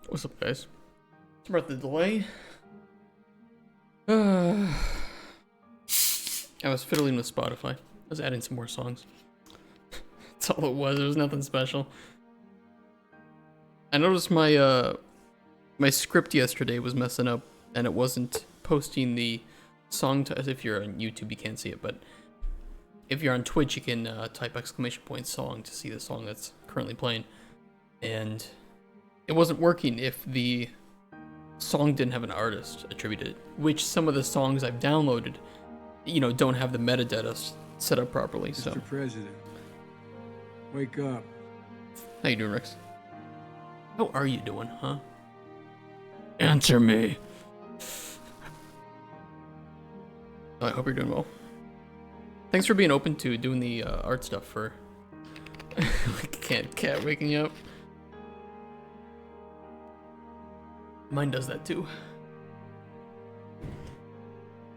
What's up, guys? It's about the delay. I was fiddling with Spotify. I was adding some more songs. That's all it was. There was nothing special. I noticed my my script yesterday was messing up, and it wasn't posting the song. If you're on YouTube, you can't see it, but if you're on Twitch, you can type !song to see the song that's currently playing. And it wasn't working if the song didn't have an artist attributed, which some of the songs I've downloaded, you know, don't have the metadata set up properly. So, Mr. President, wake up. how you doing, Rex? How are you doing, huh? Answer me. I hope you're doing well. Thanks for being open to doing the art stuff for cat waking you up. Mine does that too.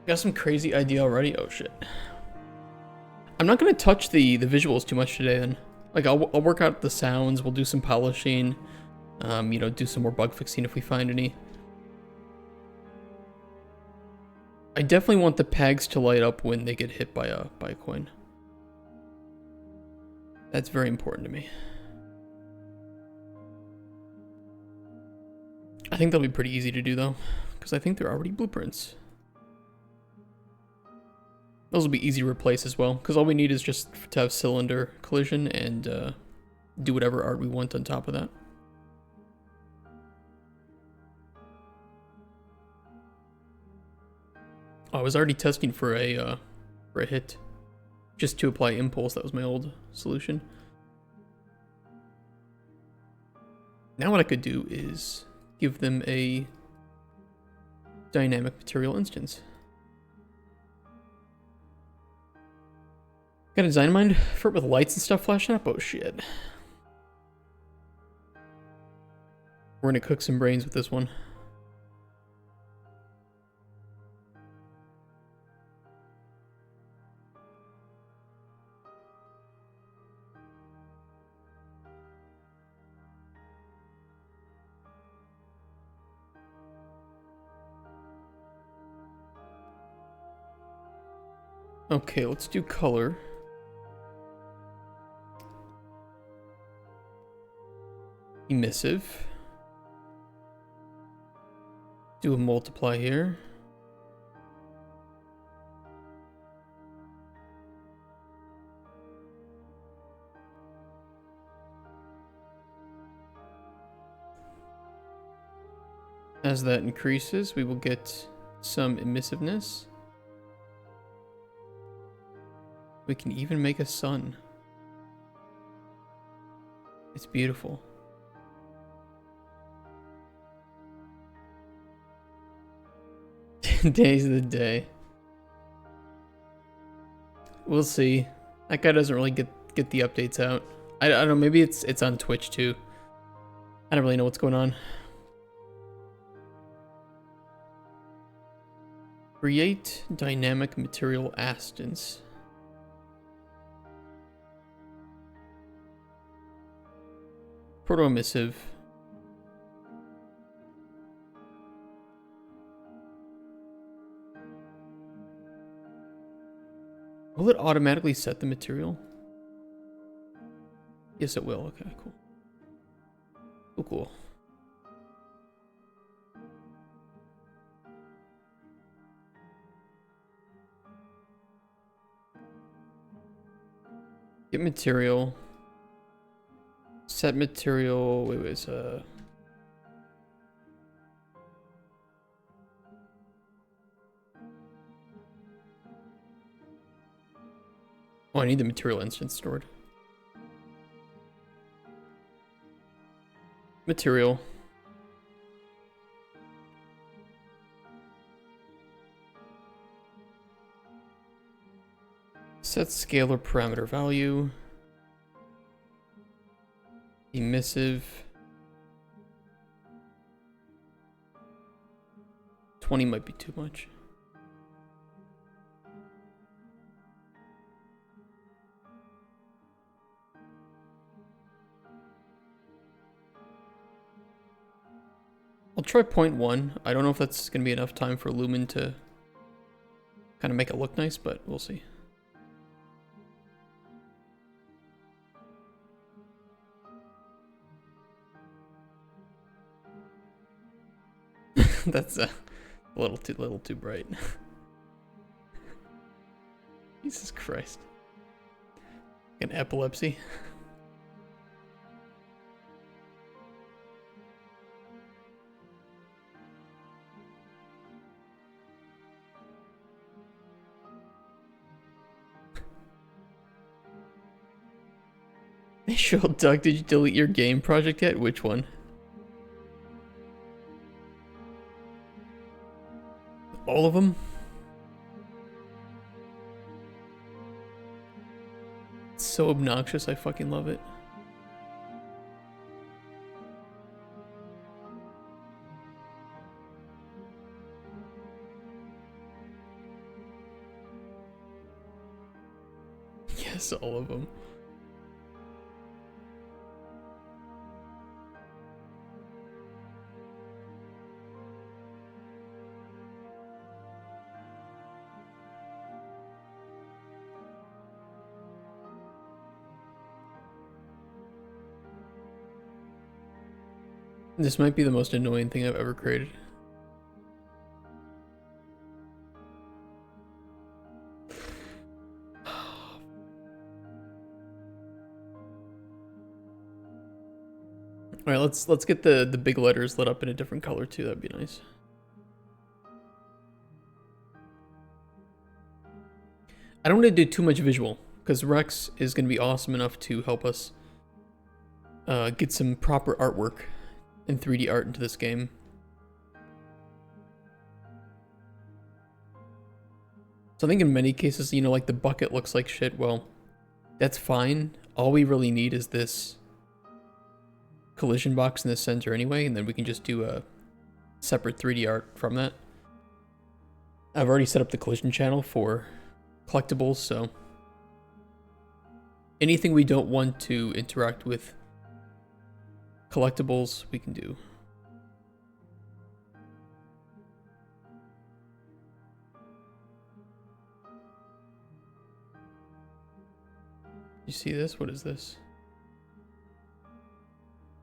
Got some crazy idea already? Oh shit. I'm not gonna touch the visuals too much today then. Like I'll work out the sounds, we'll do some polishing, you know, do some more bug fixing if we find any. I definitely want the pegs to light up when they get hit by a coin. That's very important to me. I think they'll be pretty easy to do though, because I think they're already blueprints. Those will be easy to replace as well, because all we need is just to have cylinder collision and do whatever art we want on top of that. Oh, I was already testing for a hit, just to apply impulse. That was my old solution. Now what I could do is give them a dynamic material instance. Got a design in mind for it with lights and stuff flashing up? Oh shit. We're gonna cook some brains with this one. Okay, let's do color. Emissive. Do a multiply here. As that increases, we will get some emissiveness. We can even make a sun. It's beautiful. Days of the day. We'll see. That guy doesn't really get the updates out. I don't know, maybe it's on Twitch too. I don't really know what's going on. Create dynamic material instance. Proto-emissive. Will it automatically set the material? Yes, it will. Okay, cool. Cool, cool. Get material. Set material. Wait, it's Oh, I need the material instance stored. Material. Set scalar parameter value. Emissive. 20 might be too much. I'll try 0.1. I don't know if that's going to be enough time for Lumen to kind of make it look nice, but we'll see. That's a little too bright. Jesus Christ. An epilepsy. Hey, Cheryl Doug, did you delete your game project yet? Which one? All of them? It's so obnoxious, I fucking love it. Yes, all of them. This might be the most annoying thing I've ever created. All right, let's get the big letters lit up in a different color too. That'd be nice. I don't want to do too much visual because Rex is going to be awesome enough to help us get some proper artwork and 3D art into this game. So I think in many cases, you know, like the bucket looks like shit. Well, that's fine. All we really need is this collision box in the center anyway, and then we can just do a separate 3D art from that. I've already set up the collision channel for collectibles, so anything we don't want to interact with collectibles, we can do. You see this? What is this?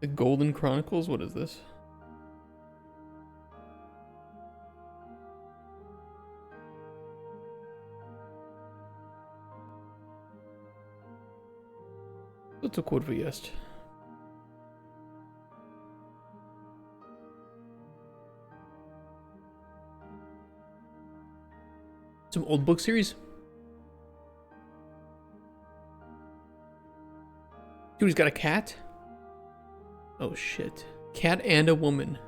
The Golden Chronicles? What is this? Co to kurwa jest? Some old book series? Dude, he's got a cat? Oh shit. Cat and a woman.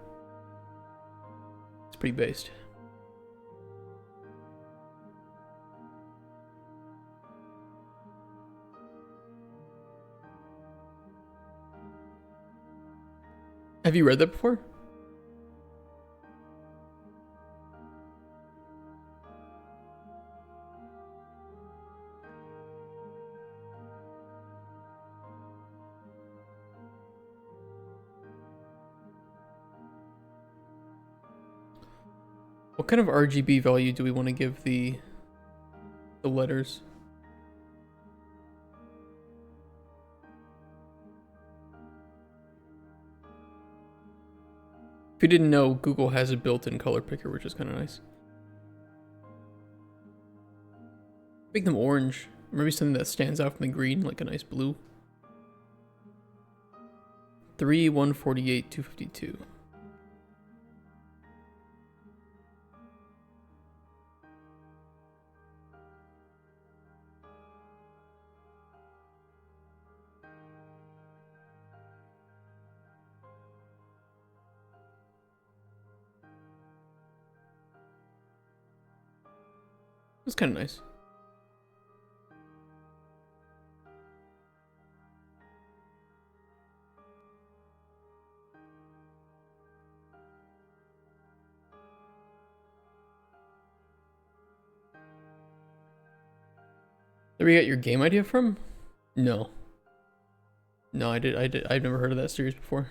It's pretty based. Have you read that before? What kind of RGB value do we want to give the letters? If you didn't know, Google has a built-in color picker, which is kind of nice. Make them orange. Maybe something that stands out from the green, like a nice blue. 3, 148, 252. It's kind of nice. Where you got your game idea from? No. No, I've never heard of that series before.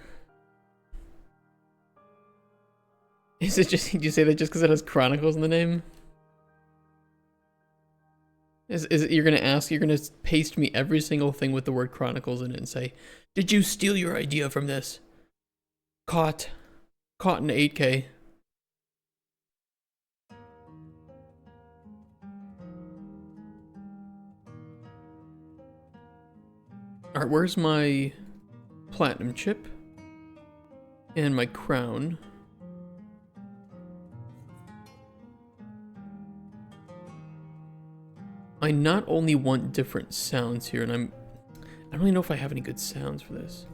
Is it just, did you say that just because it has Chronicles in the name? Is it, you're gonna paste me every single thing with the word Chronicles in it and say, did you steal your idea from this? Caught in 8K. Alright, where's my platinum chip? And my crown. I not only want different sounds here, and I don't really know if I have any good sounds for this.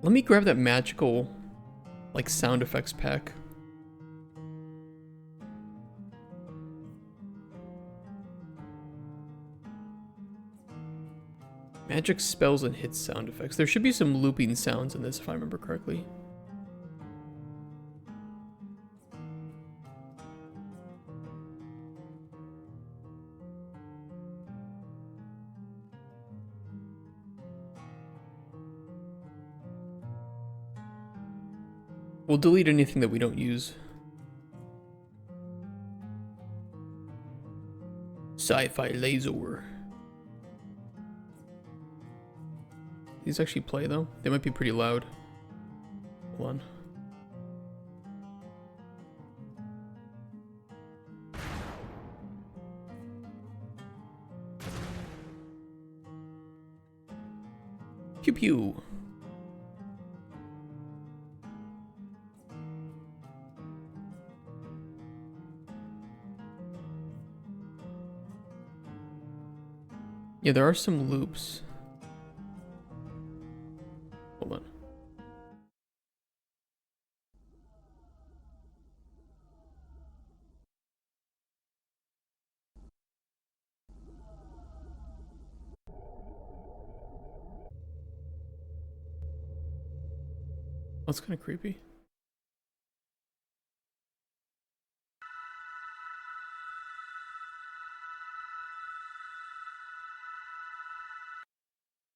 Let me grab that magical, like, sound effects pack. Magic spells and hits sound effects. There should be some looping sounds in this if I remember correctly. We'll delete anything that we don't use. Sci-fi laser. These actually play though? They might be pretty loud. Hold on. Pew pew. Yeah, there are some loops. Hold on. That's kind of creepy.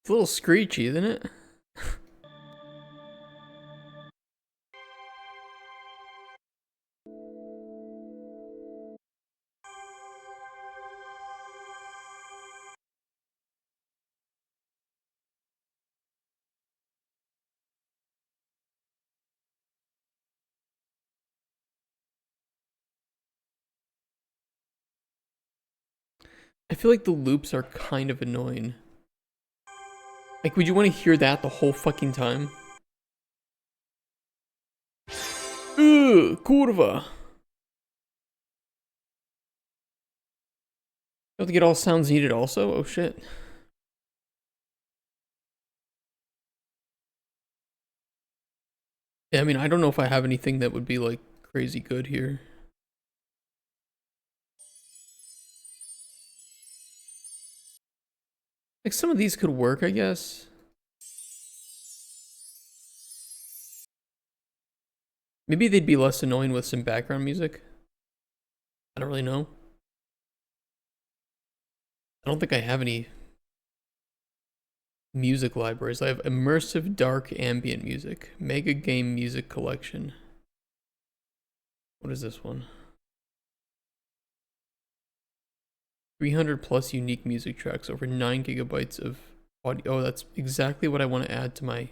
It's a little screechy, isn't it? I feel like the loops are kind of annoying. Like, would you want to hear that the whole fucking time? Ugh, kurva. You have to get all sounds needed also? Oh shit. Yeah, I mean, I don't know if I have anything that would be like crazy good here. Like, some of these could work, I guess. Maybe they'd be less annoying with some background music. I don't really know. I don't think I have any music libraries. I have immersive dark ambient music. Mega game music collection. What is this one? 300 plus unique music tracks, over 9 gigabytes of audio. Oh, that's exactly what I want to add to my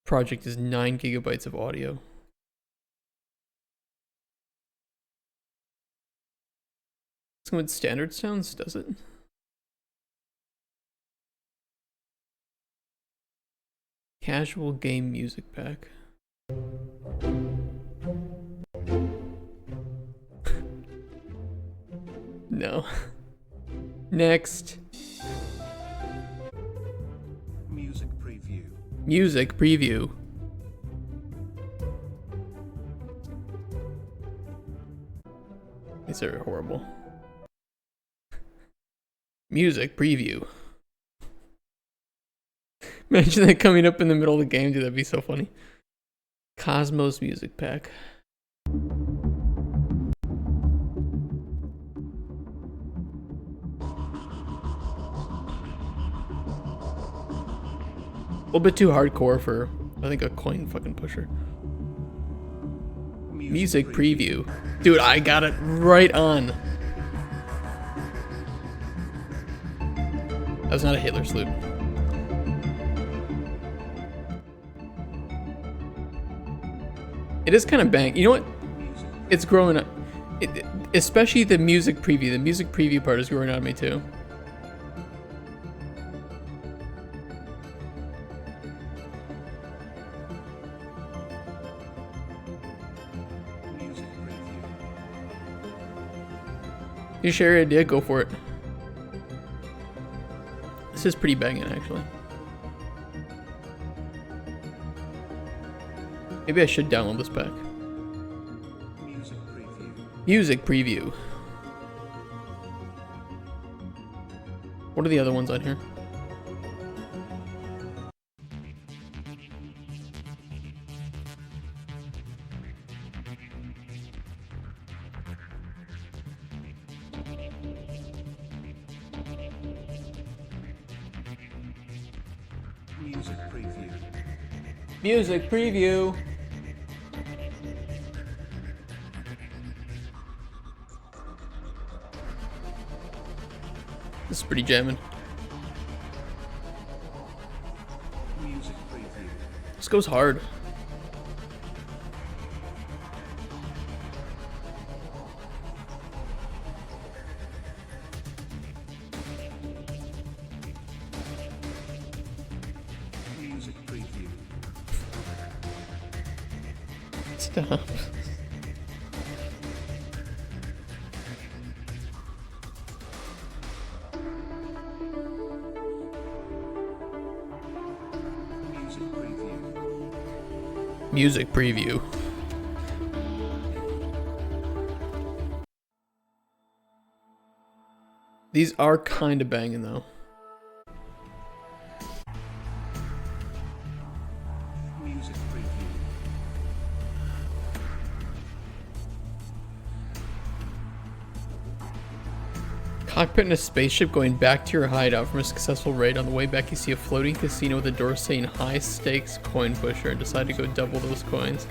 project, is 9 gigabytes of audio. It's with standard sounds, does it? Casual game music pack. No. Next. Music preview. Music preview. These are horrible. Music preview. Imagine that coming up in the middle of the game, dude. That'd be so funny. Cosmos music pack. little bit too hardcore for, I think, a coin fucking pusher. Music preview. Dude, I got it right on. That was not a Hitler salute. It is kind of bang. You know what? It's growing up. Especially the music preview. The music preview part is growing on me too. You share your idea? Go for it. This is pretty banging, actually. Maybe I should download this pack. Music preview. Music preview. What are the other ones on here? Music preview. Music preview. This is pretty jamming. Music preview. This goes hard. Music preview. Stop. Music preview. Music preview. These are kind of banging though. Music preview. Cockpit in a spaceship going back to your hideout from a successful raid. On the way back, you see a floating casino with a door saying high stakes coin pusher and decide to go double those coins.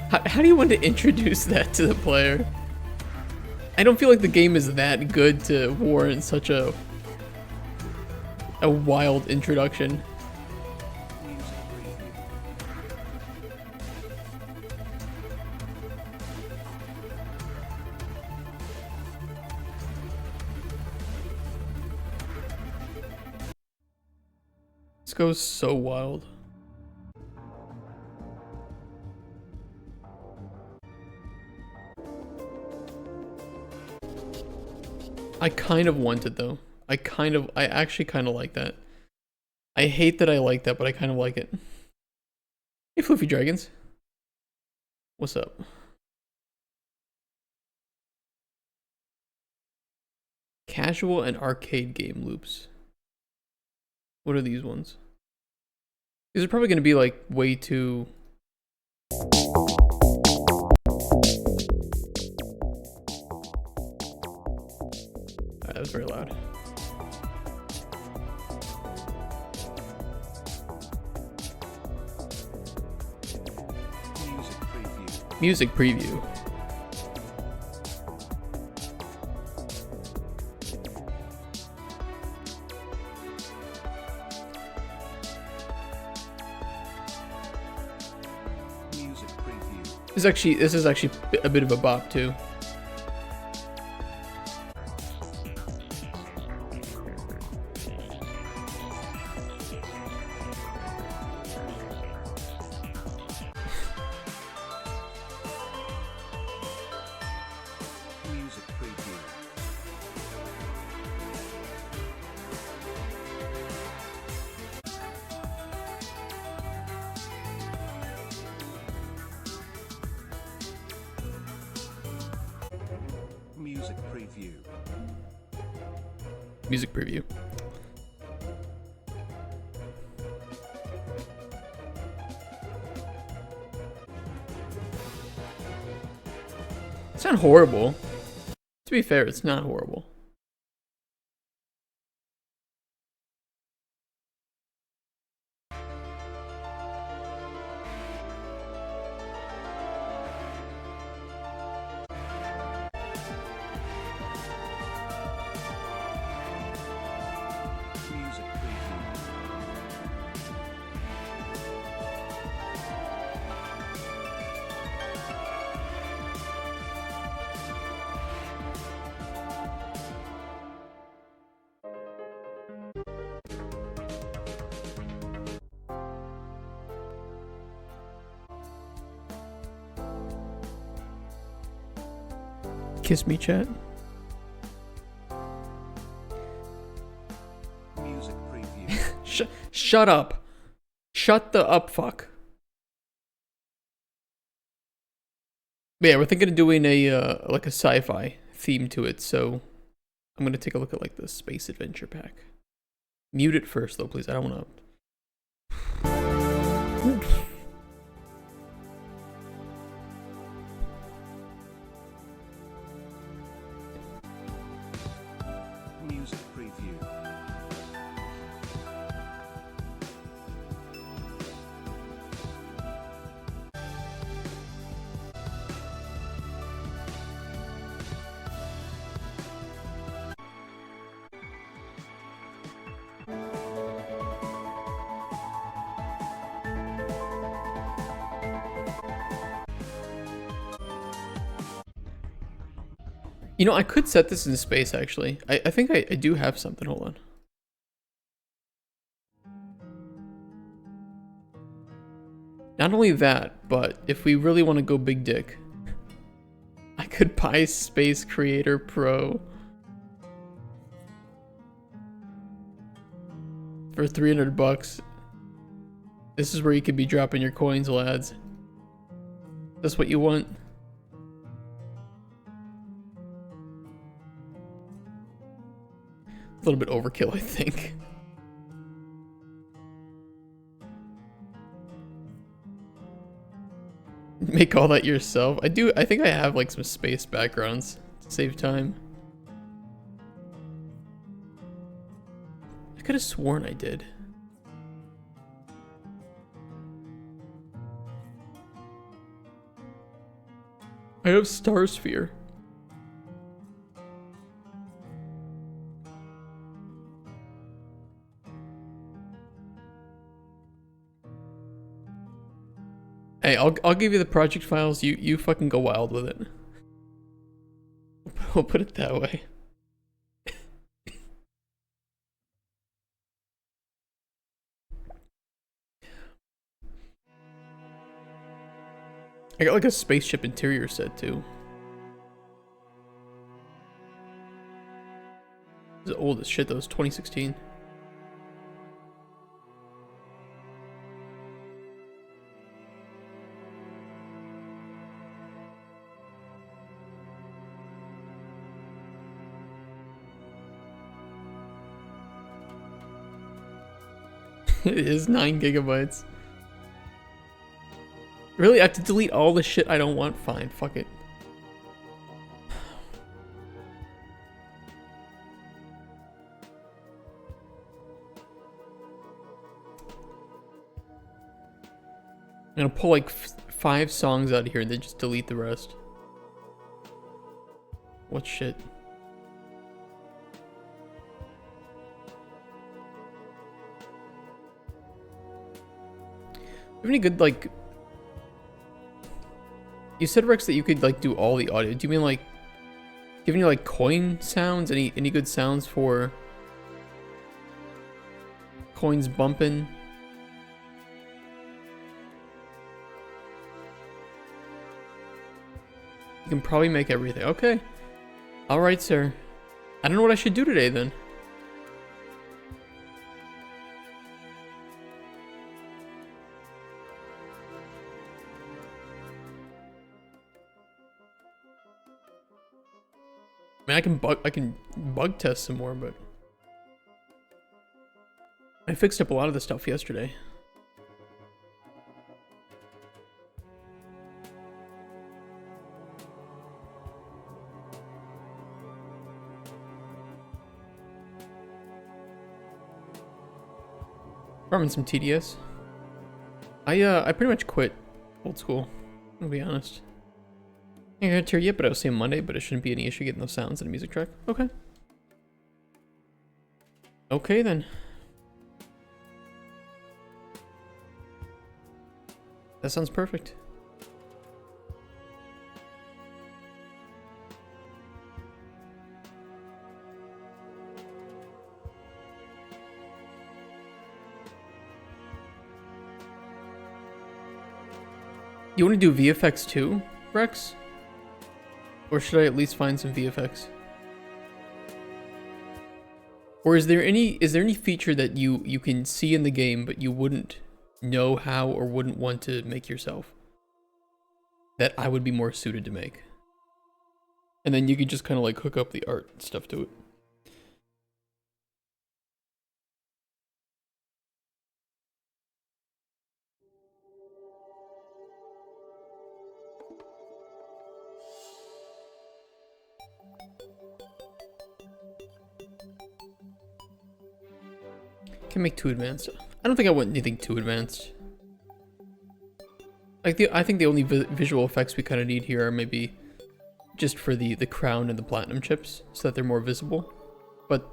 How do you want to introduce that to the player? I don't feel like the game is that good to warrant such a wild introduction. Music preview. This goes so wild. I kind of want it though. I actually kind of like that. I hate that I like that, but I kind of like it. Hey, Floofy Dragons. What's up? Casual and arcade game loops. What are these ones? These are probably going to be like way too... Alright, that was very loud. Music preview. Music preview. Music preview. This is actually a bit of a bop too. Music preview. Music preview. Music preview. It's not horrible. To be fair, it's not horrible. Kiss me, chat. Music preview. Shut up. Shut the up, fuck. But yeah, we're thinking of doing a like a sci-fi theme to it, so I'm gonna take a look at like the space adventure pack. Mute it first though, please. I don't wanna. Music preview. You know, I could set this in space actually. I think I do have something. Hold on. Not only that, but if we really want to go big dick, I could buy Space Creator Pro for 300 bucks. This is where you could be dropping your coins, lads. That's what you want? A little bit overkill, I think. Make all that yourself. I think I have like some space backgrounds to save time. I could have sworn I did. I have Star Sphere. Hey, I'll give you the project files. You fucking go wild with it. We'll put it that way. I got like a spaceship interior set too. This is old as shit though. It's 2016. It is 9 gigabytes. Really? I have to delete all the shit I don't want? Fine, fuck it. I'm gonna pull like 5 songs out of here and then just delete the rest. What shit? Have any good like? You said, Rex, that you could like do all the audio. Do you mean like? Do you have any like coin sounds? Any good sounds for coins bumping? You can probably make everything. Okay. All right, sir. I don't know what I should do today then. I mean, I can bug test some more, but I fixed up a lot of the stuff yesterday. Farming some TDS. I pretty much quit old school, I'll be honest. I ain't here yet, but I was saying Monday, but it shouldn't be any issue getting those sounds in a music track. Okay. Okay then. That sounds perfect. You want to do VFX too, Rex? Or should I at least find some VFX? Or is there any feature that you can see in the game but you wouldn't know how or wouldn't want to make yourself? That I would be more suited to make. And then you could just kind of like hook up the art and stuff to it. Can make too advanced. I don't think I want anything too advanced. Like I think the only visual effects we kind of need here are maybe just for the crown and the platinum chips so that they're more visible. But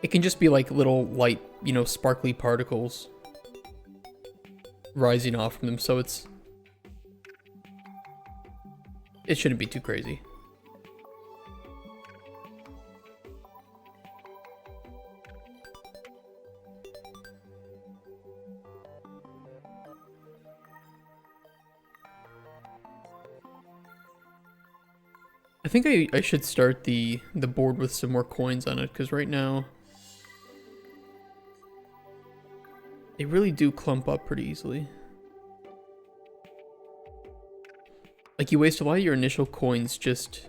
it can just be like little light, you know, sparkly particles rising off from them, so it shouldn't be too crazy. I think I should start the board with some more coins on it, because right now they really do clump up pretty easily. Like you waste a lot of your initial coins just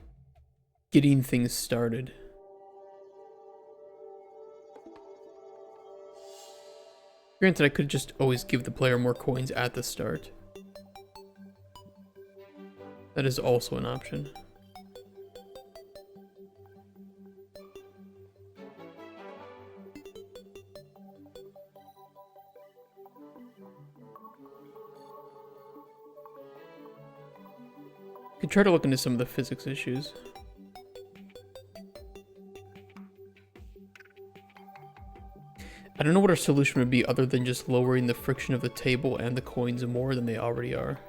getting things started. Granted, I could just always give the player more coins at the start. That is also an option. Could try to look into some of the physics issues. I don't know what our solution would be other than just lowering the friction of the table and the coins more than they already are.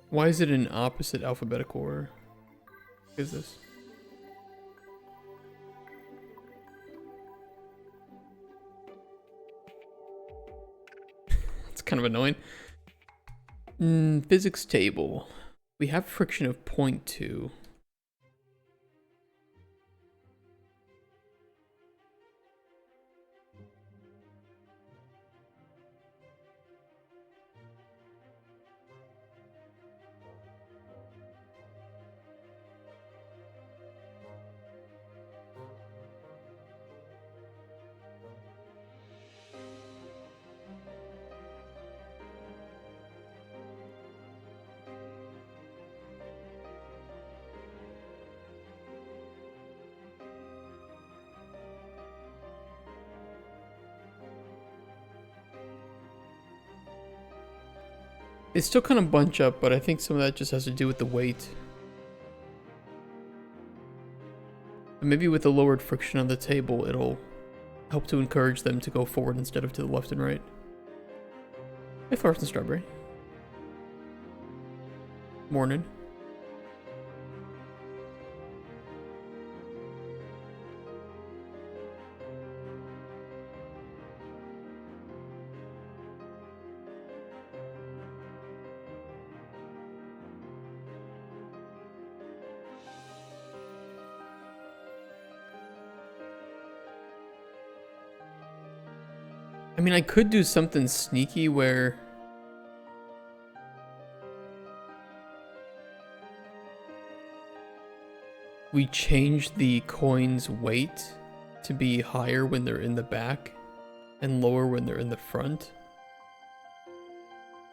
Why is it in opposite alphabetical order? What is this? Kind of annoying. Physics table. We have friction of 0.2. They still kind of bunch up, but I think some of that just has to do with the weight. And maybe with the lowered friction on the table, it'll help to encourage them to go forward instead of to the left and right. Hey, Flowers and Strawberry. Morning. I mean, I could do something sneaky where we change the coin's weight to be higher when they're in the back and lower when they're in the front.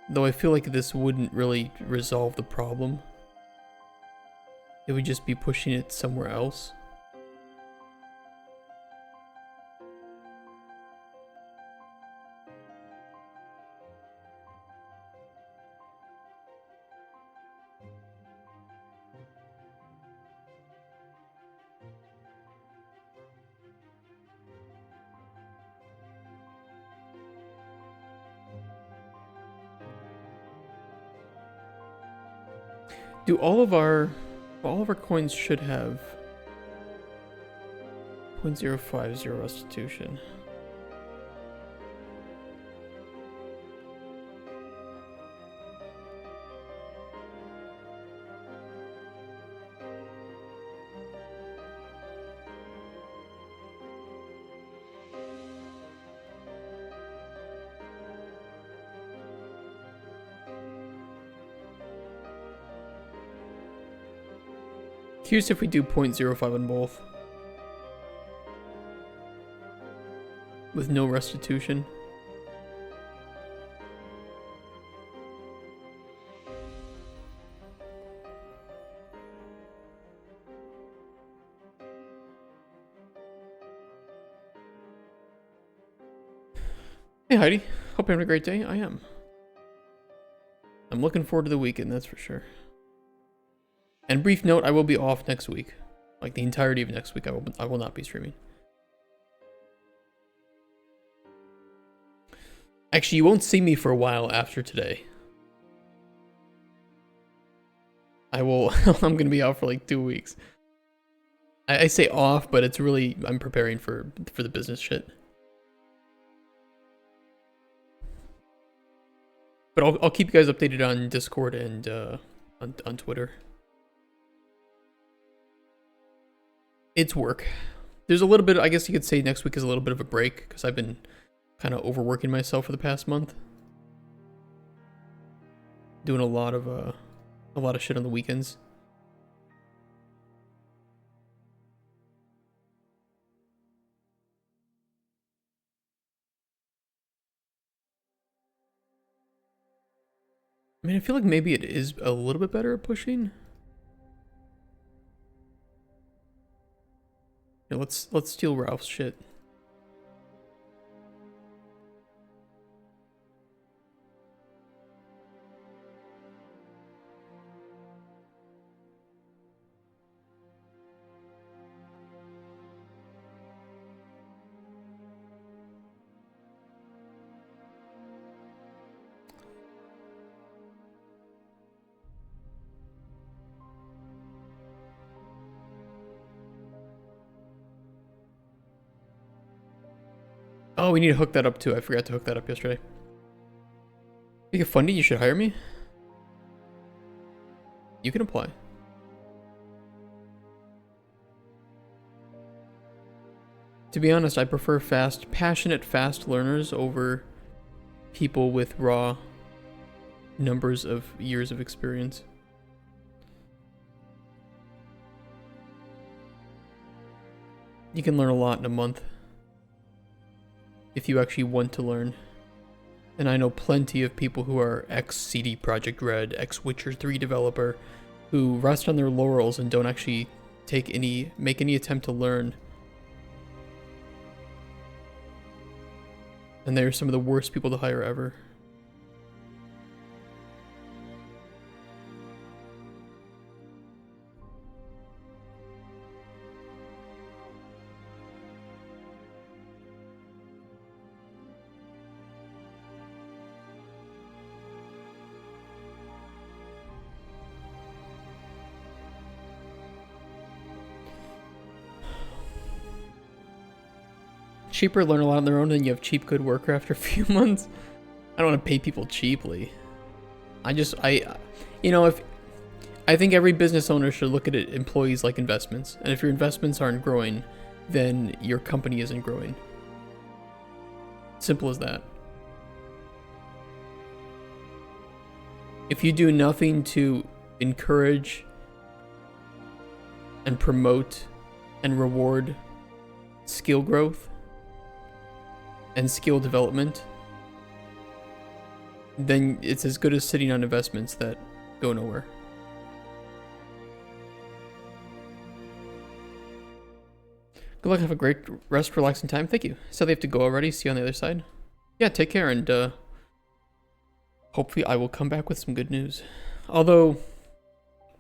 Though I feel like this wouldn't really resolve the problem. It would just be pushing it somewhere else. Do all of our coins should have 0.050 restitution. Curious if we do 0.05 on both. With no restitution. Hey Heidi, hope you're having a great day. I am. I'm looking forward to the weekend, that's for sure. And brief note, I will be off next week. Like the entirety of next week, I will not be streaming. Actually, you won't see me for a while after today. I will, I'm gonna be out for like 2 weeks. I say off, but it's really, I'm preparing for the business shit. But I'll keep you guys updated on Discord and on Twitter. It's work. There's a little bit, I guess you could say next week is a little bit of a break because I've been kind of overworking myself for the past month. Doing a lot of shit on the weekends. I mean, I feel like maybe it is a little bit better at pushing. Yeah, let's steal Ralph's shit. Oh, we need to hook that up too. I forgot to hook that up yesterday. You get funding, you should hire me. You can apply. To be honest, I prefer passionate, fast learners over people with raw numbers of years of experience. You can learn a lot in a month if you actually want to learn. And I know plenty of people who are ex-CD Projekt Red, ex-Witcher 3 developer, who rest on their laurels and don't actually make any attempt to learn. And they're some of the worst people to hire ever. Cheaper, learn a lot on their own, and you have cheap good worker after a few months. I don't want to pay people cheaply. I think every business owner should look at employees like investments. And if your investments aren't growing, then your company isn't growing. Simple as that. If you do nothing to encourage and promote and reward skill growth and skill development, then it's as good as sitting on investments that go nowhere. Good luck, have a great rest, relaxing time. Thank you. So they have to go already. See you on the other side. Yeah, take care, and hopefully I will come back with some good news. Although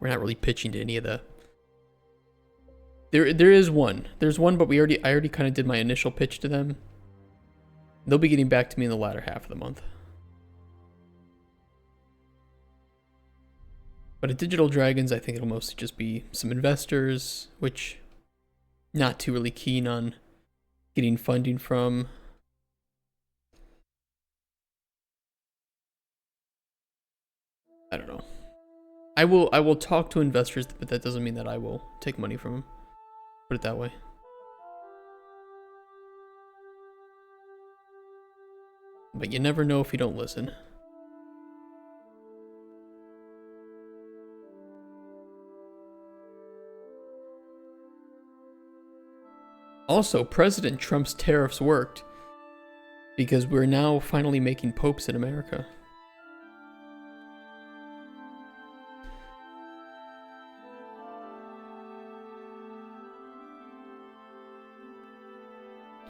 we're not really pitching to any of the. There is one. There's one, but I already kind of did my initial pitch to them. They'll be getting back to me in the latter half of the month. But at Digital Dragons, I think it'll mostly just be some investors, which not too really keen on getting funding from. I don't know. I will talk to investors, but that doesn't mean that I will take money from them. Put it that way. But you never know if you don't listen. Also, President Trump's tariffs worked because we're now finally making popes in America.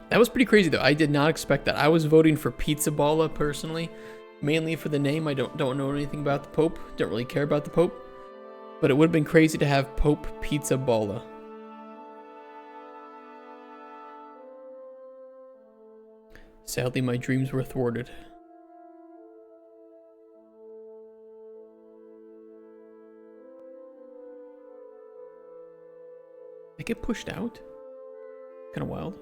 That was pretty crazy though. I did not expect that. I was voting for Pizza Balla personally, mainly for the name. I don't know anything about the Pope. Don't really care about the Pope. But it would have been crazy to have Pope Pizza Balla. Sadly, my dreams were thwarted. I get pushed out? Kind of wild.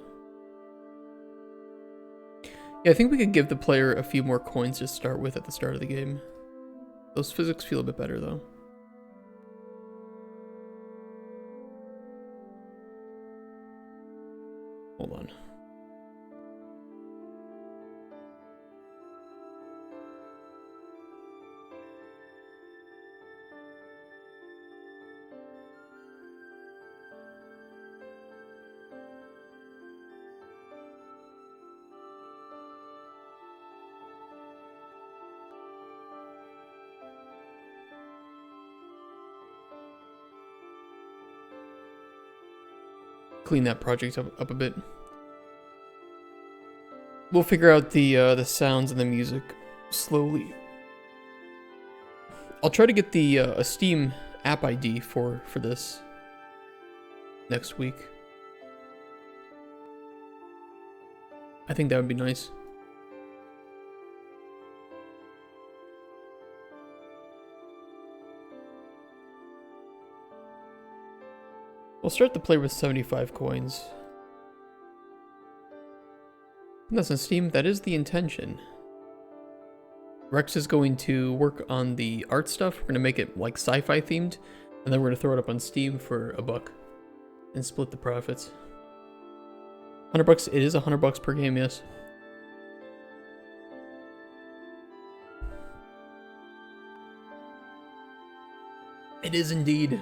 Yeah, I think we could give the player a few more coins to start with at the start of the game. Those physics feel a bit better though. Hold on. Clean that project up a bit. We'll figure out the sounds and the music slowly. I'll try to get the a Steam app ID for this next week. I think that would be nice. We'll start the play with 75 coins. And that's on Steam. That is the intention. Rex is going to work on the art stuff. We're going to make it like sci-fi themed. And then we're going to throw it up on Steam for $1. And split the profits. $100. It is $100 per game, yes. It is indeed.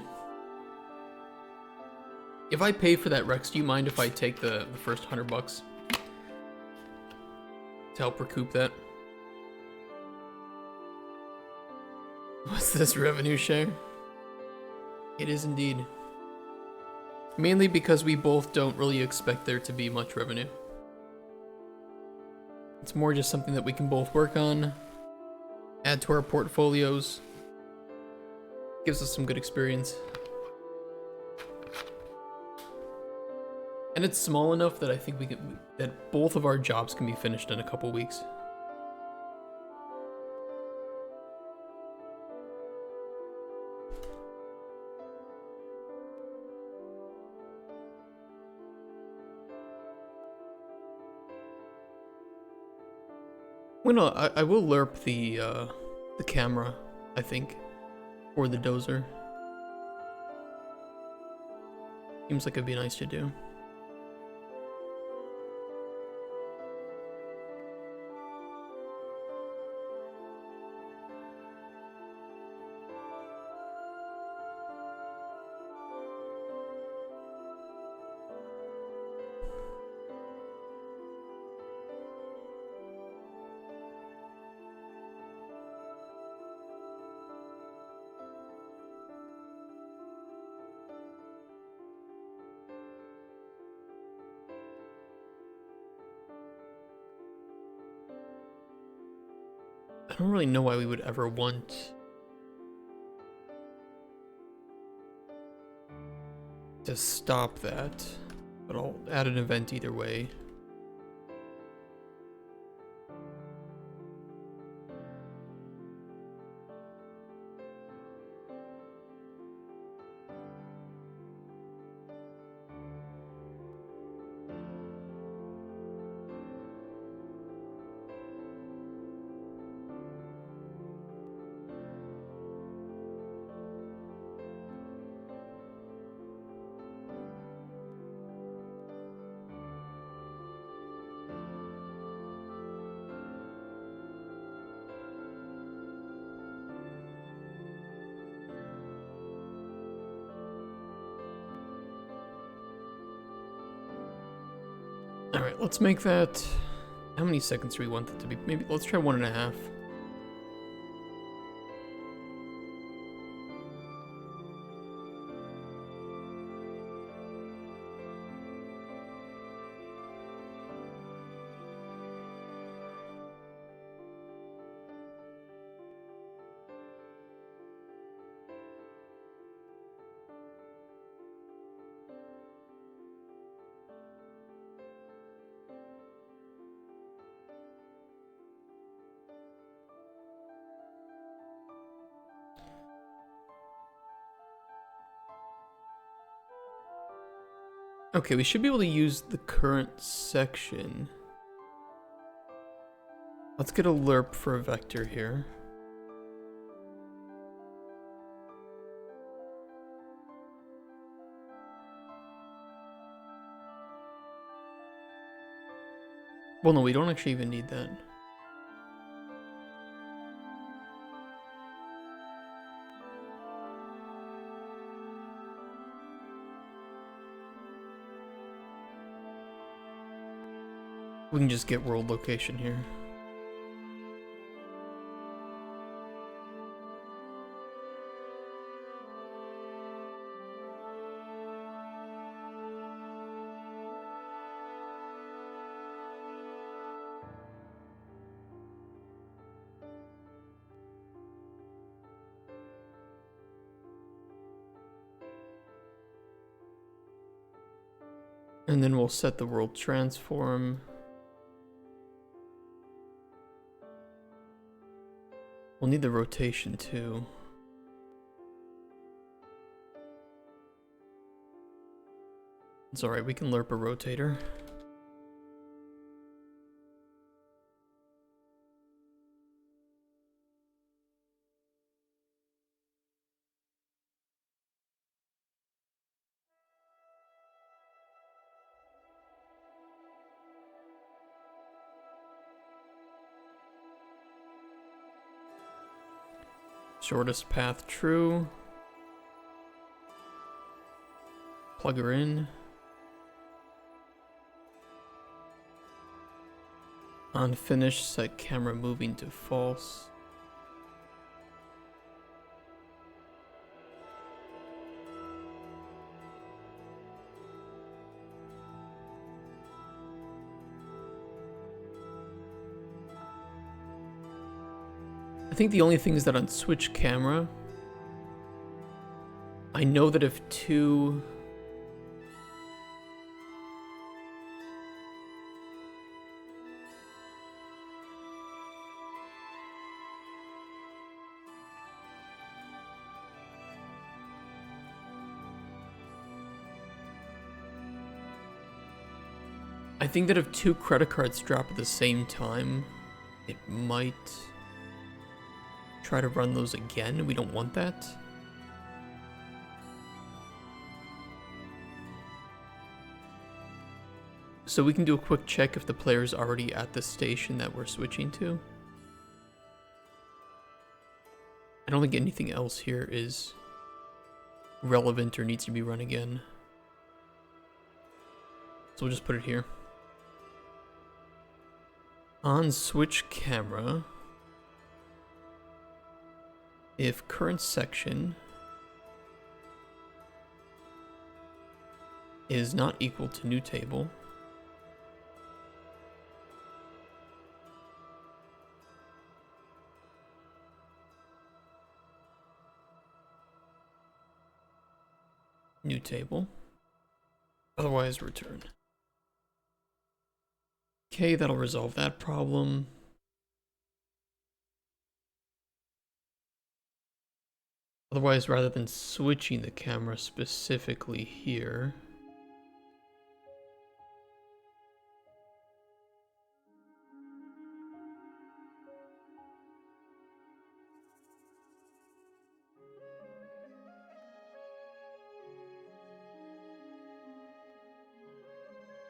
If I pay for that, Rex, do you mind if I take the first $100 to help recoup that? What's this revenue share? It is indeed. Mainly because we both don't really expect there to be much revenue. It's more just something that we can both work on, add to our portfolios. Gives us some good experience. And it's small enough that I think that both of our jobs can be finished in a couple weeks. Well, no, I will lerp the camera, I think, or the dozer. Seems like it'd be nice to do. I don't really know why we would ever want to stop that, but I'll add an event either way. Alright, let's make that... How many seconds do we want that to be? Maybe let's try 1.5. Okay, we should be able to use the current section. Let's get a lerp for a vector here. Well, no, we don't actually even need that. We can just get world location here. And then we'll set the world transform. We'll need the rotation too. It's alright, we can lerp a rotator. Shortest path true. Plug her in. Unfinished, set camera moving to false. I think the only thing is that on switch camera, I know that if two... I think that if two credit cards drop at the same time, it might try to run those again. We don't want that. So we can do a quick check if the player's already at the station that we're switching to. I don't think anything else here is relevant or needs to be run again. So we'll just put it here. On switch camera, if current section is not equal to new table, new table, otherwise return. Okay, that'll resolve that problem. Otherwise, rather than switching the camera specifically here,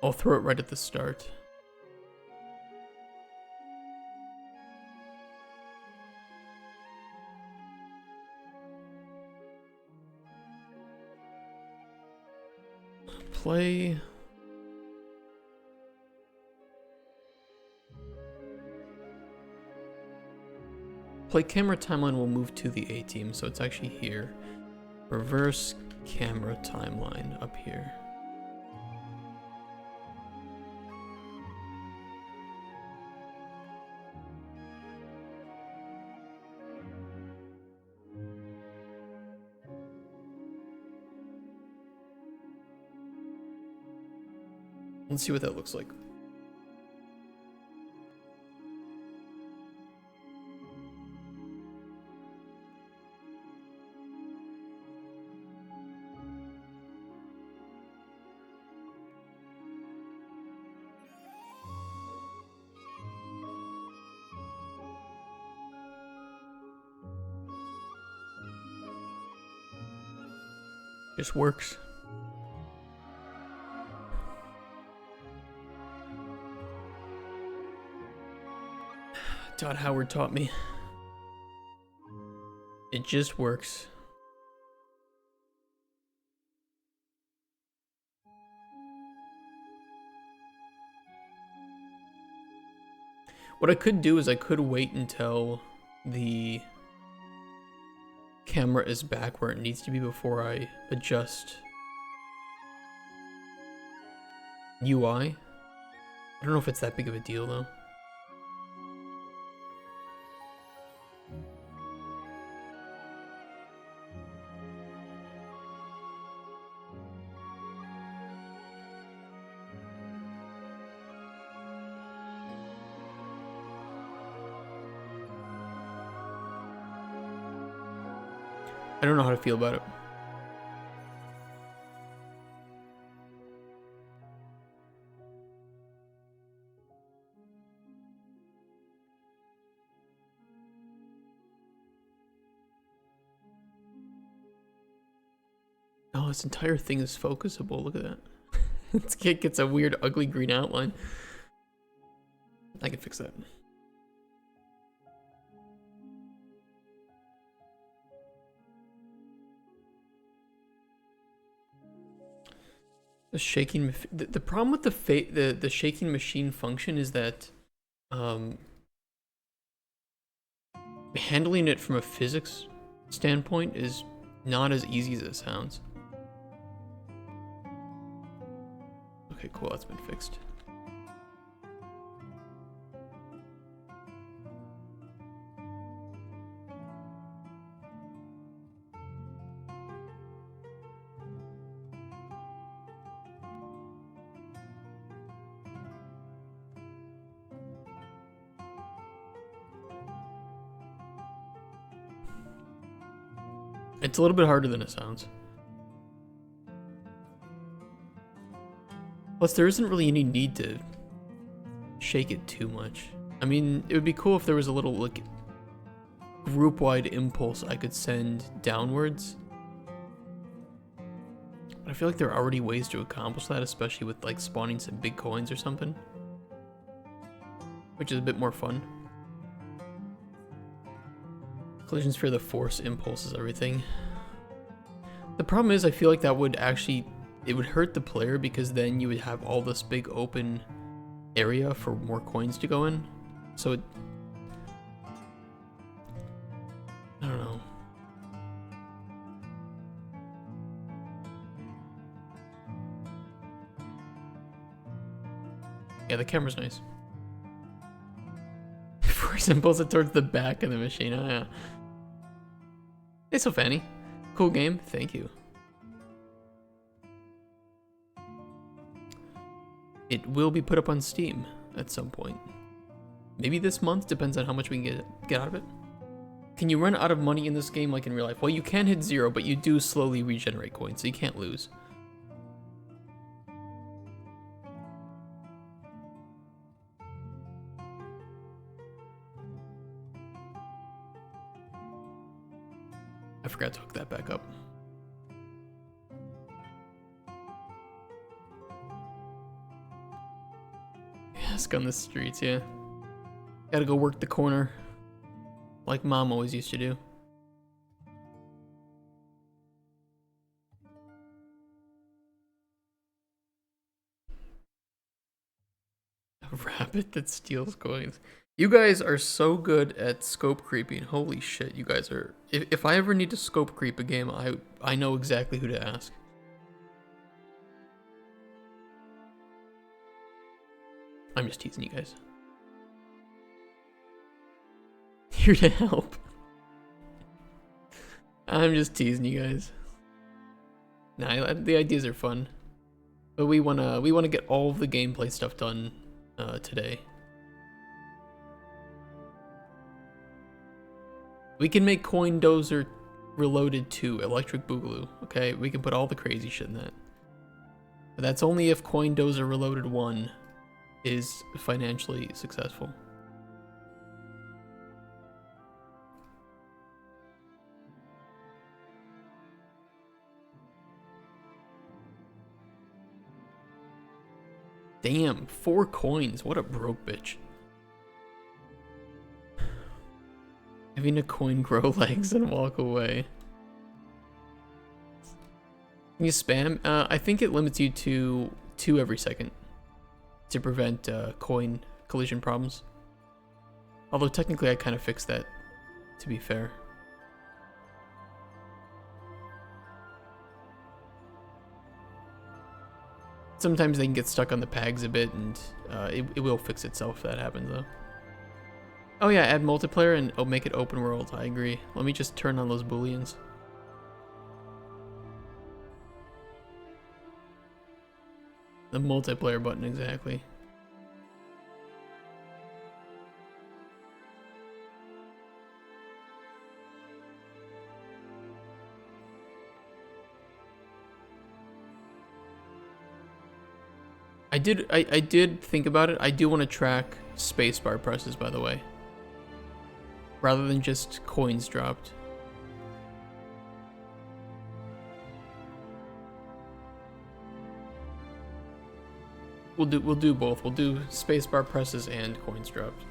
I'll throw it right at the start. Play. Play camera timeline will move to the A team, so it's actually here. Reverse camera timeline up here. Let's see what that looks like. Just works. Todd Howard taught me. It just works. What I could do is I could wait until the camera is back where it needs to be before I adjust UI. I don't know if it's that big of a deal though. I don't know how to feel about it. Oh, this entire thing is focusable. Look at that. It gets a weird, ugly green outline. I can fix that. The shaking, the problem with the shaking machine function is that handling it from a physics standpoint is not as easy as it sounds. Okay, cool, that's been fixed. It's a little bit harder than it sounds. Plus, there isn't really any need to shake it too much. I mean, it would be cool if there was a little, like, group-wide impulse I could send downwards. But I feel like there are already ways to accomplish that, especially with, like, spawning some big coins or something. Which is a bit more fun. Collision sphere, the force impulses everything. The problem is I feel like that would actually, it would hurt the player because then you would have all this big open area for more coins to go in. So it, I don't know. Yeah, the camera's nice. Force impulse it towards the back of the machine. Oh yeah. Hey, so Fanny. Cool game. Thank you. It will be put up on Steam at some point. Maybe this month, depends on how much we can get out of it. Can you run out of money in this game like in real life? Well, you can hit 0, but you do slowly regenerate coins, so you can't lose. I forgot to hook that back up. Ask on the streets, yeah. Gotta go work the corner. Like Mom always used to do. A rabbit that steals coins. You guys are so good at scope creeping. Holy shit, you guys are. If I ever need to scope creep a game, I know exactly who to ask. I'm just teasing you guys. Here to help. I'm just teasing you guys. Nah, the ideas are fun, but we wanna get all of the gameplay stuff done today. We can make Coin Dozer Reloaded 2 Electric Boogaloo. Okay, we can put all the crazy shit in that. But that's only if Coin Dozer Reloaded 1 is financially successful. Damn, 4 coins. What a broke bitch. Having a coin grow legs and walk away. Can you spam? I think it limits you to 2 every second to prevent coin collision problems. Although technically I kind of fixed that, to be fair. Sometimes they can get stuck on the pegs a bit, and it will fix itself if that happens, though. Oh yeah, add multiplayer and make it open world. I agree. Let me just turn on those booleans. The multiplayer button, exactly. I did think about it. I do want to track spacebar presses, by the way, rather than just coins dropped. We'll do both. We'll do spacebar presses and coins dropped.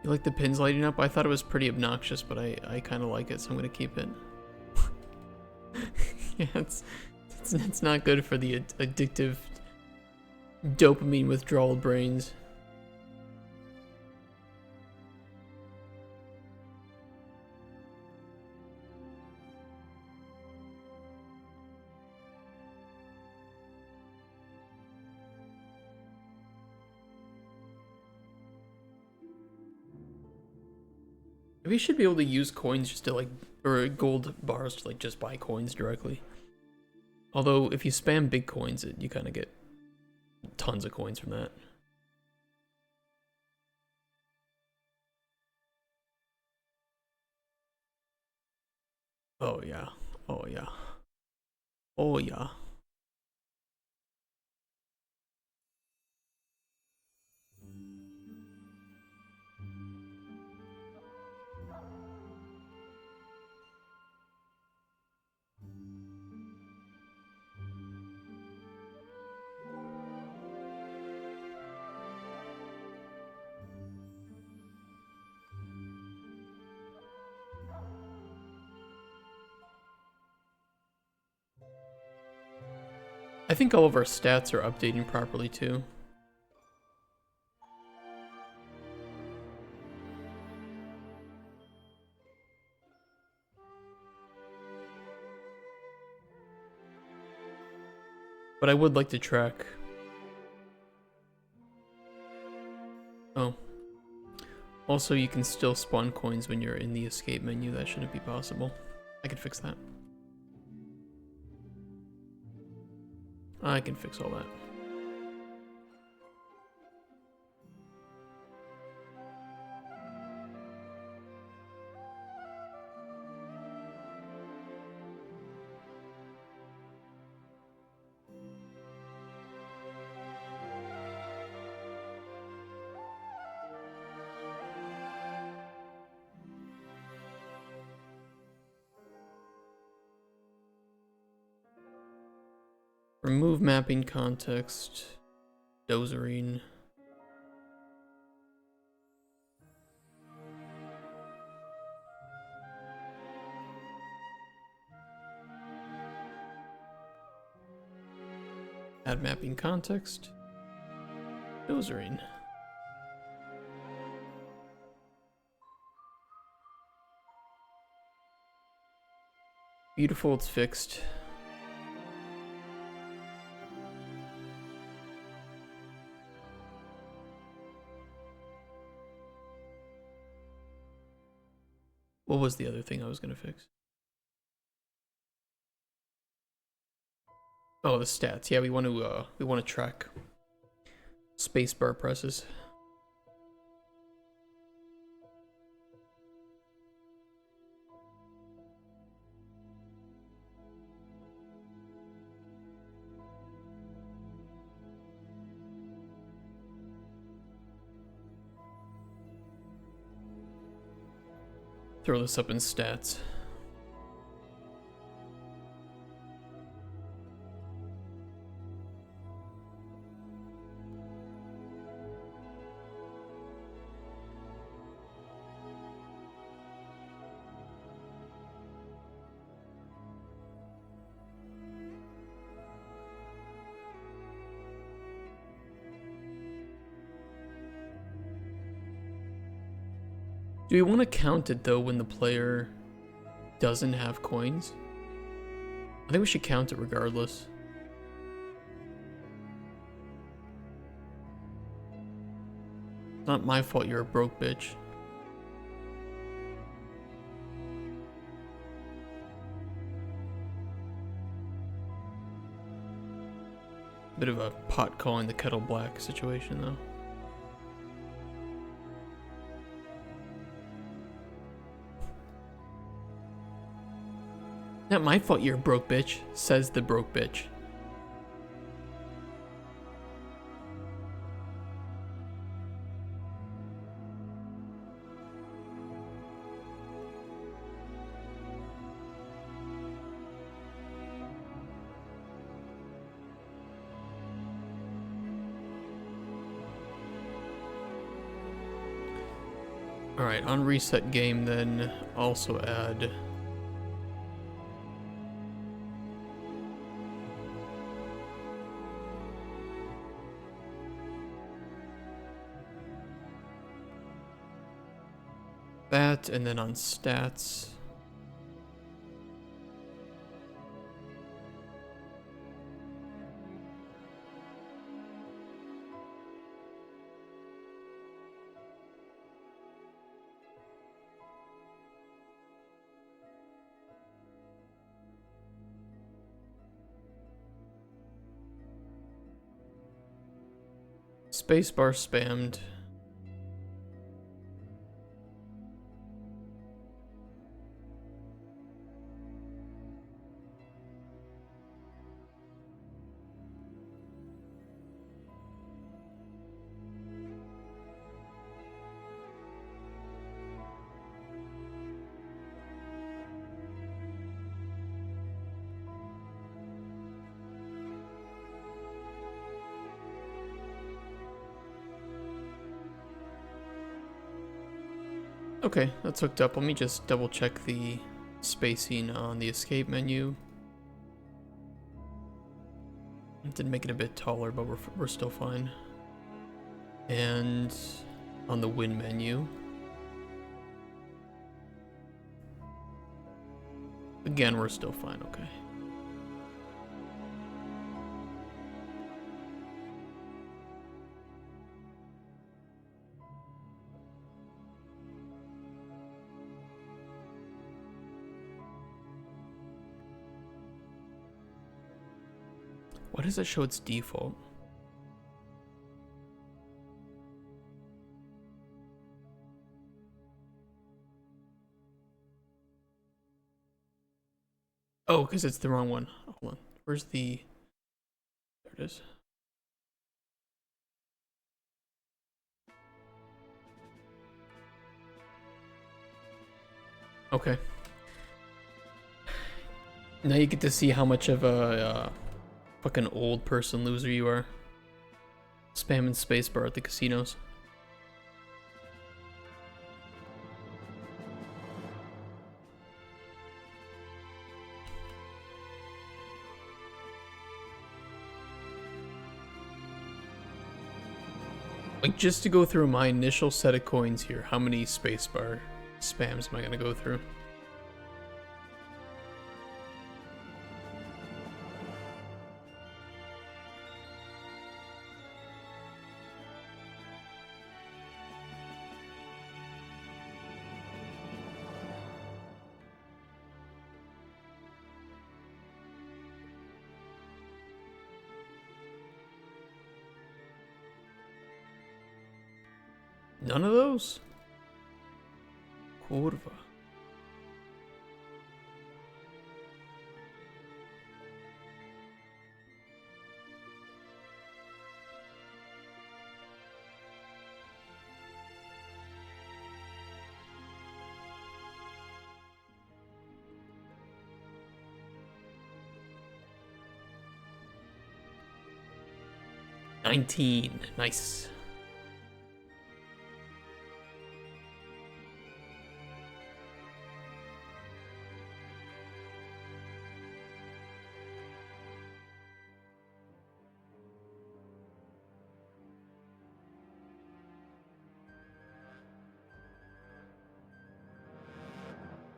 You like the pins lighting up? I thought it was pretty obnoxious, but I kind of like it, so I'm gonna keep it. Yeah, it's not good for the addictive dopamine withdrawal brains. Maybe you should be able to use coins just to or gold bars to just buy coins directly. Although if you spam big coins, you kind of get tons of coins from that. Oh yeah, oh yeah, oh yeah. I think all of our stats are updating properly too. But I would like to track. Oh. Also, you can still spawn coins when you're in the escape menu. That shouldn't be possible. I can fix that. I can fix all that. remove mapping context, dozering. Add mapping context, dozering. Beautiful, it's fixed. What was the other thing I was gonna fix? Oh, the stats. Yeah, we want to track spacebar presses. Throw this up in stats. Do we want to count it though when the player doesn't have coins? I think we should count it regardless. It's not my fault you're a broke bitch. Bit of a pot calling the kettle black situation though. Not my fault you're a broke bitch, says the broke bitch. Alright, on reset game then also add that, and then on stats spacebar spammed. Okay, that's hooked up. Let me just double check the spacing on the escape menu. It did make it a bit taller, but we're still fine. And on the win menu, again, we're still fine. Okay. Why does it show its default? Oh, because it's the wrong one. Hold on. Where's the... There it is. Okay. Now you get to see how much of a Fucking old person loser you are. Spamming spacebar at the casinos. Like, just to go through my initial set of coins here, how many spacebar spams am I gonna go through? None of those? Kurva. $19. Nice.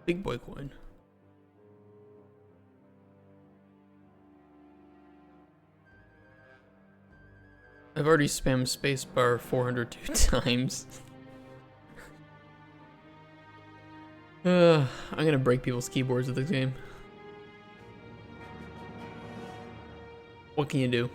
Big boy coin. I've already spammed spacebar 402 times. I'm gonna break people's keyboards with this game. What can you do?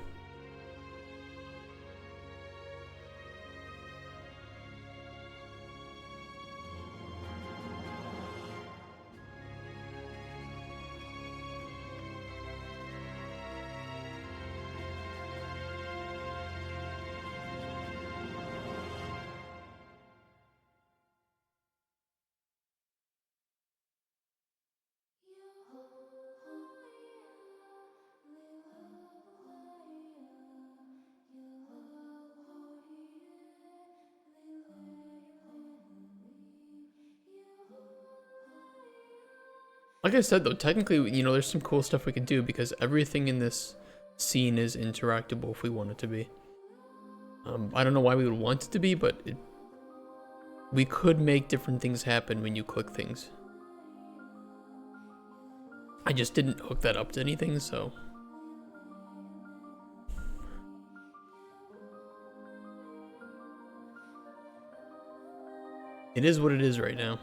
Like I said though, technically, you know, there's some cool stuff we could do because everything in this scene is interactable if we want it to be. I don't know why we would want it to be, but we could make different things happen when you click things. I just didn't hook that up to anything, so... It is what it is right now.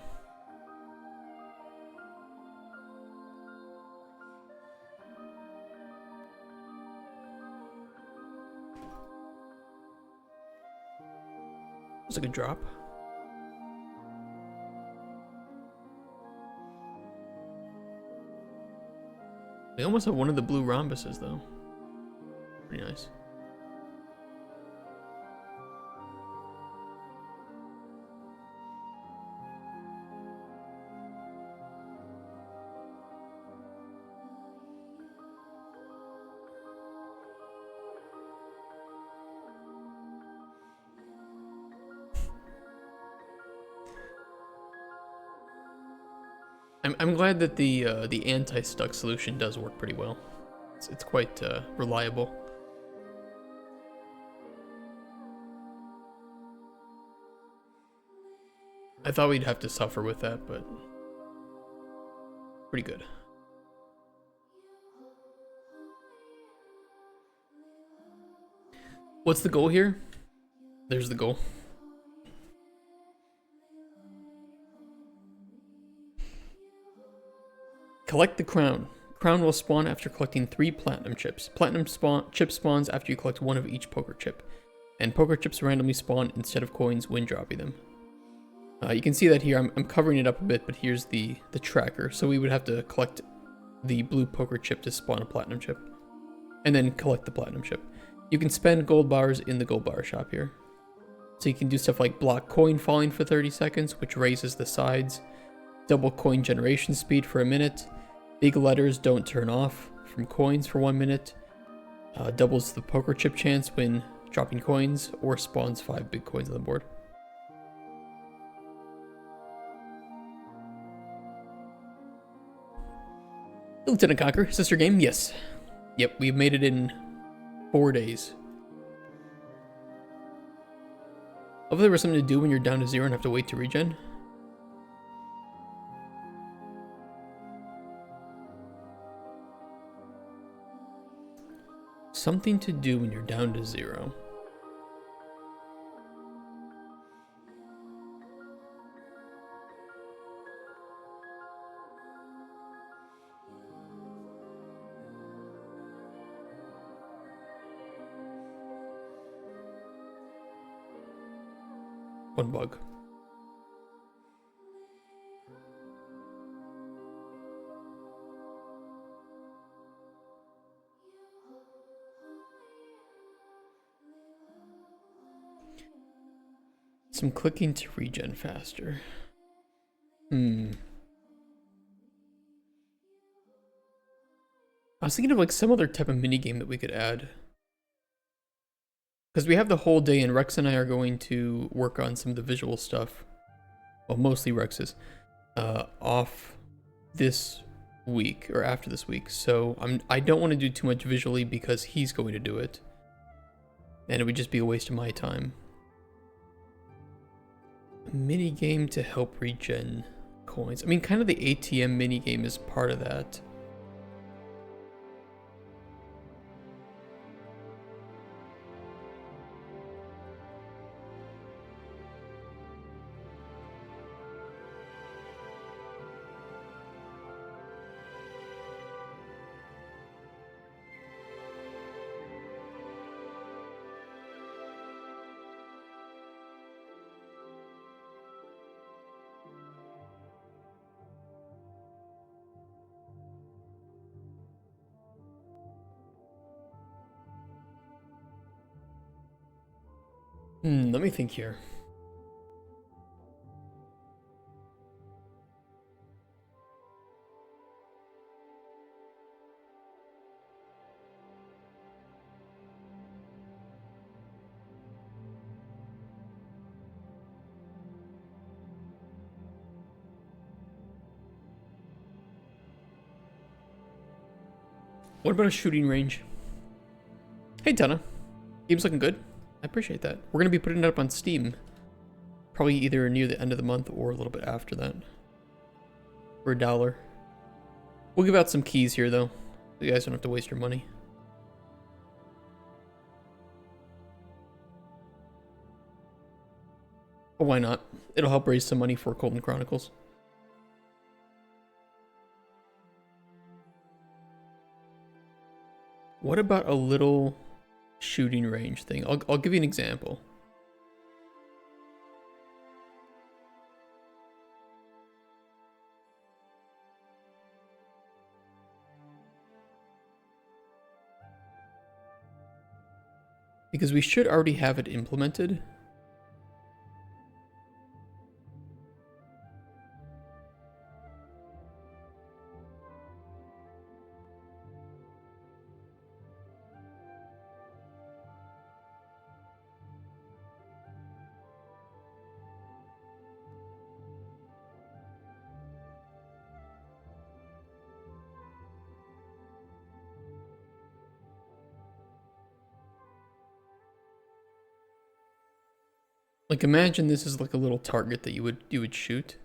It's like a drop. They almost have one of the blue rhombuses though. Pretty nice. I'm glad that the anti-stuck solution does work pretty well. It's quite reliable. I thought we'd have to suffer with that, but pretty good. What's the goal here? There's the goal. Collect the crown. Crown will spawn after collecting 3 platinum chips. Platinum chip spawns after you collect 1 of each poker chip. And poker chips randomly spawn instead of coins when dropping them. You can see that here. I'm covering it up a bit, but here's the tracker. So we would have to collect the blue poker chip to spawn a platinum chip. And then collect the platinum chip. You can spend gold bars in the gold bar shop here. So you can do stuff like block coin falling for 30 seconds, which raises the sides. Double coin generation speed for a minute. Big letters don't turn off from coins for 1 minute. Doubles the poker chip chance when dropping coins, or spawns 5 big coins on the board. Lieutenant Conquer, sister game, yes. Yep, we've made it in 4 days. Hopefully there was something to do when you're down to 0 and have to wait to regen. Something to do when you're down to 0. One bug. Some clicking to regen faster. I was thinking of like some other type of mini game that we could add. Because we have the whole day, and Rex and I are going to work on some of the visual stuff. Well, mostly Rex's. Off this week, or after this week. So I don't want to do too much visually because he's going to do it. And it would just be a waste of my time. A mini game to help regen coins. I mean, kind of the ATM mini game is part of that. Let me think here. What about a shooting range? Hey, Tana. Game's looking good. I appreciate that. We're going to be putting it up on Steam. Probably either near the end of the month or a little bit after that. For $1. We'll give out some keys here, though. So you guys don't have to waste your money. But why not? It'll help raise some money for Colton Chronicles. What about a little shooting range thing? I'll give you an example. Because we should already have it implemented. Like, imagine this is like a little target that you would shoot.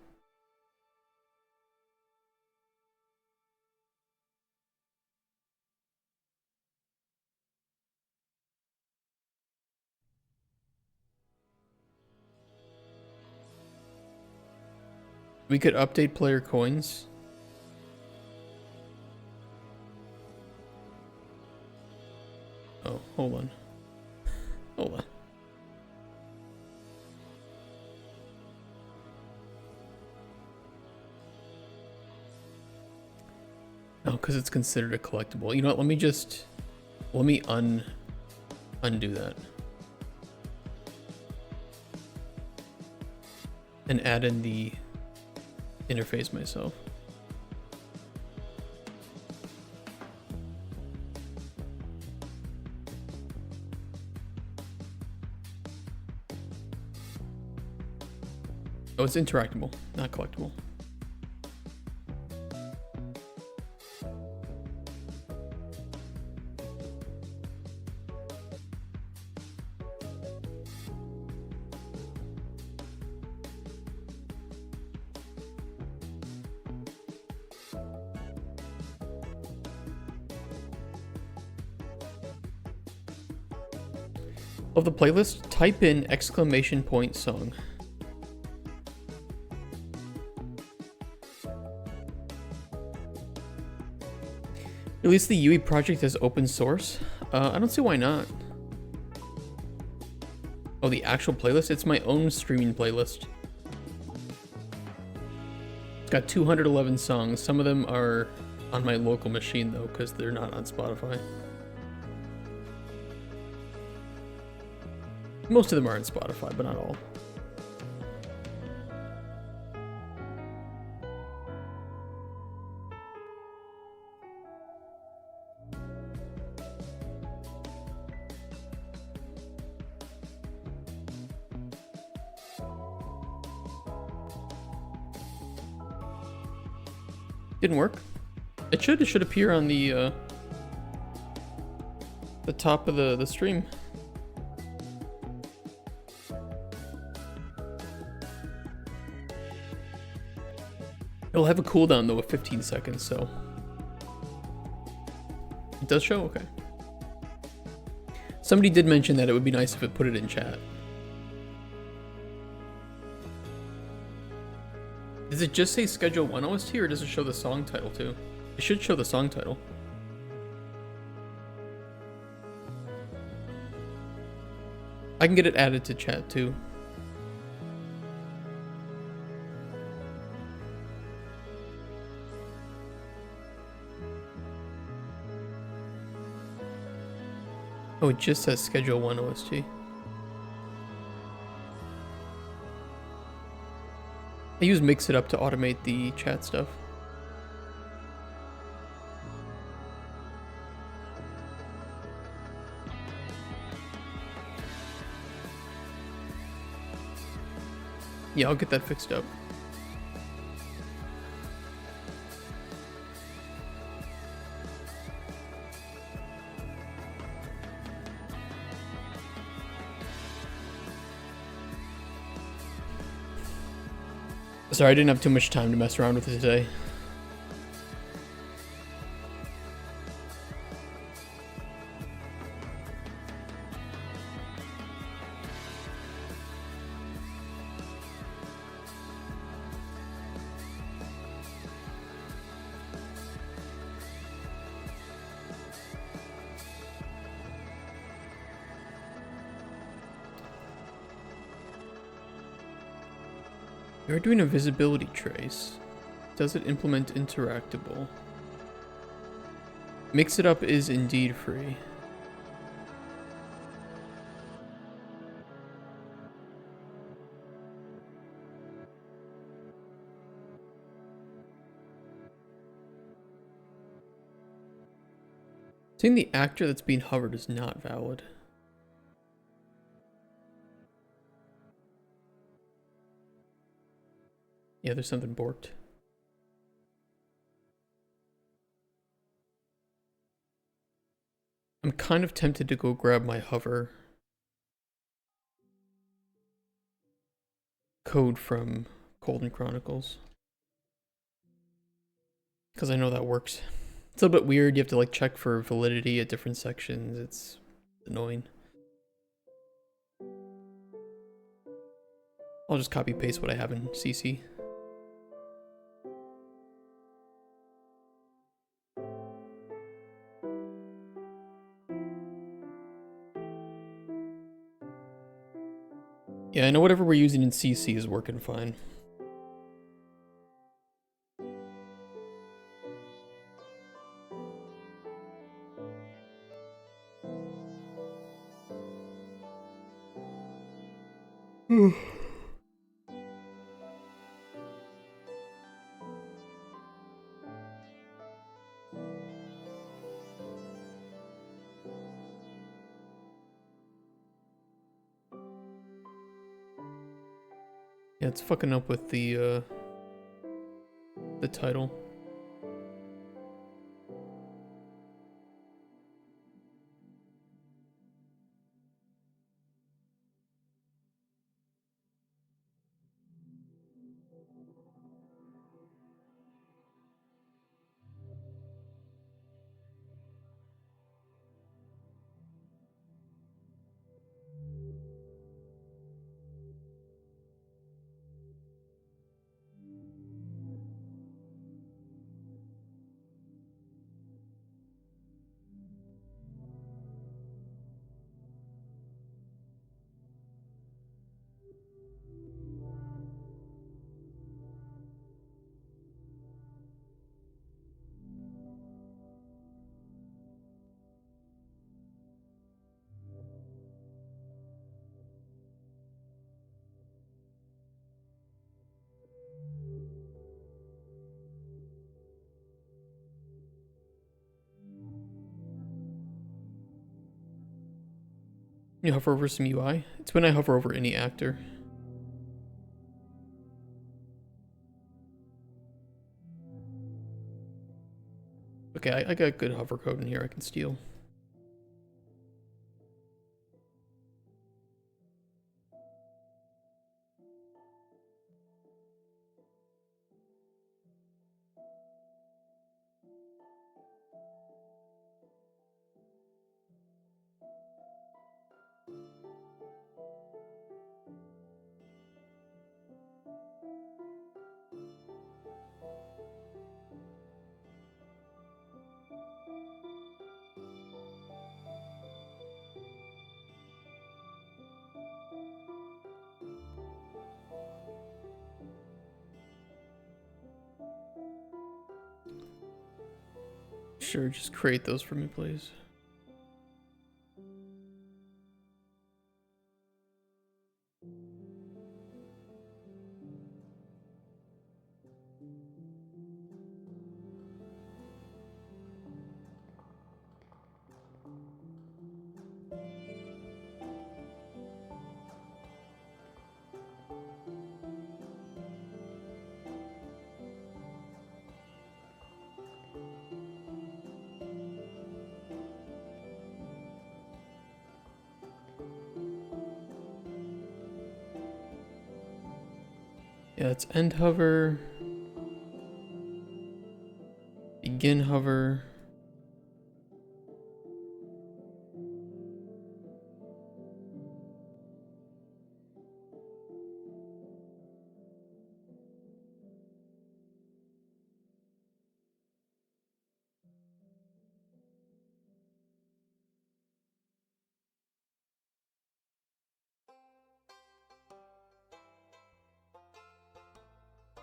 We could update player coins. Oh, hold on. Hold on. No, because it's considered a collectible. You know what? Let me undo that. And add in the interface myself. Oh, it's interactable, not collectible. Of the playlist, type in !song. Release the UE project as open source? I don't see why not. Oh, the actual playlist? It's my own streaming playlist. It's got 211 songs. Some of them are on my local machine though, because they're not on Spotify. Most of them are on Spotify, but not all. Didn't work. It should appear on the top of the stream. It'll have a cooldown though of 15 seconds, so it does show. Okay. Somebody did mention that it would be nice if it put it in chat. Does it just say Schedule 1 OST or does it show the song title too? It should show the song title. I can get it added to chat too. Oh, it just says Schedule 1 OST. I use Mix It Up to automate the chat stuff. Yeah, I'll get that fixed up. Sorry, I didn't have too much time to mess around with it today. You're doing a visibility trace. Does it implement interactable? Mix It Up is indeed free. Saying the actor that's being hovered is not valid. Yeah, there's something borked. I'm kind of tempted to go grab my hover code from Golden Chronicles, because I know that works. It's a little bit weird. You have to like check for validity at different sections. It's annoying. I'll just copy paste what I have in CC. Yeah, I know whatever we're using in CC is working fine. Yeah, it's fucking up with the title. You hover over some UI? It's when I hover over any actor. Okay, I got good hover code in here I can steal. Sure, just create those for me, please. Yeah, it's end hover, begin hover.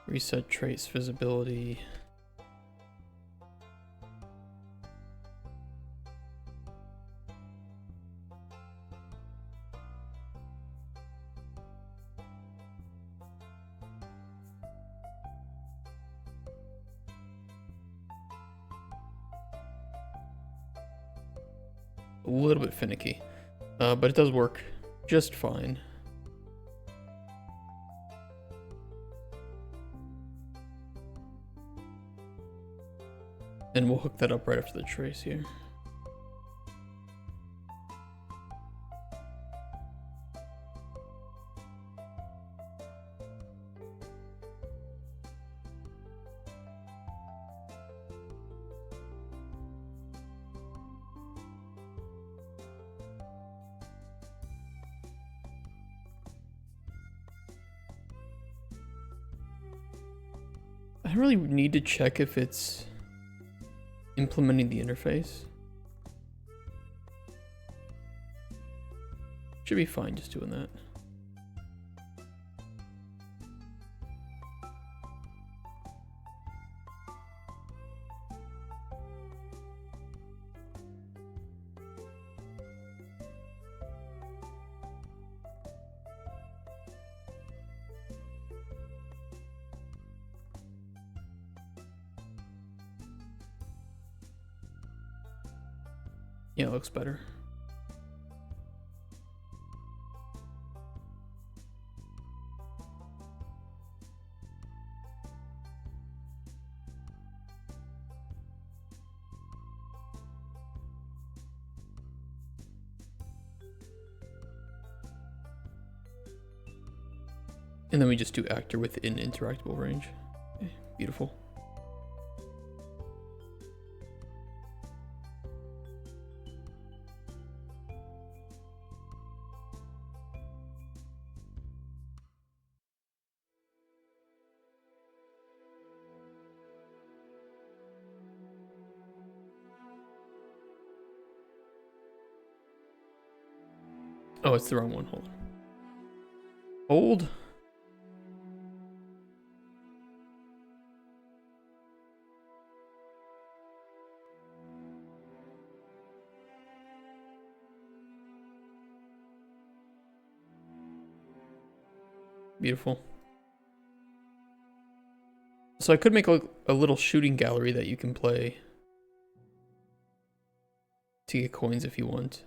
Reset trace visibility. A little bit finicky, but it does work just fine. And we'll hook that up right after the trace here. I don't really need to check if it's implementing the interface. Should be fine just doing that. Yeah, it looks better. And then we just do actor within interactable range. Okay, beautiful. Oh, it's the wrong one. Hold on. Hold. Beautiful. So I could make a little shooting gallery that you can play to get coins if you want.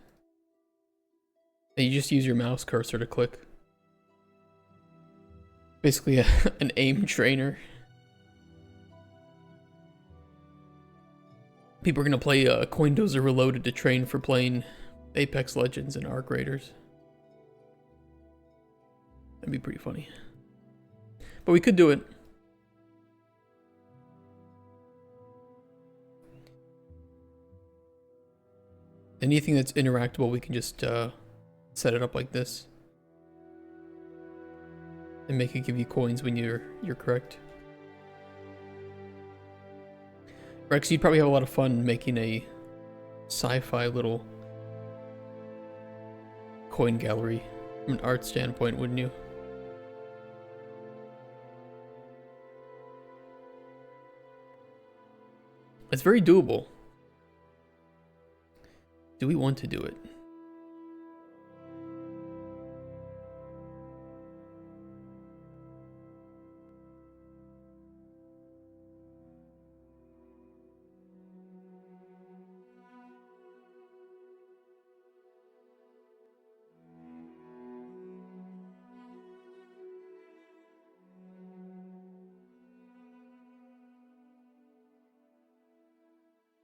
And you just use your mouse cursor to click. Basically an aim trainer. People are going to play Coin Dozer Reloaded to train for playing Apex Legends and Arc Raiders. That'd be pretty funny. But we could do it. Anything that's interactable, we can just set it up like this. And make it give you coins when you're correct. Rex, you'd probably have a lot of fun making a sci-fi little coin gallery from an art standpoint, wouldn't you? It's very doable. Do we want to do it?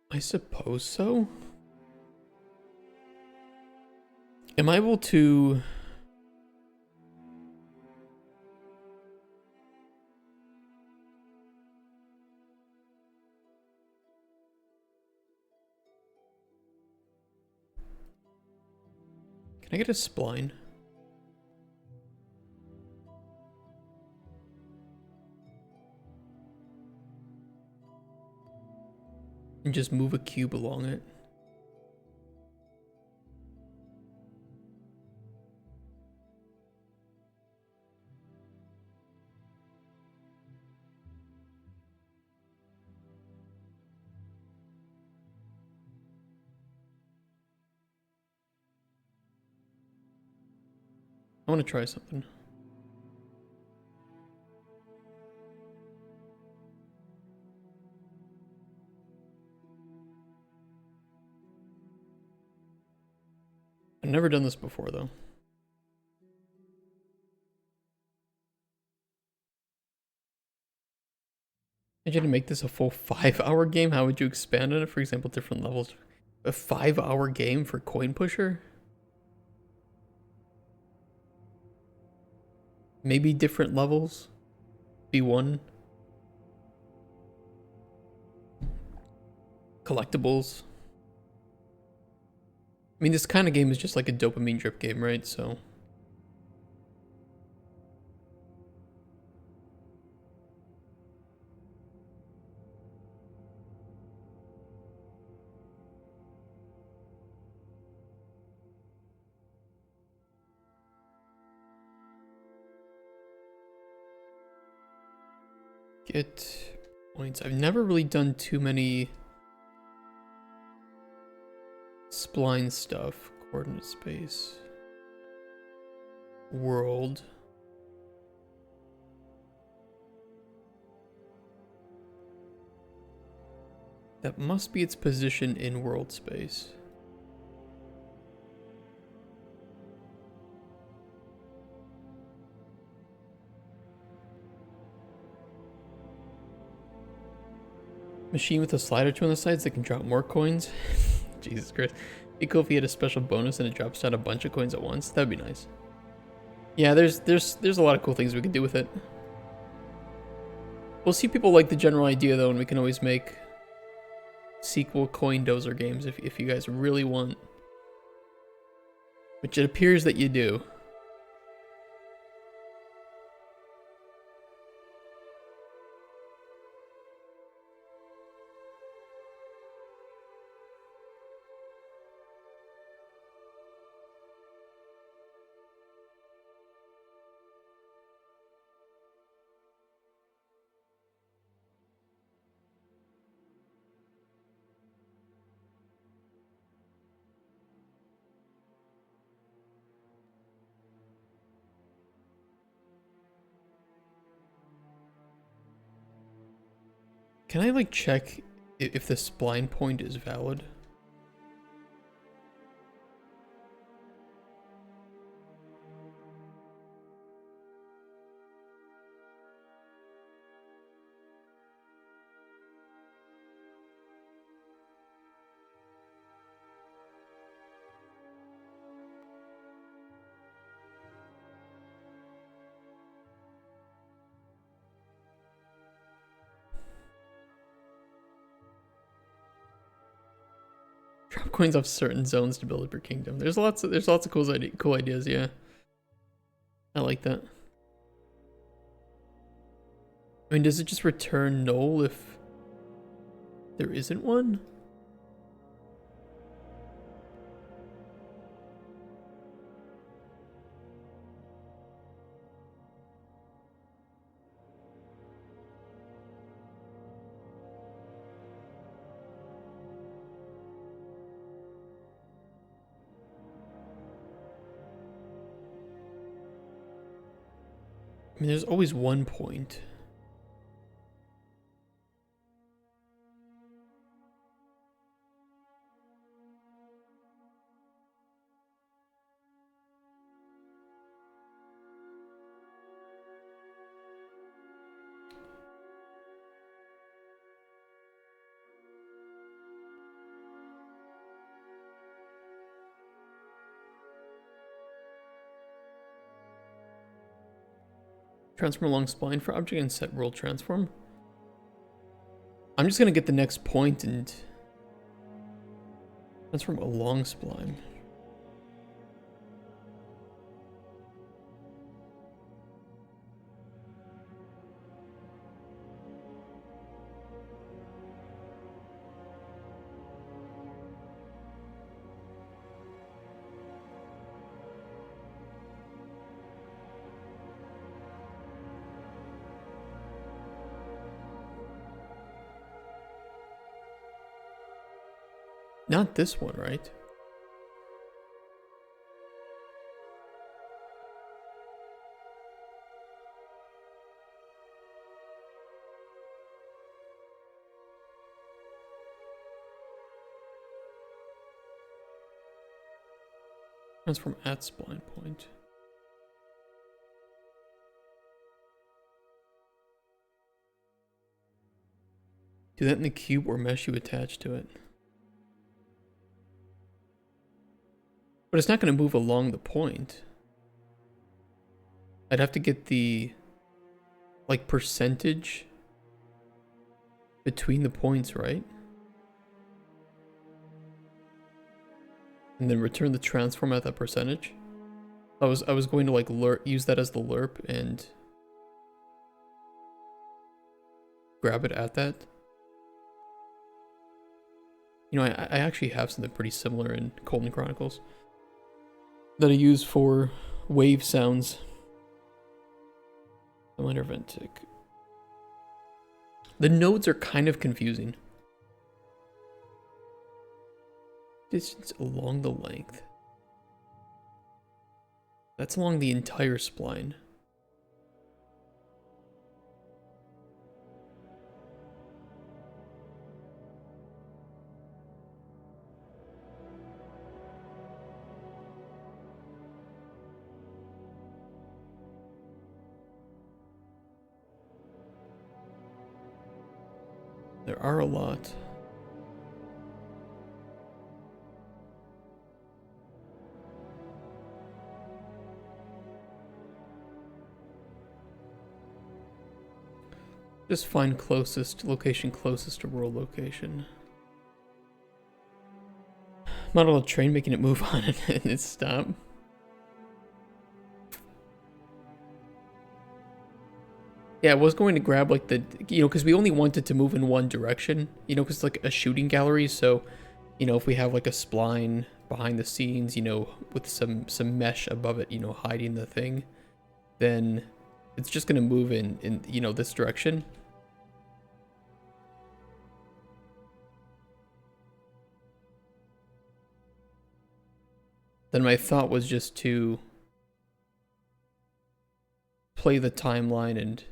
I suppose so. Am I able to... Can I get a spline? And just move a cube along it. I want to try something. I've never done this before, though. Imagine to make this a full 5-hour game. How would you expand on it? For example, different levels. A 5-hour game for Coin Pusher? Maybe different levels? B1? Collectibles? I mean, this kind of game is just like a dopamine drip game, right? So... Get points. I've never really done too many spline stuff. Coordinate space. World. That must be its position in world space. Machine with a slide or two on the sides that can drop more coins. Jesus Christ. Be cool if you had a special bonus and it drops down a bunch of coins at once. That'd be nice. Yeah, there's a lot of cool things we could do with it. We'll see people like the general idea though, and we can always make sequel Coin Dozer games if you guys really want. Which it appears that you do. Can I like check if the spline point is valid? Drop coins off certain zones to build up your kingdom. There's lots of cool ideas, yeah. I like that. I mean, does it just return null if there isn't one? I mean, there's always one point. Transform along spline for object and set world transform. I'm just gonna get the next point and transform along spline. Not this one, right? Transform at spline point. Do that in the cube or mesh you attach to it. But it's not going to move along the point. I'd have to get the, like, percentage between the points, right? And then return the transform at that percentage. I was going to like use that as the lerp and grab it at that. You know, I actually have something pretty similar in Colton Chronicles that I use for wave sounds. I wonder Ventic. The nodes are kind of confusing. Distance along the length. That's along the entire spline. There are a lot. Just find closest location closest to world location. Model a train making it move on and it stop. Yeah, I was going to grab like the, because we only wanted to move in one direction, because it's like a shooting gallery. So, if we have like a spline behind the scenes, with some mesh above it, hiding the thing, then it's just gonna move in this direction. Then my thought was just to play the timeline and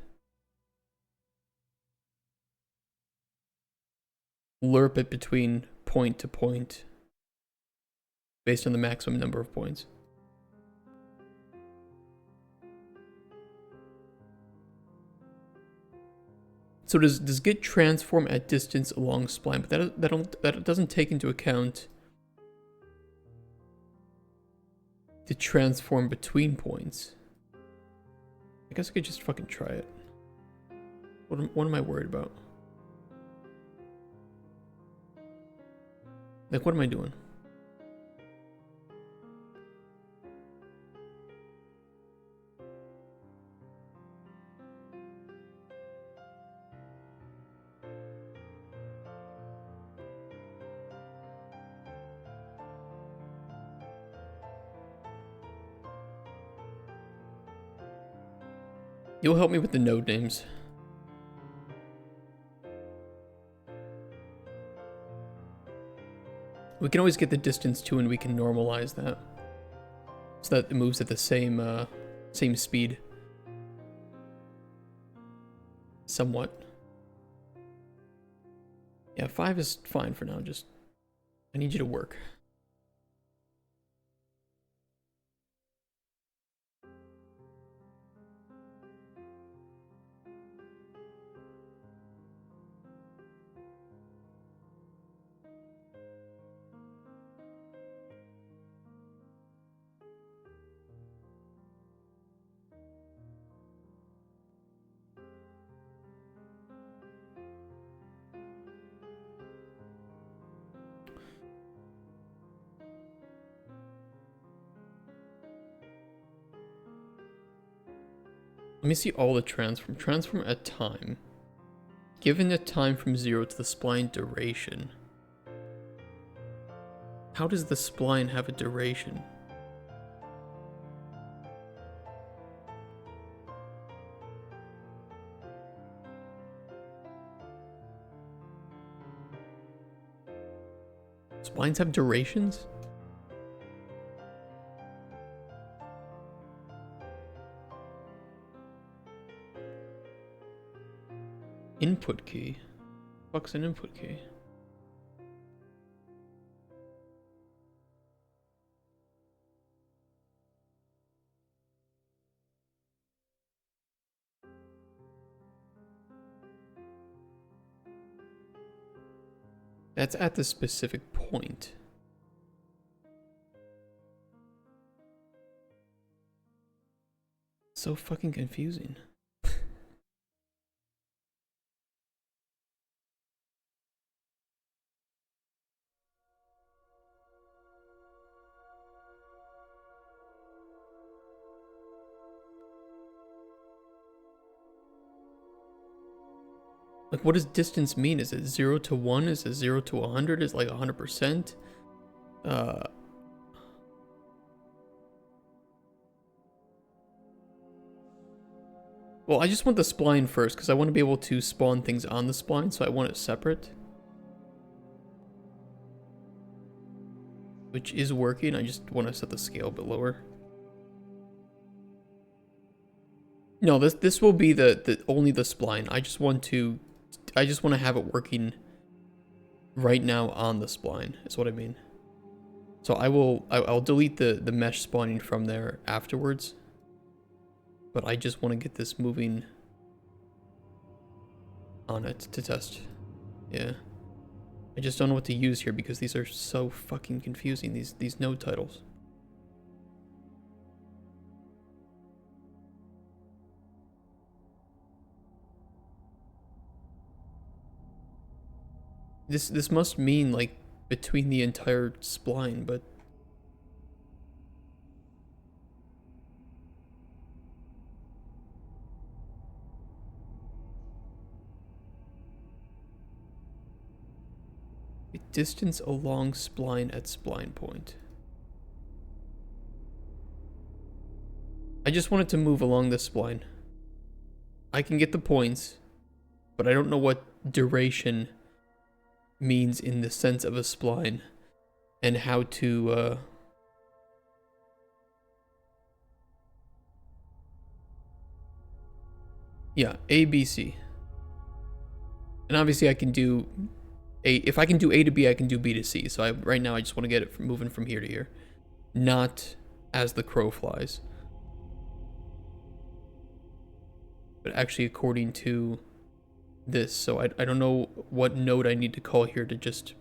lerp it between point to point based on the maximum number of points. So does Git transform at distance along spline, but that doesn't take into account the transform between points. I guess I could just fucking try it. What am I worried about? Like, what am I doing? You'll help me with the node names. We can always get the distance too, and we can normalize that so that it moves at the same speed. Somewhat. Yeah, 5 is fine for now. Just, I need you to work. Let me see all the transform. Transform at time. Given the time from 0 to the spline duration. How does the spline have a duration? Splines have durations? Input key? Fuck's an input key? That's at the specific point. So fucking confusing. Like, what does distance mean? Is it 0 to 1? Is it 0 to 100? Is it like 100%? Well, I just want the spline first, because I want to be able to spawn things on the spline, so I want it separate. Which is working, I just want to set the scale a bit lower. No, this will be the only the spline. I just want to have it working right now on the spline, is what I mean. So I'll delete the mesh spawning from there afterwards. But I just want to get this moving on it to test. Yeah. I just don't know what to use here because these are so fucking confusing, these node titles. This must mean like between the entire spline, but distance along spline at spline point. I just want it to move along the spline. I can get the points, but I don't know what duration means in the sense of a spline and how to yeah, A, B, C. And obviously I can do A, if I can do A to B, I can do B to C. So right now I just want to get it moving from here to here, not as the crow flies, but actually according to this. So I don't know what node I need to call here to just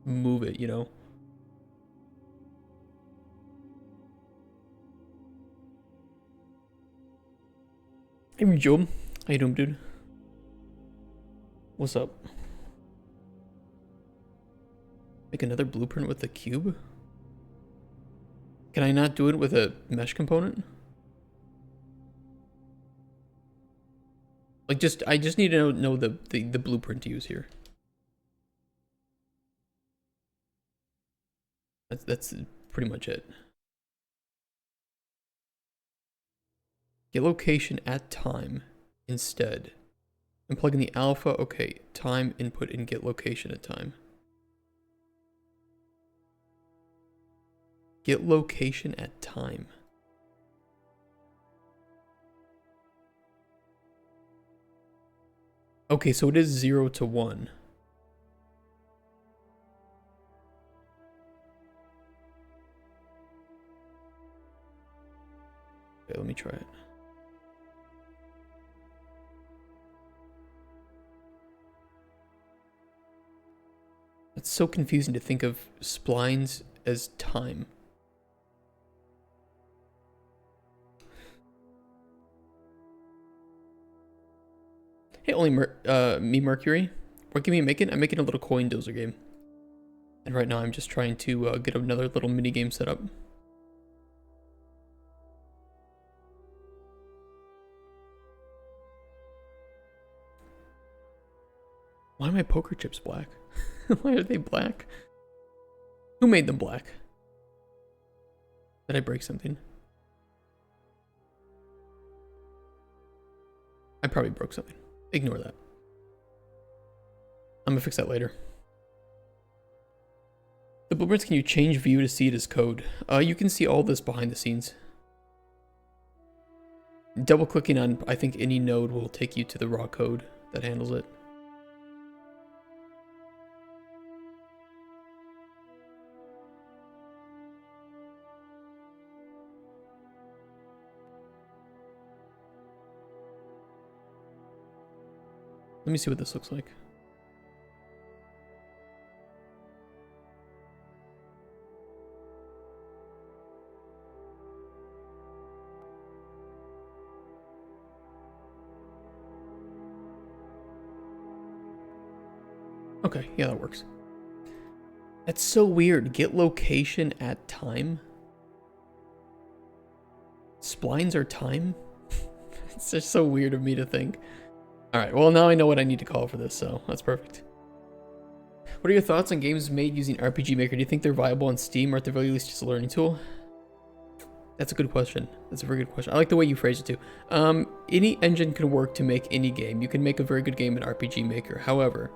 move it, you know? Hey, Joe. How you doing, dude? What's up? Make another blueprint with the cube? Can I not do it with a mesh component? Like, I just need to know the blueprint to use here. That's pretty much it. Get location at time instead. And plug in the alpha. Okay, time input and get location at time. Get location at time. Okay, so it is 0 to 1. Okay, let me try it. It's so confusing to think of splines as time. Hey, only me, Mercury. What game are you making? I'm making a little Coin Dozer game. And right now I'm just trying to get another little mini game set up. Why are my poker chips black? Why are they black? Who made them black? Did I break something? I probably broke something. Ignore that. I'm gonna fix that later. The blueprints, can you change view to see it as code? You can see all this behind the scenes. Double clicking on, I think, any node will take you to the raw code that handles it. Let me see what this looks like. Okay, yeah, that works. That's so weird. Get location at time? Splines are time? It's just so weird of me to think. Alright, well now I know what I need to call for this, so that's perfect. What are your thoughts on games made using RPG Maker? Do you think they're viable on Steam, or at the very least just a learning tool? That's a good question. That's a very good question. I like the way you phrased it too. Any engine can work to make any game. You can make a very good game in RPG Maker. However,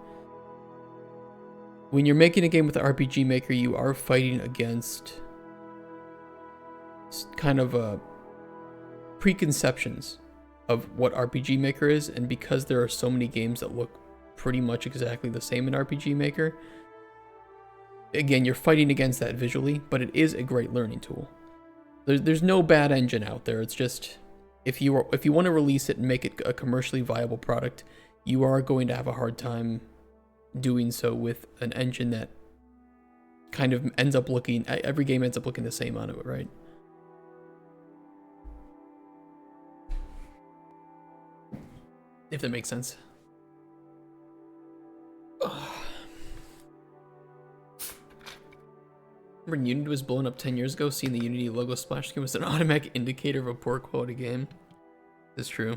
when you're making a game with the RPG Maker, you are fighting against kind of preconceptions of what RPG Maker is, and because there are so many games that look pretty much exactly the same in RPG Maker, again, you're fighting against that visually, but it is a great learning tool. There's no bad engine out there. It's just, if you want to release it and make it a commercially viable product, you are going to have a hard time doing so with an engine that kind of ends up looking, every game ends up looking the same on it, right? If that makes sense. Remember Unity was blown up 10 years ago, seeing the Unity logo splash screen was an automatic indicator of a poor quality game. That's true.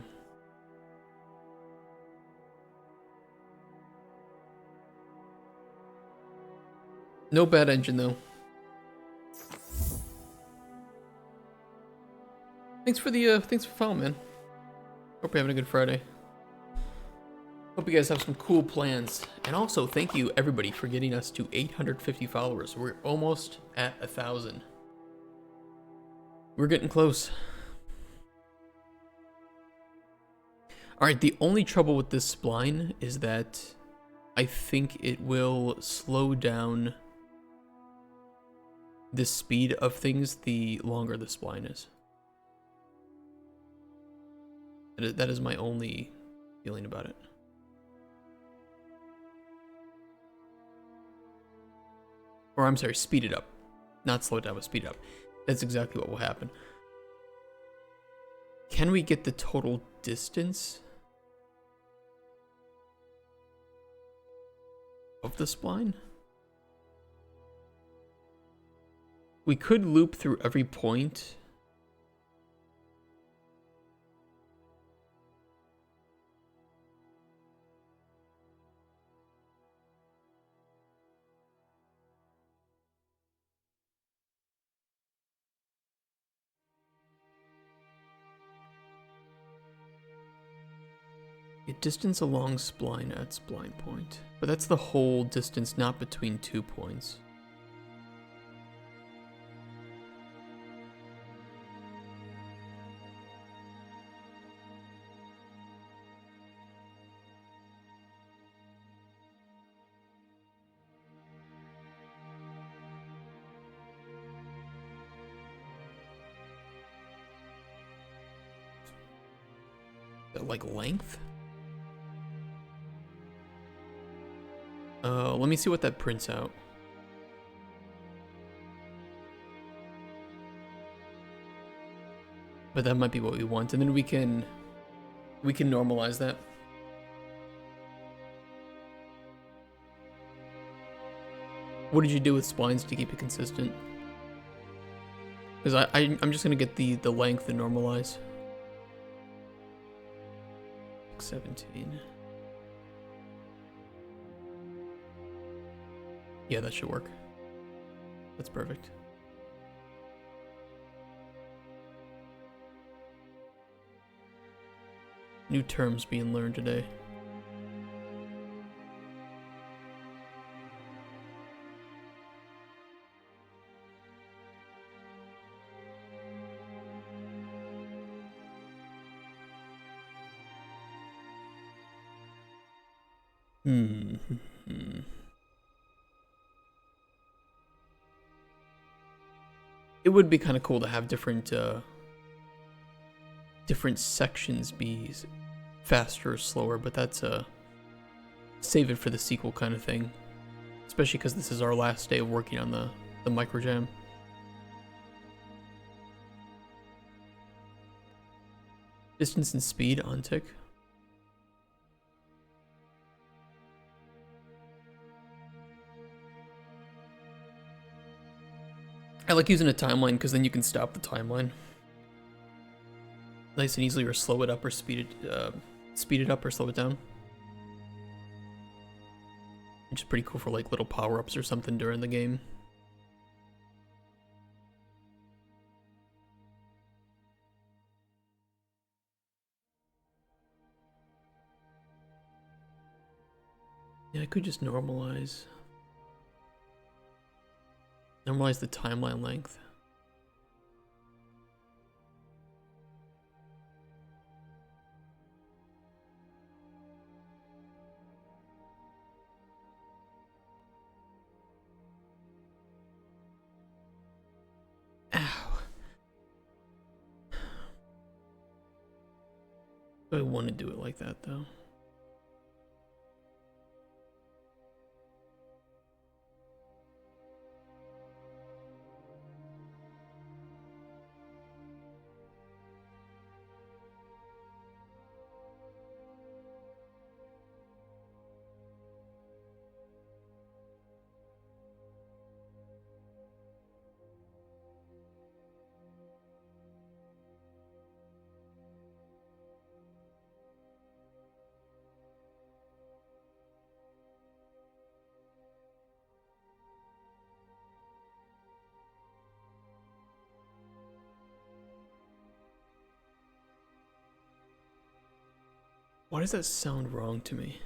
No bad engine though. Thanks for following, man. Hope you're having a good Friday. Hope you guys have some cool plans. And also, thank you everybody for getting us to 850 followers. We're almost at 1,000. We're getting close. Alright, the only trouble with this spline is that I think it will slow down the speed of things the longer the spline is. That is my only feeling about it. Or I'm sorry, speed it up. Not slow it down, but speed it up. That's exactly what will happen. Can we get the total distance of the spline? We could loop through every point. A distance along spline at spline point. But that's the whole distance, not between 2 points. Is that like length? Let me see what that prints out. But that might be what we want, and then we can normalize that. What did you do with splines to keep it consistent? Because I'm just gonna get the length and normalize. 17. Yeah, that should work. That's perfect. New terms being learned today. It would be kind of cool to have different sections be faster or slower, but that's save it for the sequel kind of thing. Especially because this is our last day of working on the MicroJam. Distance and speed on tick. I like using a timeline because then you can stop the timeline nice and easily, or slow it up or speed it up or slow it down. Which is pretty cool for like little power-ups or something during the game. Yeah, I could just normalize the timeline length. Ow. I want to do it like that though. Why does that sound wrong to me?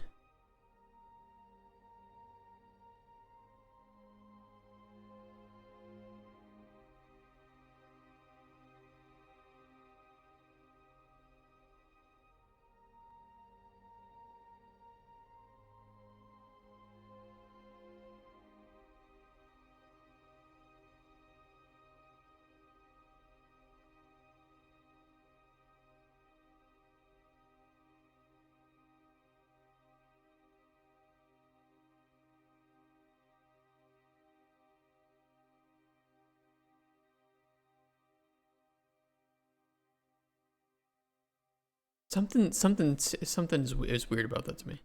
Something is weird about that to me.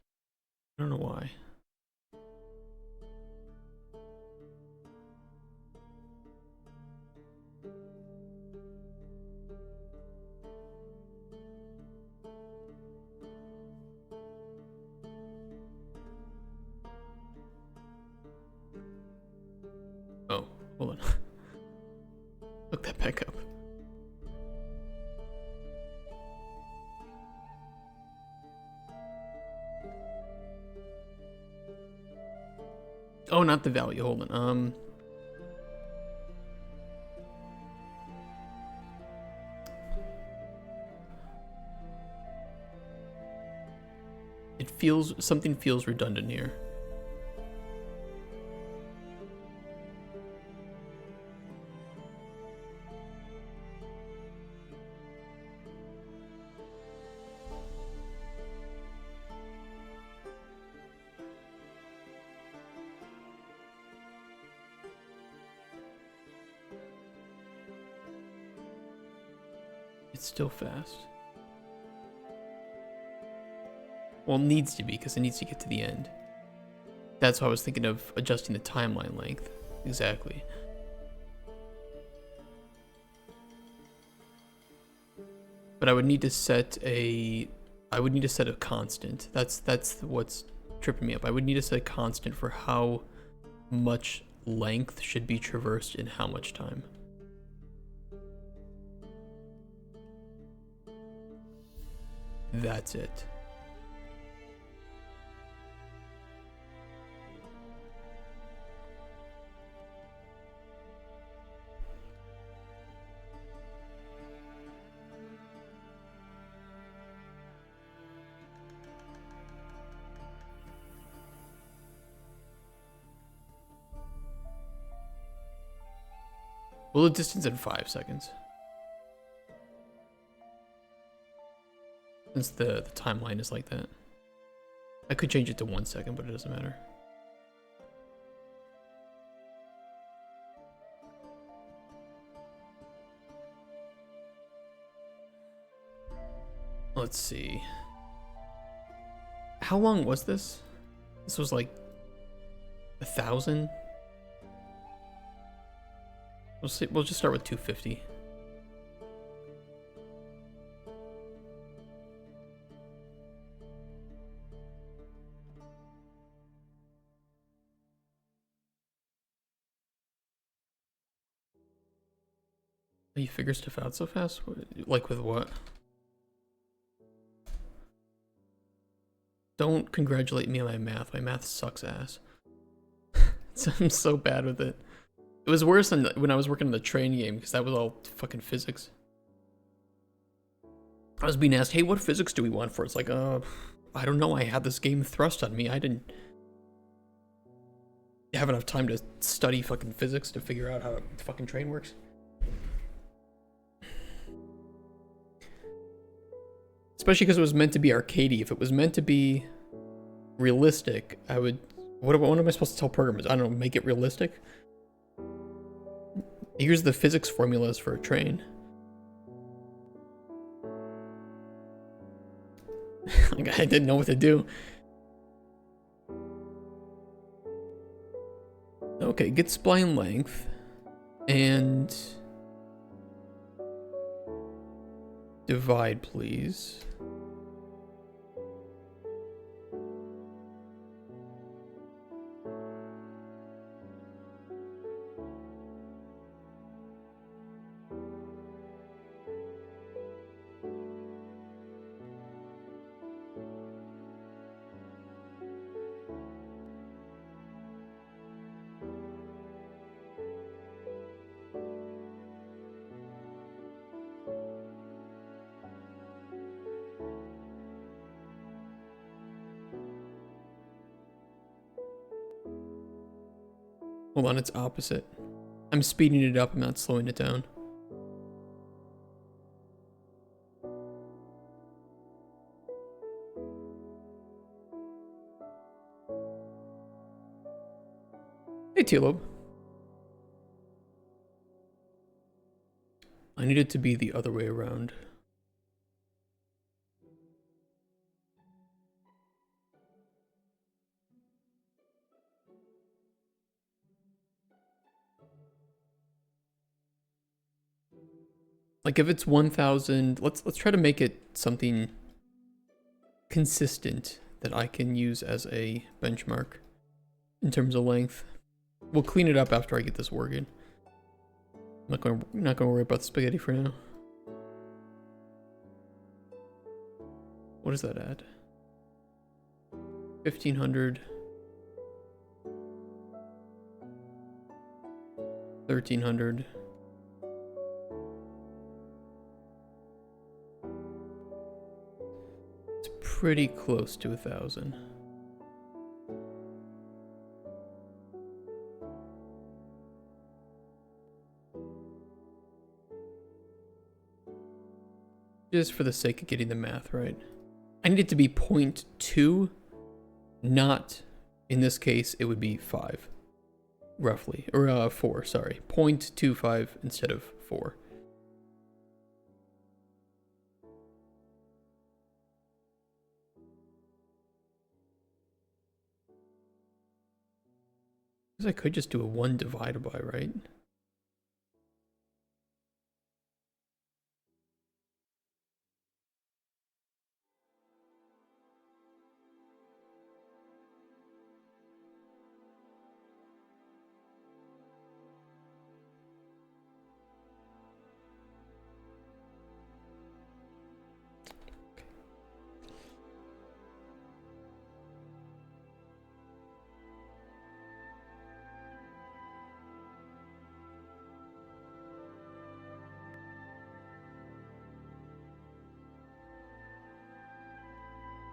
I don't know why. Oh, hold on. Look that back up. Oh, not the value. Hold on. Something feels redundant here. It's still fast. Well, it needs to be, because it needs to get to the end. That's why I was thinking of adjusting the timeline length. Exactly. But I would need to set a constant. That's what's tripping me up. I would need to set a constant for how much length should be traversed in how much time. That's it. Well, the distance in 5 seconds. Since the timeline is like that. I could change it to 1 second, but it doesn't matter. Let's see. How long was this? This was like 1,000? We'll see. We'll just start with 250. You figure stuff out so fast? Like with what? Don't congratulate me on my math. My math sucks ass. I'm so bad with it. It was worse than when I was working on the train game, because that was all fucking physics. I was being asked, hey, what physics do we want for it? It's like, I don't know. I had this game thrust on me. I didn't have enough time to study fucking physics to figure out how the fucking train works. Especially because it was meant to be arcadey. If it was meant to be realistic, I would... What am I supposed to tell programmers? I don't know, make it realistic? Here's the physics formulas for a train. Like, I didn't know what to do. Okay, get spline length. And... divide, please. Hold on, it's opposite. I'm speeding it up, I'm not slowing it down. Hey, Tealob. I need it to be the other way around. Like if it's 1000, let's try to make it something consistent that I can use as a benchmark in terms of length. We'll clean it up after I get this working. I'm not gonna worry about the spaghetti for now. What does that add? 1500. 1300. It's pretty close to 1000. Just for the sake of getting the math right. I need it to be 0.2, not, in this case, it would be 5, roughly. Or 4, sorry. 0.25 instead of 4. Because I could just do a 1 divided by, right?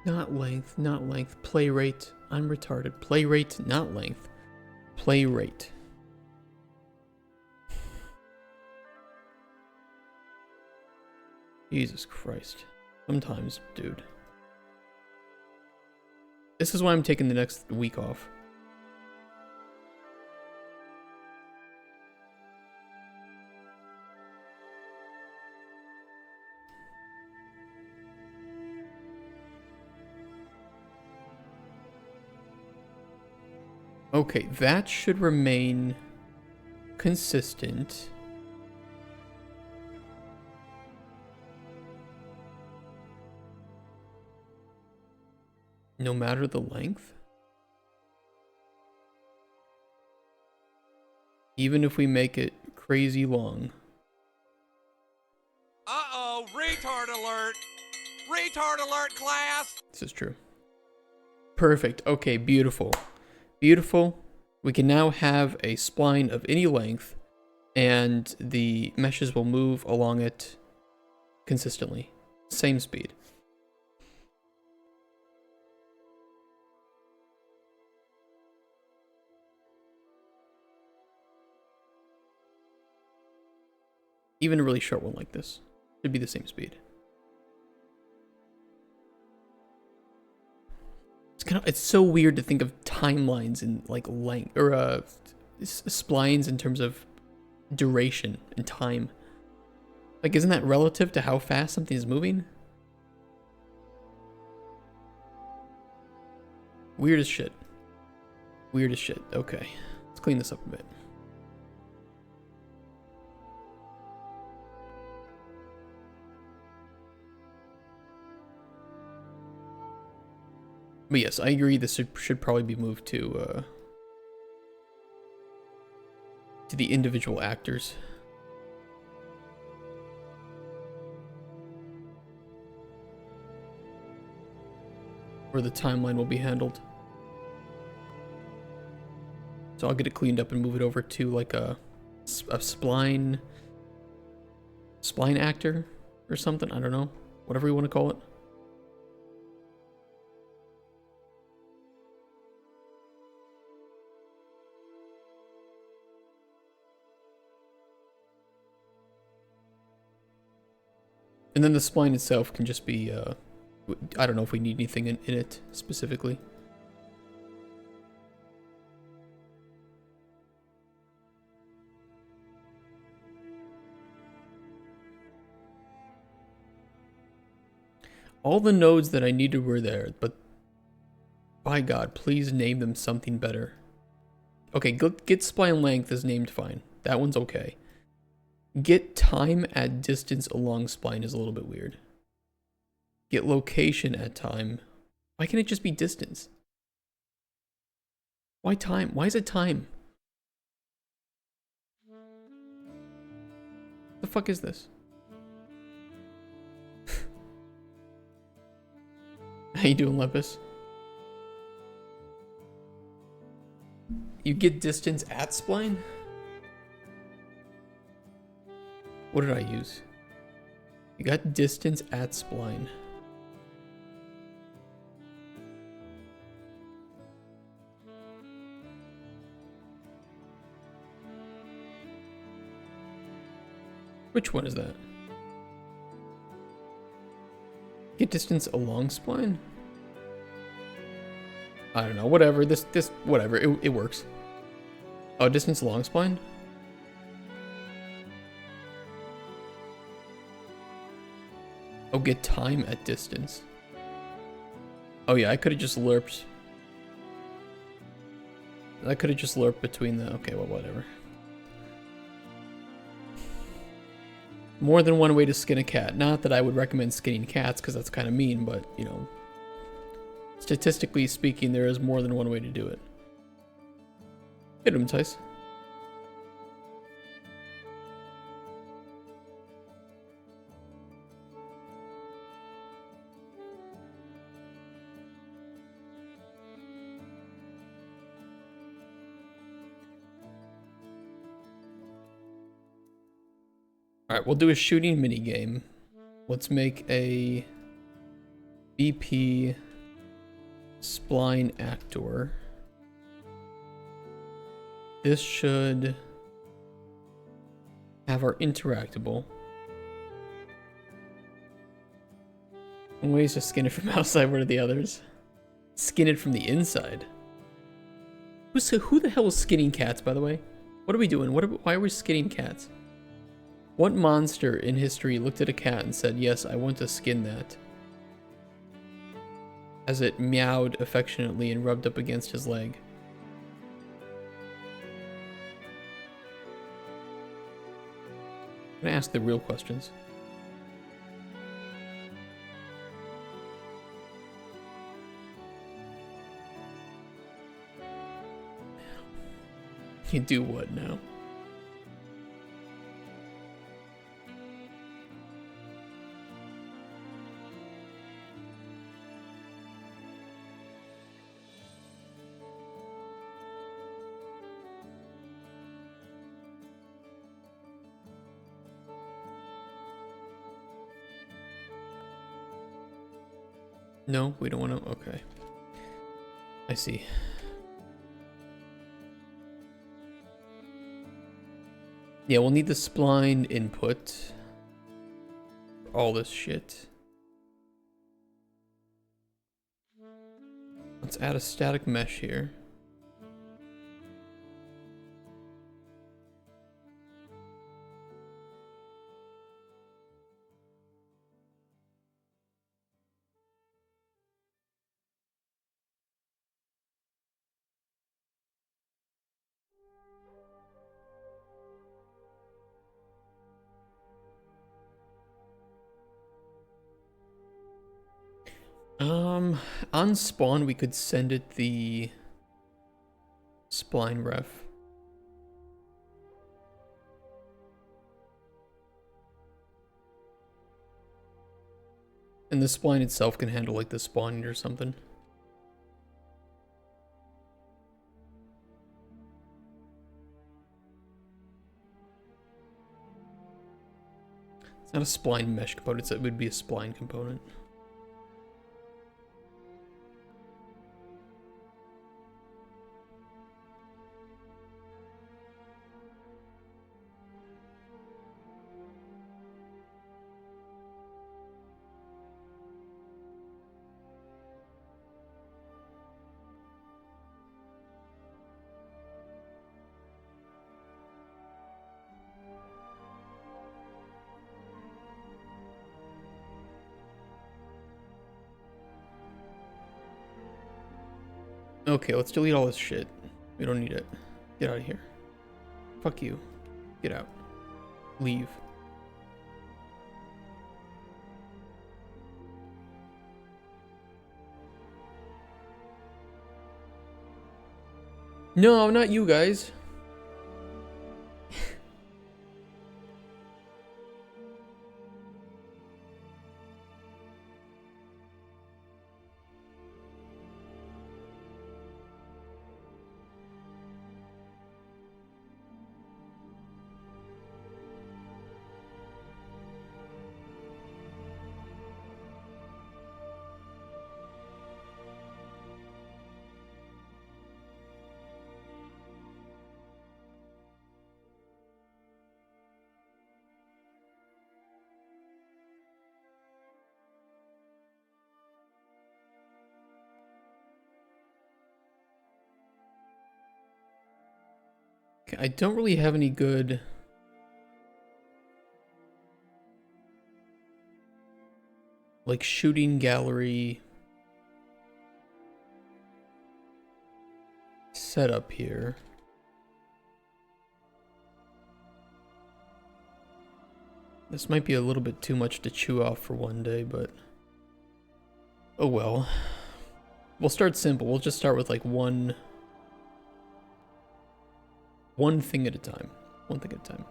Not length, not length. Play rate. I'm retarded. Play rate, not length. Play rate. Jesus Christ. Sometimes, dude. This is why I'm taking the next week off. Okay, that should remain consistent. No matter the length. Even if we make it crazy long. Uh-oh, retard alert! Retard alert, class! This is true. Perfect. Okay, beautiful. Beautiful. We can now have a spline of any length, and the meshes will move along it consistently. Same speed. Even a really short one like this should be the same speed. It's so weird to think of timelines in like length or splines in terms of duration and time. Like, isn't that relative to how fast something is moving? Weird as shit. Weird as shit. Okay, let's clean this up a bit. But yes, I agree. This should probably be moved to the individual actors. Where the timeline will be handled. So I'll get it cleaned up and move it over to like a spline actor or something. I don't know. Whatever you want to call it. And then the spline itself can just be, I don't know if we need anything in it specifically. All the nodes that I needed were there, but by God, please name them something better. Okay, get spline length is named fine. That one's okay. Get time at distance along spline is a little bit weird. Get location at time. Why can't it just be distance? Why time? Why is it time? The fuck is this? How you doing, Lepus? You get distance at spline? What did I use? You got distance at spline. Which one is that? Get distance along spline? I don't know, whatever, whatever, it works. Oh, distance along spline? Oh, get time at distance. Oh yeah, I could have just lerped. I could have just lerped between the, okay, well, whatever. More than one way to skin a cat. Not that I would recommend skinning cats, because that's kind of mean, but, you know, statistically speaking, there is more than one way to do it. Hit him, Tice. Alright, we'll do a shooting mini game. Let's make a BP spline actor. This should have our interactable. Ways to skin it from outside, what are the others? Skin it from the inside. Who the hell is skinning cats, by the way? What are we doing? Why are we skinning cats? What monster in history looked at a cat and said, yes, I want to skin that? As it meowed affectionately and rubbed up against his leg. I'm gonna ask the real questions. You do what now? No, we don't want to. Okay. I see. Yeah, we'll need the spline input. All this shit. Let's add a static mesh here. On spawn, we could send it the spline ref. And the spline itself can handle like the spawning or something. It's not a spline mesh component, it would be a spline component. Okay, let's delete all this shit. We don't need it. Get out of here. Fuck you. Get out. Leave. No, not you guys. I don't really have any good like shooting gallery setup here. This might be a little bit too much to chew off for one day, but oh well. We'll start simple. We'll just start with like one thing at a time. One thing at a time.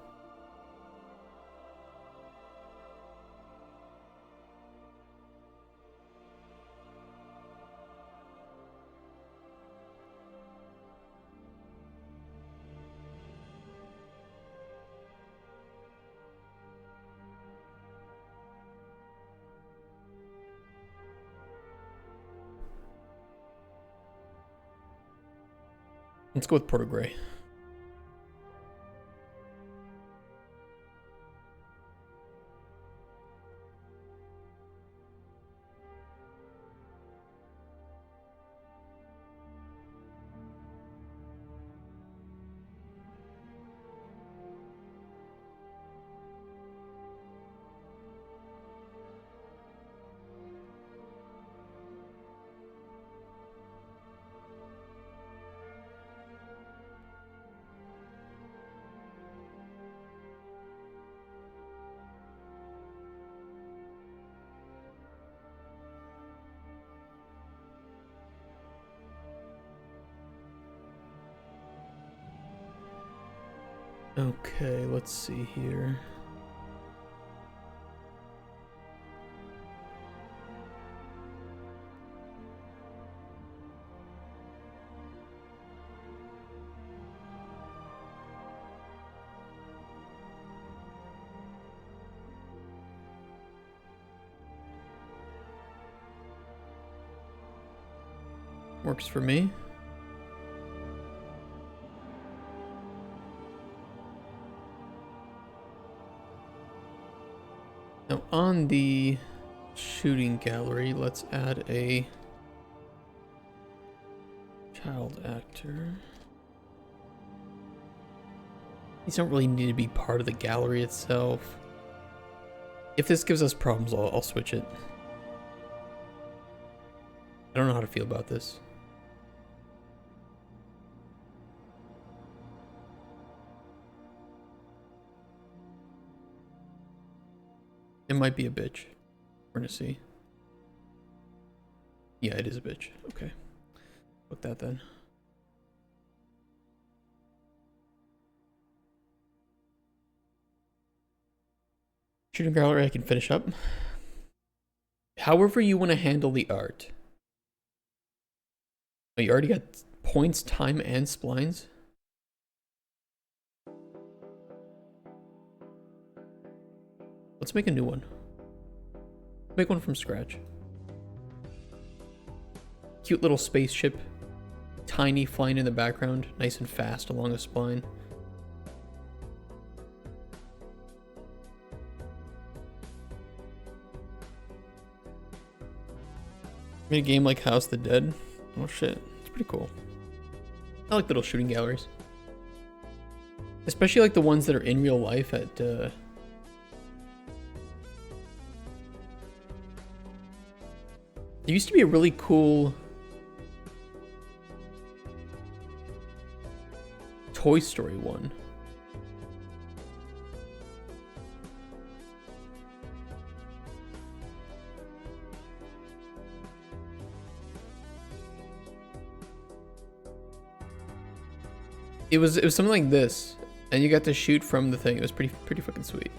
Let's go with Porter Gray. Okay, let's see here. Works for me. Now on the shooting gallery, let's add a child actor. These don't really need to be part of the gallery itself. If this gives us problems, I'll switch it. I don't know how to feel about this. It might be a bitch. We're gonna see. Yeah, it is a bitch. Okay. Fuck that then. Shooting gallery I can finish up. However you want to handle the art. Oh, you already got points, time, and splines? Let's make a new one. Make one from scratch. Cute little spaceship. Tiny flying in the background. Nice and fast along a spline. Made a game like House of the Dead. Oh shit, it's pretty cool. I like little shooting galleries. Especially like the ones that are in real life at there used to be a really cool Toy Story one. It was something like this, and you got to shoot from the thing. It was pretty fucking sweet.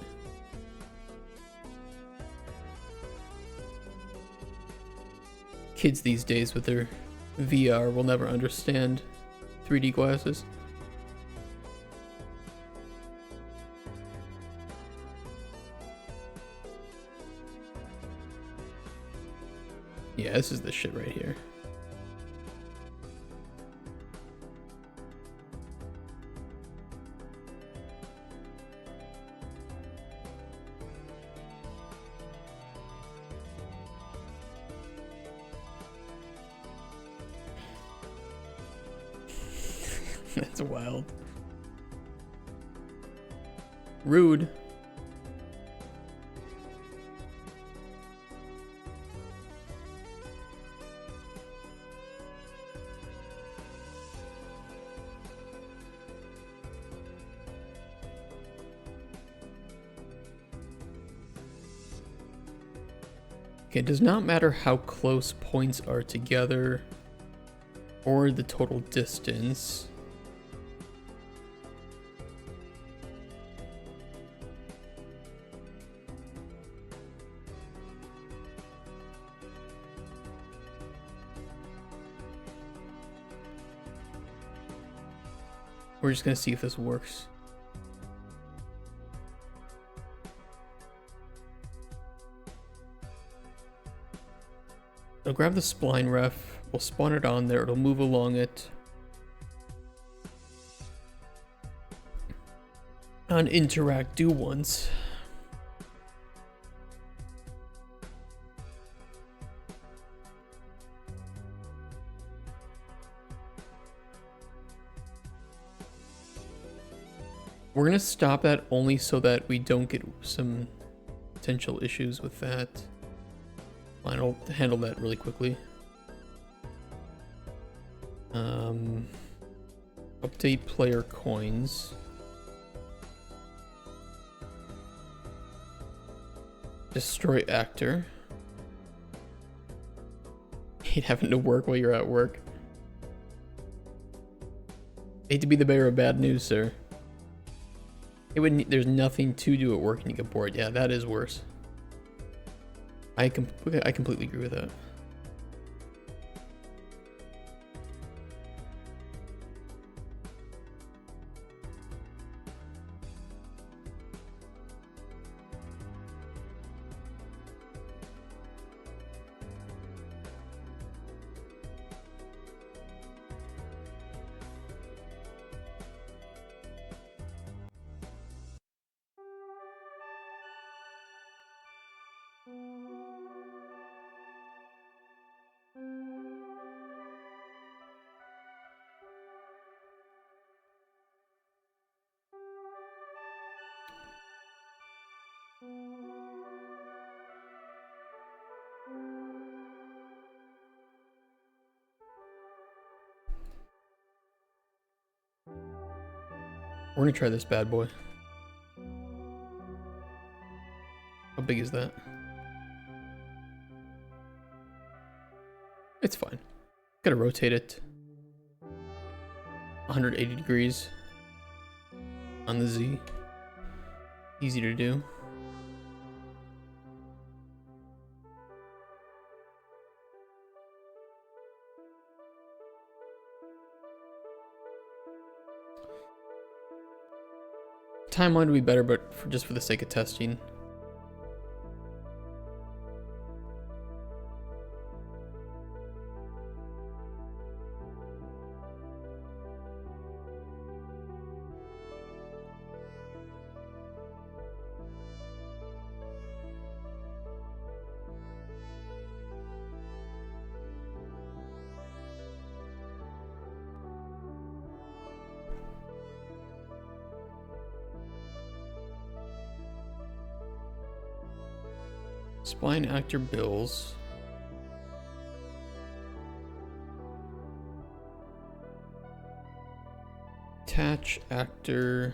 Kids these days with their VR will never understand 3D glasses. Yeah, this is the shit right here. That's wild. Rude. Okay, it does not matter how close points are together or the total distance. We're just gonna see if this works. I'll grab the spline ref, we'll spawn it on there, it'll move along it. On interact do once. We're gonna stop that only so that we don't get some potential issues with that. I'll handle that really quickly. Update player coins. Destroy actor. Hate having to work while you're at work. Hate to be the bearer of bad news, sir. There's nothing to do at work and you get bored. Yeah, that is worse. I completely agree with that. We're gonna try this bad boy. How big is that? It's fine. Gotta rotate it 180 degrees on the Z. Easy to do. Timeline would be better, but just for the sake of testing. Spline actor bills. Attach actor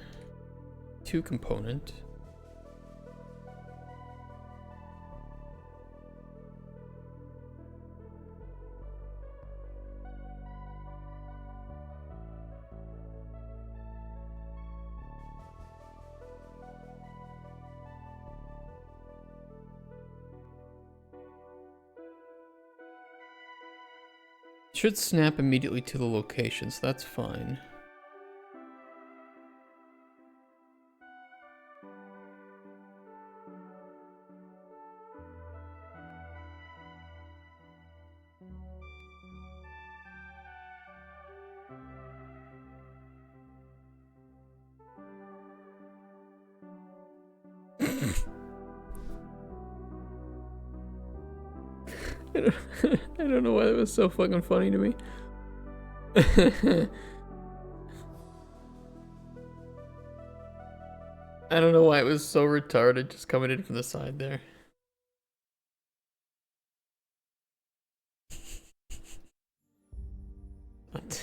to component. Should snap immediately to the location, so that's fine. I don't know why that was so fucking funny to me. I don't know why it was so retarded just coming in from the side there. What?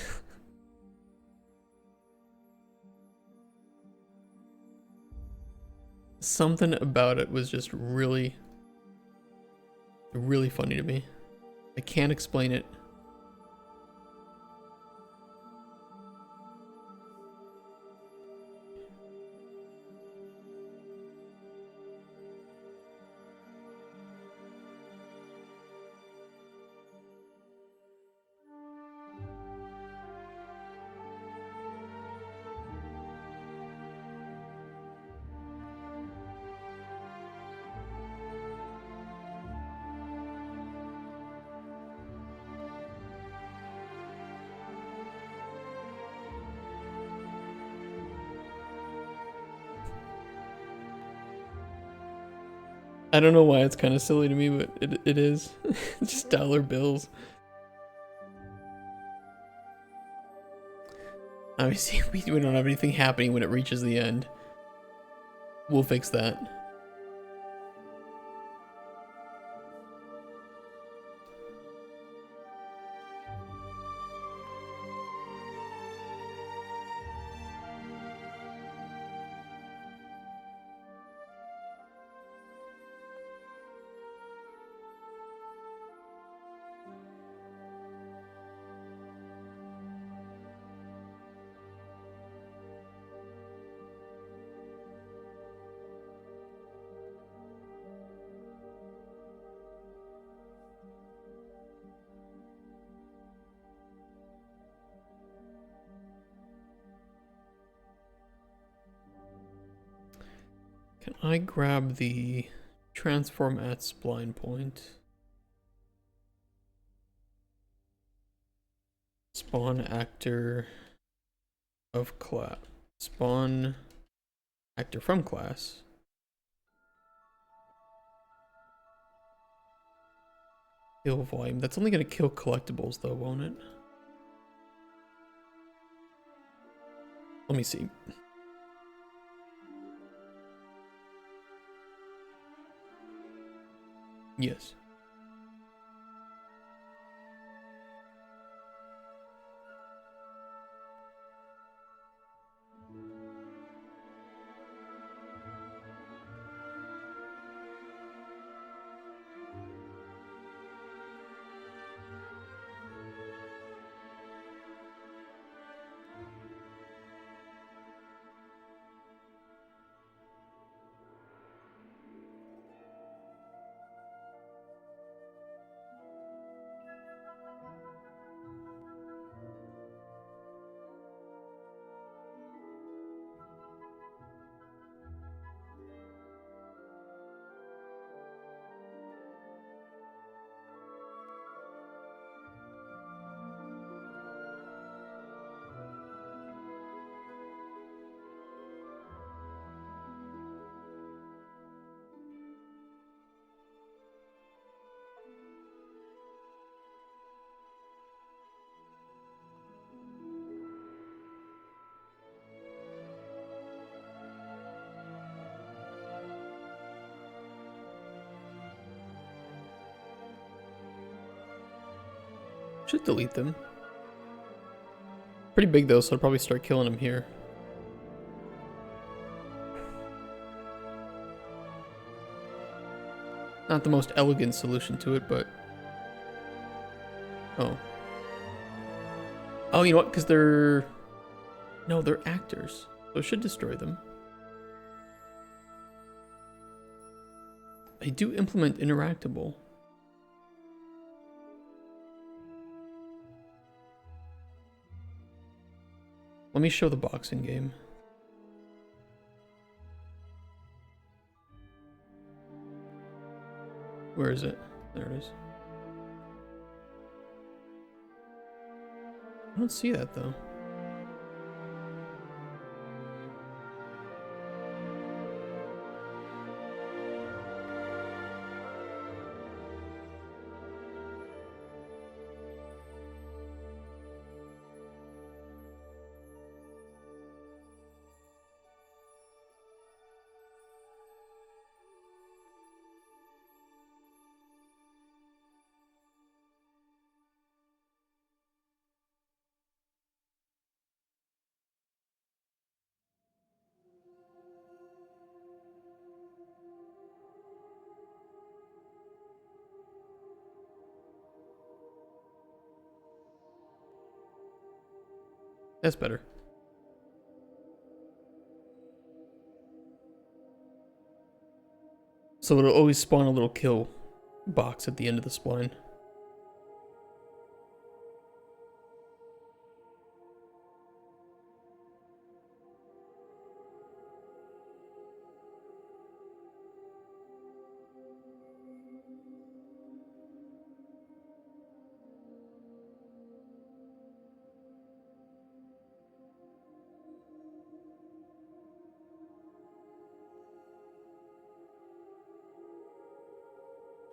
Something about it was just really funny to me. I can't explain it. I don't know why it's kind of silly to me, but it is. It's just dollar bills. Obviously, we don't have anything happening when it reaches the end. We'll fix that. Can I grab the transform at spline point? Spawn actor of class. Spawn actor from class. Kill volume. That's only going to kill collectibles though, won't it? Let me see. Yes. Should delete them. Pretty big though, so I'll probably start killing him here. Not the most elegant solution to it, but... Oh. Oh, you know what? Because they're... No, they're actors. So it should destroy them. I do implement interactable. Let me show the boxing game. Where is it? There it is. I don't see that though. That's better. So it'll always spawn a little kill box at the end of the spline.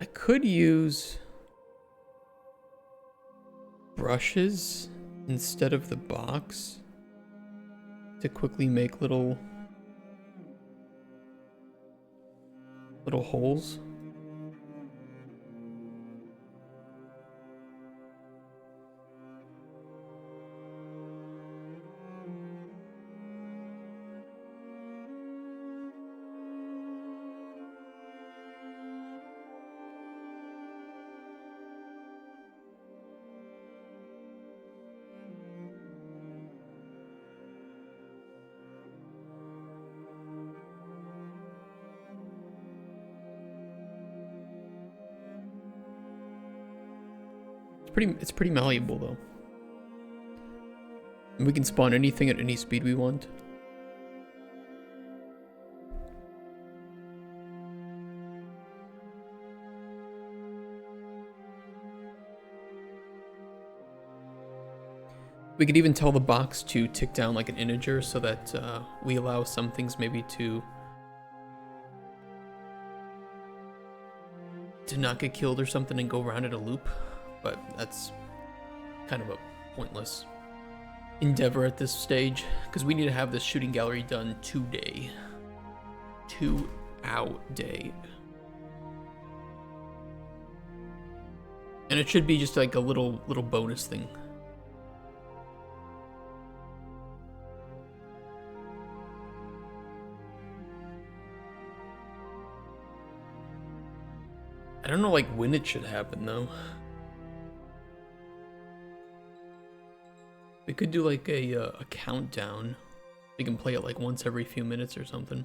I could use brushes instead of the box to quickly make little holes. It's pretty malleable though. And we can spawn anything at any speed we want. We could even tell the box to tick down like an integer so that we allow some things maybe to not get killed or something and go around in a loop. But that's kind of a pointless endeavor at this stage, because we need to have this shooting gallery done today. Today. And it should be just like a little bonus thing. I don't know like when it should happen though. We could do like a countdown. We can play it like once every few minutes or something.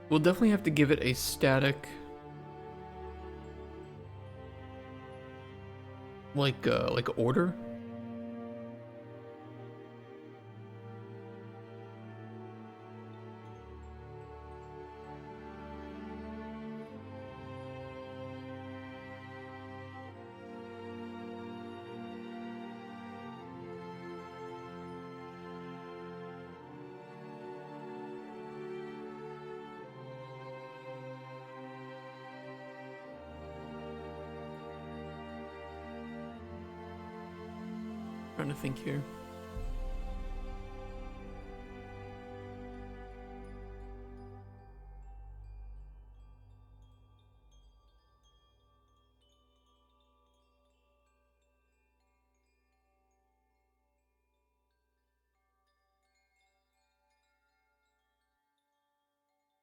We'll definitely have to give it a static, like order. Trying to think here.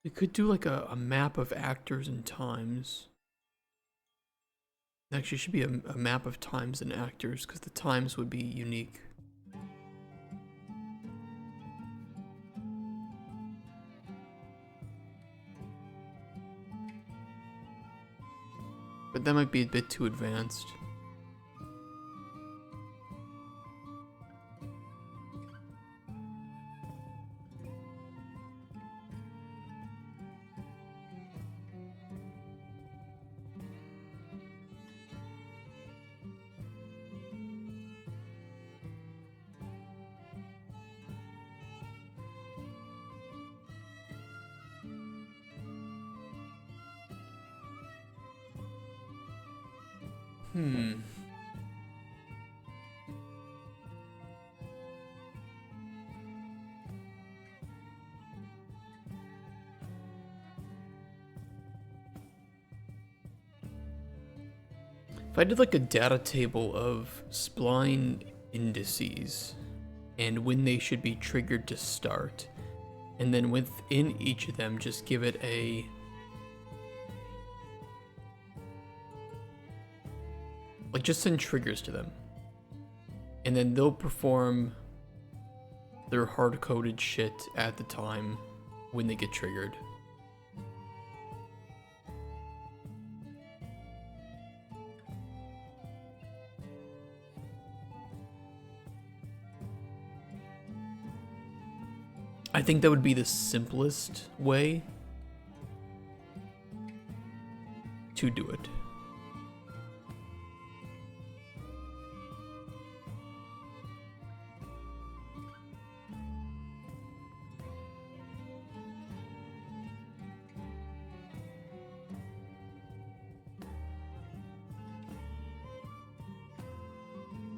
We could do like a map of actors and times. Actually, it should be a map of times and actors, because the times would be unique. But that might be a bit too advanced. If I did like a data table of spline indices and when they should be triggered to start, and then within each of them just give it a just send triggers to them, and then they'll perform their hard-coded shit at the time when they get triggered. I think that would be the simplest way to do it.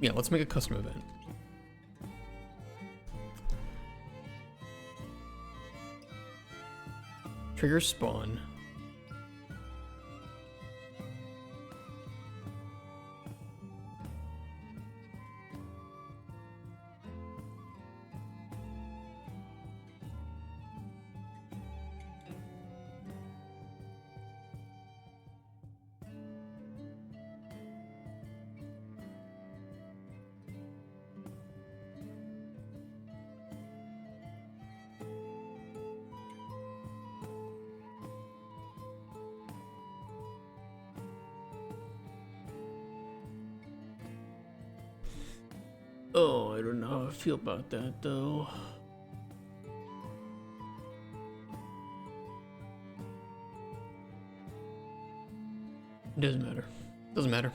Yeah, let's make a custom event. Trigger spawn. Oh, I don't know how I feel about that though. It doesn't matter. Doesn't matter.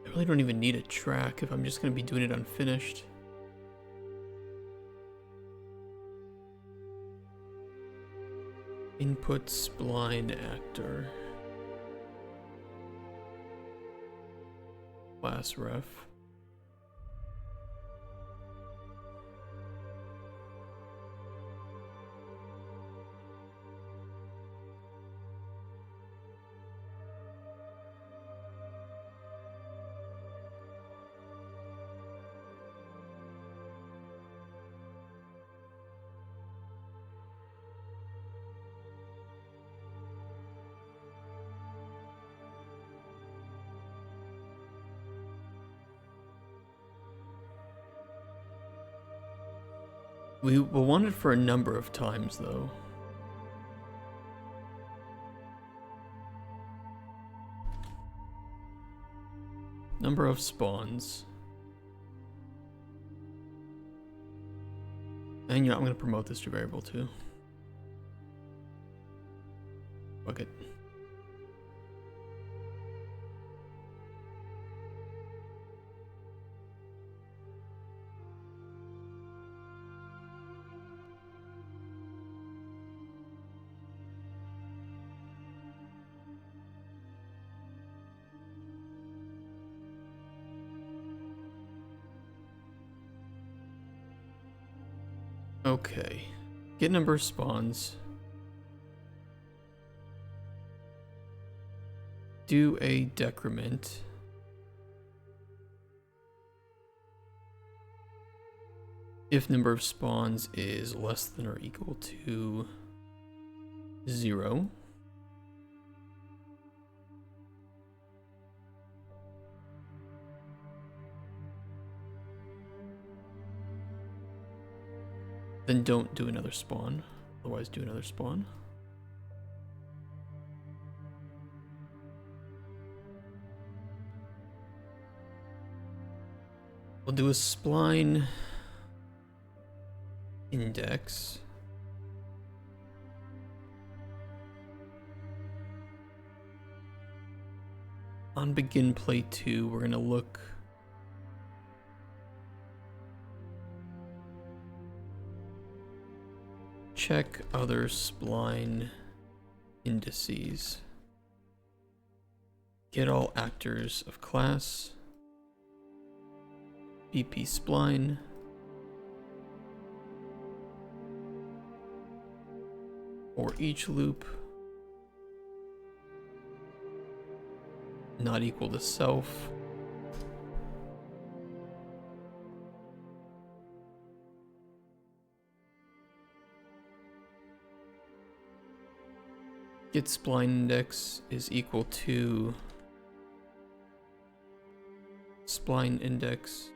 I really don't even need a track if I'm just going to be doing it unfinished. Input spline actor. Class ref. We will want it for a number of times, though. Number of spawns. And I'm going to promote this to variable too. Fuck it. Okay. Get number of spawns. Do a decrement. If number of spawns is less than or equal to 0. Then don't do another spawn. Otherwise, do another spawn. We'll do a spline index. On begin play 2, we're gonna look check other spline indices. Get all actors of class. BP spline. For each loop not equal to self. Get spline index is equal to spline index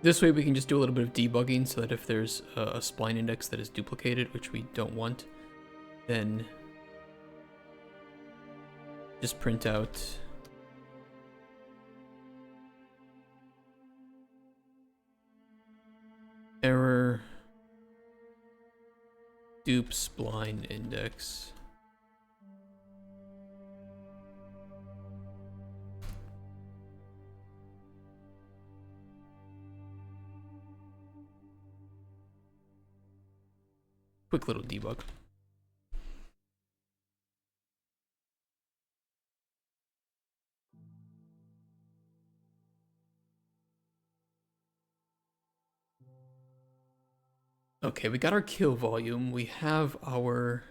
this way we can just do a little bit of debugging so that if there's a spline index that is duplicated, which we don't want, then just print out error dupe spline index. Quick little debug. Okay, we got our kill volume. We have our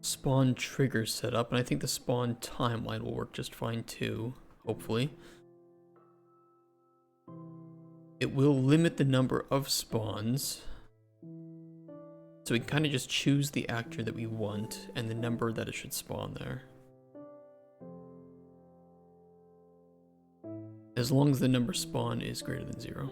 spawn trigger set up, and I think the spawn timeline will work just fine too, hopefully. It will limit the number of spawns. So we can kind of just choose the actor that we want and the number that it should spawn there. As long as the number spawn is greater than 0.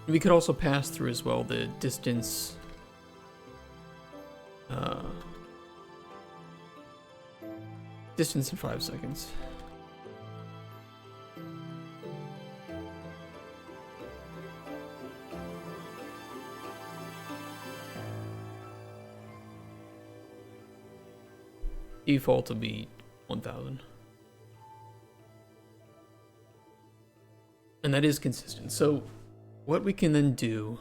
We could also pass through as well the distance distance in 5 seconds. Default will be 1000. And that is consistent. So what we can then do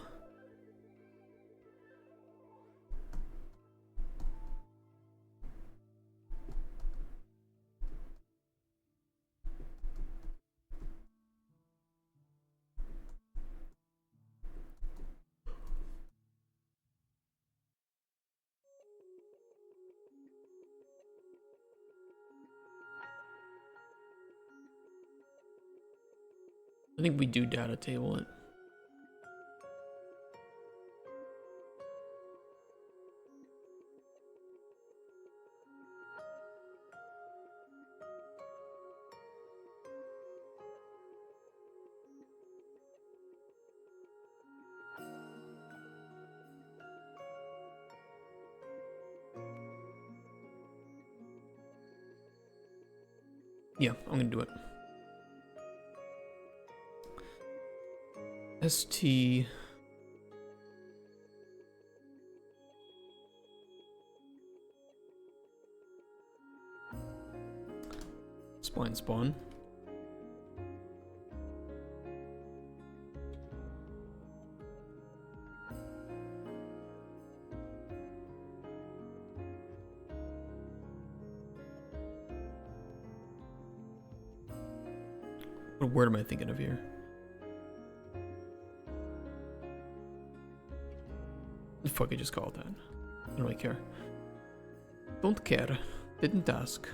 I think we do data table it. Yeah, I'm gonna do it. ST spawn. What word am I thinking of here? Fuck it, just call it that. I don't really care. Don't care. Didn't ask.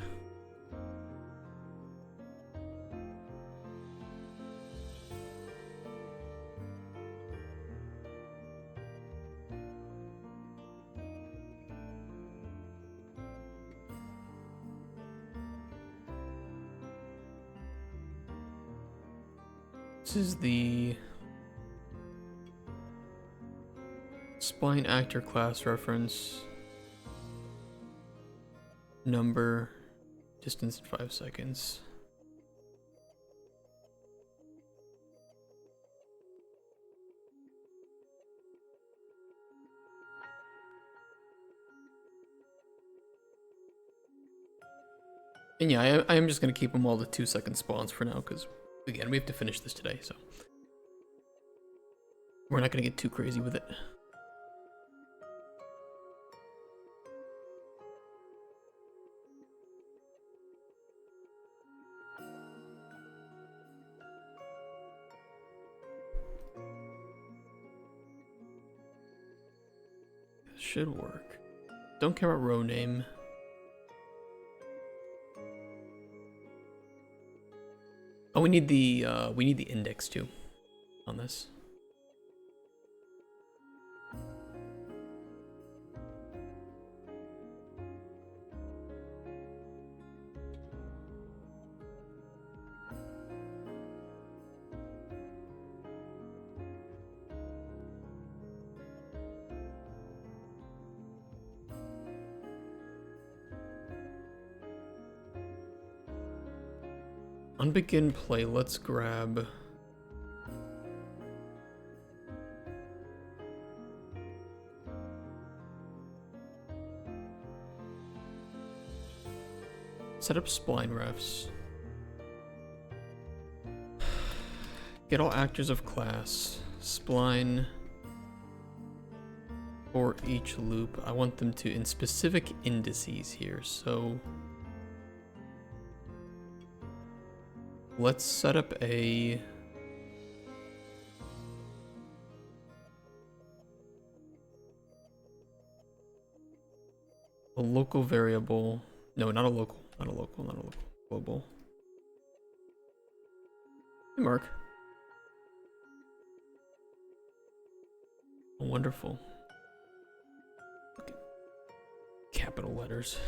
This is the spline actor class reference. Number, distance in 5 seconds. And yeah, I am just gonna keep them all to 2-second spawns for now, because again, we have to finish this today, so we're not gonna get too crazy with it. Should work. Don't care about row name. Oh, we need the index too on this. On begin play, let's grab set up spline refs. Get all actors of class. Spline for each loop. I want them to in specific indices here, so let's set up a local variable. No, not a local. Global. Hey, Mark. Wonderful. Okay. Capital letters.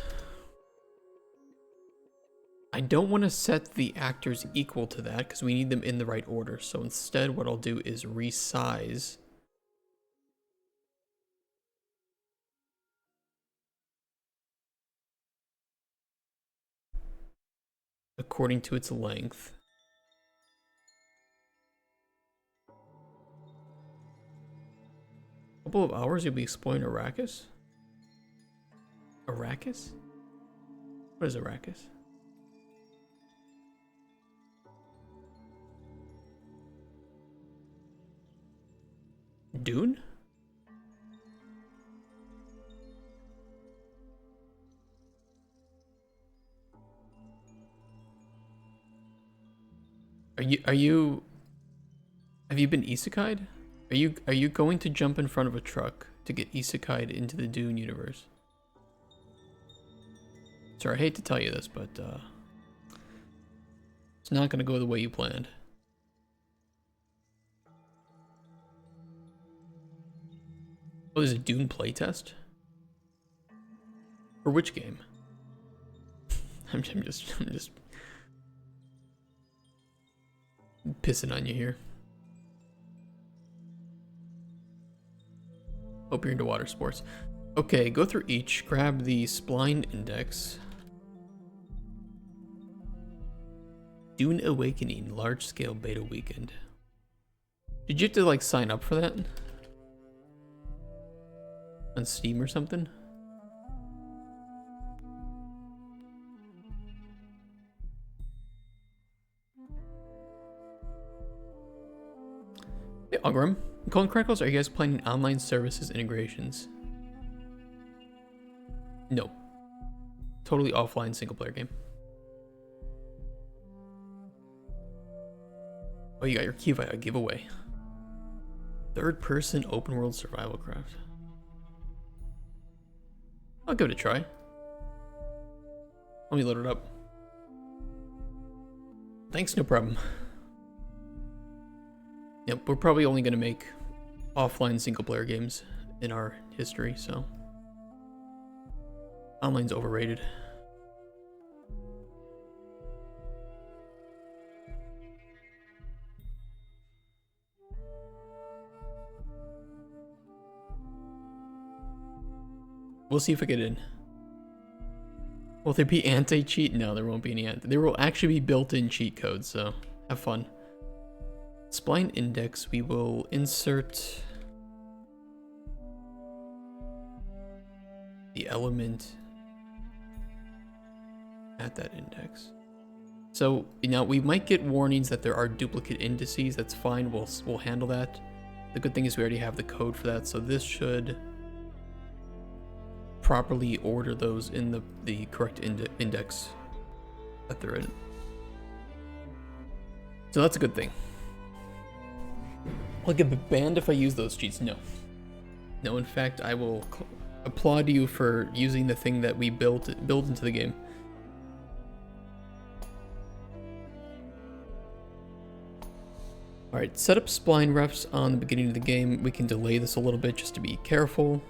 I don't want to set the actors equal to that because we need them in the right order. So instead, what I'll do is resize according to its length. A couple of hours, you'll be exploring Arrakis? Arrakis? What is Arrakis? Dune? Have you been isekai'd? Are you going to jump in front of a truck to get isekai'd into the Dune universe? Sorry, I hate to tell you this, but it's not gonna go the way you planned. Oh, there's a Dune playtest? For which game? I'm just pissing on you here. Hope you're into water sports. Okay, go through each, grab the spline index. Dune Awakening, large scale beta weekend. Did you have to like sign up for that? On Steam or something? Hey, Ogram. Colin Chronicles, are you guys planning online services integrations? No. Totally offline single player game. Oh, you got your key via giveaway. Third person open world survival craft. I'll give it a try. Let me load it up. Thanks, no problem. Yep, we're probably only going to make offline single player games in our history, so online's overrated. We'll see if I get in. Will there be anti-cheat? No, there won't be any anti. There will actually be built-in cheat codes, so have fun. Spline index, we will insert the element at that index. So now we might get warnings that there are duplicate indices. That's fine. We'll handle that. The good thing is we already have the code for that, so this should properly order those in the correct index that they're in. So that's a good thing. I'll get banned if I use those cheats. No. No, in fact, I will applaud you for using the thing that we built into the game. Alright, set up spline refs on the beginning of the game. We can delay this a little bit just to be careful.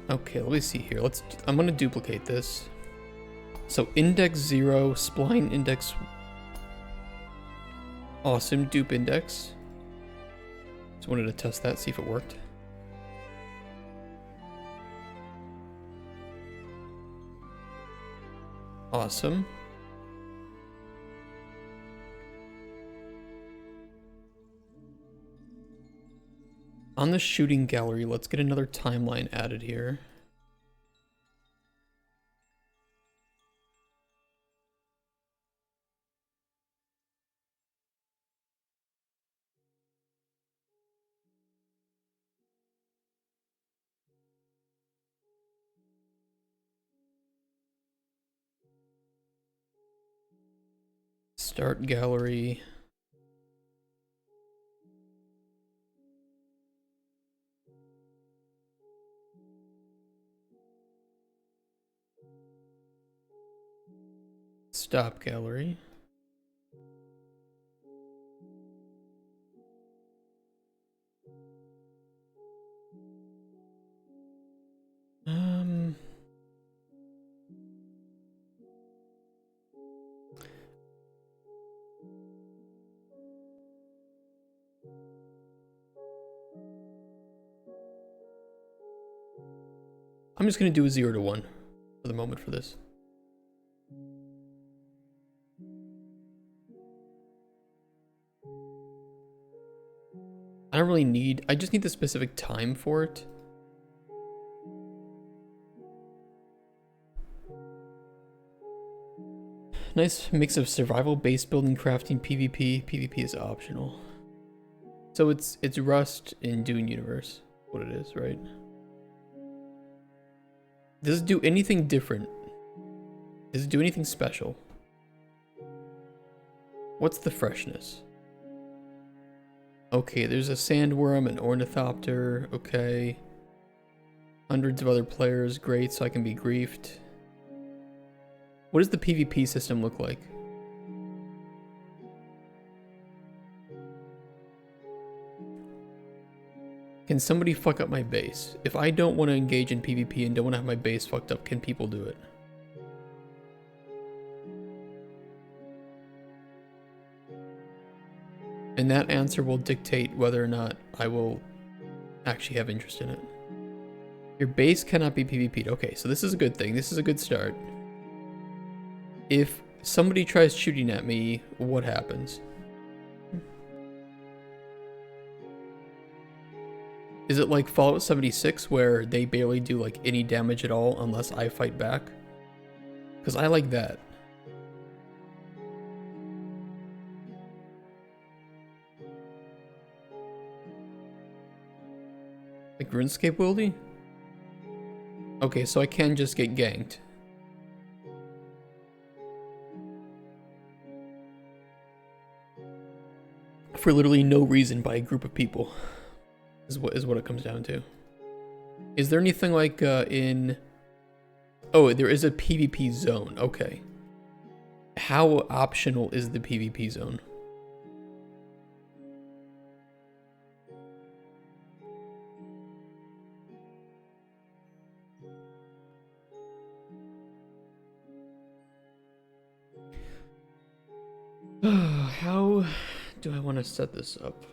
Okay, let me see here. I'm gonna duplicate this. So index 0, spline index. Awesome, dupe index. Just wanted to test that, see if it worked. Awesome. On the shooting gallery, let's get another timeline added here. Start gallery. Stop gallery. I'm just gonna do a 0 to 1 for the moment for this. I don't really need, I just need the specific time for it. Nice mix of survival, base building, crafting, PvP. PvP is optional. So it's Rust in Dune universe. What it is, right? Does it do anything different? Does it do anything special? What's the freshness? Okay, there's a sandworm, an ornithopter, okay. Hundreds of other players, great, so I can be griefed. What does the PvP system look like? Can somebody fuck up my base? If I don't want to engage in PvP and don't want to have my base fucked up, can people do it? And that answer will dictate whether or not I will actually have interest in it. Your base cannot be PvP'd. Okay, so this is a good thing. This is a good start. If somebody tries shooting at me, what happens? Is it like Fallout 76 where they barely do like any damage at all unless I fight back? Because I like that. Like RuneScape wildy? Okay, so I can just get ganked. For literally no reason by a group of people. Is what it comes down to. Is there anything like in... Oh, there is a PvP zone. Okay. How optional is the PvP zone? How do I want to set this up?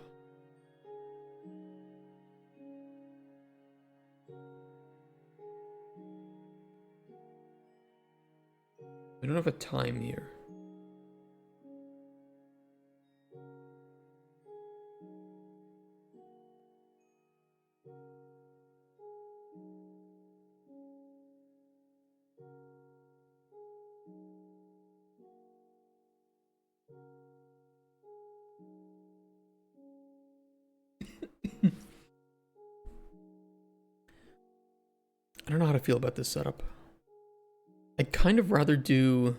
We don't have a time here. I don't know how to feel about this setup. I'd kind of rather do...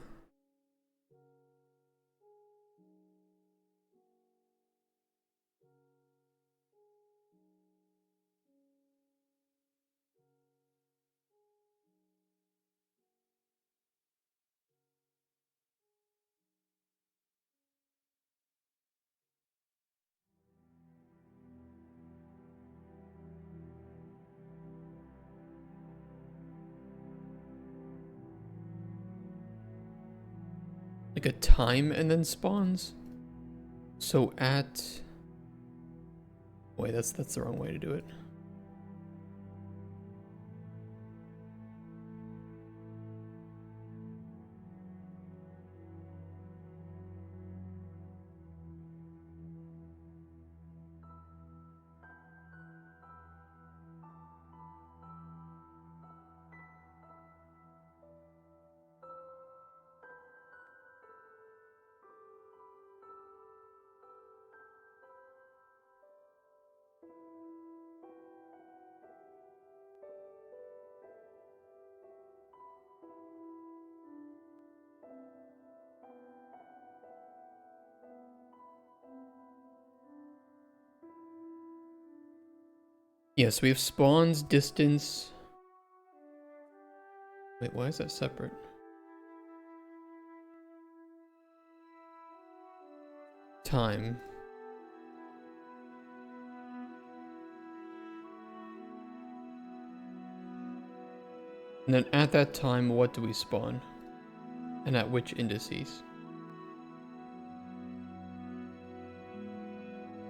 like a time and then spawns? So at... Wait, that's the wrong way to do it. Yes, we have spawns, distance. Wait, why is that separate? Time. And then at that time, what do we spawn? And at which indices?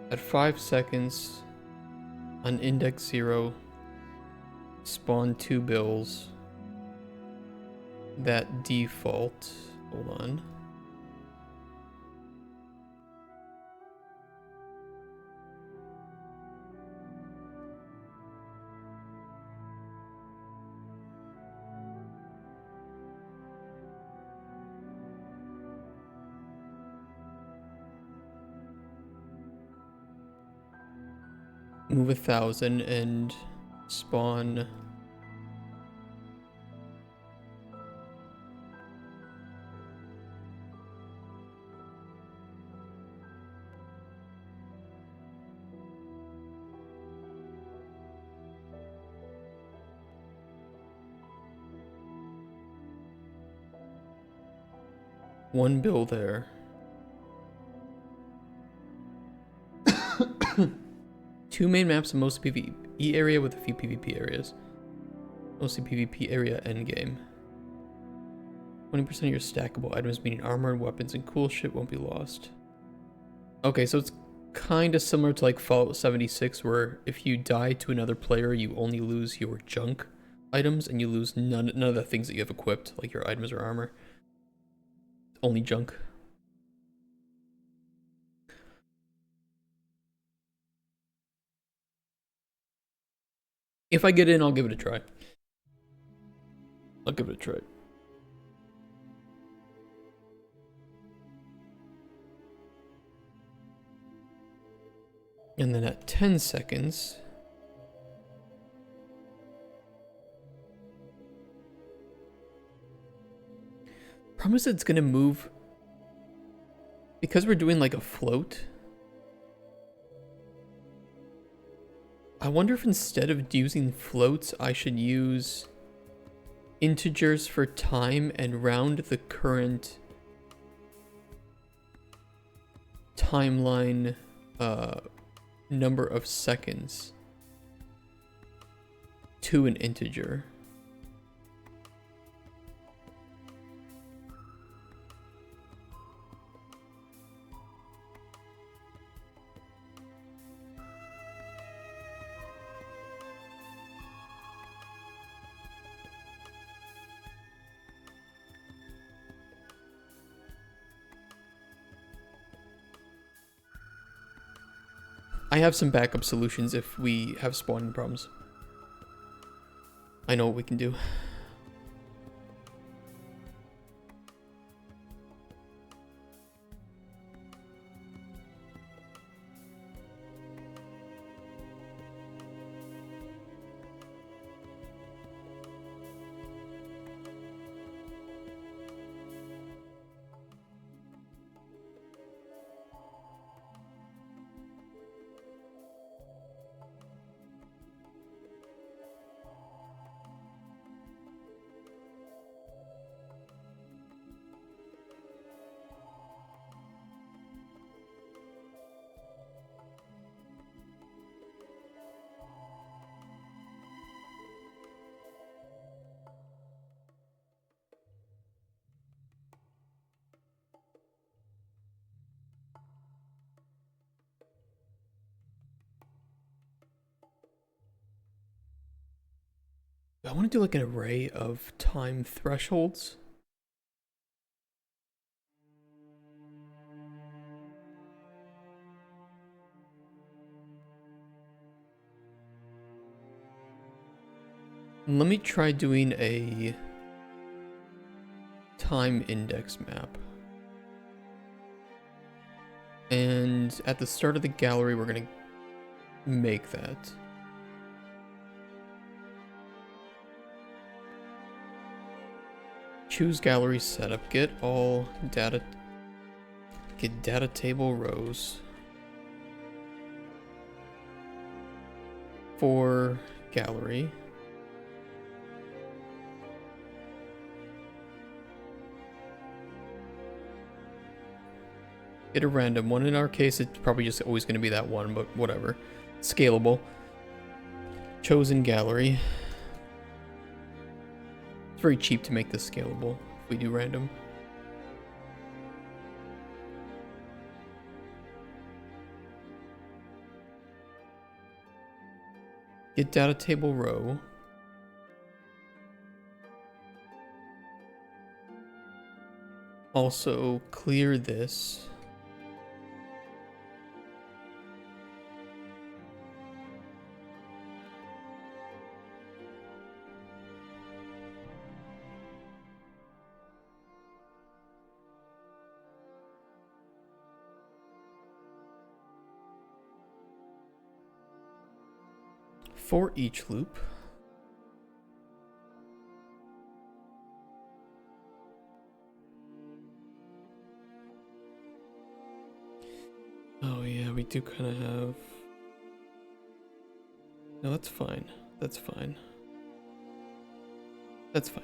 At 5 seconds, on index 0, spawn 2 bills. That default, hold on. move 1,000 and spawn. One bill there. Two main maps and mostly PvE area with a few PvP areas. Mostly PvP area endgame. 20% of your stackable items, meaning armor and weapons and cool shit, won't be lost. Okay, so it's kind of similar to like Fallout 76, where if you die to another player, you only lose your junk items and you lose none of the things that you have equipped, like your items or armor. Only junk. If I get in, I'll give it a try. I'll give it a try. And then at 10 seconds... Promise it's gonna move... Because we're doing like a float... I wonder if instead of using floats, I should use integers for time and round the current timeline number of seconds to an integer. I have some backup solutions if we have spawning problems. I know what we can do. I want to do like an array of time thresholds. Let me try doing a time index map. And at the start of the gallery, we're going to make that. Choose gallery setup, get data table rows for gallery. Get a random one. In our case, it's probably just always going to be that one, but whatever. Scalable. Chosen gallery. It's very cheap to make this scalable if we do random. Get data table row. Also clear this. for each loop. Oh yeah, we do kind of have... No, that's fine. That's fine. That's fine.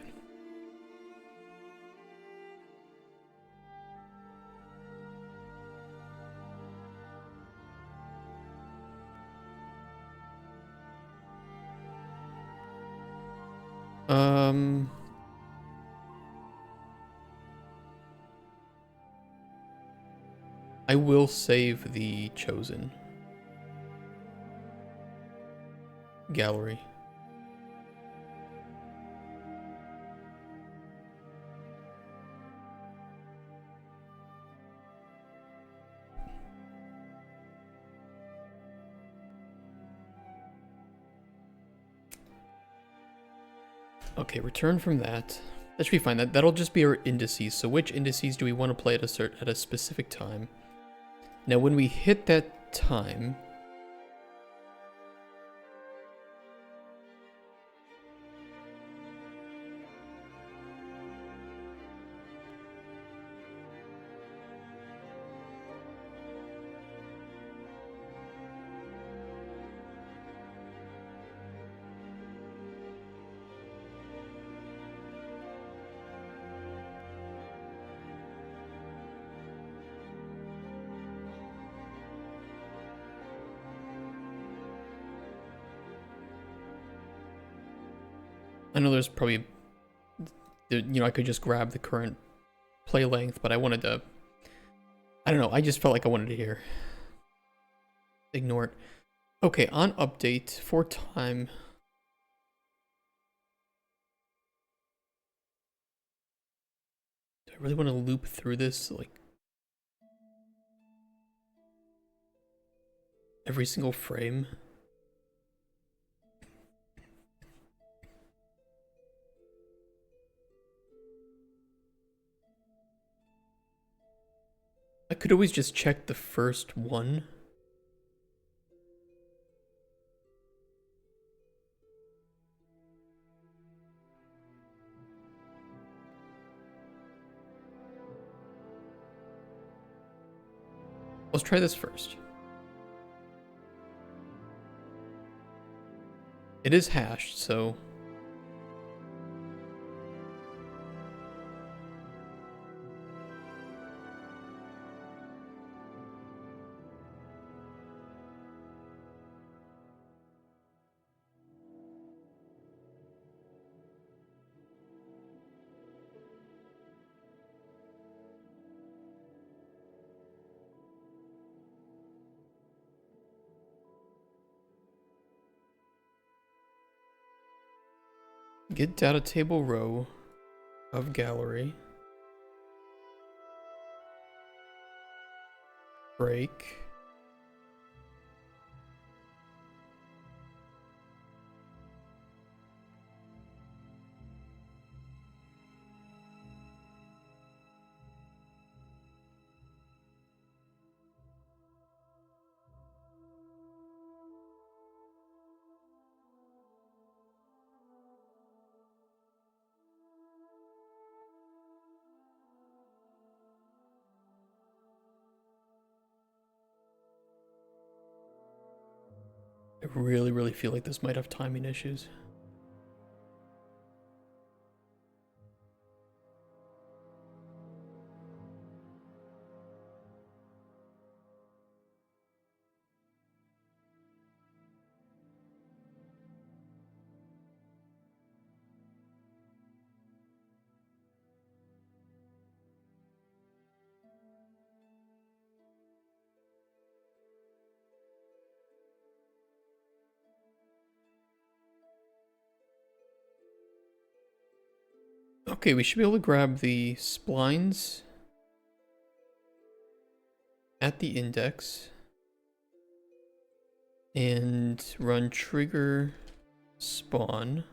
I will save the chosen gallery. Okay, return from that. That should be fine. That'll just be our indices. So which indices do we want to play at a specific time? Now, when we hit that time, I know there's probably, you know, I could just grab the current play length, but I wanted to, I don't know, I just felt like I wanted to hear. Ignore it. Okay, on update for time. Do I really want to loop through this, like, every single frame? I could always just check the first one. Let's try this first. It is hashed, so... Get data table row of gallery. Break. I really, really feel like this might have timing issues. Okay, we should be able to grab the splines at the index and run trigger spawn.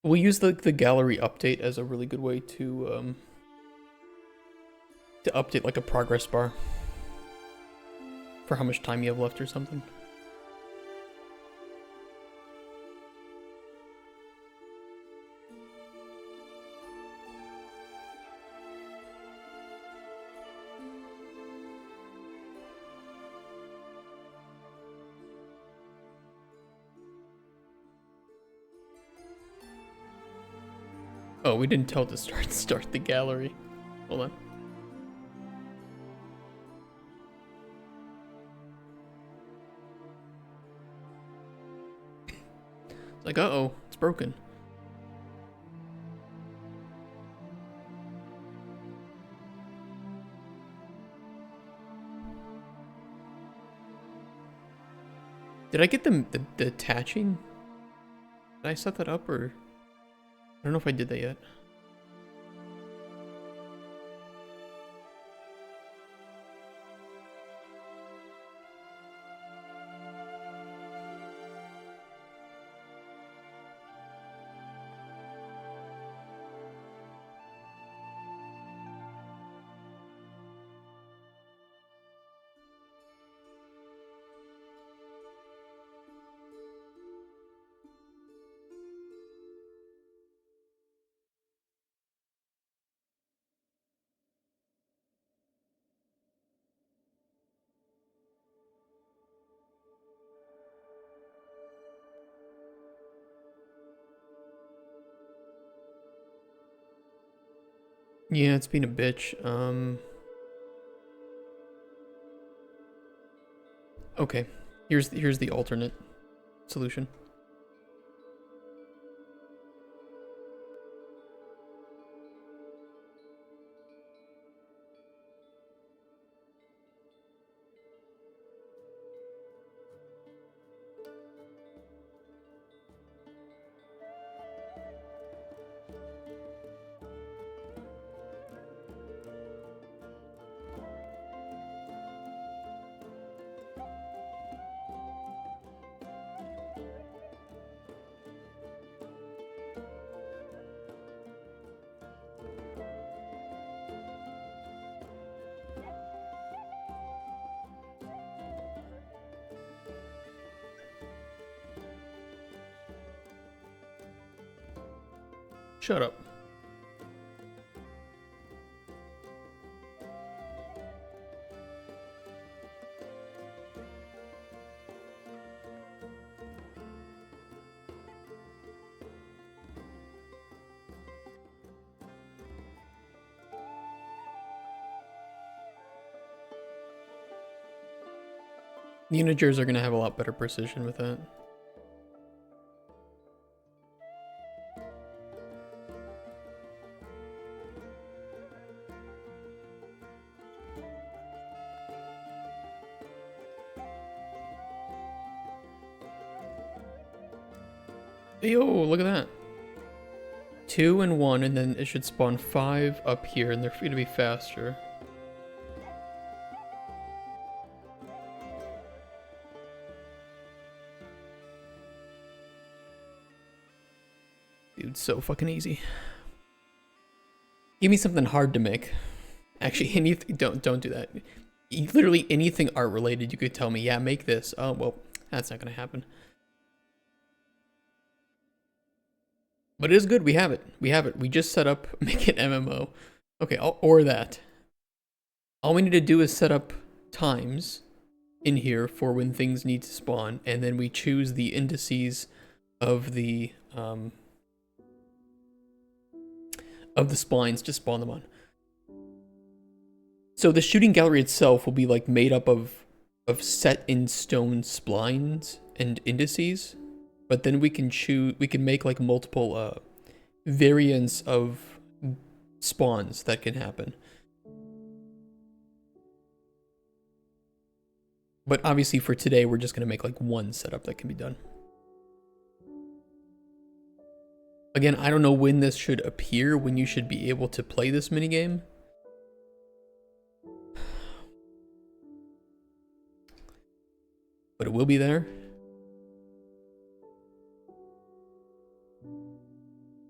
We'll use the gallery update as a really good way to update like a progress bar for how much time you have left or something. Oh, we didn't tell it to start the gallery. Hold on. It's like, uh-oh, it's broken. Did I get the attaching? Did I set that up, or I don't know if I did that yet. Yeah, it's been a bitch. Okay. Here's the alternate solution. Shut up. The integers are going to have a lot better precision with that. Yo, look at that. 2 and 1, and then it should spawn 5 up here, and they're going to be faster. Dude, so fucking easy. Give me something hard to make. Actually, anything. Don't do that. Literally anything art related, you could tell me, yeah, make this. Oh well, that's not gonna happen. But it is good. We have it. We have it. We just set up make it MMO. Okay, or that. All we need to do is set up times in here for when things need to spawn, and then we choose the indices of the splines to spawn them on. So the shooting gallery itself will be like made up of set in stone splines and indices, but then we can make like multiple variants of spawns that can happen. But obviously for today, we're just gonna make like one setup that can be done. Again, I don't know when this should appear, when you should be able to play this minigame. But it will be there.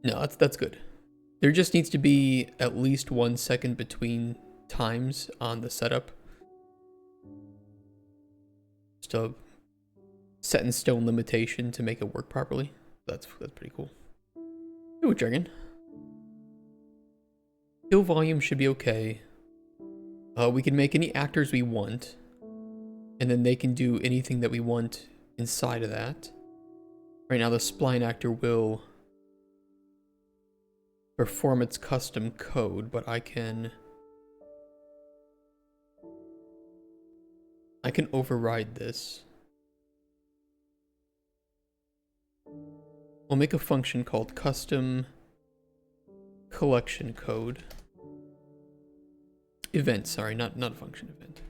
No, that's good. There just needs to be at least 1 second between times on the setup. Just a set in stone limitation to make it work properly. That's pretty cool. Ooh, Dragon. Kill volume should be okay. We can make any actors we want, and then they can do anything that we want inside of that. Right now, the spline actor will perform its custom code, but I can override this. We'll make a function called custom collection code. Event, sorry, not a function, event.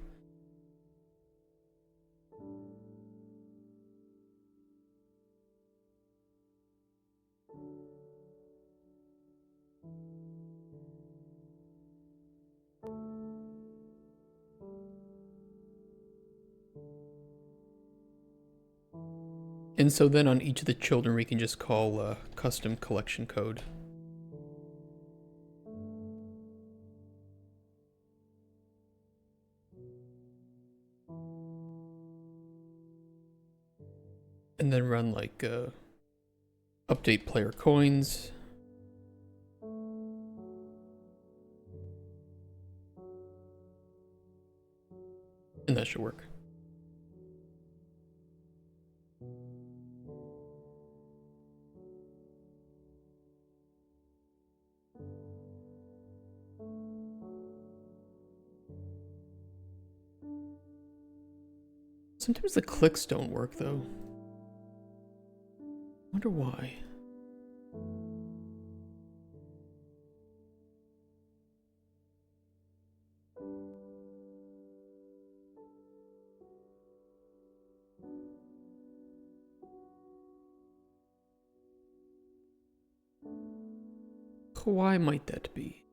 And so then on each of the children, we can just call custom collection code. And then run like update player coins. And that should work. Sometimes the clicks don't work though. Wonder why. Why might that be?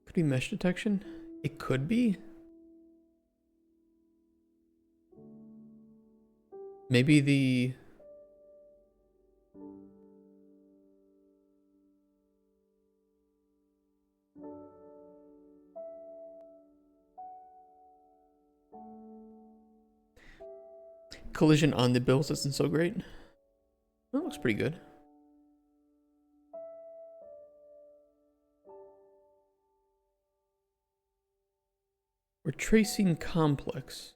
Could be mesh detection? It could be. Maybe the... collision on the bills isn't so great. That looks pretty good. We're tracing complex.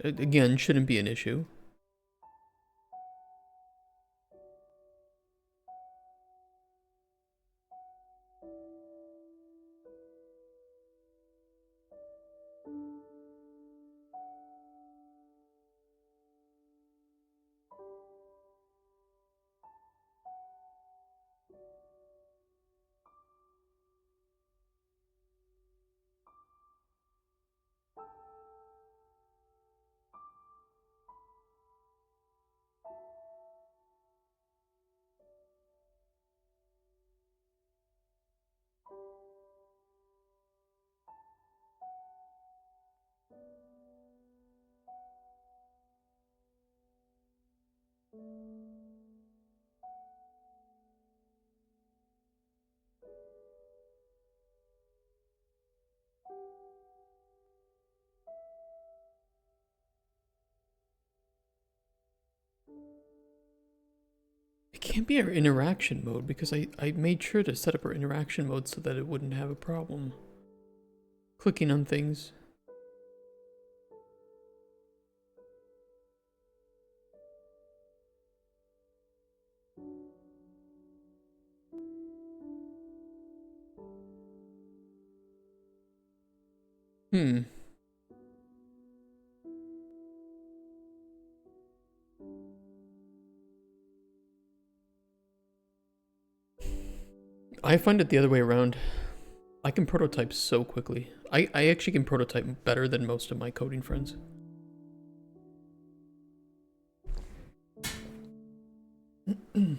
Again, shouldn't be an issue. It can't be our interaction mode because I made sure to set up our interaction mode so that it wouldn't have a problem clicking on things. I find it the other way around. I can prototype so quickly. I actually can prototype better than most of my coding friends. I'm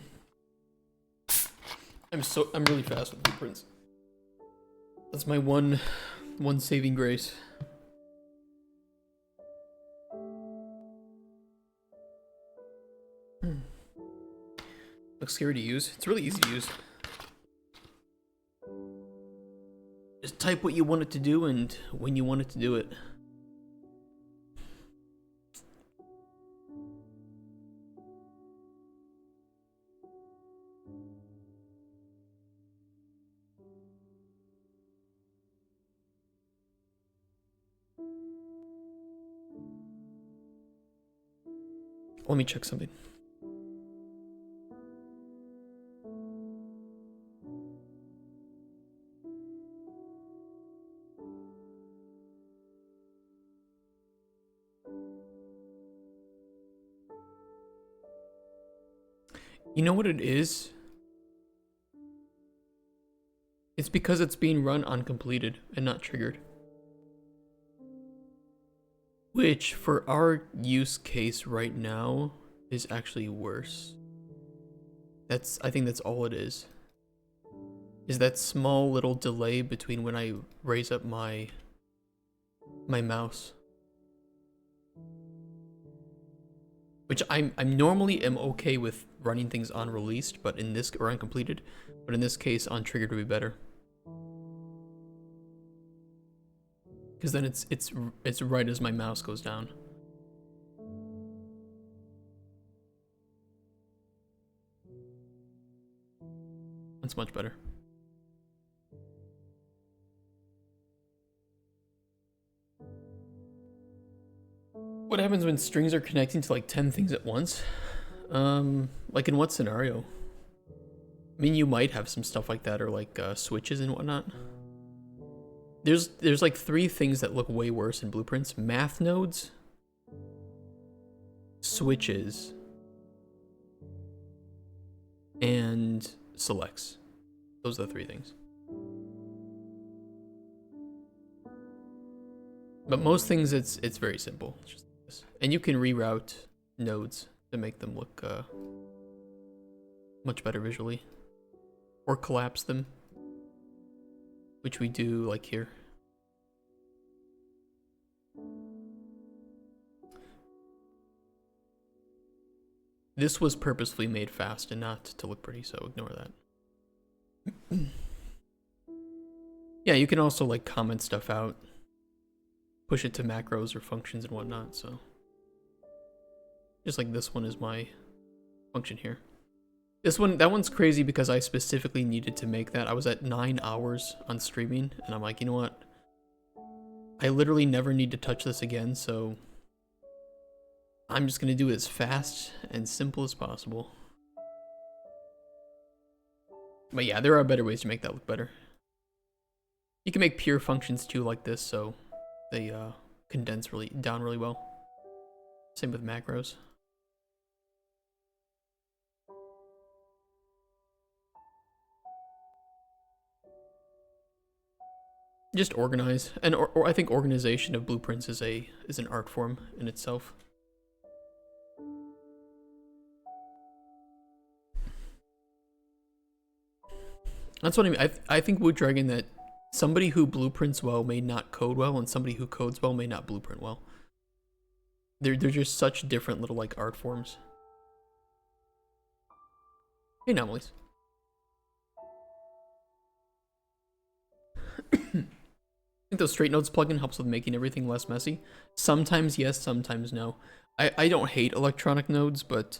really fast with blueprints. That's my one saving grace. Looks scary to use. It's really easy to use. Just type what you want it to do and when you want it to do it. Let me check something. You know what it is? It's because it's being run uncompleted and not triggered. Which, for our use case right now, is actually worse. I think that's all it is. Is that small little delay between when I raise up my mouse. Which I'm normally am okay with running things on released, but in this, or uncompleted, but in this case on triggered would be better. Because then it's right as my mouse goes down. That's much better. What happens when strings are connecting to like 10 things at once? Like in what scenario? I mean, you might have some stuff like that, or like switches and whatnot. There's like 3 things that look way worse in blueprints: math nodes, switches, and selects. Those are the 3 things. But most things, it's very simple. It's just this. And you can reroute nodes to make them look much better visually, or collapse them, which we do like here. This was purposefully made fast and not to look pretty, so ignore that. Yeah, you can also like comment stuff out, push it to macros or functions and whatnot, so just like this one is my function here. That one's crazy because I specifically needed to make that. I was at 9 hours on streaming, and I'm like, you know what? I literally never need to touch this again, so I'm just gonna do it as fast and simple as possible. But yeah, there are better ways to make that look better. You can make pure functions too like this, so they condense down really well. Same with macros. Just organize, and or I think organization of blueprints is an art form in itself. That's what I mean. I think Wood Dragon, that somebody who blueprints well may not code well, and somebody who codes well may not blueprint well. They're just such different little like art forms. Hey, anomalies. I think those straight nodes plugin helps with making everything less messy. Sometimes yes, sometimes no. I don't hate electronic nodes, but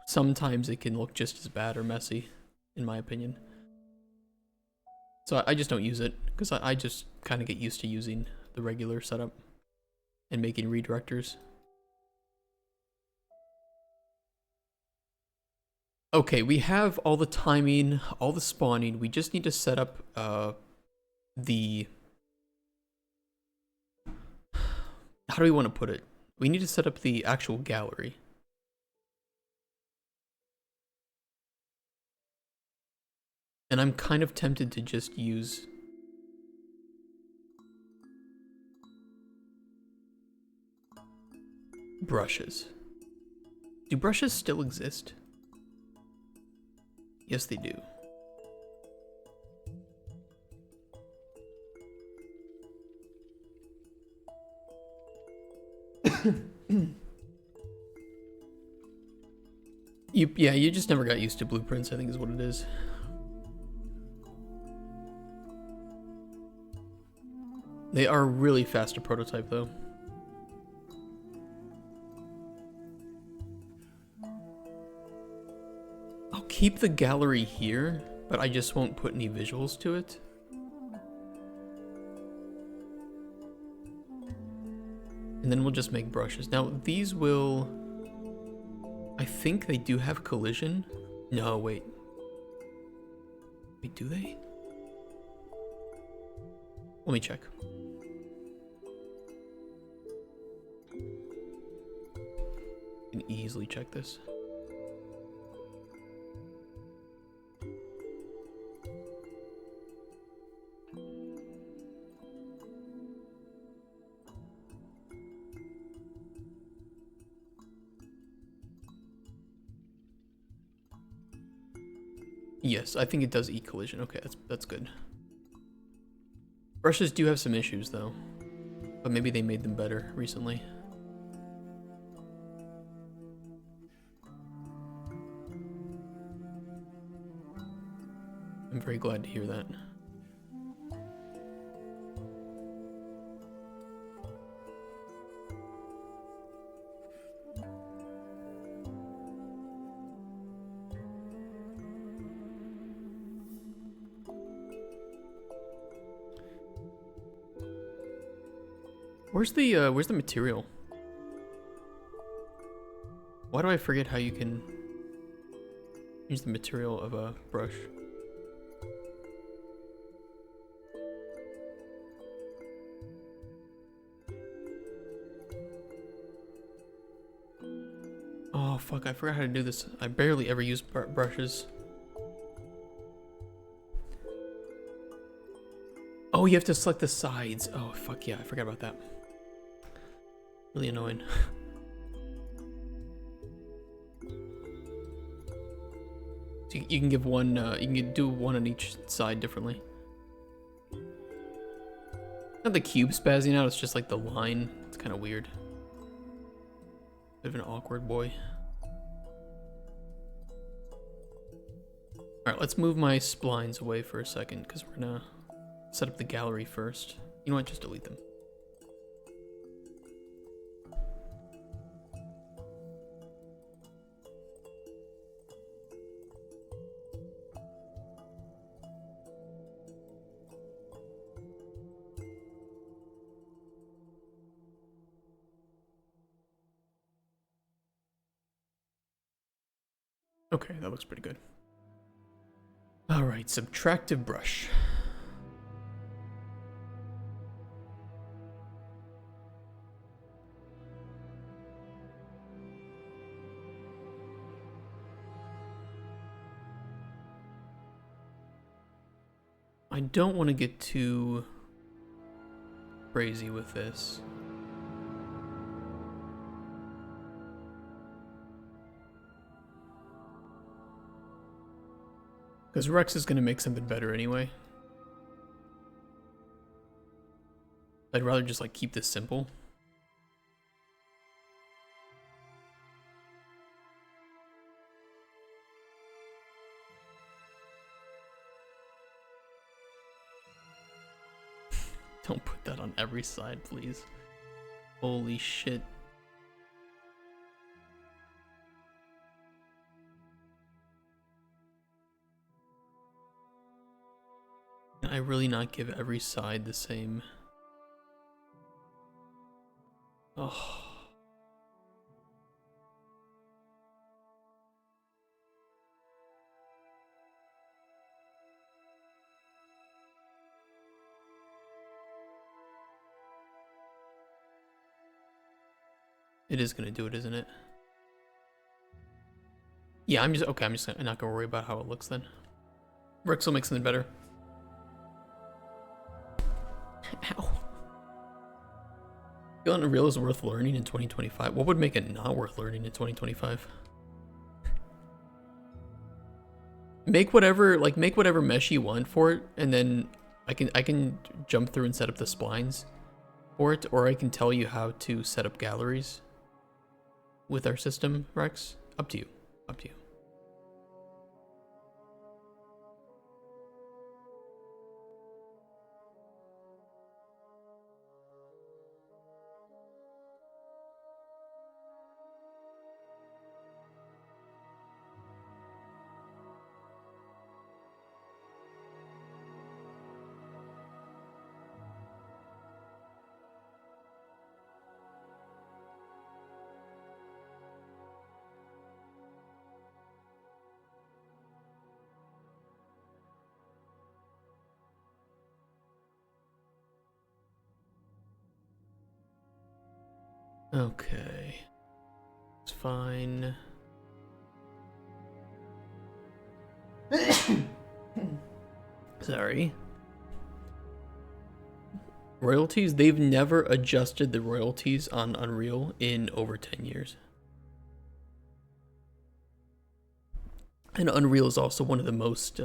sometimes it can look just as bad or messy, in my opinion. So I just don't use it, because I just kind of get used to using the regular setup and making redirectors. Okay, we have all the timing, all the spawning. We just need to set up the... How do we want to put it? We need to set up the actual gallery. And I'm kind of tempted to just use brushes. Do brushes still exist? Yes, they do. You just never got used to blueprints, I think is what it is. They are really fast to prototype though. I'll keep the gallery here, but I just won't put any visuals to it. And then we'll just make brushes. Now these will, I think they do have collision. No, wait. Wait, do they? Let me check. I can easily check this. Yes, I think it does e-collision. Okay, that's good. Brushes do have some issues though, but maybe they made them better recently. I'm very glad to hear that. Where's the material? Why do I forget how you can use the material of a brush? Oh fuck, I forgot how to do this. I barely ever use brushes. Oh, you have to select the sides. Oh fuck yeah, I forgot about that. Really annoying. So you can give one, you can do one on each side differently. Not the cube spazzing out, it's just like the line. It's kind of weird. Bit of an awkward boy. Alright, let's move my splines away for a second, because we're gonna set up the gallery first. You know what, just delete them. Okay, that looks pretty good. Alright, subtractive brush. I don't want to get too crazy with this. Because Rex is going to make something better anyway. I'd rather just like keep this simple. Don't put that on every side, please. Holy shit. Can I really not give every side the same? Oh. It is gonna do it, isn't it? Yeah, I'm just not gonna worry about how it looks then. Rex will make something better. Ow. Feeling Unreal is worth learning in 2025. What would make it not worth learning in 2025? Make whatever mesh you want for it, and then I can jump through and set up the splines. for it, or I can tell you how to set up galleries with our system, Rex. Up to you. Up to you. Okay. It's fine. Sorry. Royalties, they've never adjusted the royalties on Unreal in over 10 years. And Unreal is also one of the most,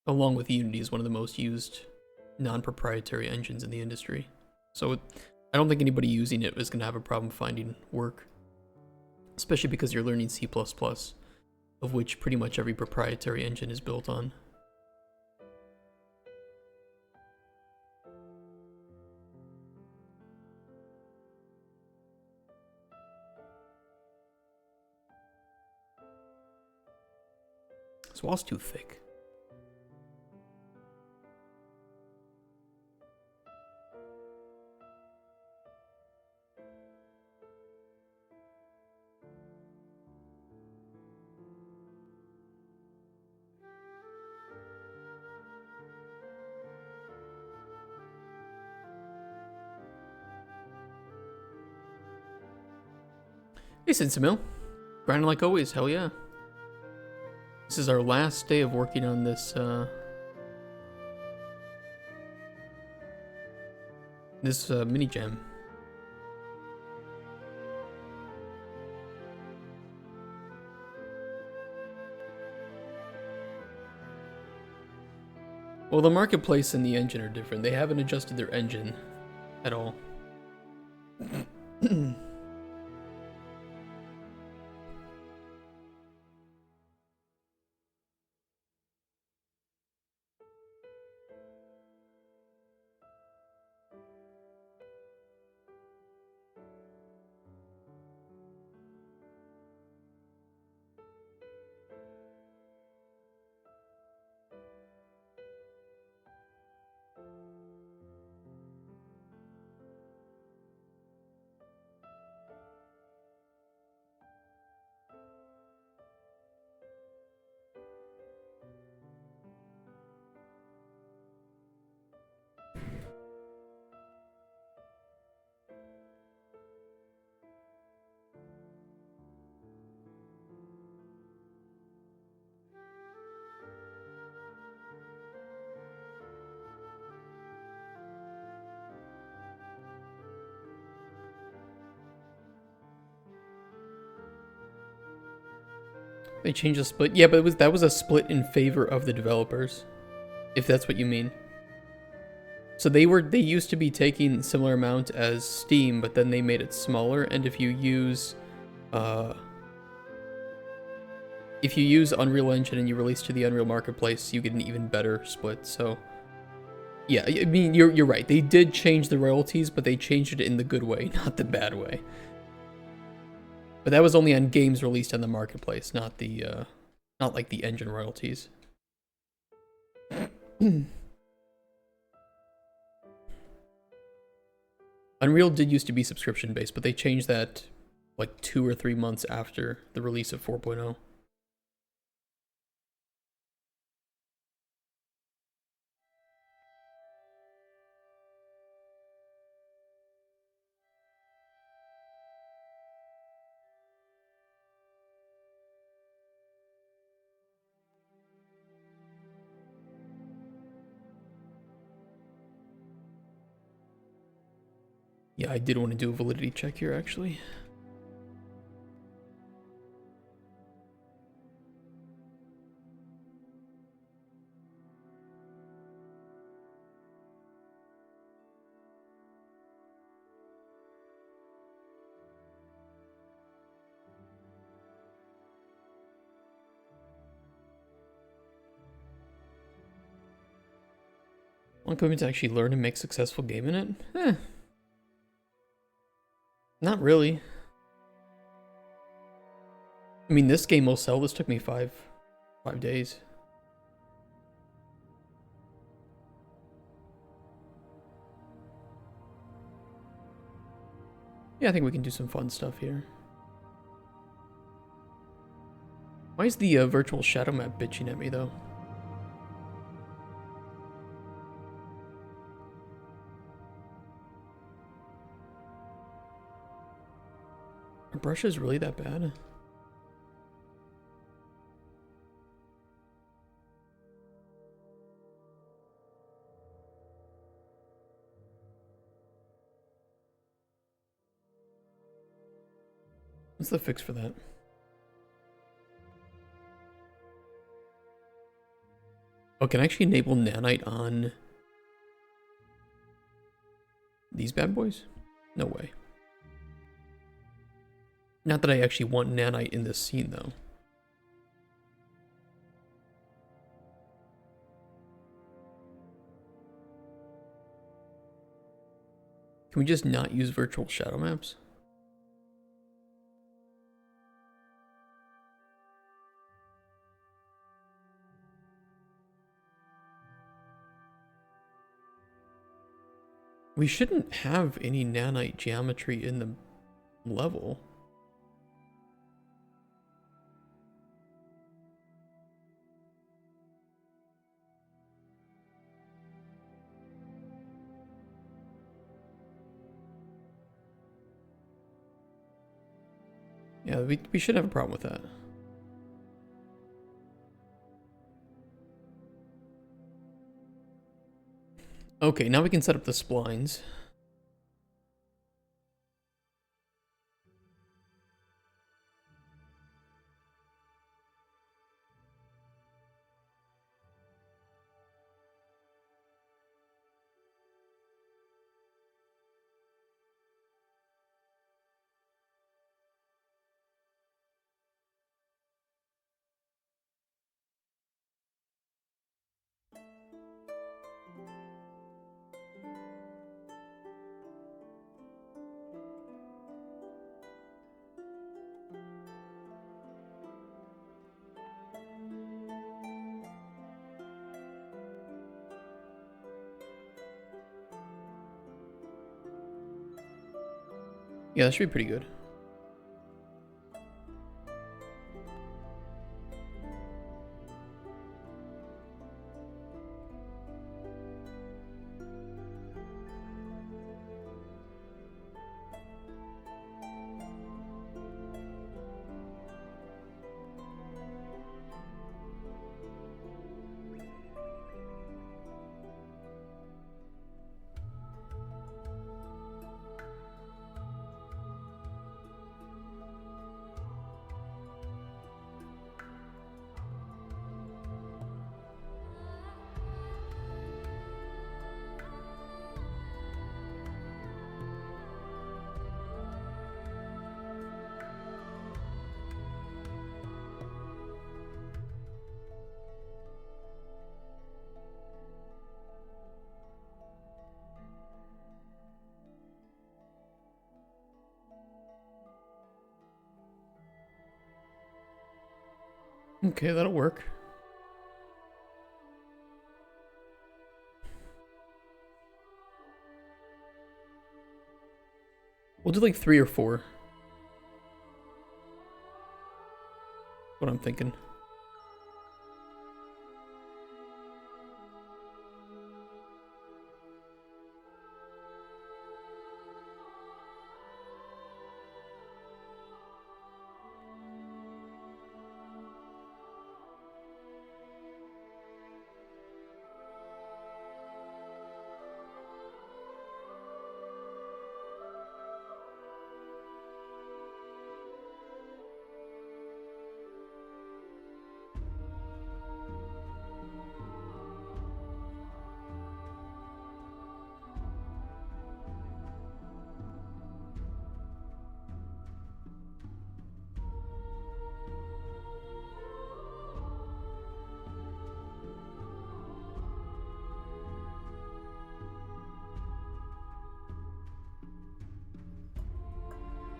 along with Unity, is one of the most used non-proprietary engines in the industry. So I don't think anybody using it is going to have a problem finding work. Especially because you're learning C++, of which pretty much every proprietary engine is built on. This wall's too thick. Hey, Sinsamil. Grinding like always, hell yeah. This is our last day of working on this, mini jam. Well, the marketplace and the engine are different. They haven't adjusted their engine at all. They changed the split. Yeah, but that was a split in favor of the developers, if that's what you mean. So they used to be taking similar amount as Steam, but then they made it smaller. And if you use Unreal Engine and you release to the Unreal Marketplace, you get an even better split. So yeah, I mean you're right. They did change the royalties, but they changed it in the good way, not the bad way. But that was only on games released on the marketplace, not like the engine royalties. Unreal did used to be subscription based, but they changed that like 2 or 3 months after the release of 4.0. Yeah, I did want to do a validity check here, actually. Want commitment to actually learn and make successful game in it? Not really. I mean, this game will sell. This took me five days. Yeah, I think we can do some fun stuff here. Why is the virtual shadow map bitching at me, though? Are brushes really that bad? What's the fix for that? Oh, can I actually enable nanite on these bad boys? No way. Not that I actually want nanite in this scene, though. Can we just not use virtual shadow maps? We shouldn't have any nanite geometry in the level. Yeah, we should have a problem with that. Okay, now we can set up the splines. Yeah, that should be pretty good. Okay, that'll work. We'll do like 3 or 4. What I'm thinking.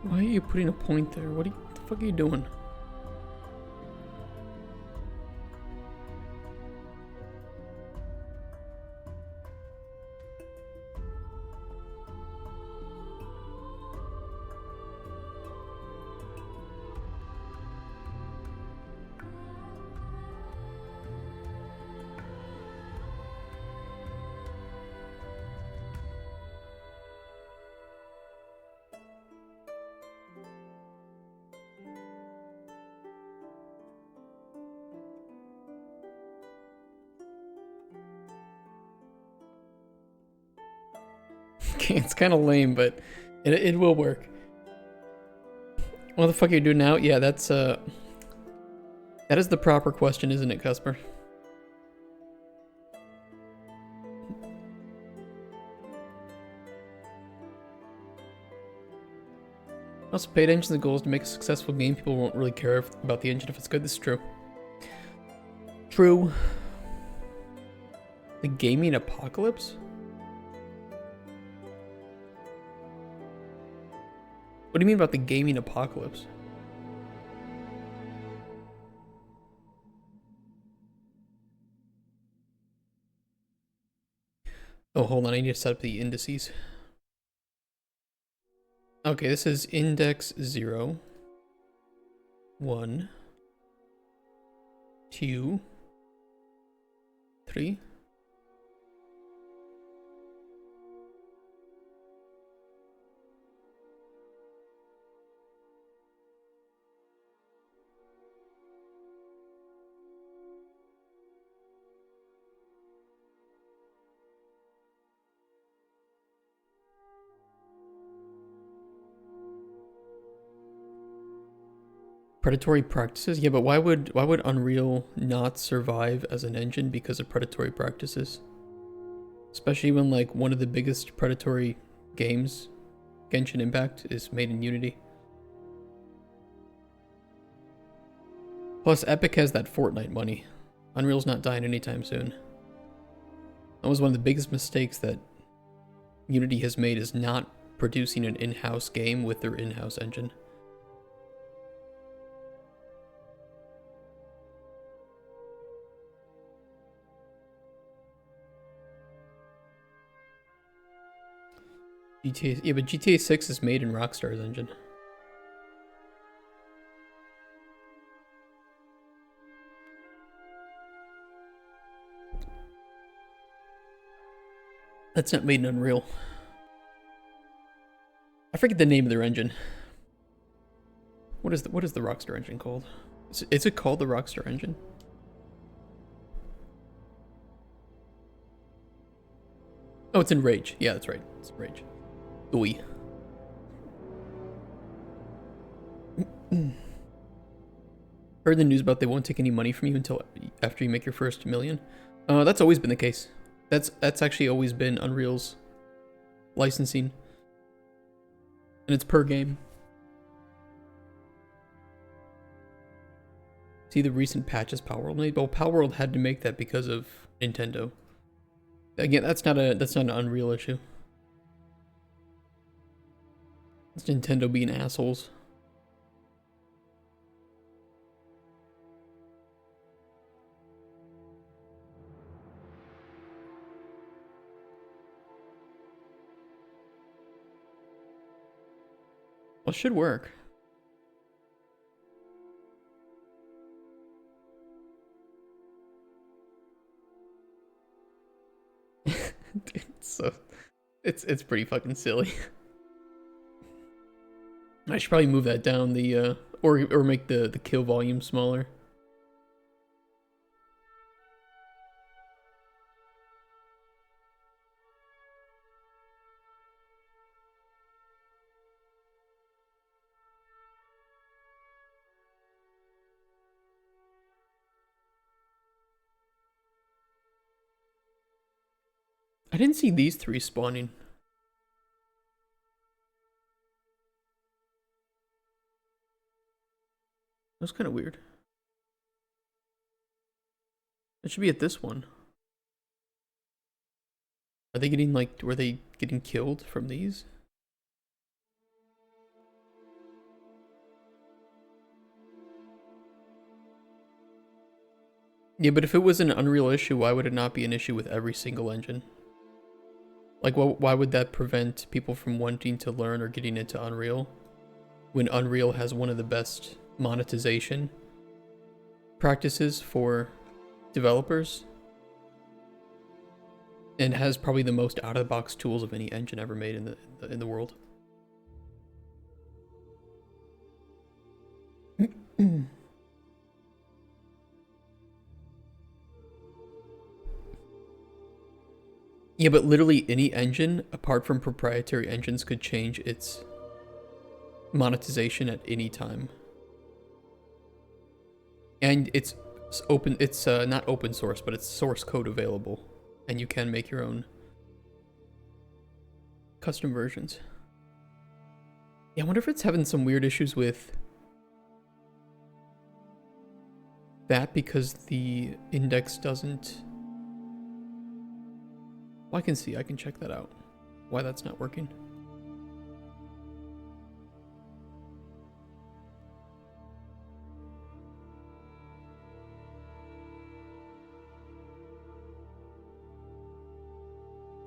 Why are you putting a point there? What the fuck are you doing? Okay, it's kind of lame, but it will work. What the fuck are you doing now? Yeah, that is the proper question, isn't it, Cusper? Also, paid engine, the goal is to make a successful game. People won't really care about the engine if it's good. This is true. True. The gaming apocalypse? What do you mean about the gaming apocalypse? Oh, hold on. I need to set up the indices. Okay, this is index 0, 1, 2, 3. Predatory practices? Yeah, but why would Unreal not survive as an engine because of predatory practices? Especially when like one of the biggest predatory games, Genshin Impact, is made in Unity. Plus Epic has that Fortnite money. Unreal's not dying anytime soon. That was one of the biggest mistakes that Unity has made, is not producing an in-house game with their in-house engine. GTA, yeah, but GTA 6 is made in Rockstar's engine. That's not made in Unreal. I forget the name of their engine. What is the Rockstar engine called? Is it called the Rockstar engine? Oh, it's in Rage. Yeah, that's right. It's Rage. Oi. Heard the news about they won't take any money from you until after you make your first million. That's always been the case. That's actually always been Unreal's licensing. And it's per game. See the recent patches Palworld made? Well, Palworld had to make that because of Nintendo. Again, that's not an Unreal issue. It's Nintendo being assholes. Well, it should work. It's pretty fucking silly. I should probably move that down, the or make the kill volume smaller. I didn't see these three spawning. That's kind of weird. It should be at this one. Are they getting, like, were they getting killed from these? Yeah, but if it was an Unreal issue, why would it not be an issue with every single engine? Like, why would that prevent people from wanting to learn or getting into Unreal when Unreal has one of the best monetization practices for developers and has probably the most out-of-the-box tools of any engine ever made in the world? Yeah, but literally any engine, apart from proprietary engines, could change its monetization at any time. And it's open, it's not open source, but it's source code available. And you can make your own custom versions. Yeah, I wonder if it's having some weird issues with that because the index doesn't... Well, I can see, I can check that out. Why that's not working.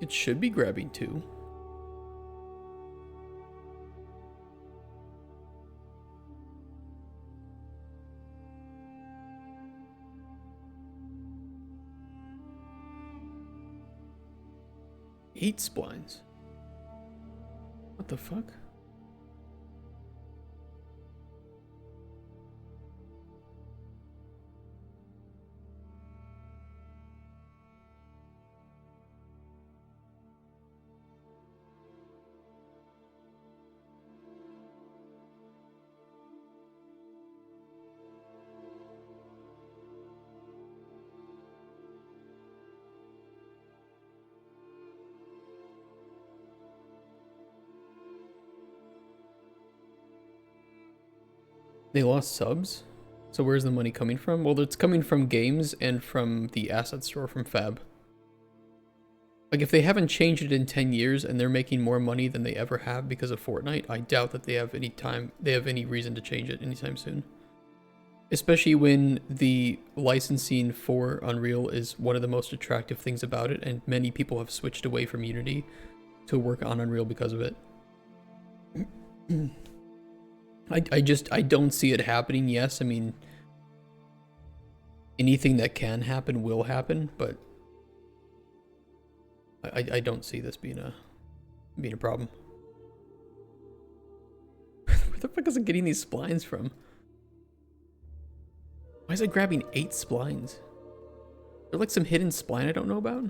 It should be grabbing 2. Eight splines. What the fuck? They lost subs? So where's the money coming from? Well, it's coming from games and from the asset store from Fab. Like, if they haven't changed it in 10 years and they're making more money than they ever have because of Fortnite, I doubt that they have any reason to change it anytime soon. Especially when the licensing for Unreal is one of the most attractive things about it, and many people have switched away from Unity to work on Unreal because of it. I don't see it happening. Yes, I mean, anything that can happen will happen, but I don't see this being a problem. Where the fuck is it getting these splines from? Why is it grabbing 8 splines? Is there like some hidden spline I don't know about?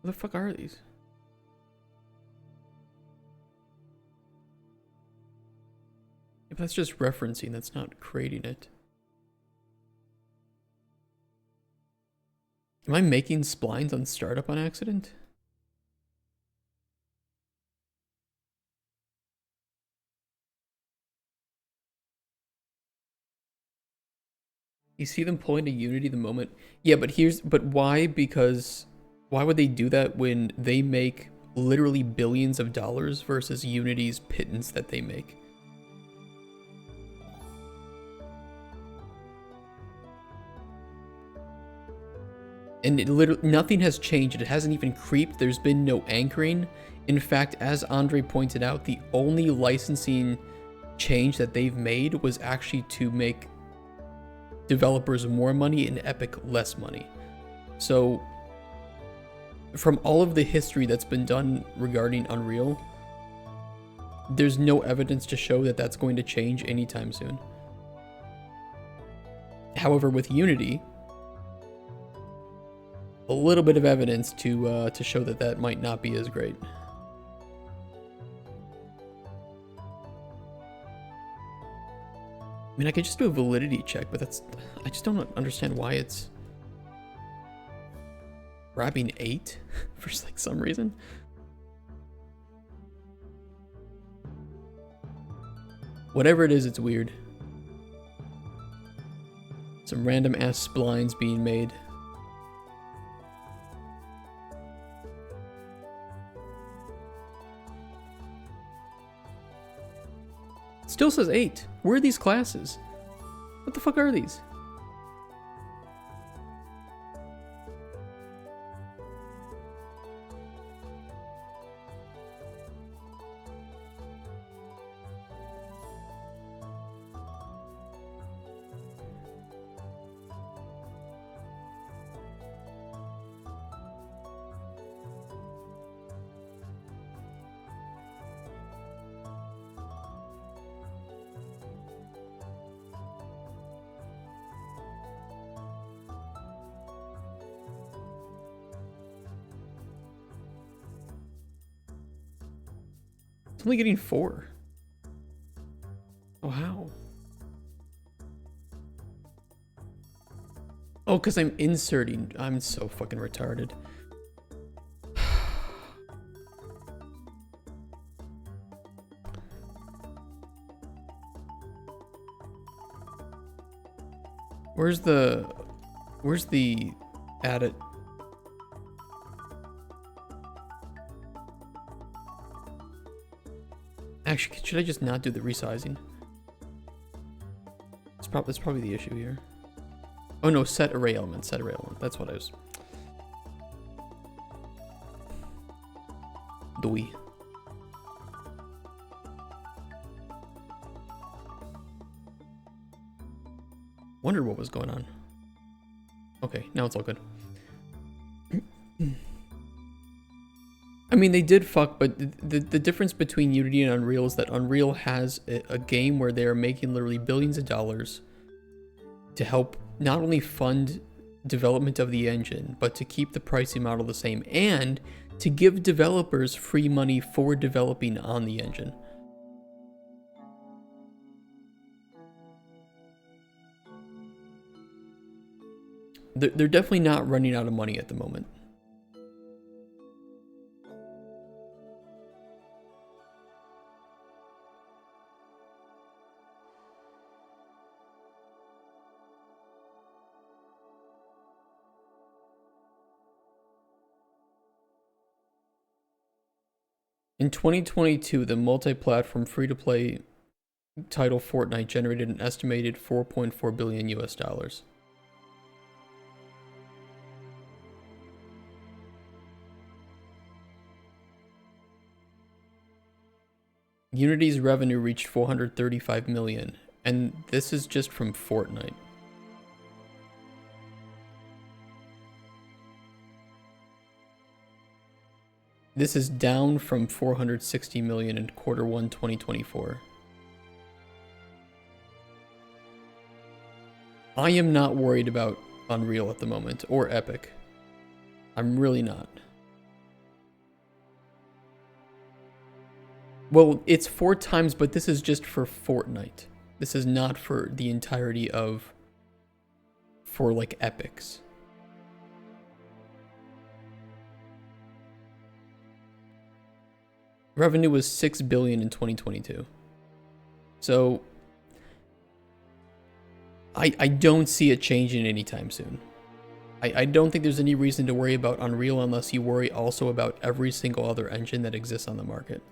What the fuck are these? If that's just referencing, that's not creating it. Am I making splines on startup on accident? You see them pulling to Unity the moment. Yeah, but why? Because why would they do that when they make literally billions of dollars versus Unity's pittance that they make? And nothing has changed. It hasn't even creeped. There's been no anchoring. In fact, as Andre pointed out, the only licensing change that they've made was actually to make developers more money and Epic less money. So from all of the history that's been done regarding Unreal, there's no evidence to show that that's going to change anytime soon. However, with Unity, a little bit of evidence to show that that might not be as great. I mean, I could just do a validity check, but I just don't understand why it's grabbing 8 for like some reason. Whatever it is, it's weird. Some random ass splines being made. Still says 8. Where are these classes? What the fuck are these? It's only getting 4. Oh, how? Oh, because I'm inserting. I'm so fucking retarded. Where's the add it? Actually, should I just not do the resizing? That's probably the issue here. Oh no, set array element, set array element. That's what I was. Doi. Wondered what was going on. Okay, now it's all good. I mean, they did fuck, but the difference between Unity and Unreal is that Unreal has a game where they are making literally billions of dollars to help not only fund development of the engine, but to keep the pricing model the same and to give developers free money for developing on the engine. They're definitely not running out of money at the moment. In 2022, the multi-platform free-to-play title Fortnite generated an estimated 4.4 billion US dollars. Unity's revenue reached 435 million, and this is just from Fortnite. This is down from 460 million in Q1 2024. I am not worried about Unreal at the moment, or Epic. I'm really not. Well, it's 4 times, but this is just for Fortnite. This is not for the entirety of... for, like, Epics. Revenue was 6 billion in 2022. So... I don't see it changing anytime soon. I don't think there's any reason to worry about Unreal unless you worry also about every single other engine that exists on the market.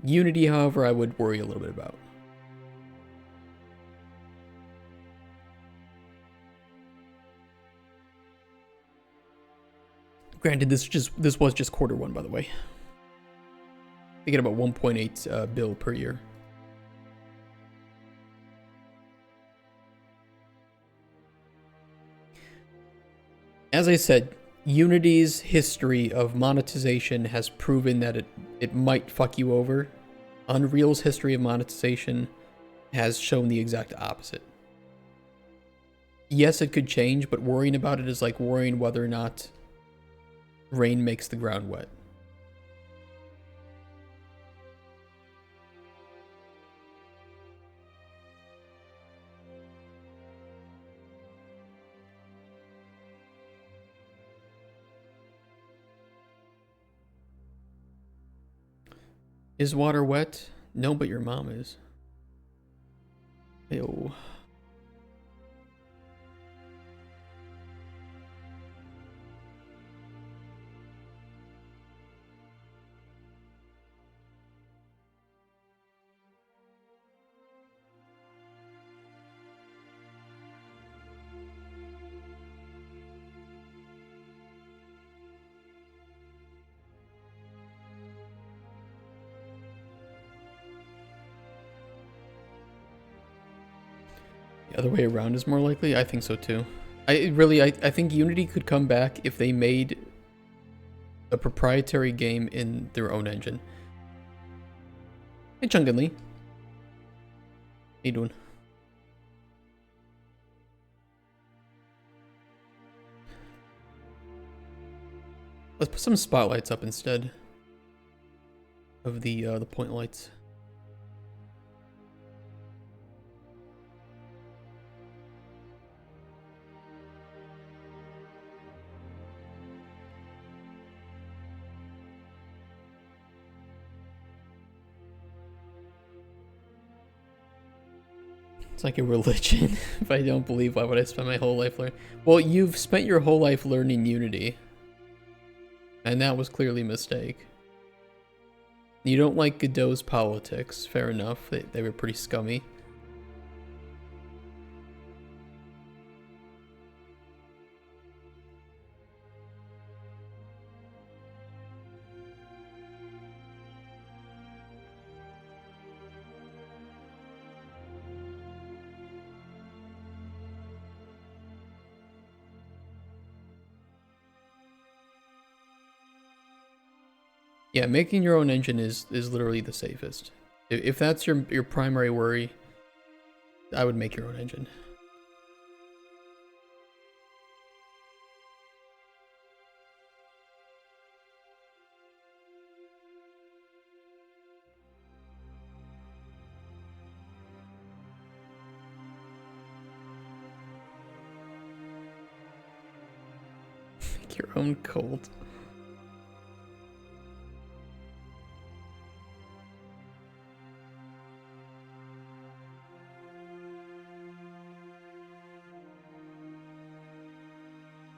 Unity, however, I would worry a little bit about. Granted, this was just Q1, by the way. They get about 1.8 bill per year. As I said, Unity's history of monetization has proven that it might fuck you over. Unreal's history of monetization has shown the exact opposite. Yes, it could change, but worrying about it is like worrying whether or not rain makes the ground wet. Is water wet? No, but your mom is. Ew. The other way around is more likely? I think so too. I think Unity could come back if they made a proprietary game in their own engine. Hey, Chunkin Lee. How you doing? Let's put some spotlights up instead of the point lights. It's like a religion. If I don't believe, why would I spend my whole life learning? Well, you've spent your whole life learning Unity. And that was clearly a mistake. You don't like Godot's politics. Fair enough. They were pretty scummy. Yeah, making your own engine is literally the safest. If that's your primary worry, I would make your own engine. Make your own cult.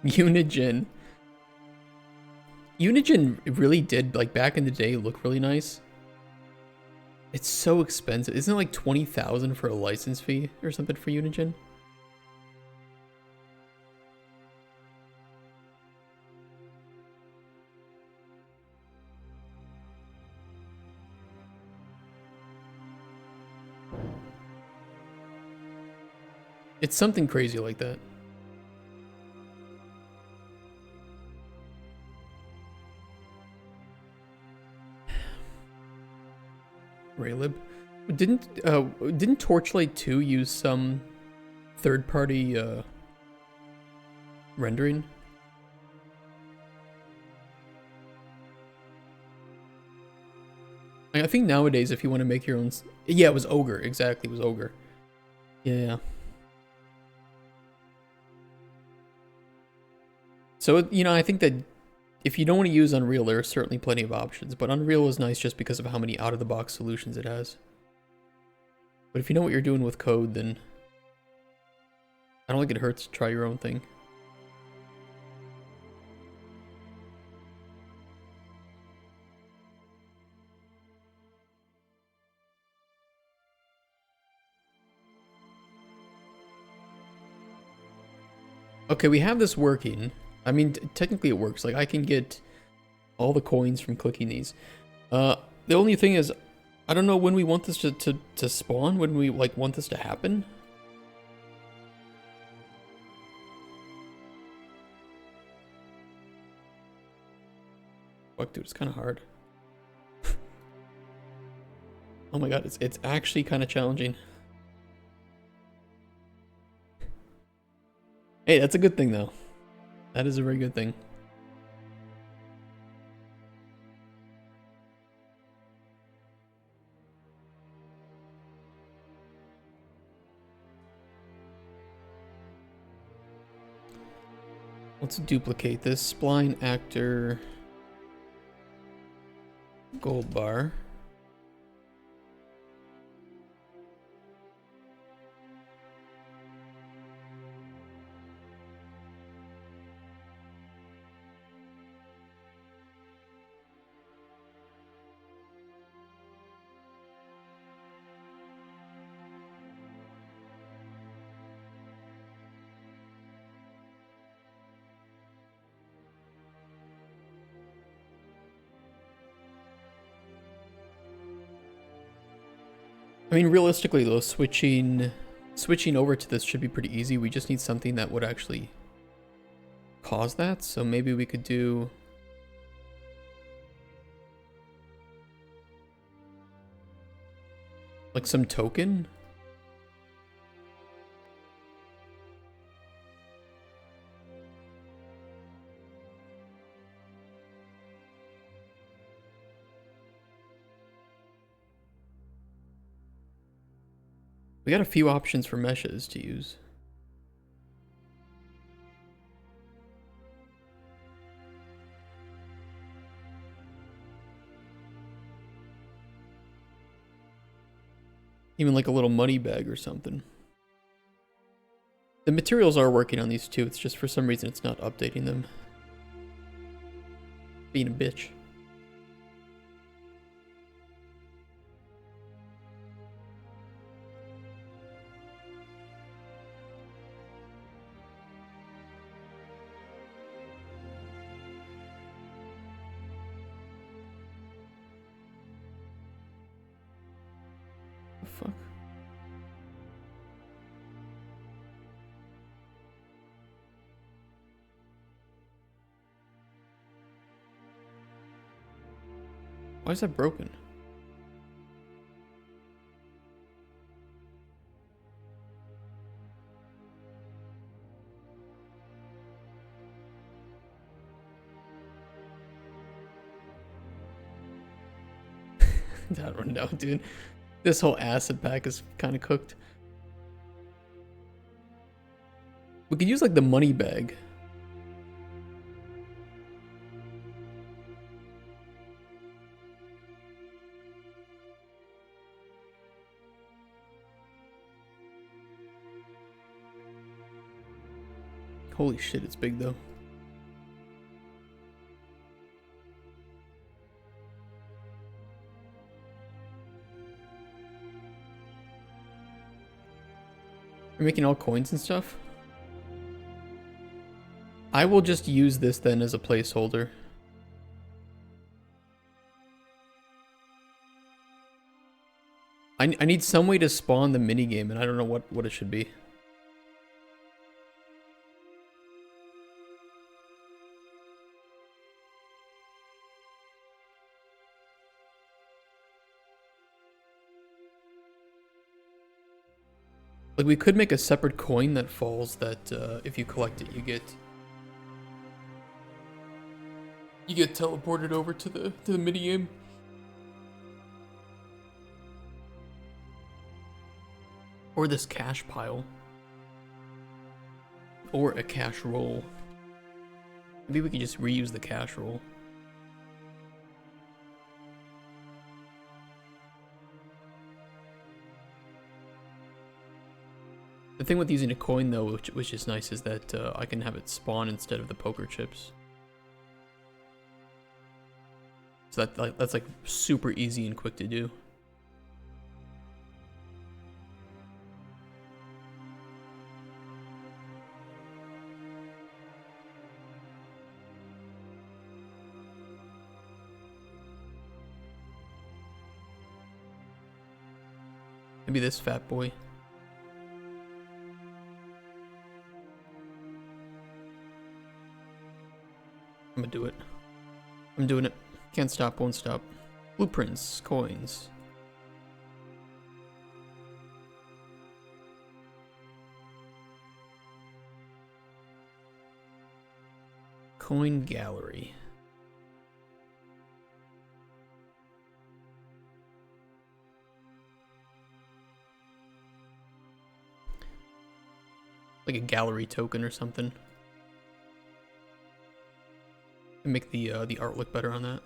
Unigen. Unigen really did, like, back in the day, look really nice. It's so expensive. Isn't it like 20,000 for a license fee or something for Unigen? It's something crazy like that. Raylib. Didn't Torchlight 2 use some third-party rendering? I think nowadays, if you want to make your own, yeah, it was Ogre. Exactly, it was Ogre. Yeah. So, you know, I think that if you don't want to use Unreal, there are certainly plenty of options, but Unreal is nice just because of how many out-of-the-box solutions it has. But if you know what you're doing with code, then I don't think it hurts to try your own thing. Okay, we have this working. I mean, technically it works. Like, I can get all the coins from clicking these. The only thing is, I don't know when we want this to spawn, when we, like, want this to happen. Fuck, dude, it's kind of hard. Oh my god, it's actually kind of challenging. Hey, that's a good thing, though. That is a very good thing. Let's duplicate this. Spline actor gold bar. I mean, realistically, though, switching switching over to this should be pretty easy. We just need something that would actually cause that. So maybe we could do like some token. We got a few options for meshes to use. Even like a little money bag or something. The materials are working on these too, it's just for some reason it's not updating them. Being a bitch. Fuck. Why is that broken? I don't know, dude. This whole acid pack is kind of cooked. We could use like the money bag. Holy shit, it's big though. You're making all coins and stuff? I will just use this then as a placeholder. I need some way to spawn the minigame and I don't know what it should be. Like we could make a separate coin that falls that if you collect it you get teleported over to the minigame. Or this cash pile. Or a cash roll. Maybe we could just reuse the cash roll. The thing with using a coin though, which is nice, is that I can have it spawn instead of the poker chips. So that's like super easy and quick to do. Maybe this fat boy. I'm gonna do it. I'm doing it. Can't stop, won't stop. Blueprints, coins. Coin gallery. Like a gallery token or something. And make the art look better on that.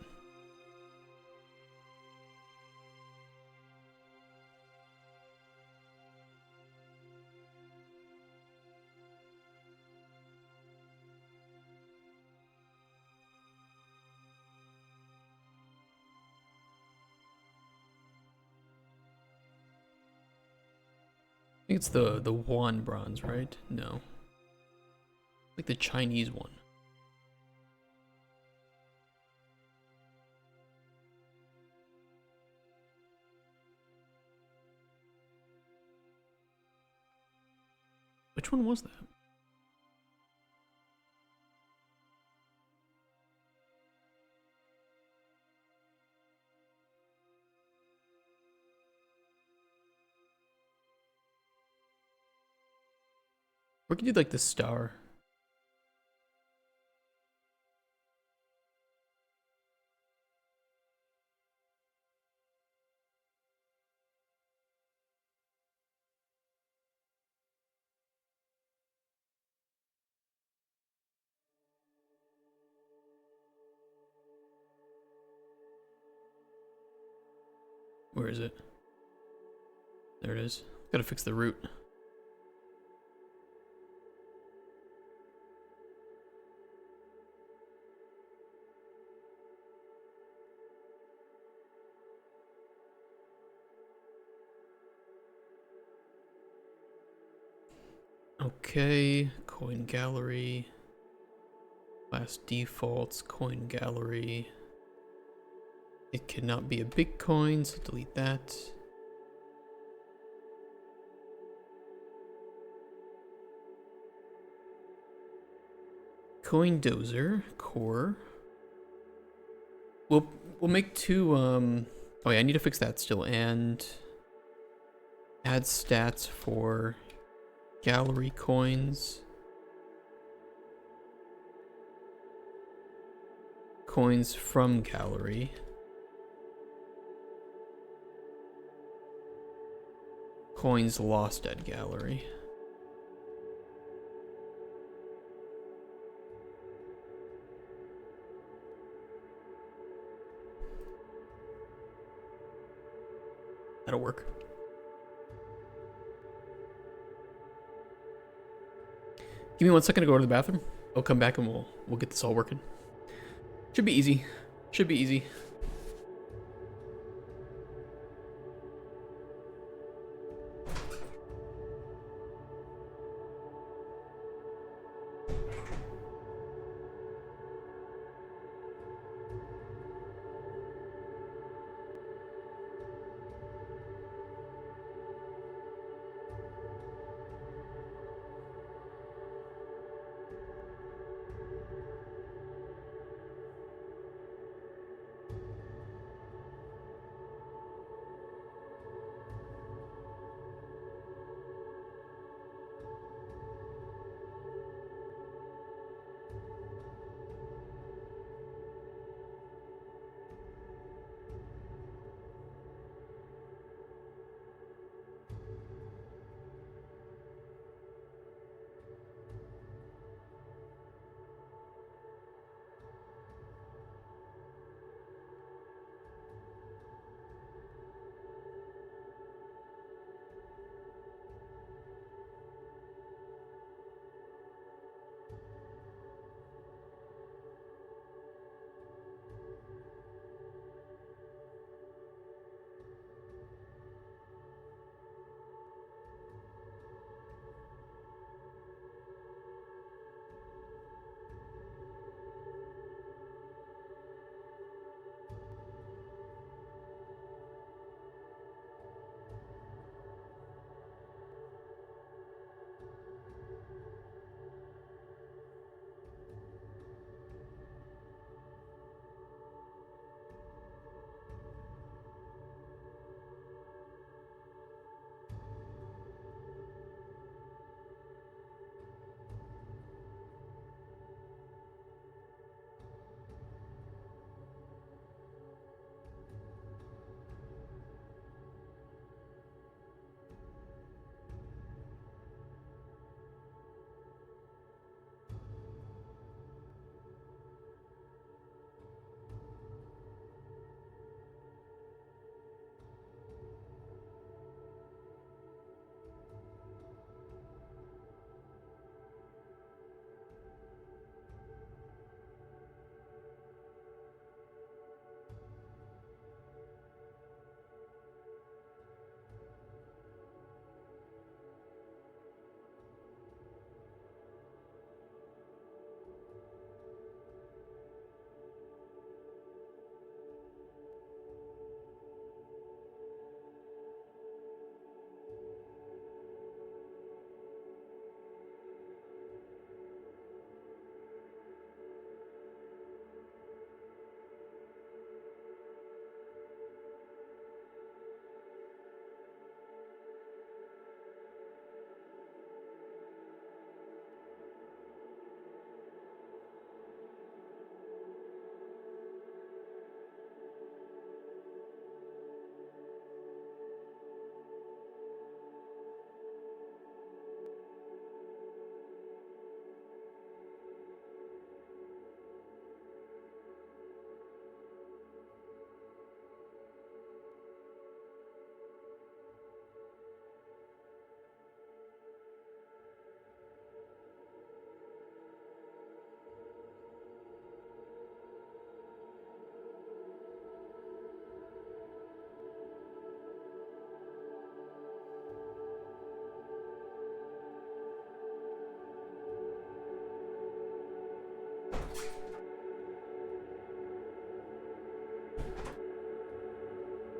I think it's the Yuan bronze, right? No. Like the Chinese one. Which one was that? We could do like the star. Where is it? There it is. Gotta fix the root. Okay, coin gallery. Class defaults, coin gallery. It cannot be a Bitcoin, so delete that. Coin Dozer core. We'll make two. Oh yeah, I need to fix that still, and add stats for gallery coins. Coins from gallery. Coins lost at gallery. That'll work. Give me 1 second to go to the bathroom. I'll come back and we'll get this all working. Should be easy. Should be easy.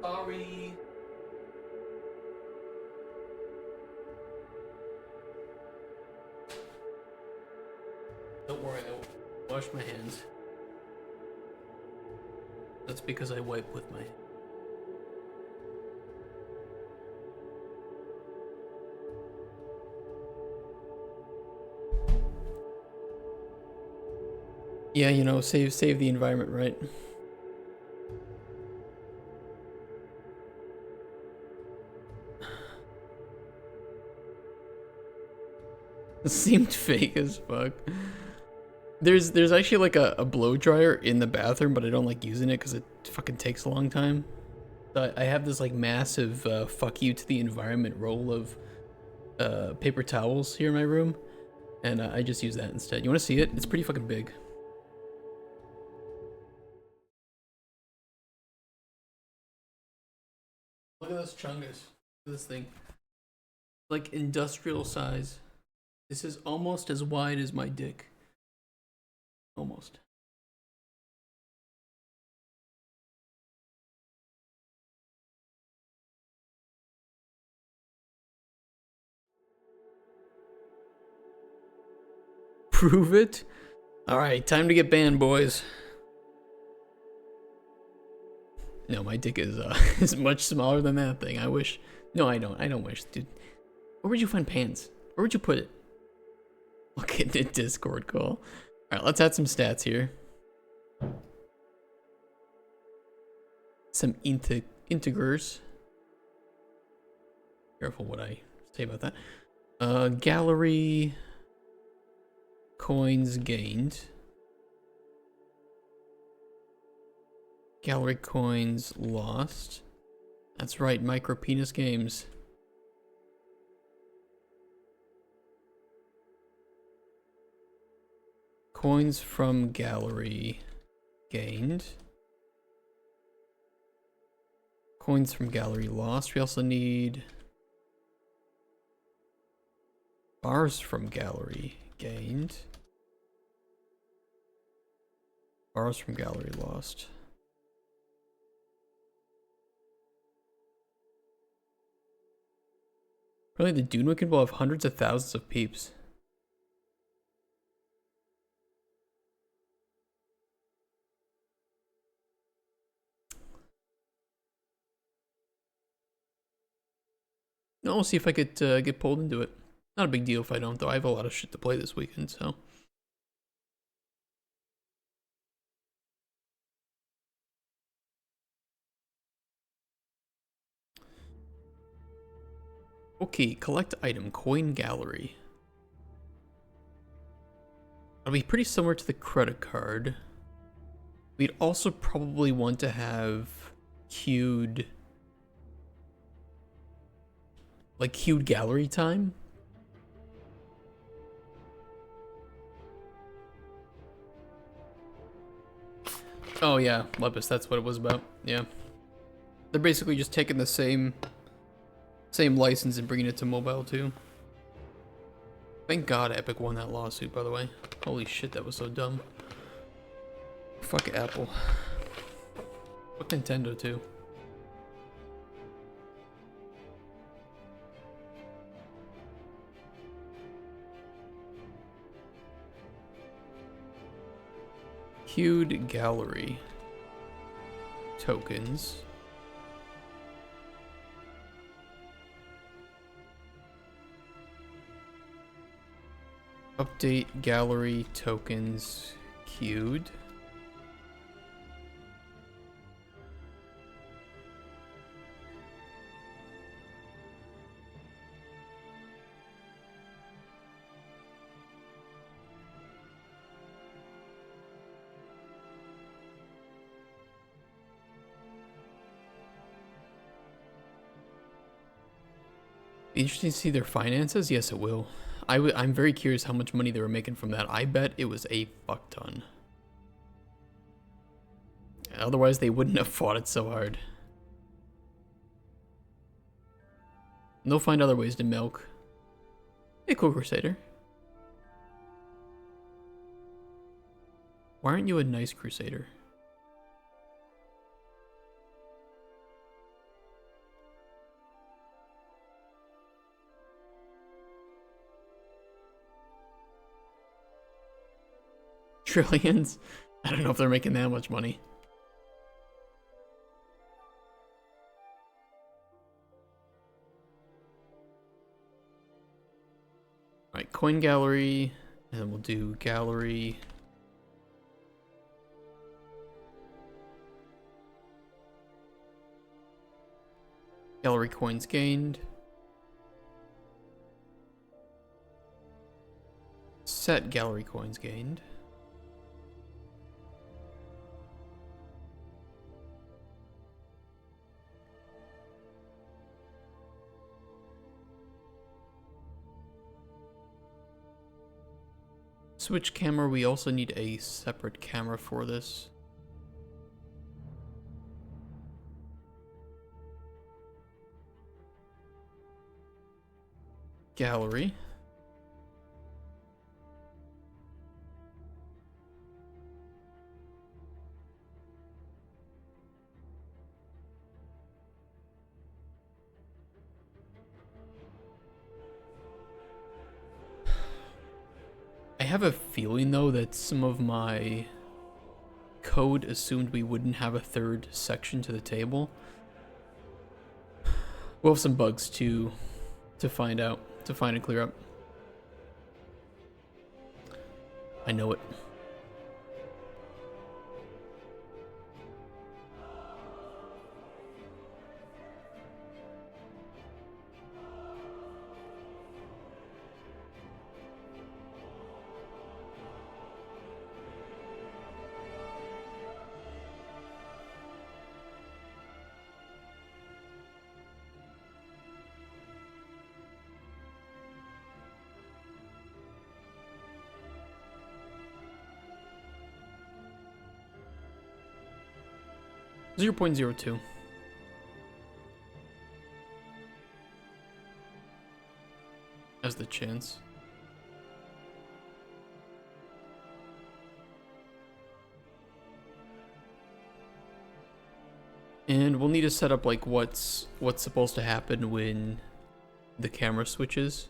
Sorry. Don't worry, I wash my hands. That's because I wipe with my. Yeah, you know, save the environment, right? It seemed fake as fuck. There's actually like a blow dryer in the bathroom, but I don't like using it because it fucking takes a long time. So I have this like massive fuck you to the environment roll of paper towels here in my room, and I just use that instead. You want to see it? It's pretty fucking big. Look at this chungus. Look at this thing. Like industrial size. This is almost as wide as my dick. Almost. Prove it? Alright, time to get banned, boys. No, my dick is is much smaller than that thing. I wish. No, I don't. I don't wish, dude. Where would you find pants? Where would you put it? Look at the Discord call. Alright, let's add some stats here. Some integers. Careful what I say about that. Gallery coins gained. Gallery coins lost. That's right, micro penis games. Coins from gallery gained. Coins from gallery lost. We also need bars from gallery gained. Bars from gallery lost. Really, the Dune Wicked will have hundreds of thousands of peeps. No, we'll see if I could get pulled into it. Not a big deal if I don't, though. I have a lot of shit to play this weekend, so. Okay, collect item, coin gallery. It'll be pretty similar to the credit card. We'd also probably want to have queued, like queued gallery time. Oh yeah, Lepus, that's what it was about. Yeah. They're basically just taking the same license and bringing it to mobile too. Thank God Epic won that lawsuit, by the way. Holy shit, that was so dumb. Fuck Apple. Fuck Nintendo too. Queued gallery tokens. Update gallery tokens queued. Be interesting to see their finances. Yes, it will. I'm very curious how much money they were making from that. I bet it was a fuck ton. Otherwise, they wouldn't have fought it so hard. And they'll find other ways to milk. Hey, cool Crusader. Why aren't you a nice Crusader? Trillions? I don't know if they're making that much money. Alright, coin gallery, and then we'll do gallery. Gallery coins gained. Set gallery coins gained. Switch camera, we also need a separate camera for this. Gallery. I have a feeling though that some of my code assumed we wouldn't have a third section to the table. We'll have some bugs to find out, to find and clear up. I know it. .02. As the chance. And we'll need to set up like what's supposed to happen when the camera switches,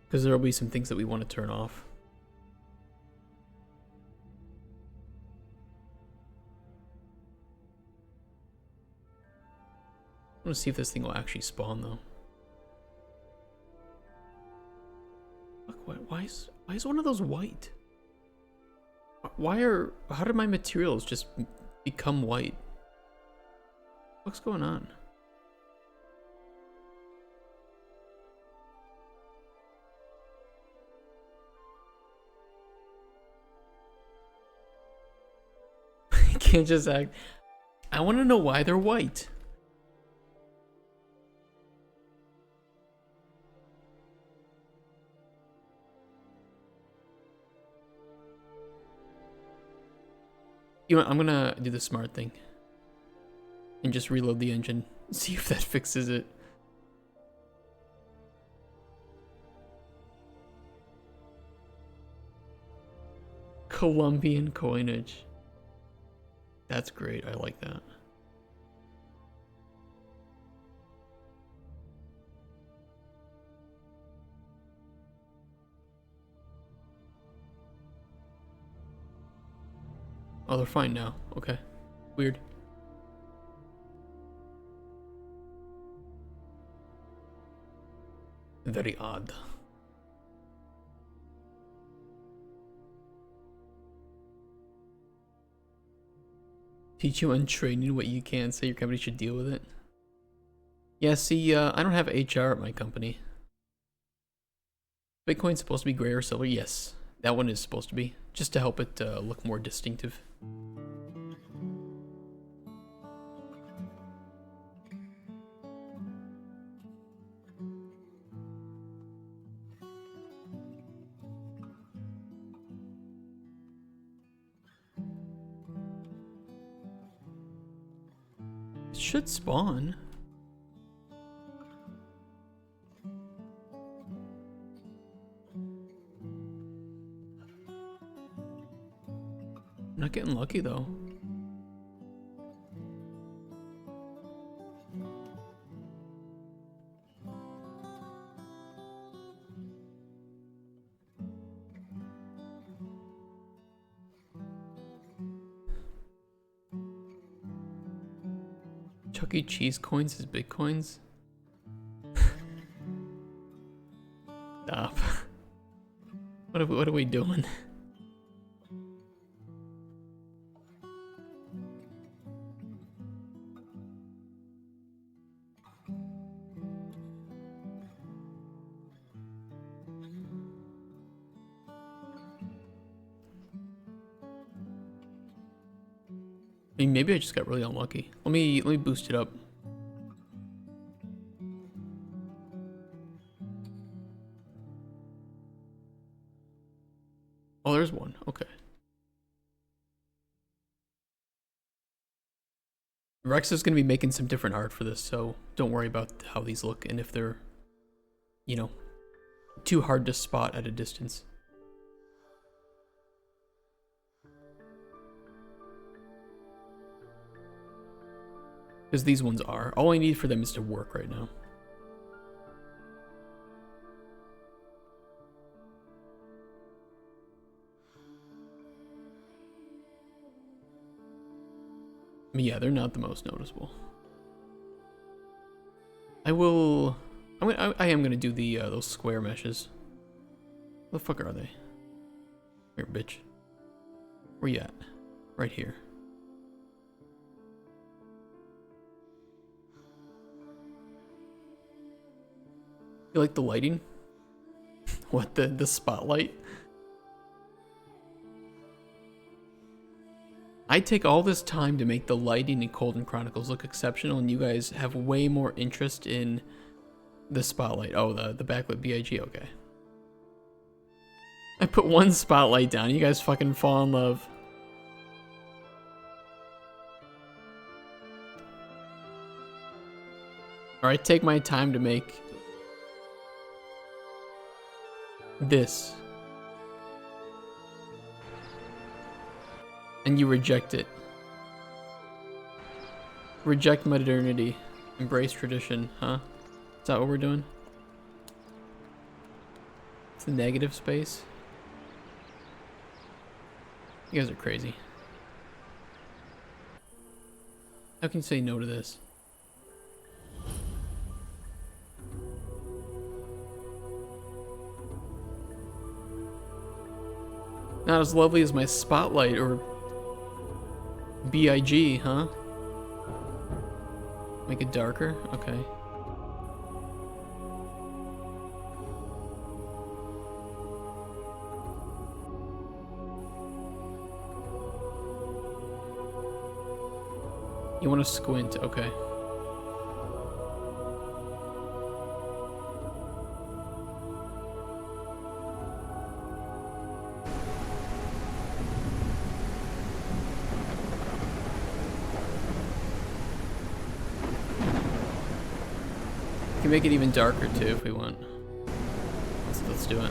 because there'll be some things that we want to turn off. I want to see if this thing will actually spawn though. Look, why is one of those white? How did my materials just become white? What's going on? I can't just act. I want to know why they're white. You know what, I'm gonna do the smart thing and just reload the engine, see if that fixes it. Colombian coinage. That's great, I like that. Oh, they're fine now. Okay. Weird. Very odd. Teach you on training what you can say your company should deal with it. Yeah, see, I don't have HR at my company. Bitcoin's supposed to be gray or silver? Yes, that one is supposed to be. Just to help it look more distinctive. It should spawn. I'm not getting lucky though. Chuck E. Cheese coins is Bitcoins? Stop. What are we doing? I mean, maybe I just got really unlucky. Let me boost it up. Oh, there's one. Okay. Rex is going to be making some different art for this, so don't worry about how these look and if they're, you know, too hard to spot at a distance. Because these ones are. All I need for them is to work right now. I mean, yeah, they're not the most noticeable. I am gonna do the those square meshes. Where the fuck are they? Here, bitch. Where you at? Right here. You like the lighting? What, the spotlight? I take all this time to make the lighting in Colden Chronicles look exceptional, and you guys have way more interest in the spotlight. Oh, the backlit BIG, okay. I put one spotlight down, you guys fucking fall in love. Alright, take my time to make this. And you reject it. Reject modernity. Embrace tradition, huh? Is that what we're doing? It's the negative space. You guys are crazy. How can you say no to this? Not as lovely as my spotlight or BIG, huh? Make it darker? Okay. You want to squint? Okay. We can make it even darker too if we want. Let's do it.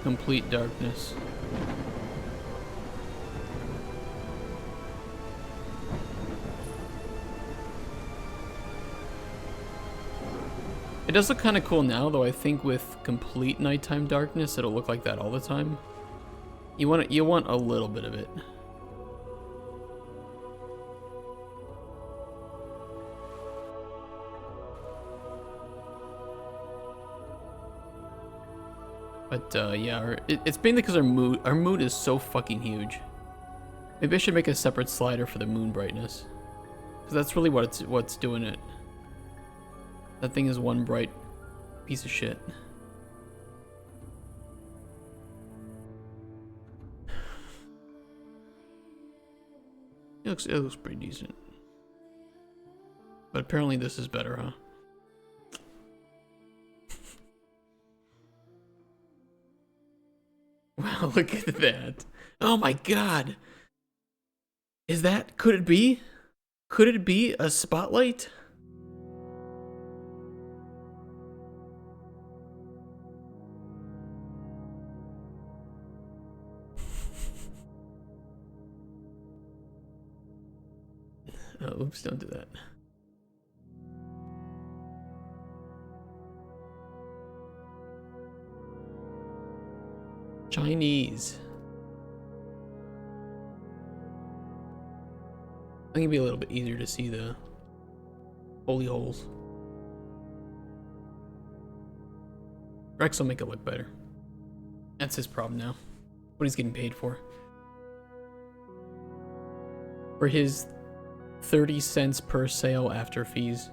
Complete darkness. It does look kind of cool now, though I think with complete nighttime darkness, it'll look like that all the time. You want a little bit of it. But yeah, it's mainly because our mood is so fucking huge. Maybe I should make a separate slider for the moon brightness, because that's really what's doing it. That thing is one bright piece of shit. It looks pretty decent. But apparently this is better, huh? Wow, look at that. Oh my god. Could it be? Could it be a spotlight? Oh, oops, don't do that. Chinese. I think it'd be a little bit easier to see the holy holes. Rex will make it look better. That's his problem now. What he's getting paid for. For his 30 cents per sale after fees.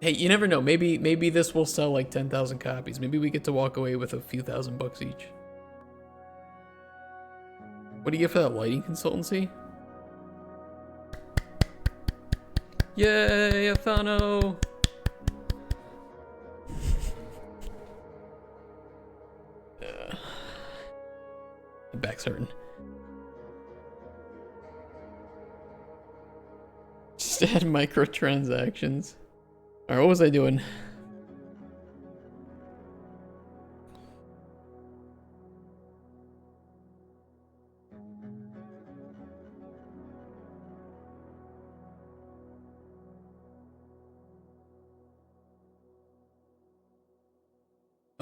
Hey, you never know. Maybe this will sell like 10,000 copies. Maybe we get to walk away with a few $1,000 each. What do you get for that lighting consultancy? Yay, Athano! My back's hurting. Just add microtransactions. Alright, what was I doing?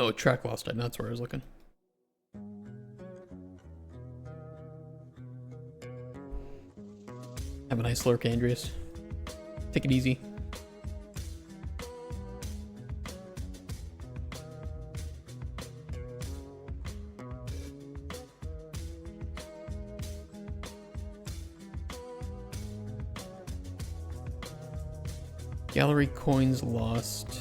Oh, track lost time. That's where I was looking. Have a nice lurk, Andreas. Take it easy. Gallery coins lost.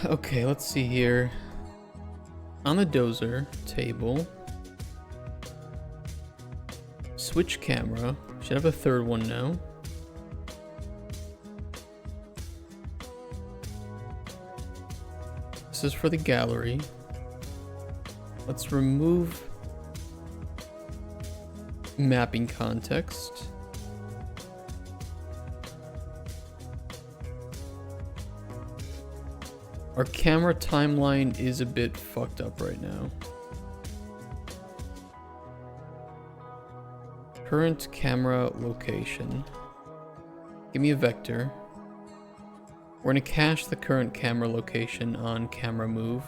Okay, let's see here. On the dozer table, switch camera. Should have a third one now. This is for the gallery. Let's remove mapping context. Our camera timeline is a bit fucked up right now. Current camera location. Give me a vector. We're gonna cache the current camera location on camera move.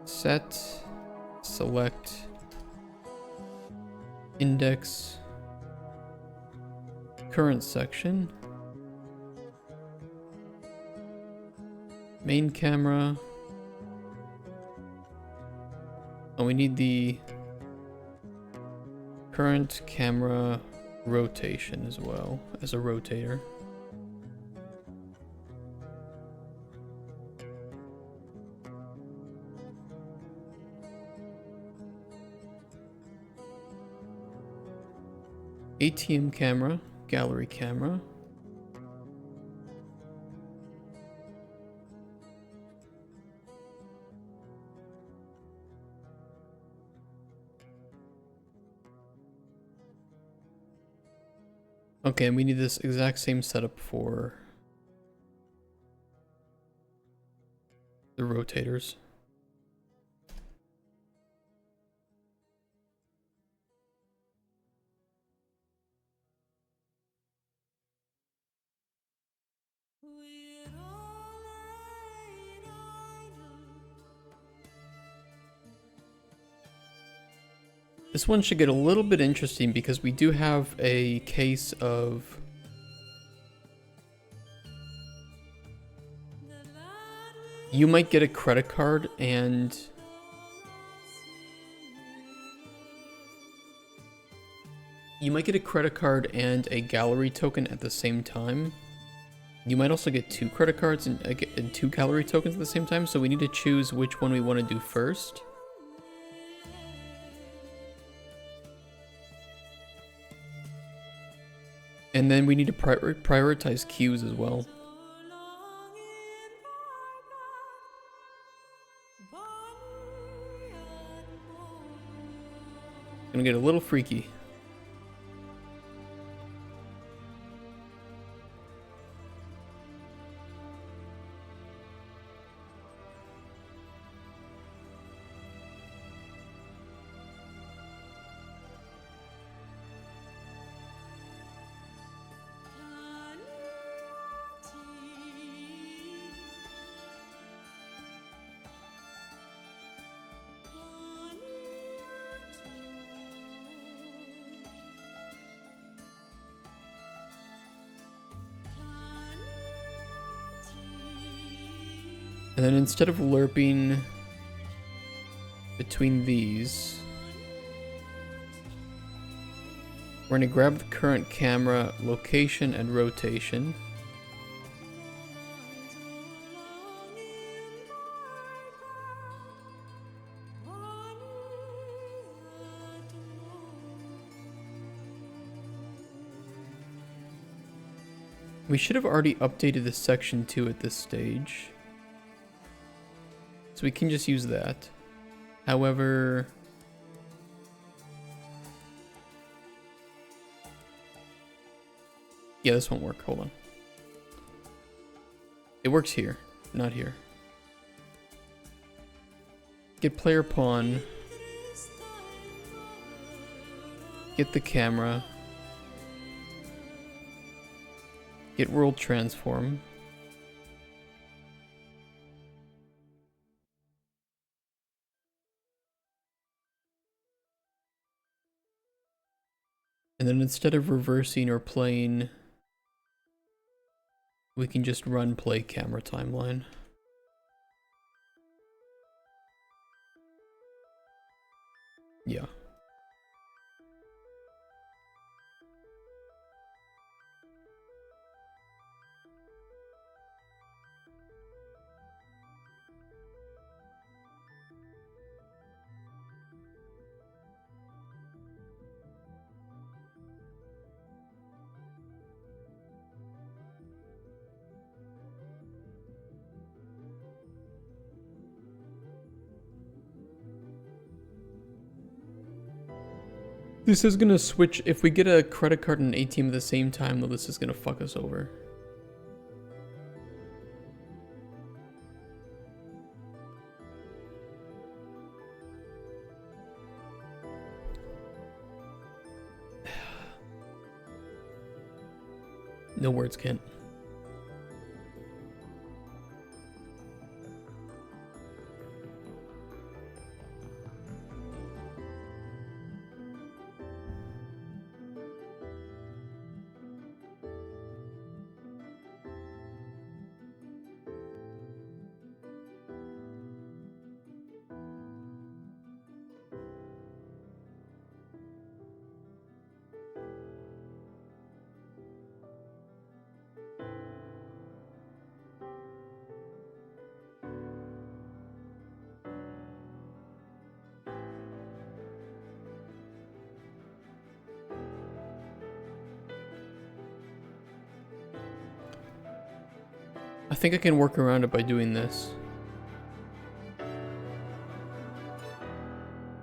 Set, select, index, current section. Main camera. Oh, we need the current camera rotation as well as a rotator. ATM camera, gallery camera. Okay, and we need this exact same setup for the rotators. This one should get a little bit interesting because we do have a case of you might get a credit card and a gallery token at the same time. You might also get 2 credit cards and 2 gallery tokens at the same time, so we need to choose which one we want to do first. And then we need to prioritize queues as well. Gonna get a little freaky. And then instead of lerping between these, we're going to grab the current camera location and rotation. We should have already updated this section 2 at this stage. So we can just use that. However, yeah, this won't work. Hold on. It works here, not here. Get player pawn. Get the camera. Get world transform. And then instead of reversing or playing, we can just run play camera timeline. Yeah. This is gonna switch, if we get a credit card and an ATM at the same time, though, this is gonna fuck us over. No words, Kent. I think I can work around it by doing this.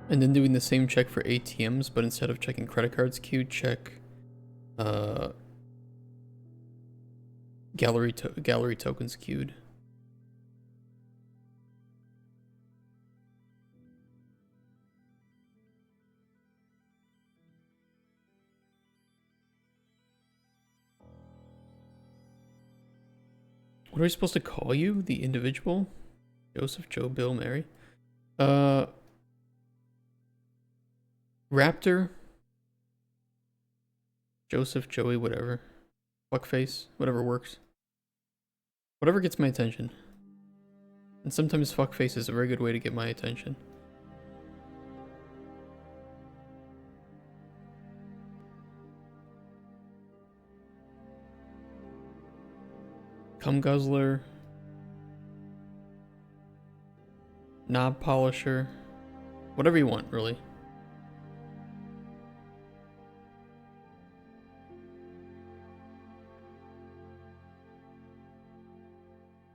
And then doing the same check for ATMs, but instead of checking credit cards queued, check gallery tokens queued. What are we supposed to call you? The individual? Joseph, Joe, Bill, Mary? Raptor? Joseph, Joey, whatever. Fuckface, whatever works. Whatever gets my attention. And sometimes fuckface is a very good way to get my attention. Cum guzzler. Knob polisher. Whatever you want, really.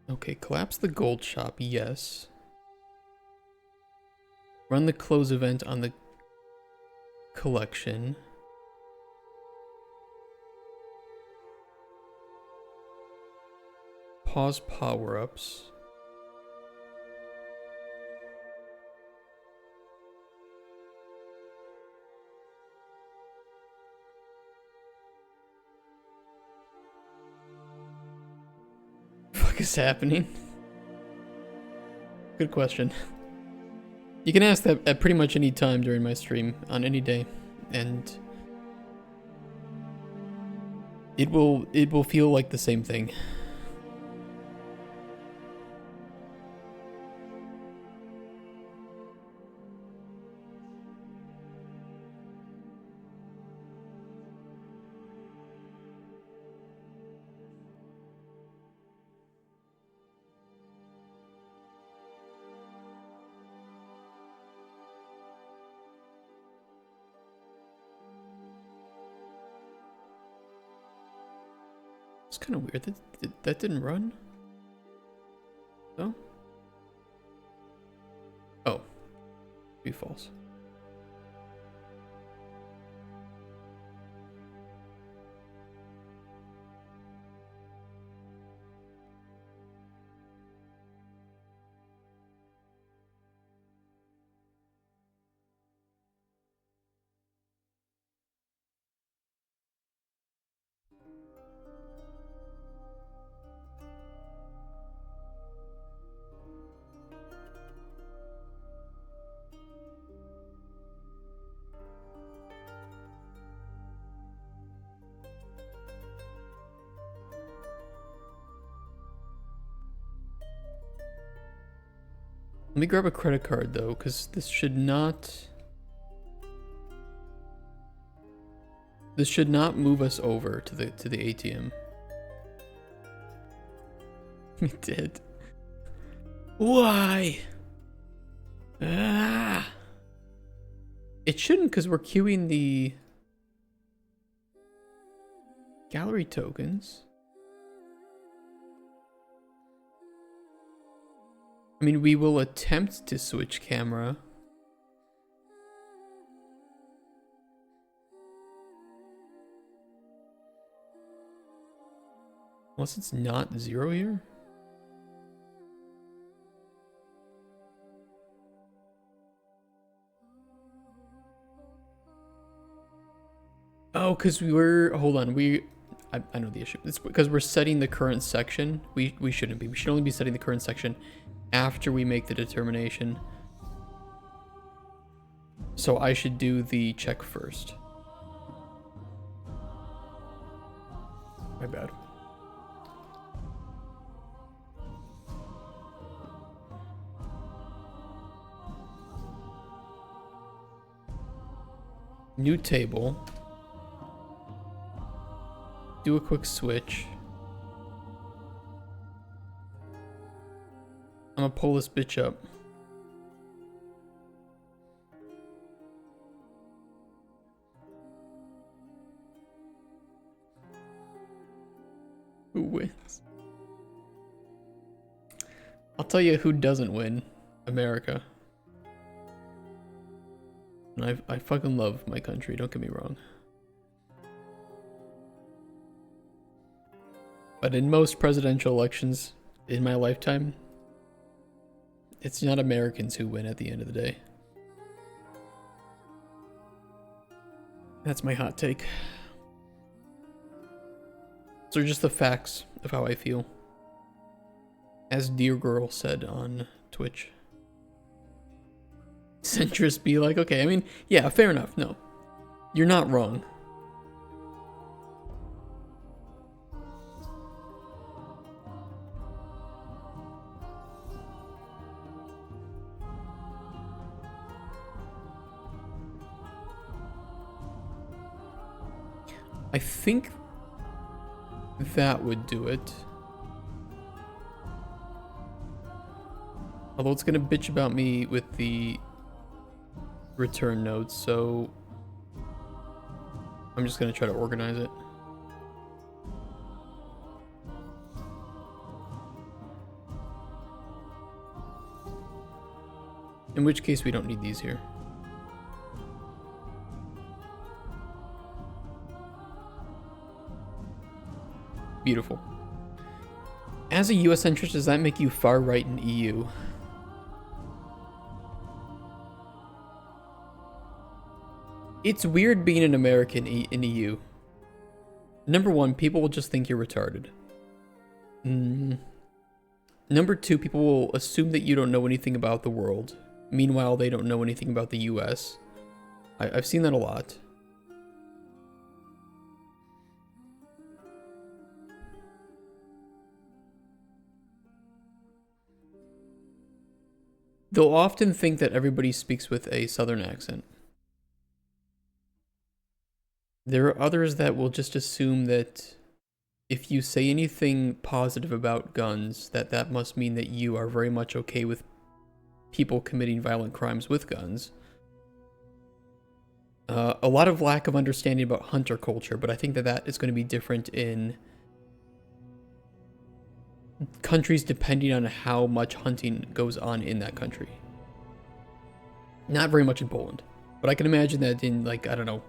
Okay, collapse the gold shop, yes. Run the close event on the collection. Pause power-ups. Fuck is happening? Good question. You can ask that at pretty much any time during my stream on any day, and it will feel like the same thing. It's kind of weird. That didn't run? No? Oh. Be false. Let me grab a credit card though, because this should not move us over to the ATM. It did. Why? Ah. It shouldn't, because we're queuing the gallery tokens. I mean, we will attempt to switch camera. Unless it's not 0 here. Oh, because we were... Hold on, I know the issue. It's because we're setting the current section. We shouldn't be. We should only be setting the current section after we make the determination. So I should do the check first. My bad. New table. Do a quick switch. I'm gonna pull this bitch up. Who wins? I'll tell you who doesn't win. America. And I fucking love my country, don't get me wrong. But in most presidential elections in my lifetime, it's not Americans who win at the end of the day. That's my hot take. So just the facts of how I feel. As Dear Girl said on Twitch. Centrists be like, okay, I mean, yeah, fair enough. No, you're not wrong. I think that would do it. Although it's gonna bitch about me with the return nodes, so I'm just gonna try to organize it. In which case we don't need these here. Beautiful. As a US centrist, does that make you far right in EU? It's weird being an American in EU. Number one, people will just think you're retarded. Number two, people will assume that you don't know anything about the world. Meanwhile, they don't know anything about the US. I've seen that a lot. They'll often think that everybody speaks with a southern accent. There are others that will just assume that if you say anything positive about guns, that must mean that you are very much okay with people committing violent crimes with guns. A lot of lack of understanding about hunter culture, but I think that is going to be different in countries depending on how much hunting goes on in that country. Not very much in Poland, but I can imagine that in, like, I don't know,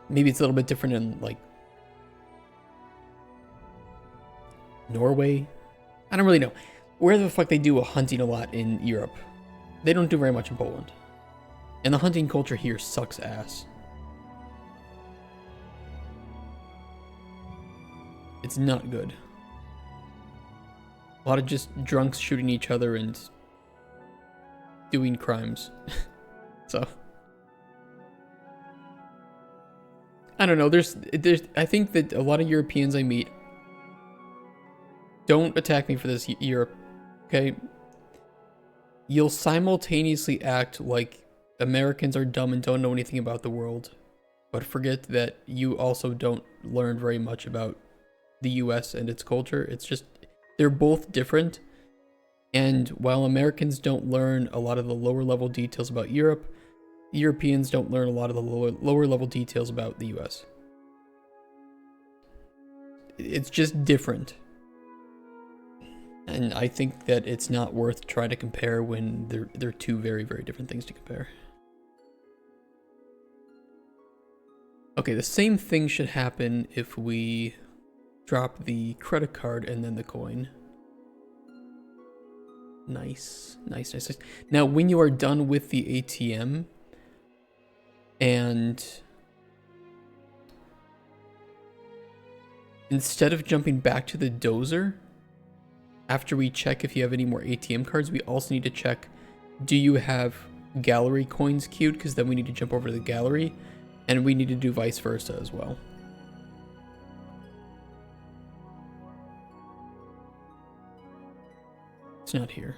maybe it's a little bit different in, like, Norway. I don't really know. Where the fuck they do hunting a lot in Europe. They don't do very much in Poland. And the hunting culture here sucks ass. It's not good. A lot of just drunks shooting each other and doing crimes. So I don't know, there's I think that a lot of Europeans I meet, don't attack me for this, Europe, okay? You'll simultaneously act like Americans are dumb and don't know anything about the world, but forget that you also don't learn very much about the US and its culture. It's just, they're both different. And while Americans don't learn a lot of the lower level details about Europe, Europeans don't learn a lot of the lower level details about the US. It's just different. And I think that it's not worth trying to compare when they're two very, very different things to compare. Okay, the same thing should happen if we drop the credit card and then the coin. Nice, nice, nice, nice. Now, when you are done with the ATM and instead of jumping back to the dozer, after we check if you have any more ATM cards, we also need to check, do you have gallery coins queued? Because then we need to jump over to the gallery, and we need to do vice versa as well. It's not here.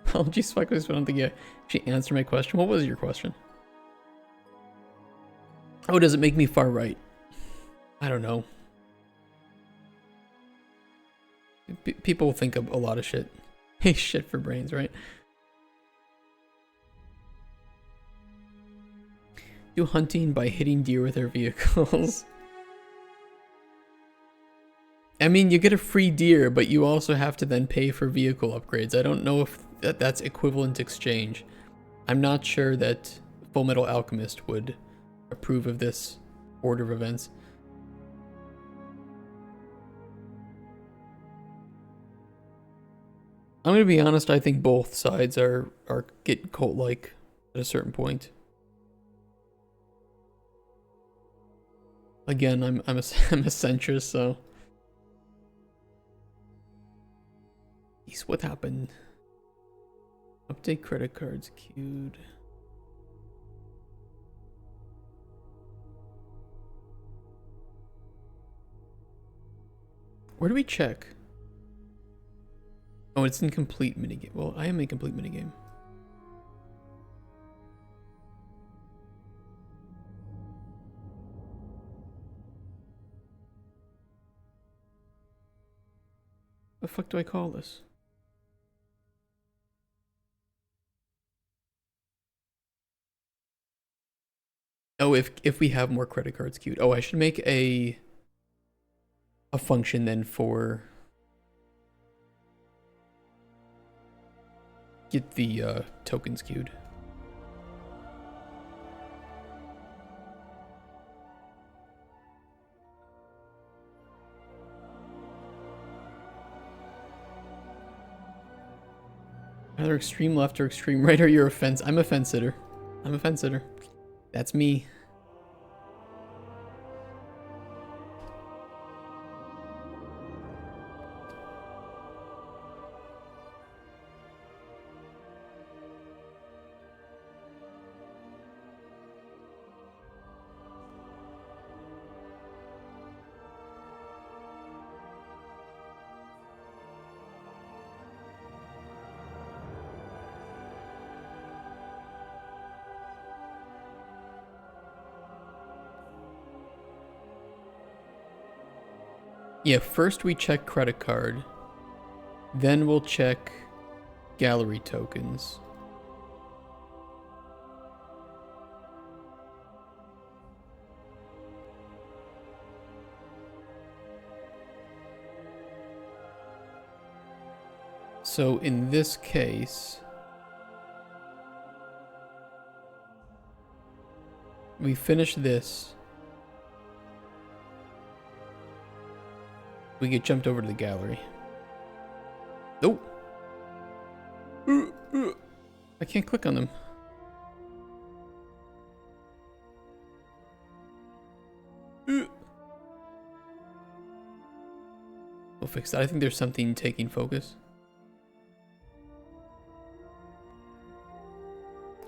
Apologies, fuck this, but I don't think you actually answered my question. What was your question? Oh, does it make me far right? I don't know. People think of a lot of shit. Hey, shit for brains, right? Do hunting by hitting deer with their vehicles. I mean, you get a free deer, but you also have to then pay for vehicle upgrades. I don't know if that's equivalent exchange. I'm not sure that Full Metal Alchemist would approve of this order of events. I'm gonna be honest, I think both sides are get cult-like at a certain point. Again, I'm a centrist, so jeez, what happened? Update credit cards queued. Where do we check? Oh, it's in complete minigame. Well, I am in complete minigame. The fuck do I call this? Oh, if we have more credit cards queued. Oh, I should make a function then for get the tokens queued. Either extreme left or extreme right, or you're a fence. I'm a fence sitter. I'm a fence sitter. That's me. Yeah, first we check credit card, then we'll check gallery tokens. So in this case, we finish this. We get jumped over to the gallery. Nope. I can't click on them. We'll fix that. I think there's something taking focus.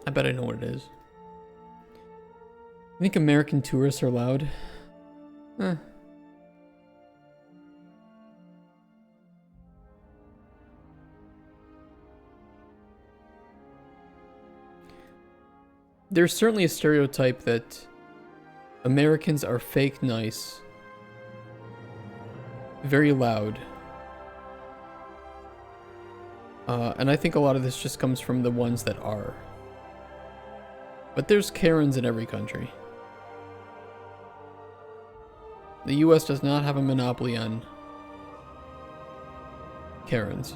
I bet I know what it is. I think American tourists are allowed. Huh. There's certainly a stereotype that Americans are fake nice, very loud. And I think a lot of this just comes from the ones that are. But there's Karens in every country. The US does not have a monopoly on Karens.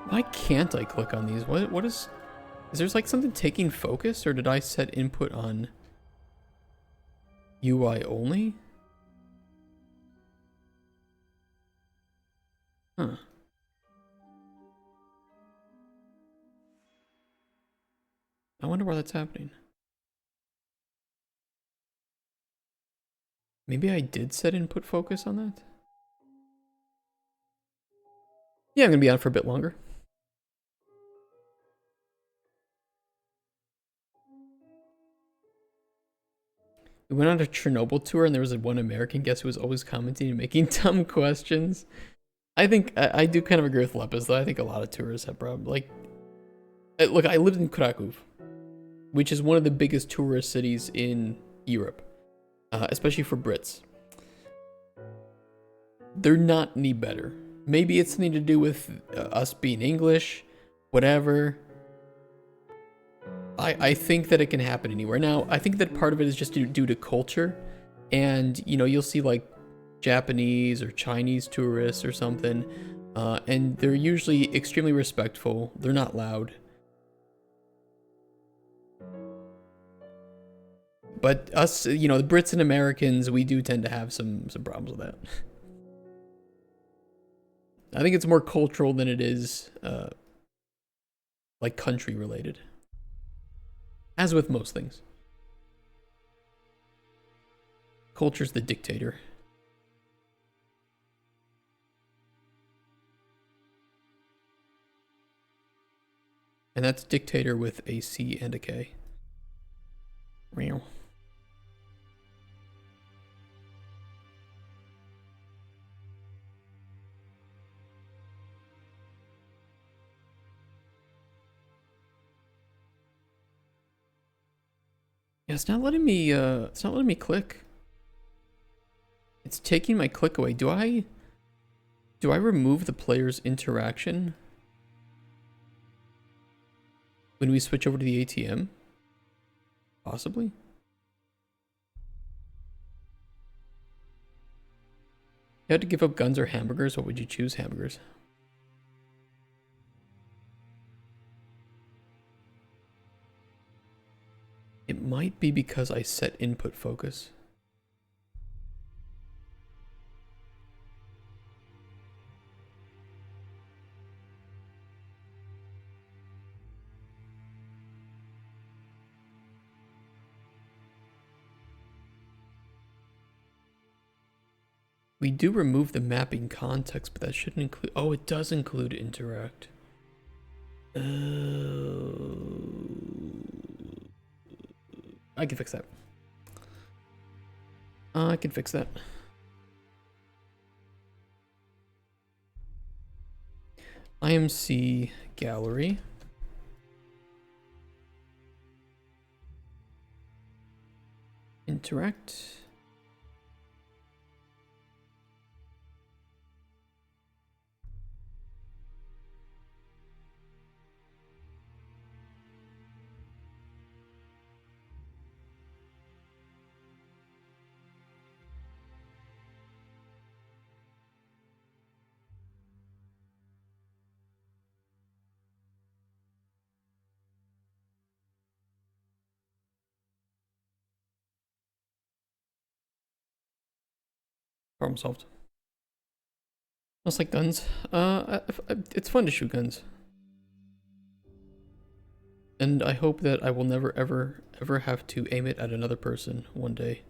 Why can't I click on these? What is there like something taking focus, or did I set input on UI only? Huh. I wonder why that's happening. Maybe I did set input focus on that? Yeah, I'm gonna be on for a bit longer. We went on a Chernobyl tour and there was one American guest who was always commenting and making dumb questions. I think I do kind of agree with Lepis, though. I think a lot of tourists have problems. Like, look, I lived in Krakow, which is one of the biggest tourist cities in Europe, especially for Brits. They're not any better. Maybe it's something to do with us being English, whatever. I think that it can happen anywhere. Now, I think that part of it is just due to culture. And, you know, you'll see like Japanese or Chinese tourists or something. And they're usually extremely respectful. They're not loud. But us, you know, the Brits and Americans, we do tend to have some problems with that. I think it's more cultural than it is like country related. As with most things. Culture's the dictator. And that's dictator with a C and a K. Real. It's not letting me. It's not letting me click. It's taking my click away. Do I remove the player's interaction when we switch over to the ATM? Possibly. You had to give up guns or hamburgers. What would you choose? Hamburgers. It might be because I set input focus. We do remove the mapping context, but that shouldn't include... Oh, it does include interact. I can fix that. I can fix that. IMC gallery. Interact. Problem solved. Smells like guns. It's fun to shoot guns. And I hope that I will never ever have to aim it at another person one day.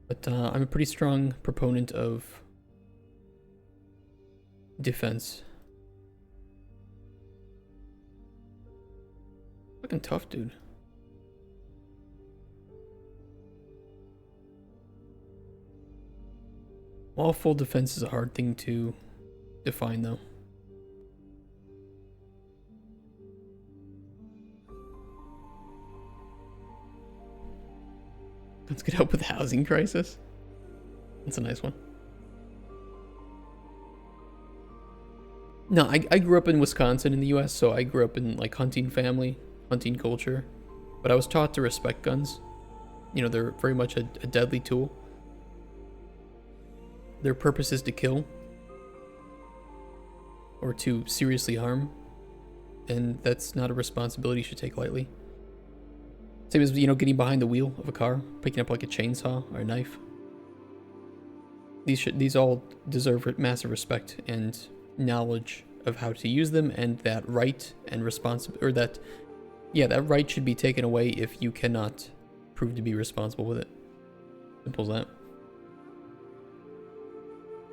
But I'm a pretty strong proponent of defense. Fucking tough, dude. Lawful defense is a hard thing to define, though. Let's get help with the housing crisis. That's a nice one. No, I grew up in Wisconsin in the US, so I grew up in like hunting family, hunting culture. But I was taught to respect guns. You know, they're very much a deadly tool. Their purpose is to kill or to seriously harm, and that's not a responsibility you should take lightly. Same as, you know, getting behind the wheel of a car, picking up like a chainsaw or a knife. These all deserve massive respect and knowledge of how to use them, and that right and that right should be taken away if you cannot prove to be responsible with it. Simple as that.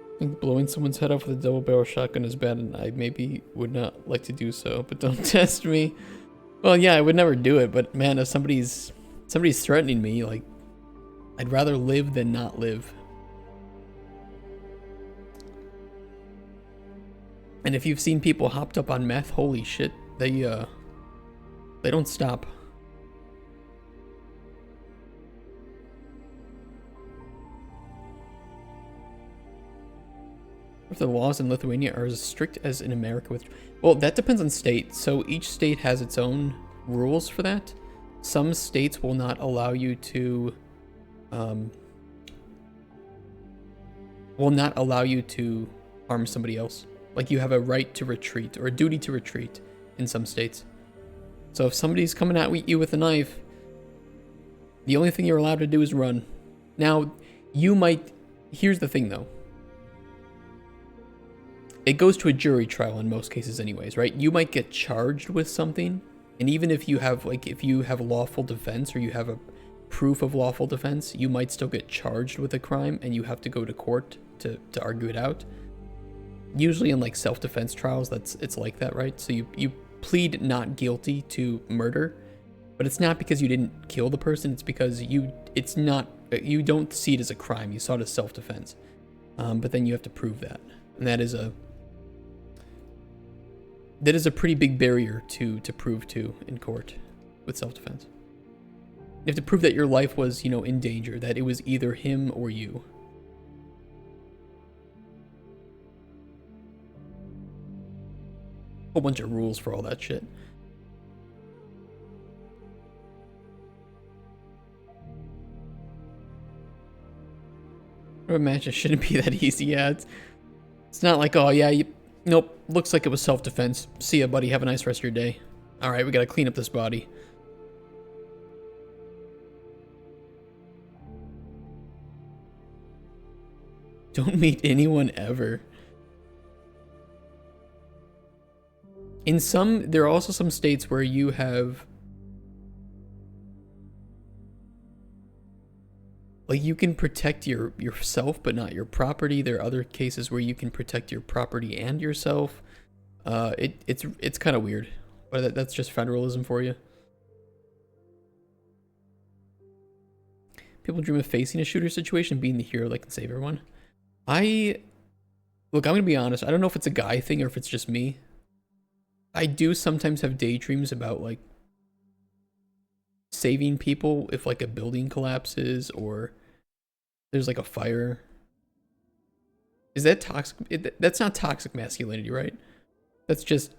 I think blowing someone's head off with a double barrel shotgun is bad, and I maybe would not like to do so, but don't test me. Well, yeah, I would never do it, but man, if somebody's threatening me, like, I'd rather live than not live. And if you've seen people hopped up on meth, holy shit, they don't stop. If the laws in Lithuania are as strict as in America with... Well, that depends on state. So each state has its own rules for that. Some states will not allow you to... will not allow you to harm somebody else. Like, you have a right to retreat, or a duty to retreat in some states. So if somebody's coming at you with a knife, the only thing you're allowed to do is run. Now, you might... Here's the thing, though. It goes to a jury trial in most cases anyways, right? You might get charged with something, and even if you have, like, if you have lawful defense, or you have a proof of lawful defense, you might still get charged with a crime, and you have to go to court to argue it out. Usually in, like, self-defense trials, it's like that, right? So you plead not guilty to murder, but it's not because you didn't kill the person, it's because you don't see it as a crime, you saw it as self-defense. But then you have to prove that, and that is a pretty big barrier to prove to in court with self-defense. You have to prove that your life was, you know, in danger, that it was either him or you. Whole bunch of rules for all that shit. I imagine it shouldn't be that easy. Yeah, it's not like, oh yeah, nope, looks like it was self-defense. See ya, buddy. Have a nice rest of your day. All right, we gotta clean up this body. Don't meet anyone ever. There are also some states where you have, like, you can protect yourself but not your property. There are other cases where you can protect your property and yourself. It's kind of weird, but that's just federalism for you. People dream of facing a shooter situation, being the hero that can save everyone. Look, I'm gonna be honest. I don't know if it's a guy thing or if it's just me. I do sometimes have daydreams about, like, saving people if, like, a building collapses or there's, like, a fire. Is that toxic? That's not toxic masculinity, right? That's just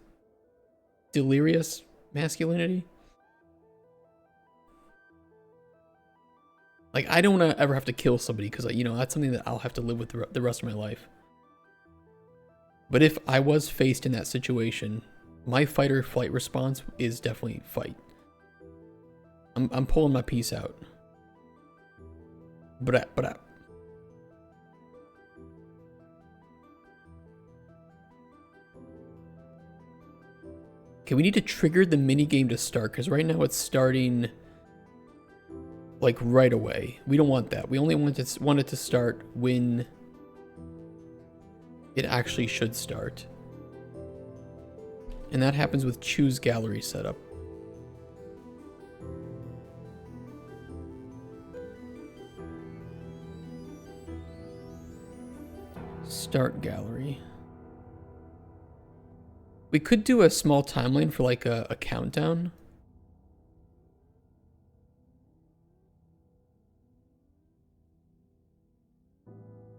delirious masculinity. Like, I don't want to ever have to kill somebody because, you know, that's something that I'll have to live with the rest of my life. But if I was faced in that situation, my fight or flight response is definitely fight. I'm pulling my piece out. But okay, we need to trigger the minigame to start, because right now it's starting, like, right away. We don't want that. We only want it to start when it actually should start. And that happens with choose gallery setup. Start gallery. We could do a small timeline for, like, a countdown.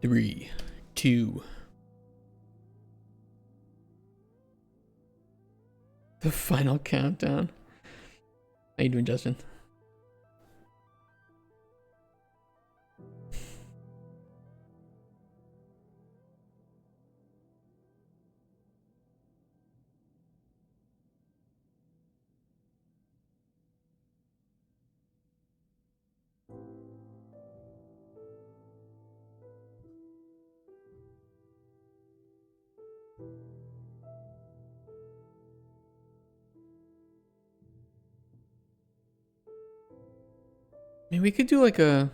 Three, two. The final countdown. How you doing, Justin? I mean, we could do like a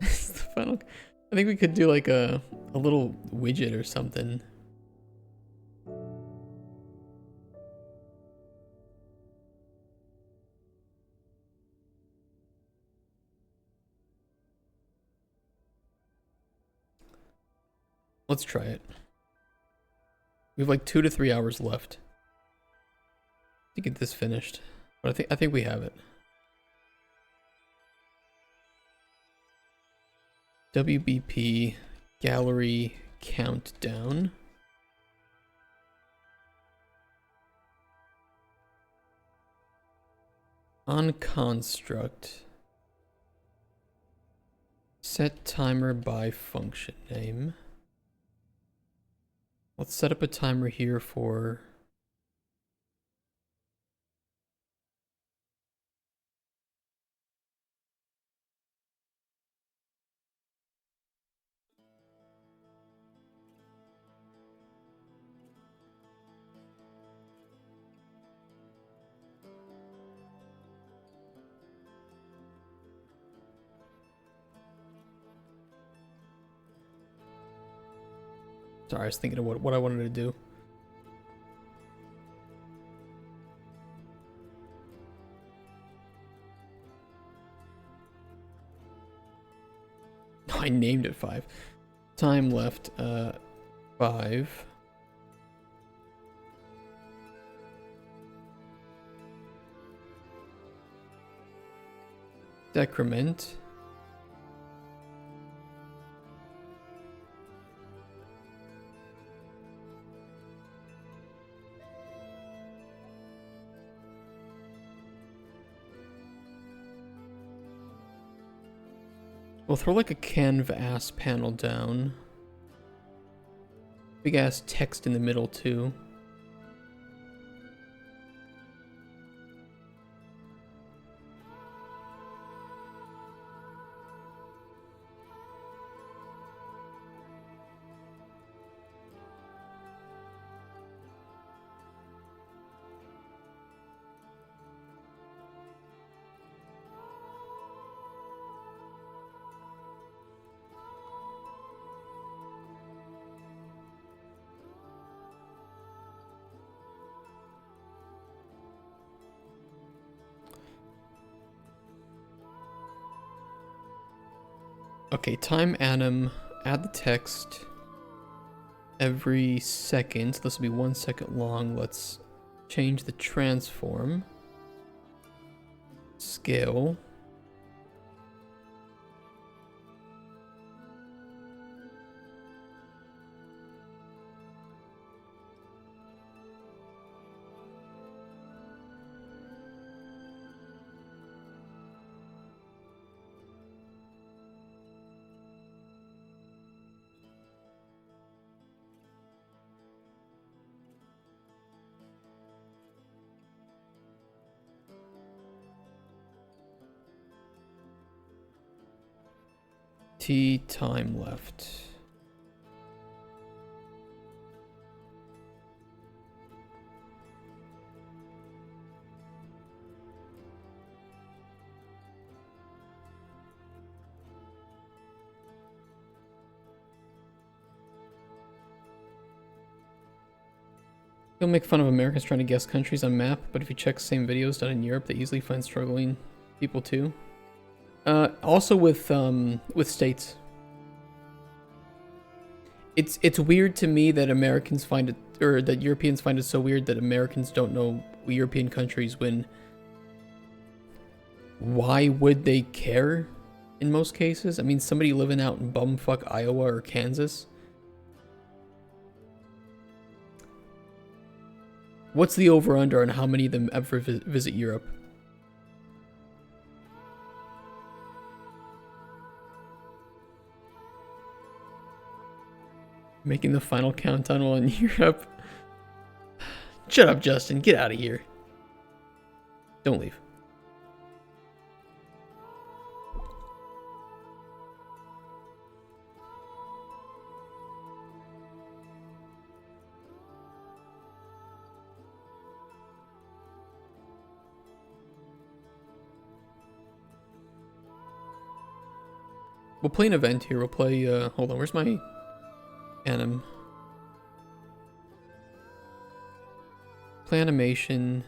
it's the final. I think we could do like a little widget or something. Let's try it. We have like 2 to 3 hours left to get this finished, but I think we have it. WBP gallery countdown. On construct. Set timer by function name. Let's set up a timer here for sorry, I was thinking of what I wanted to do. I named it 5. Time left, 5. Decrement. We'll throw like a canvas panel down. Big ass text in the middle too. Okay, time anim, add the text every second. This will be 1 second long. Let's change the transform. Scale. T time left. They'll make fun of Americans trying to guess countries on map, but if you check the same videos done in Europe, they easily find struggling people too. Also with states. It's weird to me that Americans find it, or that Europeans find it so weird that Americans don't know European countries when... Why would they care in most cases? I mean, somebody living out in bumfuck Iowa or Kansas. What's the over-under on how many of them ever visit Europe? Making the final countdown while in Europe. Shut up, Justin. Get out of here. Don't leave. We'll play an event here. We'll play, hold on, where's my anim? Play animation.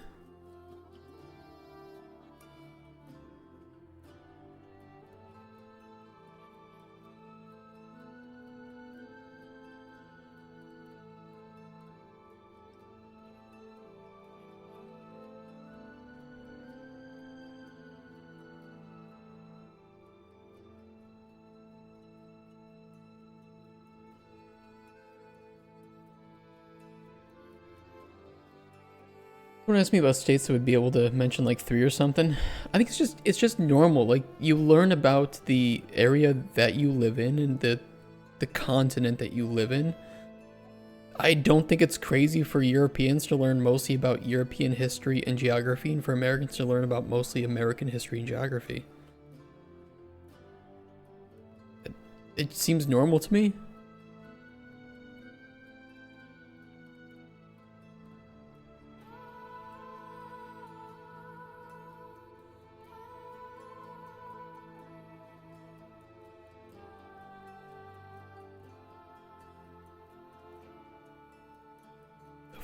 Someone asked me about states that would be able to mention like 3 or something. I think it's just normal. Like, you learn about the area that you live in and the continent that you live in. I don't think it's crazy for Europeans to learn mostly about European history and geography, and for Americans to learn about mostly American history and geography. It seems normal to me.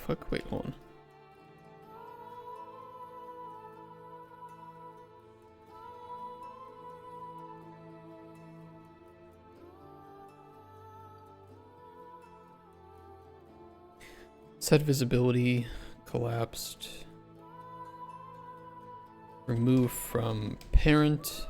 Fuck, wait, hold on. Set visibility, collapsed. Remove from parent.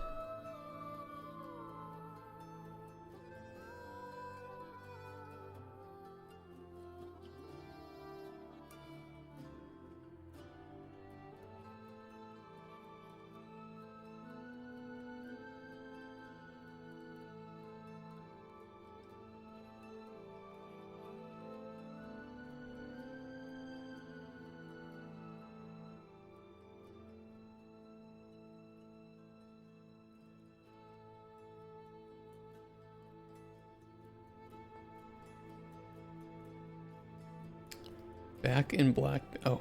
Back in black. Oh.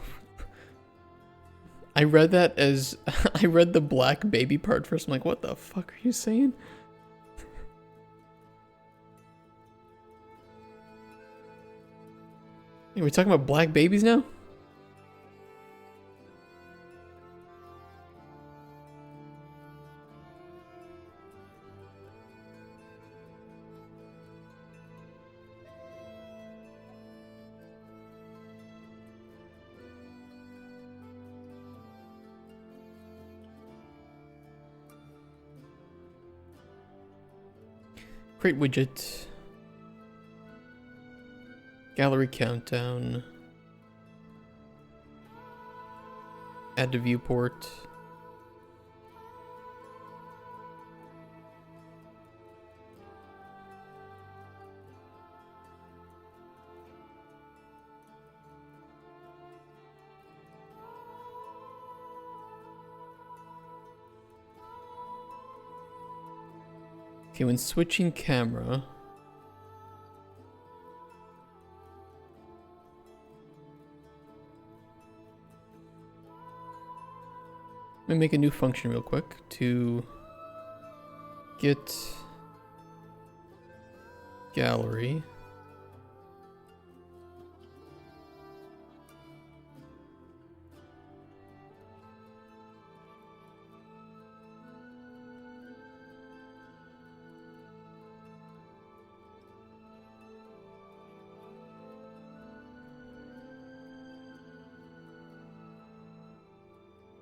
I read that as I read the black baby part first. I'm like, what the fuck are you saying? Hey, we're talking about black babies now? Create widget. Gallery countdown. Add to viewport. Okay, when switching camera, let me make a new function real quick to get gallery.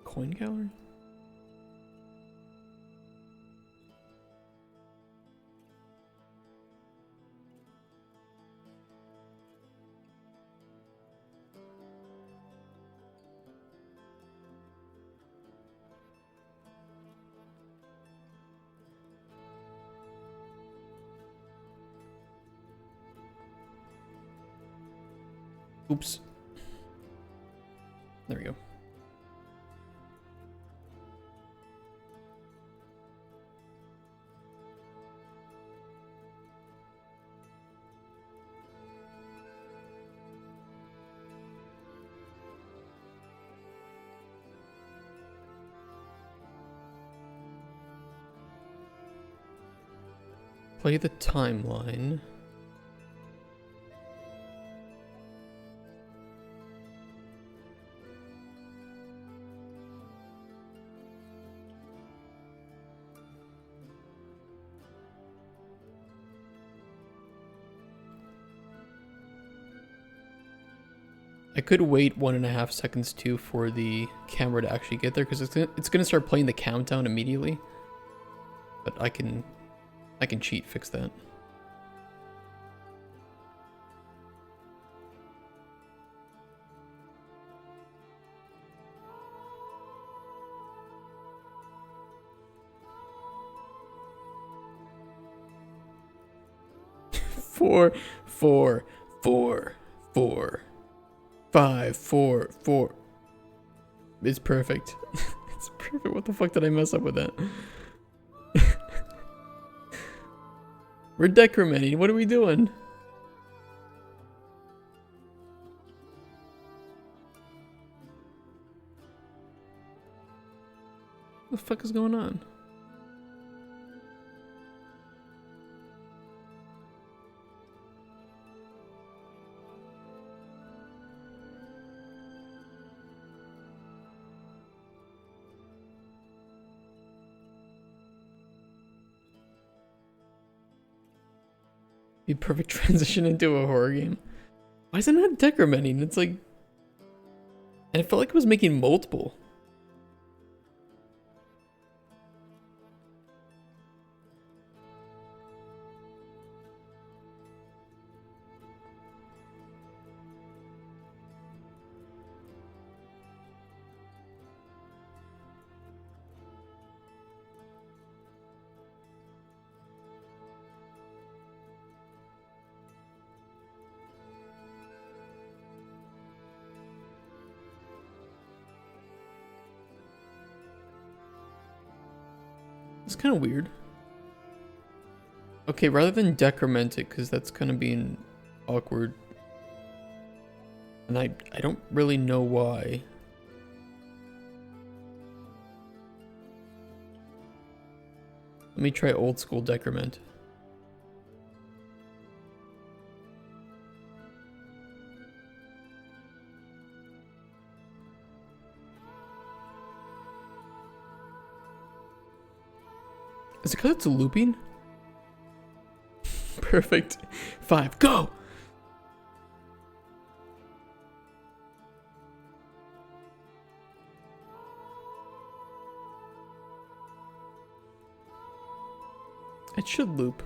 Coin gallery? Oops. There we go. Play the timeline. I could wait 1.5 seconds too for the camera to actually get there because it's gonna start playing the countdown immediately. But I can cheat, fix that. Four, 5, 4, 4. It's perfect. It's perfect. What the fuck did I mess up with that? We're decrementing. What are we doing? What the fuck is going on? Be perfect transition into a horror game. Why is it not decrementing? It's like, and it felt like it was making multiple. It's kind of weird. Okay, rather than decrement it, because that's kind of being awkward. And I don't really know why. Let me try old school decrement. Is it because it's looping? Perfect. 5, go! It should loop.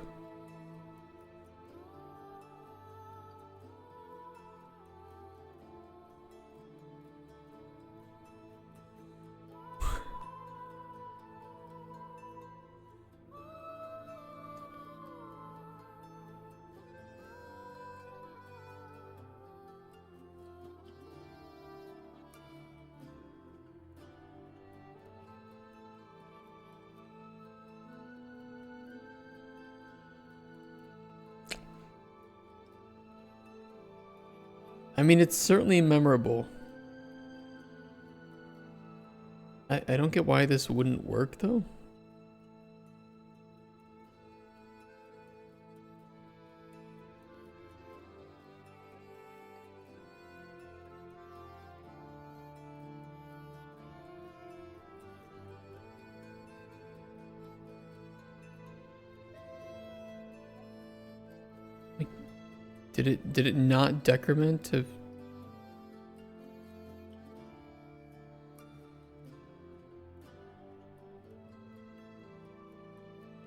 I mean, it's certainly memorable. I don't get why this wouldn't work, though. Like, did it not decrement to...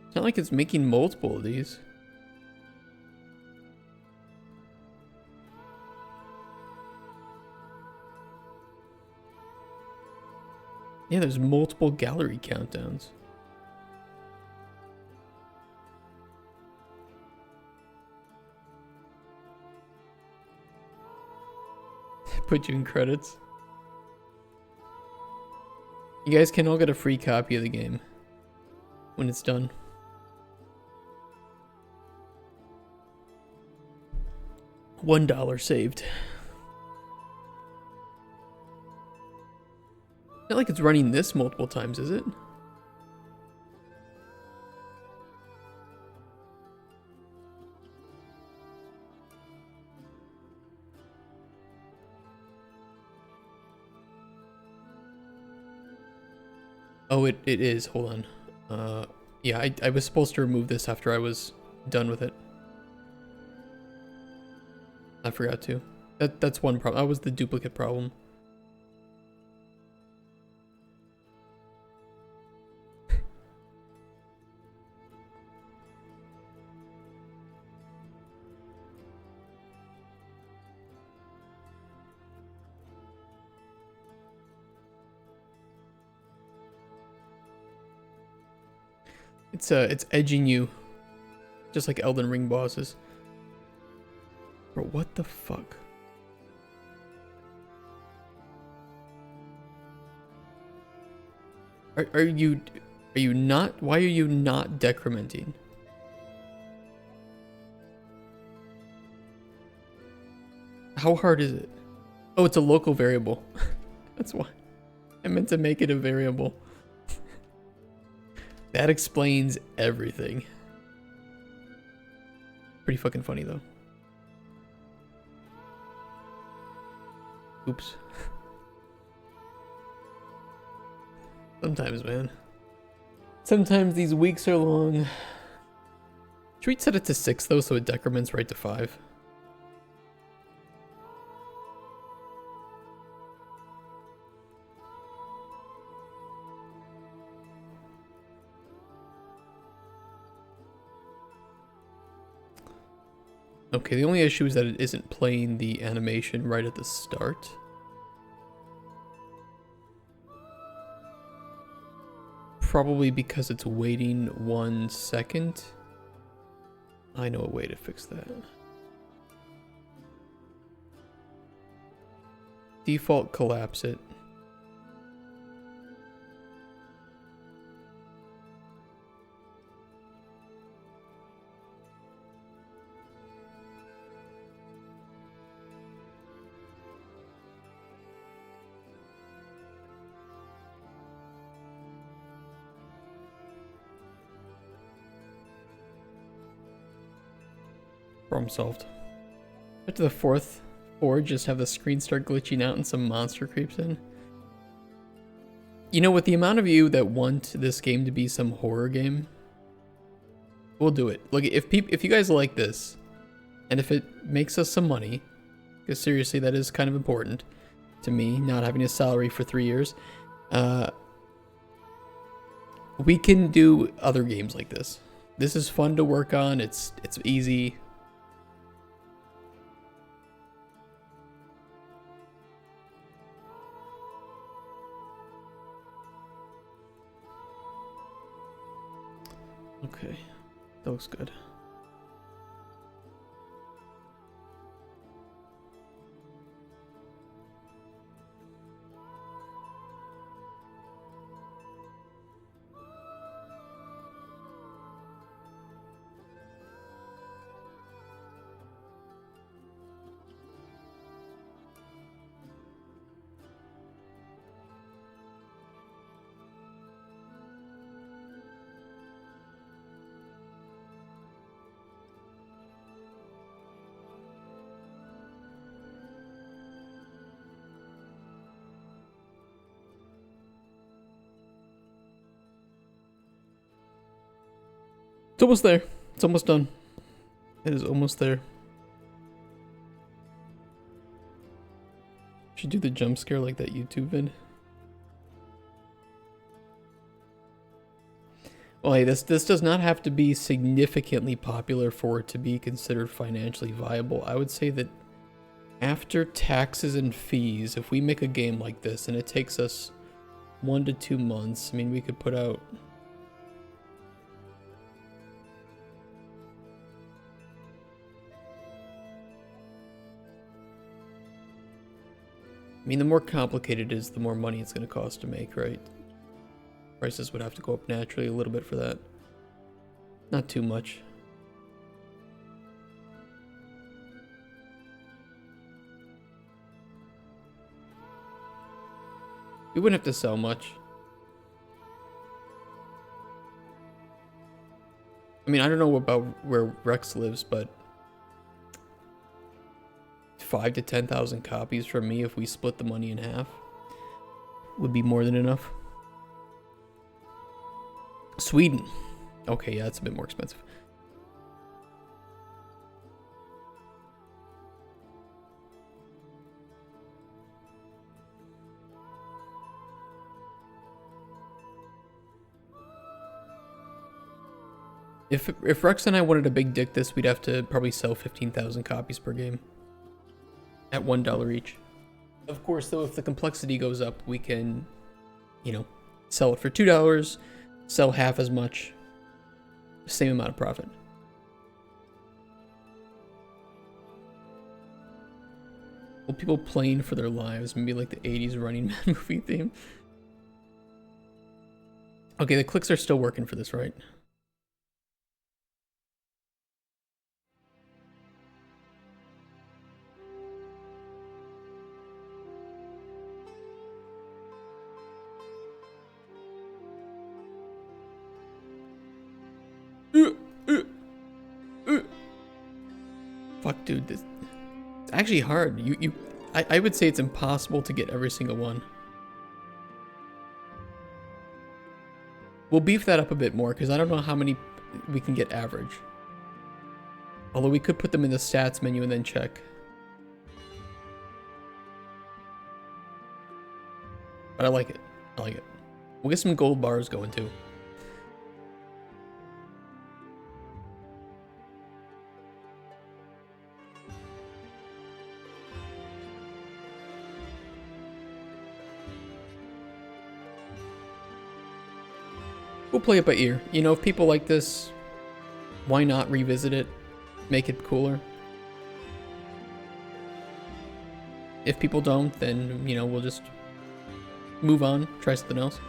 It's not like it's making multiple of these. Yeah, there's multiple gallery countdowns. Put you in credits. You guys can all get a free copy of the game when it's done. $1 saved. Not like it's running this multiple times, is it? Oh, it is. Hold on. Yeah, I was supposed to remove this after I was done with it. I forgot to. That's one problem. That was the duplicate problem. It's edging you, just like Elden Ring bosses. Bro, what the fuck? Are you not? Why are you not decrementing? How hard is it? Oh, it's a local variable. That's why. I meant to make it a variable. That explains everything. Pretty fucking funny though. Oops. Sometimes, man. Sometimes these weeks are long. Should we set it to 6 though, so it decrements right to 5? Okay, the only issue is that it isn't playing the animation right at the start. Probably because it's waiting 1 second. I know a way to fix that. Default collapse it. Problem solved. After the fourth forge, just have the screen start glitching out and some monster creeps in. You know, with the amount of you that want this game to be some horror game, we'll do it. Look, if you guys like this, and if it makes us some money, because seriously, that is kind of important to me, not having a salary for 3 years, we can do other games like this. This is fun to work on. It's easy. Okay, that looks good. It's almost there. It's almost done. It is almost there. Should do the jump scare like that YouTube vid. Well, hey, this does not have to be significantly popular for it to be considered financially viable. I would say that after taxes and fees, if we make a game like this and it takes us 1 to 2 months, I mean, we could put out... I mean, the more complicated it is, the more money it's going to cost to make, right? Prices would have to go up naturally a little bit for that. Not too much. We wouldn't have to sell much. I mean, I don't know about where Rex lives, but 5 to 10,000 copies from me, if we split the money in half, would be more than enough. Sweden. Okay, yeah, it's a bit more expensive. If Rex and I wanted a big dick this, we'd have to probably sell 15,000 copies per game. At $1 each. Of course, though, if the complexity goes up, we can, you know, sell it for $2, sell half as much, same amount of profit. Well, people playing for their lives, maybe like the 80s Running Man movie theme. Okay, the clicks are still working for this, right? Fuck, dude, this it's actually hard. I would say it's impossible to get every single one. We'll beef that up a bit more because I don't know how many we can get average. Although we could put them in the stats menu and then check. But I like it. I like it. We'll get some gold bars going too. We'll play it by ear. You know, if people like this, why not revisit it? Make it cooler. If people don't, then, you know, we'll just move on, try something else.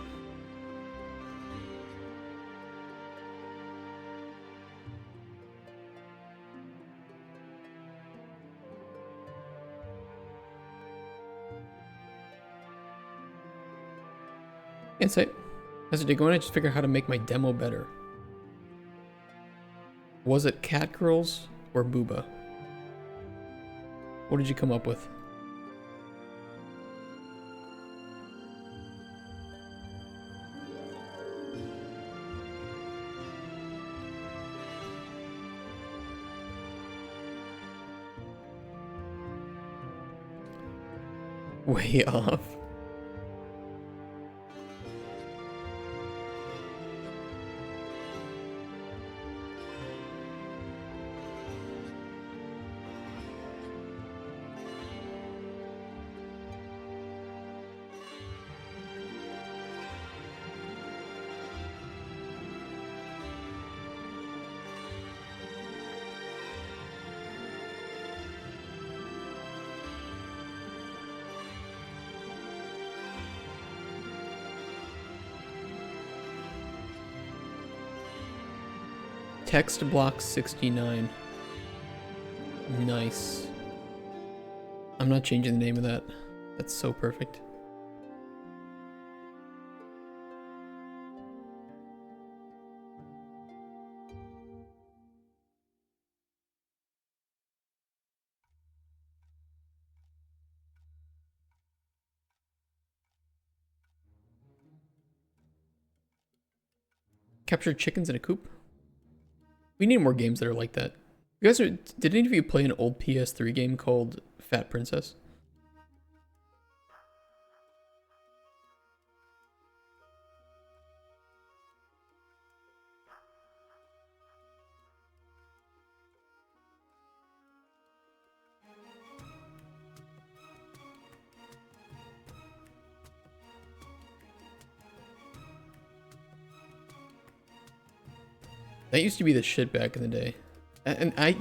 Insight. How's it going? I just figured out how to make my demo better. Was it Cat Girls? or Booba? What did you come up with? Way off. Text block 69. Nice. I'm not changing the name of that. That's so perfect. Capture chickens in a coop? We need more games that are like that. You guys did any of you play an old PS3 game called Fat Princess? That used to be the shit back in the day. And I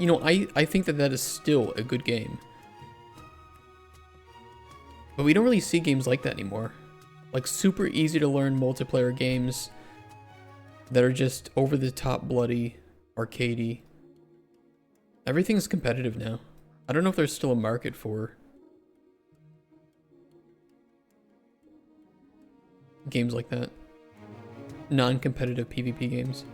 think that is still a good game. But we don't really see games like that anymore. Like super easy to learn multiplayer games that are just over the top bloody, arcadey. Everything's competitive now. I don't know if there's still a market for games like that. Non-competitive PvP games.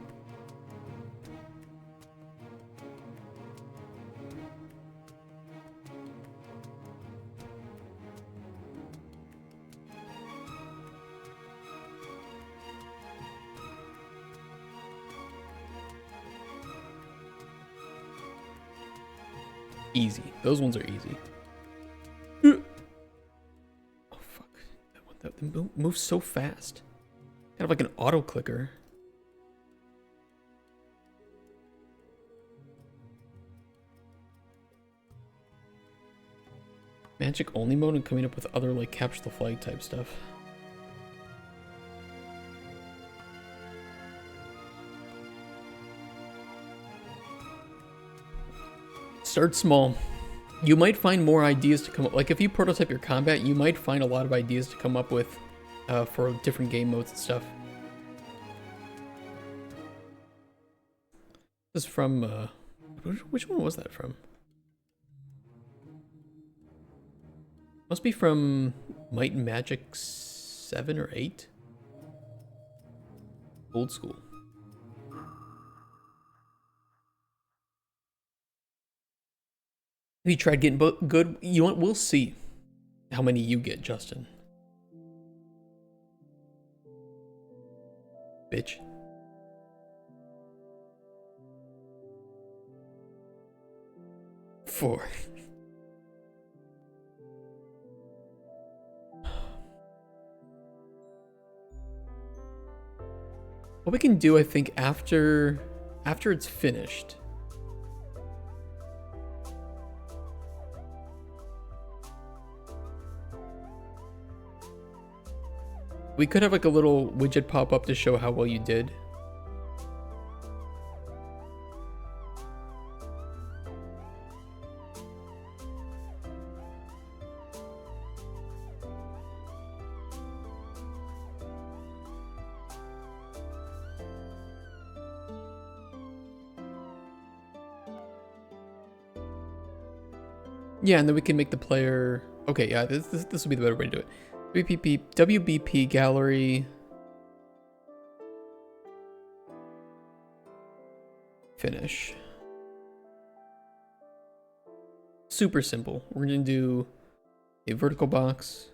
Easy. Those ones are easy. Oh fuck. That moves so fast. Kind of like an auto clicker. Magic only mode and coming up with other like capture the flag type stuff. Start small. You might find more ideas to come up. Like if you prototype your combat, you might find a lot of ideas to come up with for different game modes and stuff. This is from which one was that from? Must be from Might and Magic 7 or 8. Old school. Have you tried getting good? You want? We'll see how many you get, Justin. Bitch. Four. What we can do, I think, after it's finished. We could have like a little widget pop up to show how well you did. Yeah, and then we can make the player... Okay, yeah, this will be the better way to do it. WBP gallery. Finish. super simple. We're gonna do a vertical box.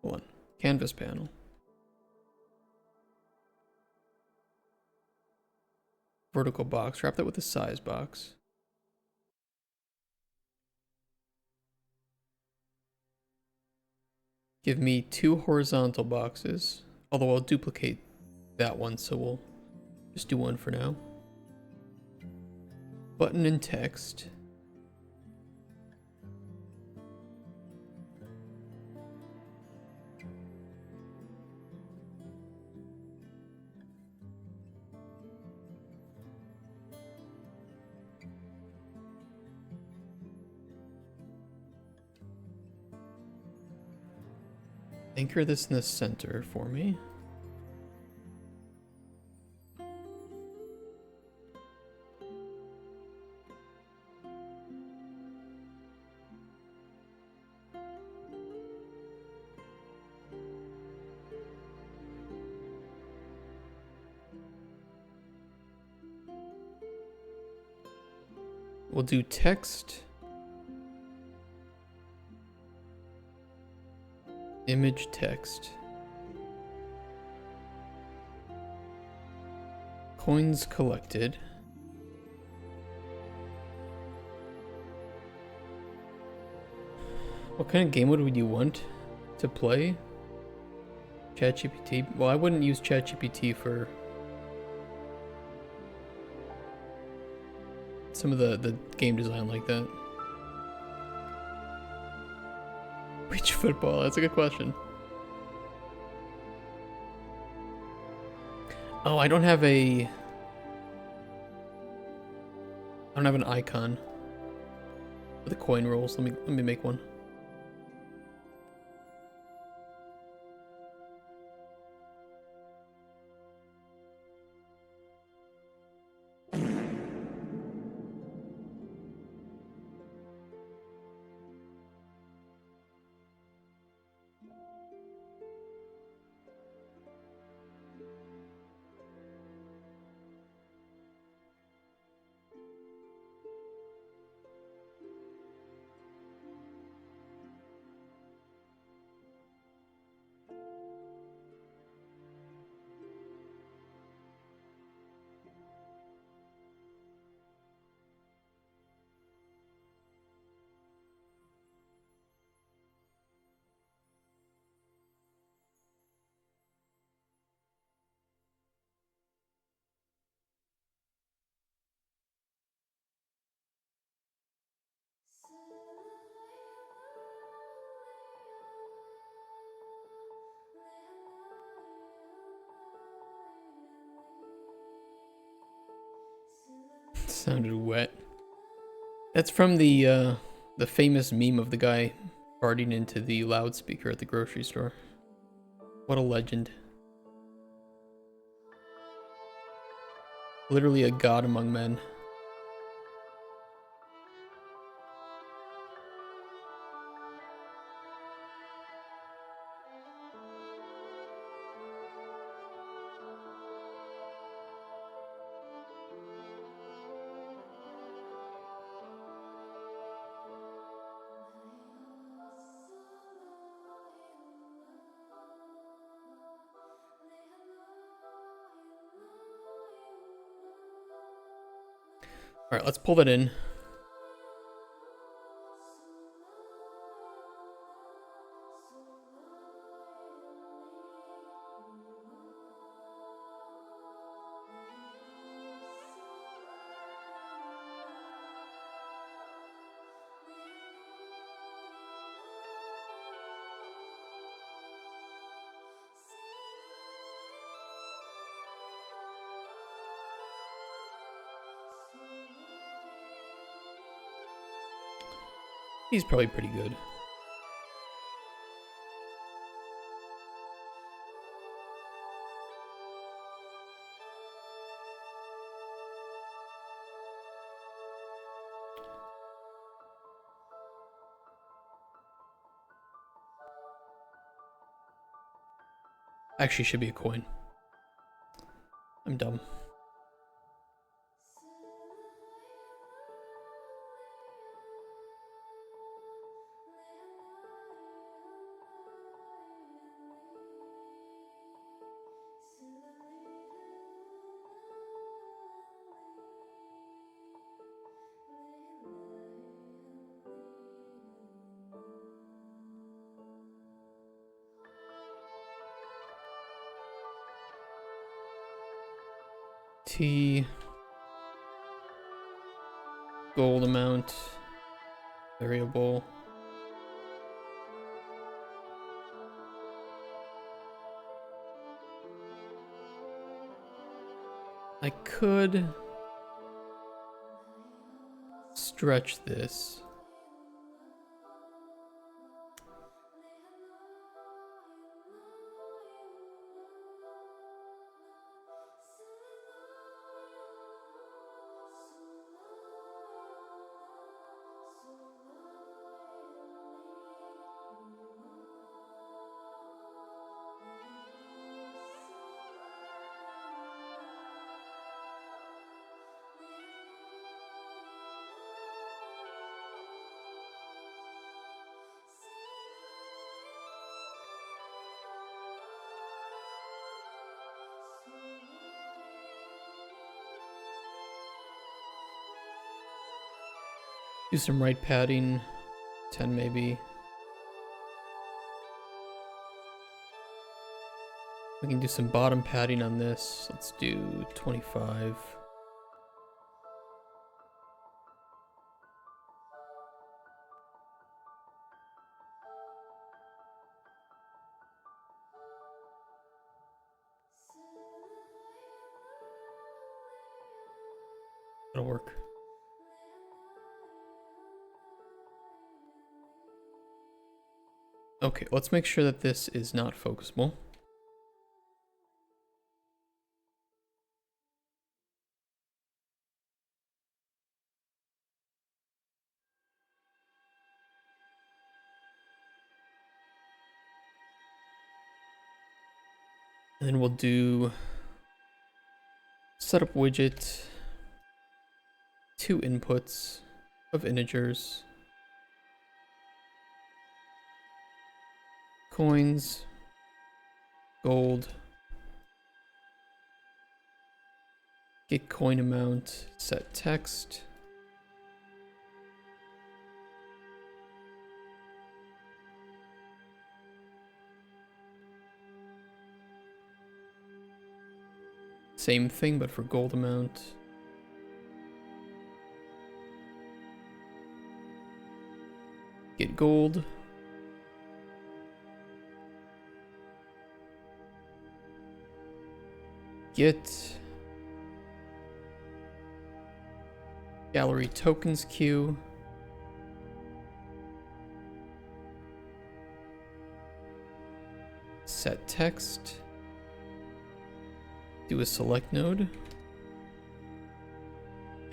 Hold on. Canvas panel. Vertical box. Wrap that with a size box. Give me 2 horizontal boxes. Although I'll duplicate that one, so we'll just do one for now. Button and text. Anchor this in the center for me. We'll do text, image text, coins collected, what kind of game mode would you want to play? ChatGPT? Well, I wouldn't use ChatGPT for some of the game design like that. Which football? That's a good question. Oh, I don't have an icon for the coin rolls. Let me make one. Sounded wet. That's from the famous meme of the guy farting into the loudspeaker at the grocery store. What a legend. Literally a god among men. All right, let's pull that in. He's probably pretty good. Actually, should be a coin. I'm dumb. T. Gold amount. Variable. I could stretch this. Do some right padding, 10 maybe. We can do some bottom padding on this. Let's do 25. That'll work. Okay, let's make sure that this is not focusable. And then we'll do setup widget, 2 inputs of integers, coins, gold, get coin amount, set text, same thing but for gold amount. Get gold. Get gallery tokens queue. Set text. Do a select node.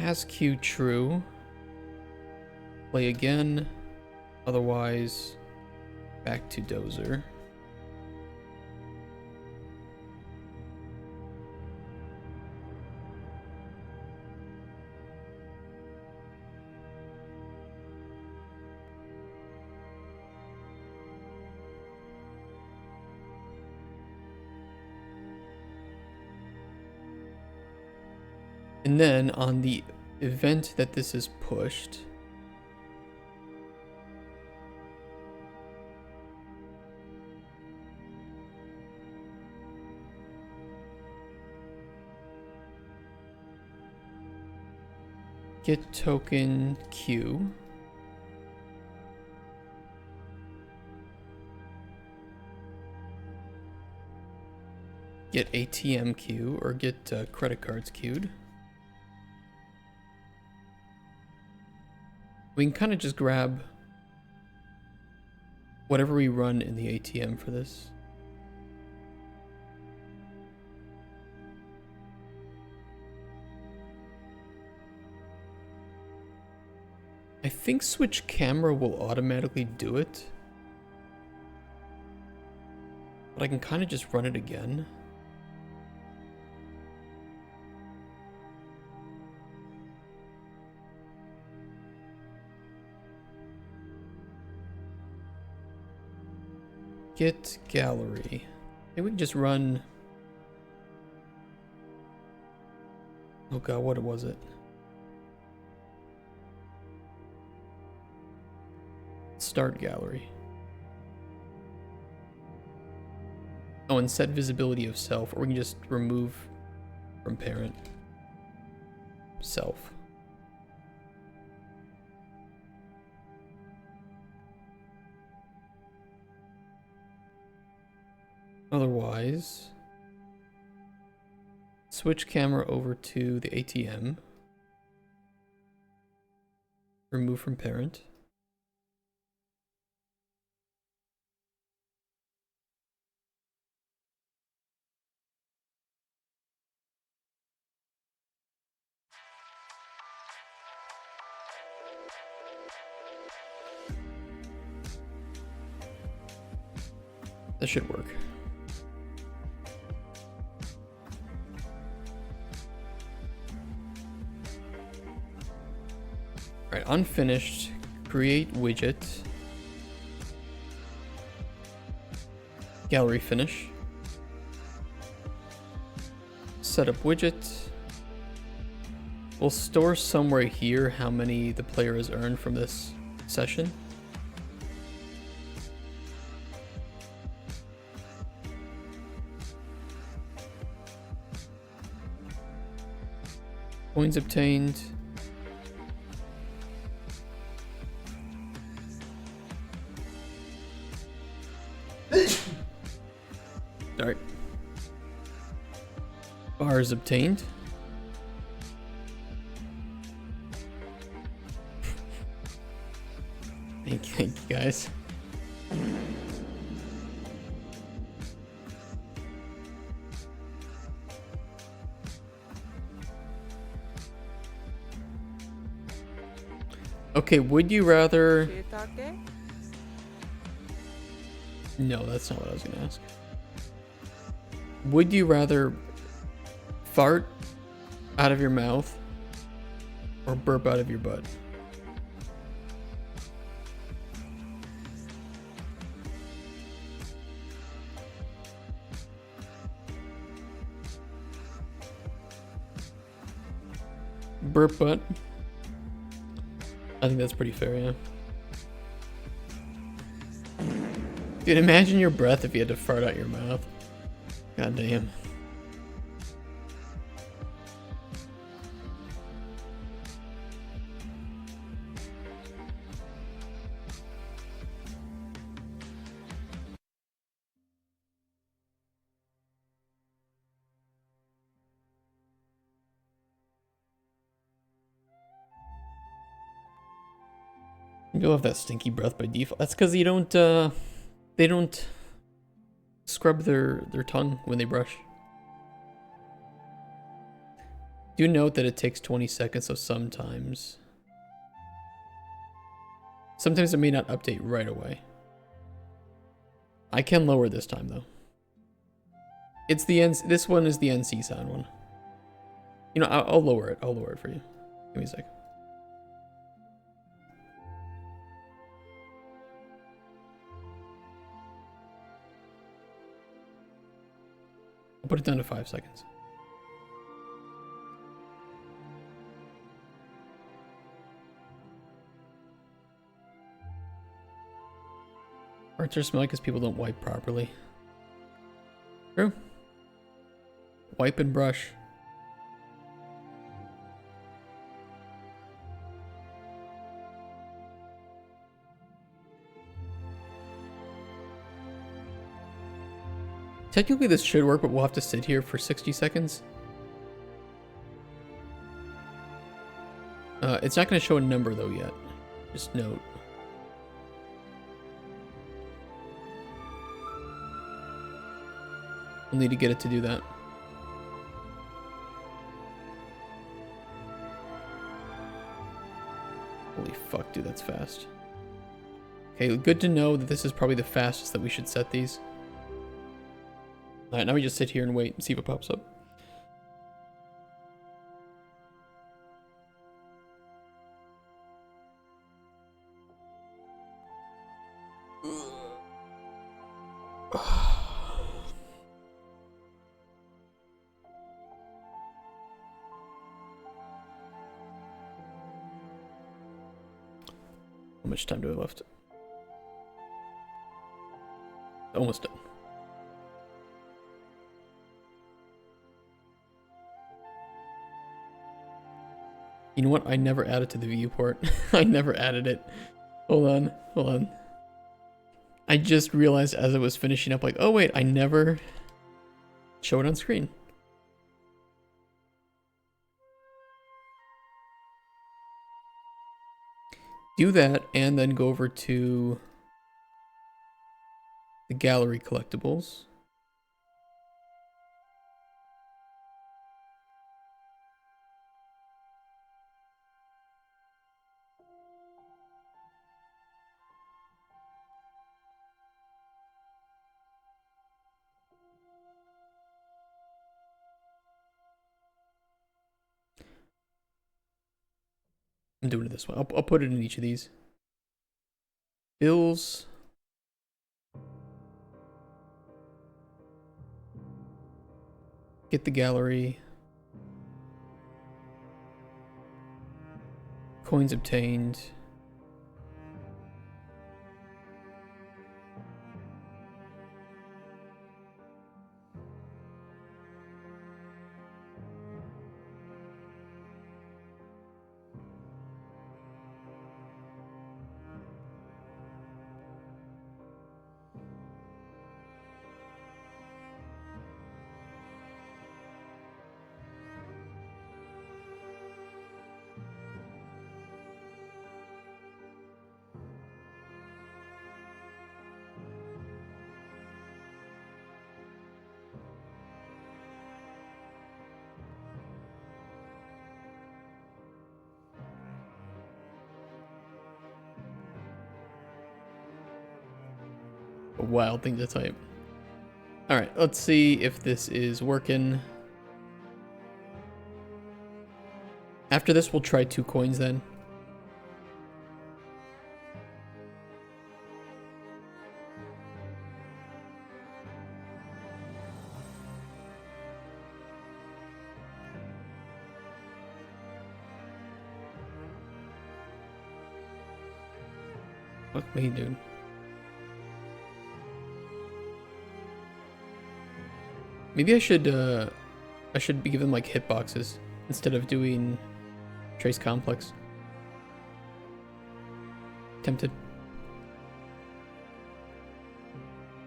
As queue true. Play again. Otherwise, back to Dozer. And then on the event that this is pushed, get token queue. Get ATM queue or get credit cards queued. We can kind of just grab whatever we run in the ATM for this. I think switch camera will automatically do it, but I can kind of just run it again. Get gallery. Maybe we can just run. Oh god, what was it? Start gallery. Oh, and set visibility of self, or we can just remove from parent. self. Otherwise, switch camera over to the ATM. Remove from parent. That should work. Alright, unfinished. Create widget. Gallery finish. Setup widget. We'll store somewhere here how many the player has earned from this session. Coins obtained. Sorry. Bars obtained. Thank you guys. Okay, would you rather... No, that's not what I was gonna ask. Would you rather fart out of your mouth or burp out of your butt? Burp butt? I think that's pretty fair, yeah. Dude, imagine your breath if you had to fart out your mouth. God damn. You'll have that stinky breath by default. That's because you don't, they don't scrub their tongue when they brush. Do note that it takes 20 seconds, so sometimes it may not update right away. I can lower this time though. It's the this one is the NC sound one. You know, I'll lower it. I'll lower it for you. Give me a sec. I'll put it down to 5 seconds. Farts are smelly because people don't wipe properly. True. Wipe and brush. Technically this should work, but we'll have to sit here for 60 seconds. It's not going to show a number though yet. Just note. We'll need to get it to do that. Holy fuck, dude, that's fast. Okay, good to know that this is probably the fastest that we should set these. Alright, now we just sit here and wait and see what pops up. How much time do I have left? Almost done. You know what? I never added to the viewport. I never added it. Hold on, hold on. I just realized as I was finishing up, like, oh wait, I never show it on screen. Do that, and then go over to the gallery collectibles. I'm doing it this way. I'll put it in each of these. Bills. Get the gallery. Coins obtained. A wild thing to type. Alright, let's see if this is working. After this, we'll try 2 coins then. Fuck me, dude. Maybe I should be given like hitboxes instead of doing Trace Complex. Tempted.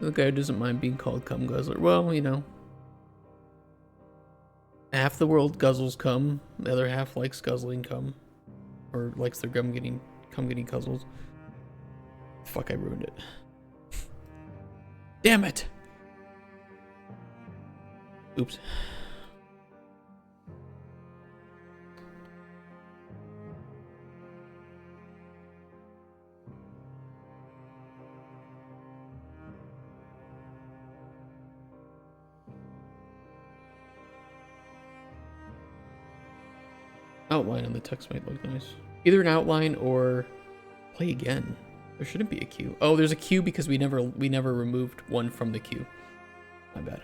The guy doesn't mind being called cum guzzler. Well, you know. Half the world guzzles cum, the other half likes guzzling cum. Or likes their cum getting guzzled. Fuck, I ruined it. Damn it! Oops. Outline on the text might look nice. Either an outline or play again. There shouldn't be a queue. Oh, there's a queue because we never removed one from the queue. My bad.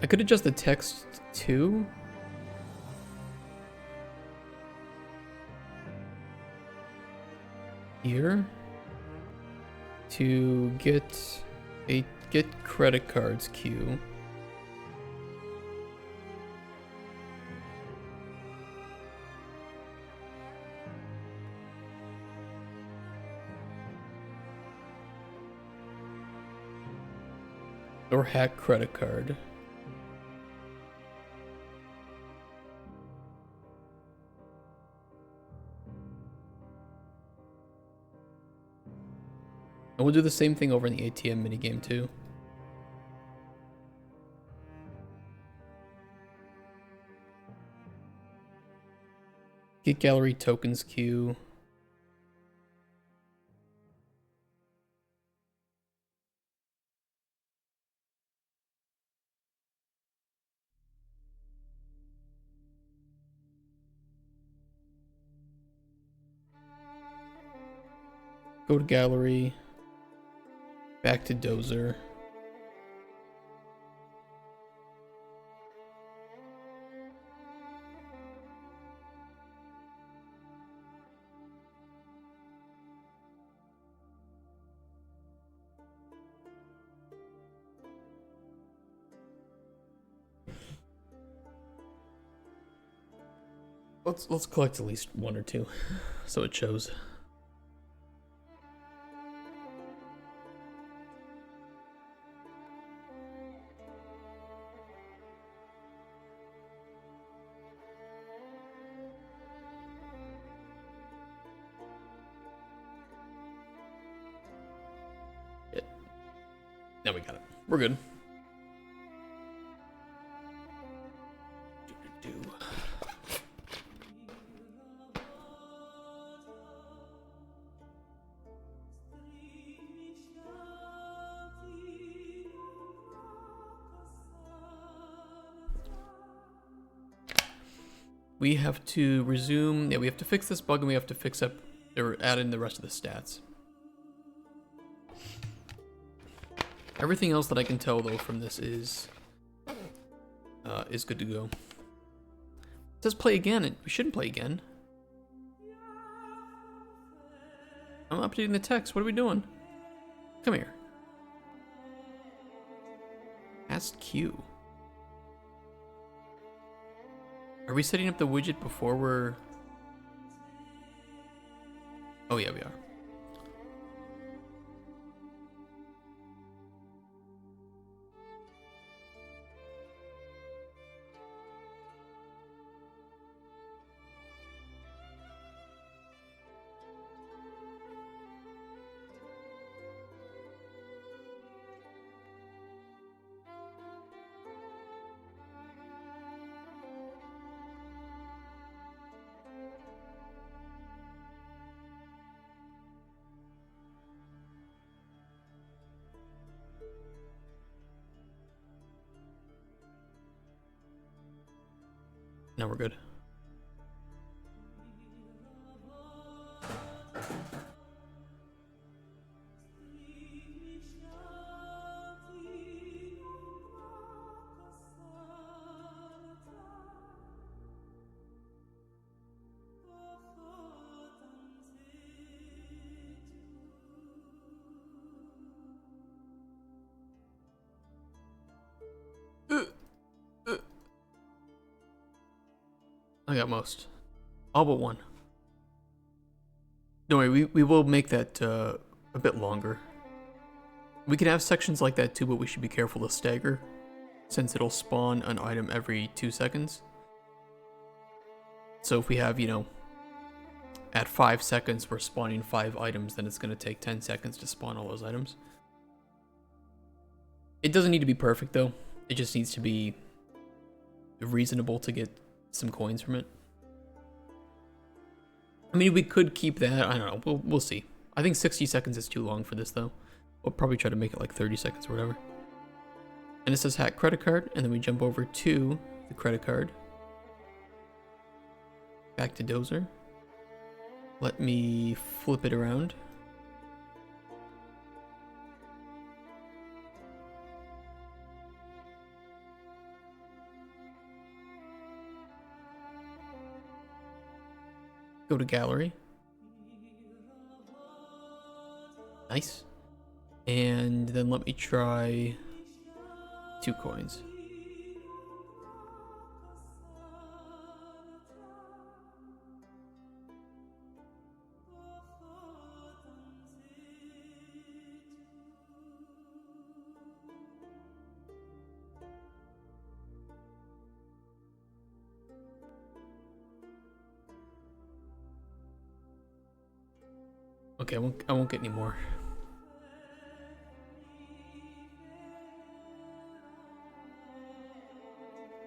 I could adjust the text too. Here. To get credit cards queue. Or hack credit card. And we'll do the same thing over in the ATM minigame too. Get gallery tokens queue. Go to gallery. Back to Dozer. Let's collect at least one or two, so it shows. Yeah. Now we got it. We're good. We have to resume. Yeah, we have to fix this bug, and we have to fix up or add in the rest of the stats. Everything else that I can tell though from this is good to go. It says play again. We shouldn't play again. I'm updating the text. What are we doing? Come here. Ask Q. Are we setting up the widget before we're... Oh yeah, we are. Now we're good. I got most. All but one. Don't worry, we will make that a bit longer. We can have sections like that too, but we should be careful to stagger, since it'll spawn an item every 2 seconds. So if we have, you know, at 5 seconds we're spawning 5 items, then it's going to take 10 seconds to spawn all those items. It doesn't need to be perfect though. It just needs to be reasonable to get some coins from it. I mean, we could keep that. I don't know. We'll see. I think 60 seconds is too long for this though. We'll probably try to make it like 30 seconds or whatever. And it says hack credit card, and then we jump over to the credit card. Back to Dozer. Let me flip it around. Go to gallery. Nice. And then let me try 2 coins. Okay, I won't get any more.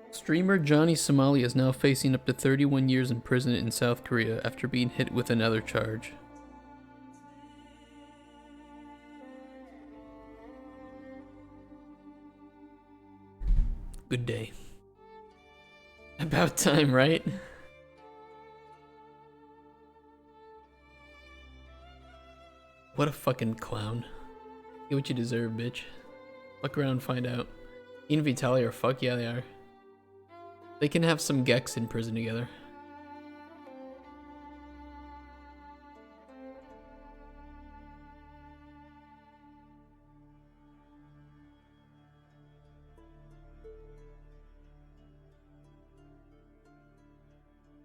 Streamer Johnny Somali is now facing up to 31 years in prison in South Korea after being hit with another charge. Good day. About time, right? What a fucking clown. Get what you deserve, bitch. Fuck around and find out. Ian Vitali are fuck yeah they are. They can have some Gex in prison together.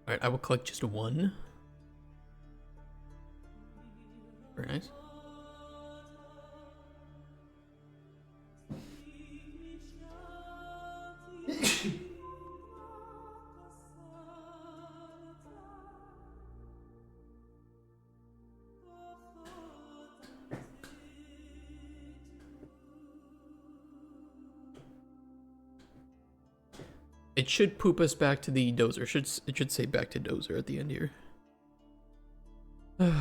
Alright, I will collect just one. Very nice. It should poop us back to the Dozer. It should say back to Dozer at the end here. And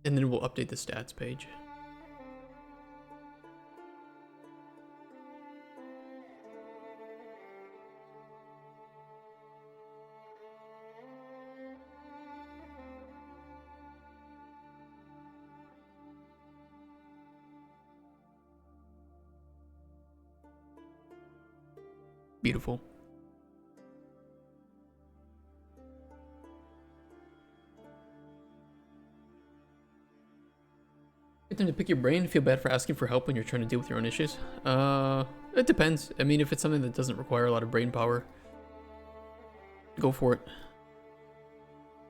then we'll update the stats page. Beautiful. Good time to pick your brain. Feel bad for asking for help when you're trying to deal with your own issues. It depends. I mean, if it's something that doesn't require a lot of brain power, go for it. I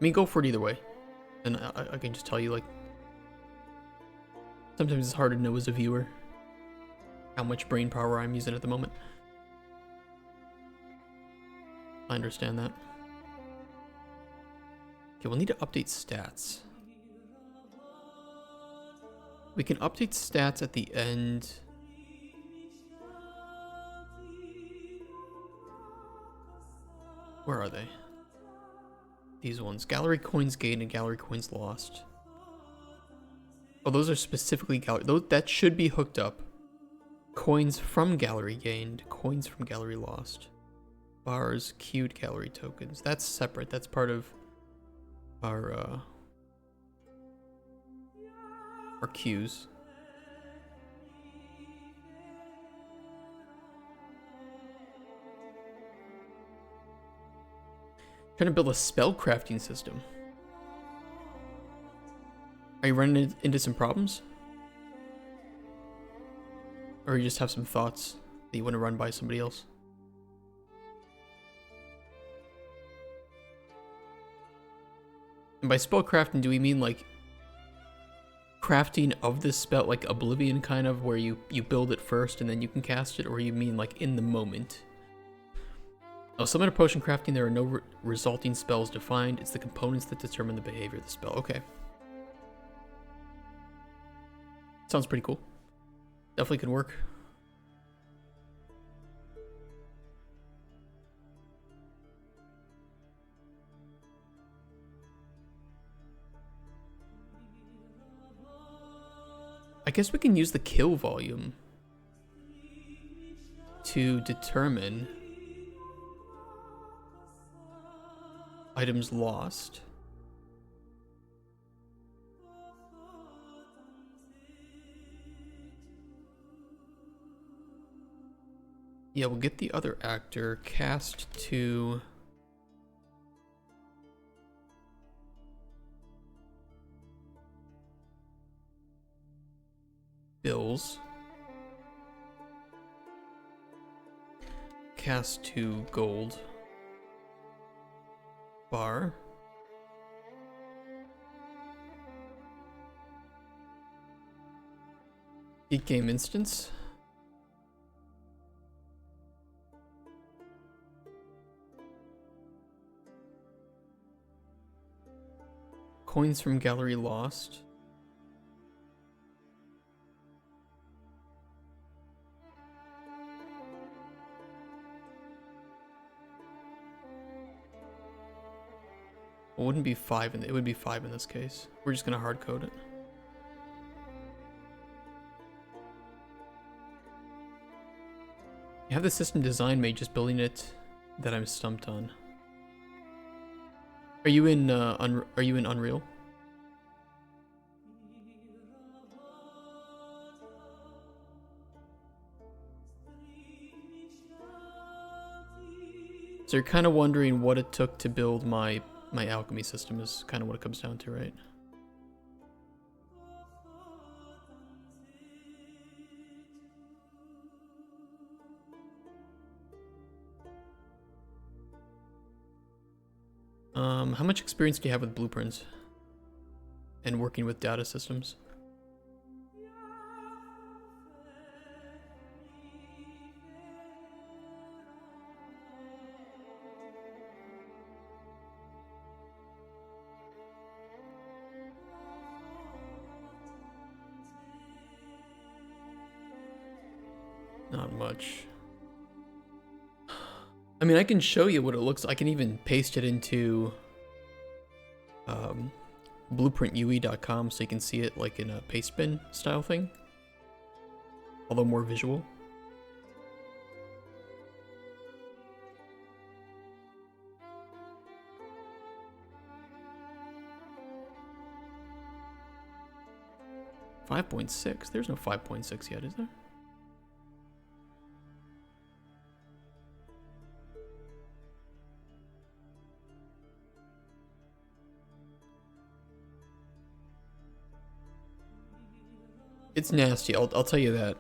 mean, go for it either way. And I can just tell you, like, sometimes it's hard to know as a viewer how much brain power I'm using at the moment. I understand that. Okay, we'll need to update stats. We can update stats at the end. Where are they? These ones. Gallery coins gained and gallery coins lost. Oh, those are specifically gallery. That should be hooked up. Coins from gallery gained. Coins from gallery lost. Bars, queued gallery tokens. That's separate. That's part of our queues. Trying to build a spell crafting system. Are you running into some problems? Or you just have some thoughts that you want to run by somebody else? And by spell crafting, do we mean like crafting of this spell, like Oblivion kind of, where you build it first and then you can cast it, or you mean like in the moment? Oh, summon a potion crafting, there are no resulting spells defined. It's the components that determine the behavior of the spell. Okay. Sounds pretty cool. Definitely could work. I guess we can use the kill volume to determine items lost. Yeah, we'll get the other actor cast to bills. Cast to gold. Bar. Geek game instance. Coins from gallery lost. It wouldn't be 5 it would be 5 in this case. We're just gonna hard code it. You have the system design made, just building it that I'm stumped on. Are you in Unreal? So you're kind of wondering what it took to build my alchemy system is kind of what it comes down to, right? How much experience do you have with blueprints and working with data systems? Not much. I mean, I can show you what it looks like. I can even paste it into blueprintue.com so you can see it like in a paste bin style thing, although more visual. .6? There's no 5.6 yet, is there? It's nasty, I'll tell you that.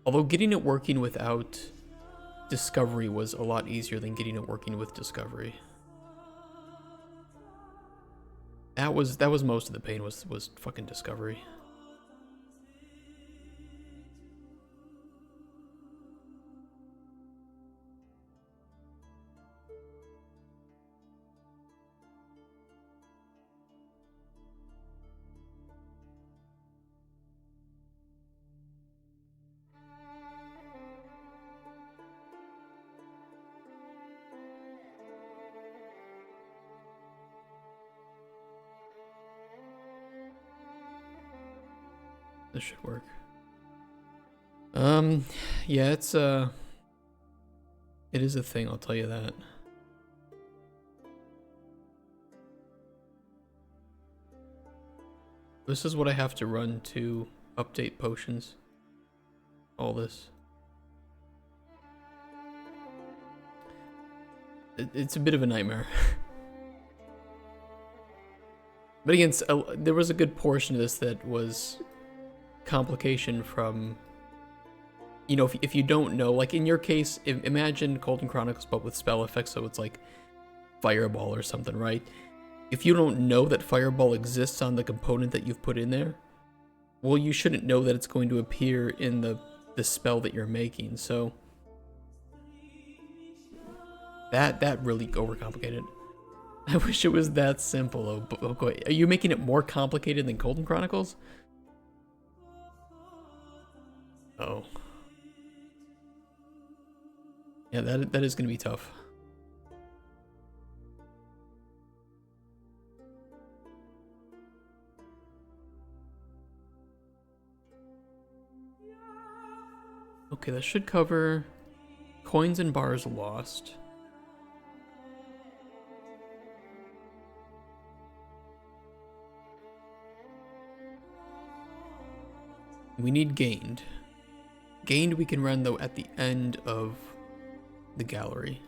Although getting it working without Discovery was a lot easier than getting it working with Discovery. That was most of the pain was fucking Discovery. This should work. Yeah, it is a thing, I'll tell you that. This is what I have to run to update potions. All this. It's a bit of a nightmare. But again, there was a good portion of this that was complication from, you know, if you don't know, like in your case, imagine Golden Chronicles but with spell effects, so it's like Fireball or something, right? If you don't know that Fireball exists on the component that you've put in there, well, you shouldn't know that it's going to appear in the spell that you're making, so that really overcomplicated. I wish it was that simple, though. But okay, are you making it more complicated than Golden Chronicles? Oh. Yeah, that is gonna be tough. Okay, that should cover coins and bars lost. We need gained. Gained we can run though at the end of the gallery.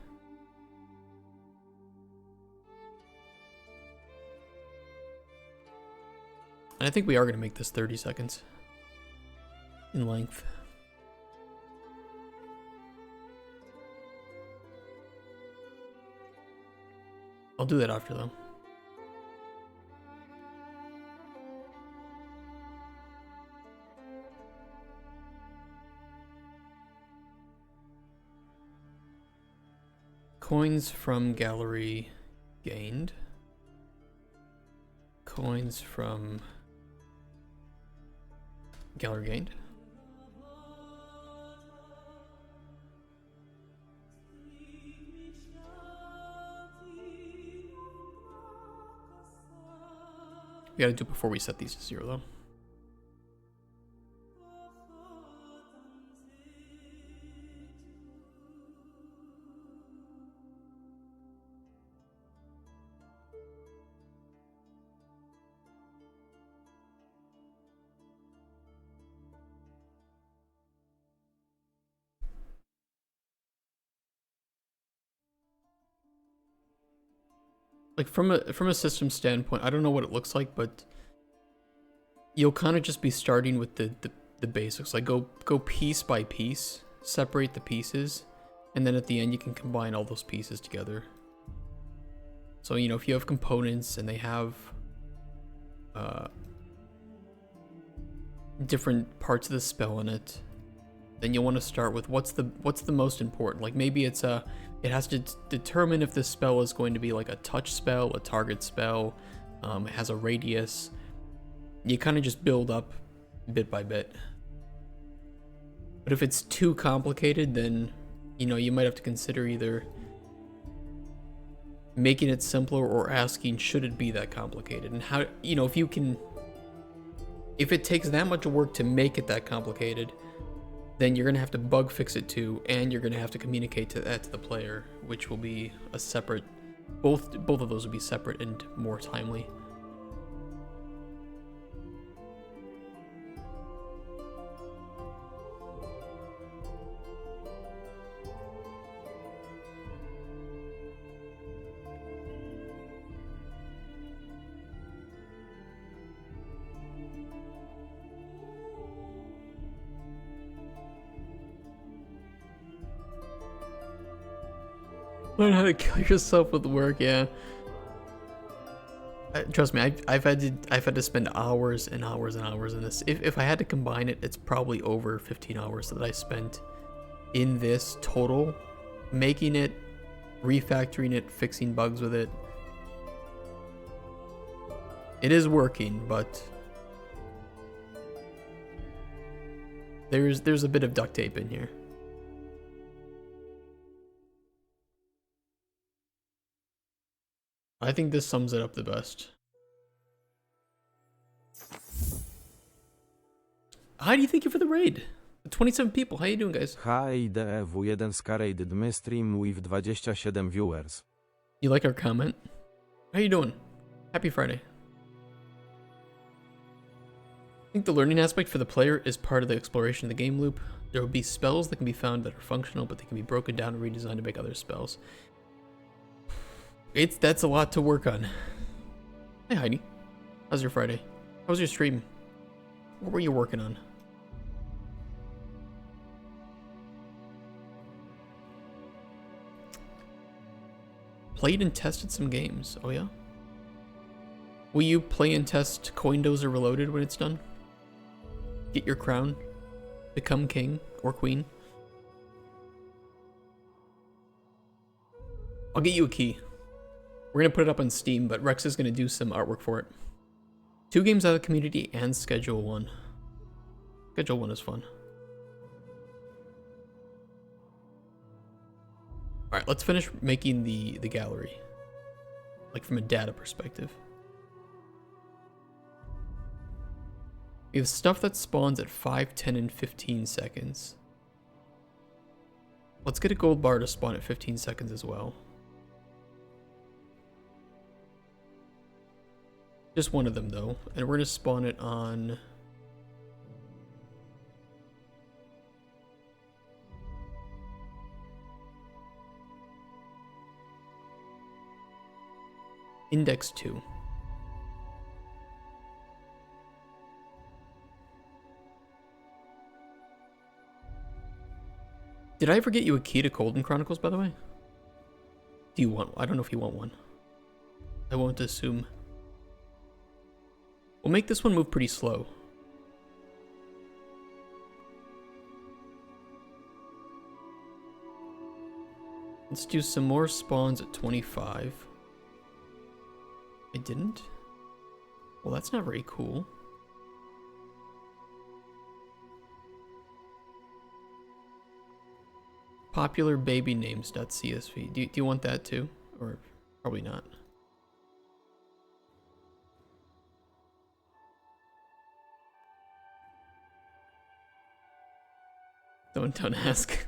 And I think we are going to make this 30 seconds in length. I'll do that after though. Coins from gallery gained. Coins from gallery gained. We gotta do it before we set these to 0 though. like from a system standpoint, I don't know what it looks like, but you'll kind of just be starting with the basics. Like go piece by piece, separate the pieces, and then at the end you can combine all those pieces together. So, you know, if you have components and they have different parts of the spell in it, then you'll want to start with what's the most important. Like maybe it has to determine if this spell is going to be like a touch spell, a target spell, it has a radius. You kind of just build up bit by bit. But if it's too complicated, then, you know, you might have to consider either making it simpler or asking, should it be that complicated? And how, you know, if it takes that much work to make it that complicated, then you're going to have to bug fix it too, and you're going to have to communicate that to the player, which will be a separate, both of those will be separate and more timely. Learn how to kill yourself with work, yeah. Trust me, I've had to spend hours and hours and hours in this. If I had to combine it, it's probably over 15 hours that I spent in this total, making it, refactoring it, fixing bugs with it. It is working, but there's a bit of duct tape in here. I think this sums it up the best. Heidi, thank you for the raid. 27 people. How you doing, guys? Hi, DEW1 Scarrated my stream with 27 viewers. You like our comment? How you doing? Happy Friday. I think the learning aspect for the player is part of the exploration of the game loop. There will be spells that can be found that are functional, but they can be broken down and redesigned to make other spells. That's a lot to work on. Hey Heidi, how's your Friday? How was your stream? What were you working on? Played and tested some games. Oh yeah? Will you play and test Coin Dozer Reloaded when it's done? Get your crown? Become king or queen? I'll get you a key. We're going to put it up on Steam, but Rex is going to do some artwork for it. 2 games out of the community and Schedule 1. Schedule 1 is fun. Alright, let's finish making the gallery. Like from a data perspective. We have stuff that spawns at 5, 10, and 15 seconds. Let's get a gold bar to spawn at 15 seconds as well. Just one of them though, and we're going to spawn it on Index 2. Did I ever get you a key to Golden Chronicles, by the way? Do you want? I don't know if you want one. I won't assume. We'll make this one move pretty slow. Let's do some more spawns at 25. I didn't? Well, that's not very cool. Popular baby names.csv. Do you want that too? Or probably not. Don't ask.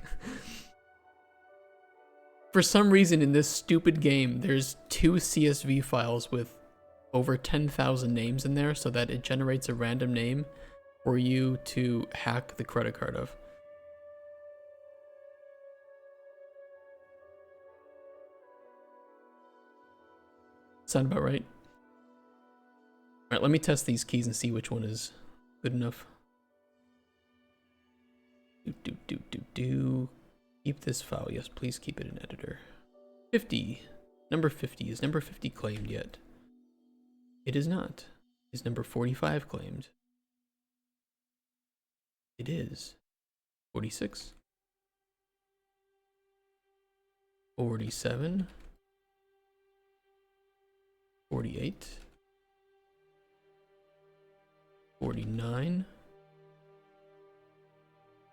For some reason in this stupid game, there's 2 CSV files with over 10,000 names in there so that it generates a random name for you to hack the credit card of. Sound about right? Alright, let me test these keys and see which one is good enough. Keep this file. Yes, please keep it in editor. 50. Number 50. Is number 50 claimed yet? It is not. Is number 45 claimed? It is. 46. 47. 48. 49.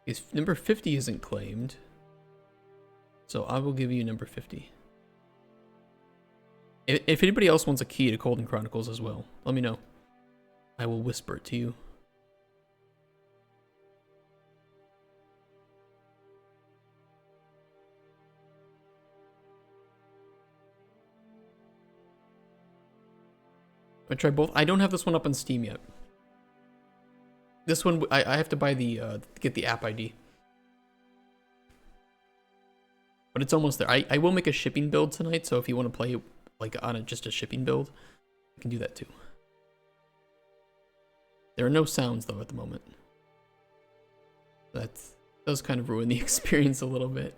If number 50 isn't claimed, so I will give you number 50. If anybody else wants a key to Golden Chronicles as well, let me know. I will whisper it to you. I tried both. I don't have this one up on Steam yet. This one, I have to buy the, get the app ID. But it's almost there. I will make a shipping build tonight, so if you want to play like on just a shipping build, I can do that too. There are no sounds though at the moment. That does kind of ruin the experience a little bit.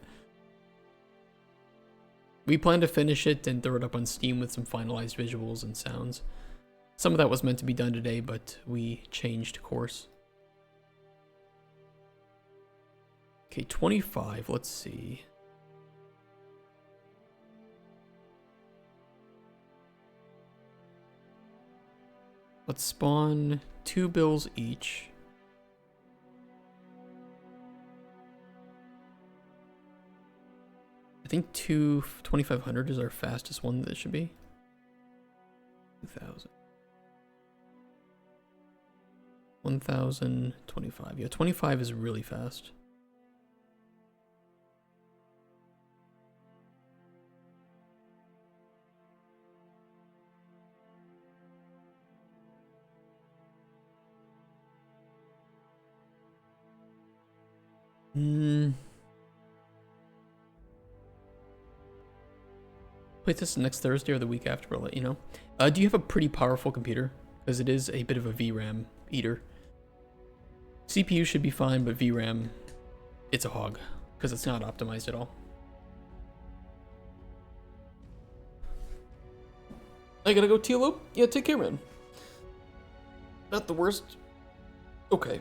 We plan to finish it and throw it up on Steam with some finalized visuals and sounds. Some of that was meant to be done today, but we changed course. Okay, 25, let's see. Let's spawn 2 bills each. I think 2500 is our fastest one that it should be. 2000. 1025. Yeah, 25 is really fast. Play test next Thursday or the week after, I'll let you know. Do you have a pretty powerful computer? Because it is a bit of a VRAM eater. CPU should be fine, but VRAM, it's a hog. Because it's not optimized at all. I gotta go, Tealo? Yeah, take care, man. Not the worst. Okay.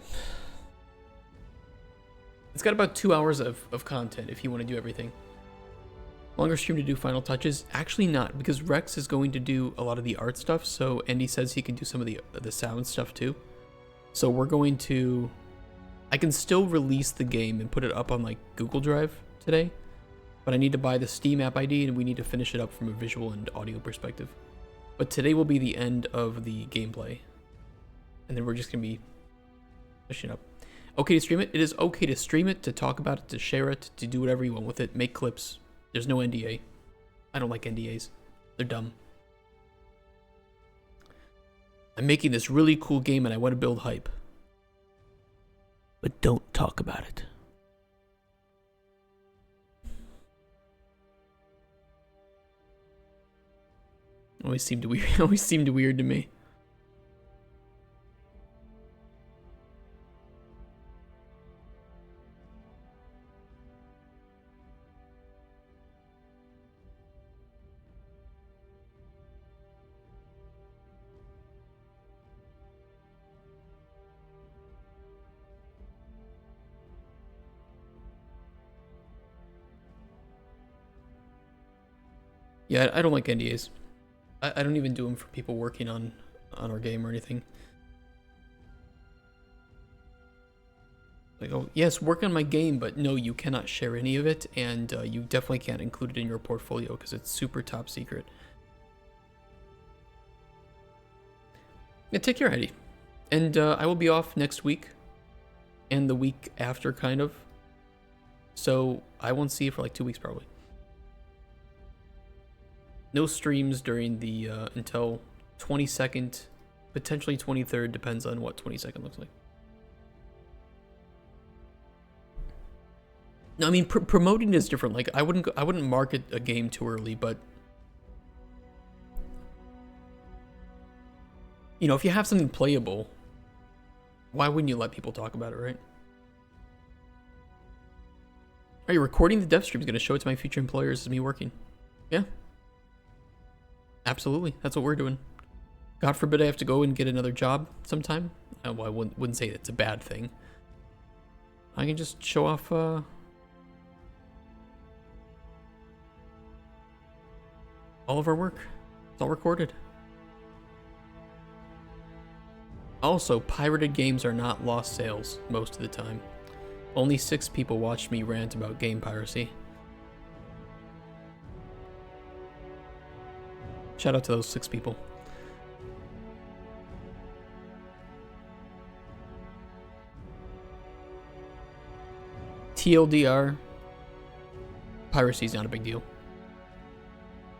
It's got about 2 hours of content if you want to do everything. Longer stream to do final touches? Actually not, because Rex is going to do a lot of the art stuff, so Andy says he can do some of the sound stuff too. So we're going to... I can still release the game and put it up on like Google Drive today, but I need to buy the Steam app ID and we need to finish it up from a visual and audio perspective. But today will be the end of the gameplay. And then we're just going to be finishing up. Okay to stream it? It is okay to stream it, to talk about it, to share it, to do whatever you want with it, make clips. There's no NDA. I don't like NDAs. They're dumb. I'm making this really cool game and I want to build hype. But don't talk about it. Always seemed weird to me. Yeah, I don't like NDAs. I don't even do them for people working on our game or anything. Like, oh, yes, work on my game, but no, you cannot share any of it, and you definitely can't include it in your portfolio because it's super top secret. Yeah, take care, Heidi. And I will be off next week and the week after, kind of. So I won't see you for like 2 weeks, probably. No streams during the, until 22nd, potentially 23rd, depends on what 22nd looks like. No, I mean, promoting is different. Like, I wouldn't market a game too early, but You know, if you have something playable, why wouldn't you let people talk about it, right? Are you recording the dev stream? Is going to show it to my future employers as me working. Yeah. Absolutely. That's what we're doing. God forbid I have to go and get another job sometime. Well, I wouldn't say it's a bad thing. I can just show off all of our work. It's all recorded. Also, pirated games are not lost sales most of the time. Only 6 people watched me rant about game piracy. Shout out to those 6 people. TLDR, piracy is not a big deal.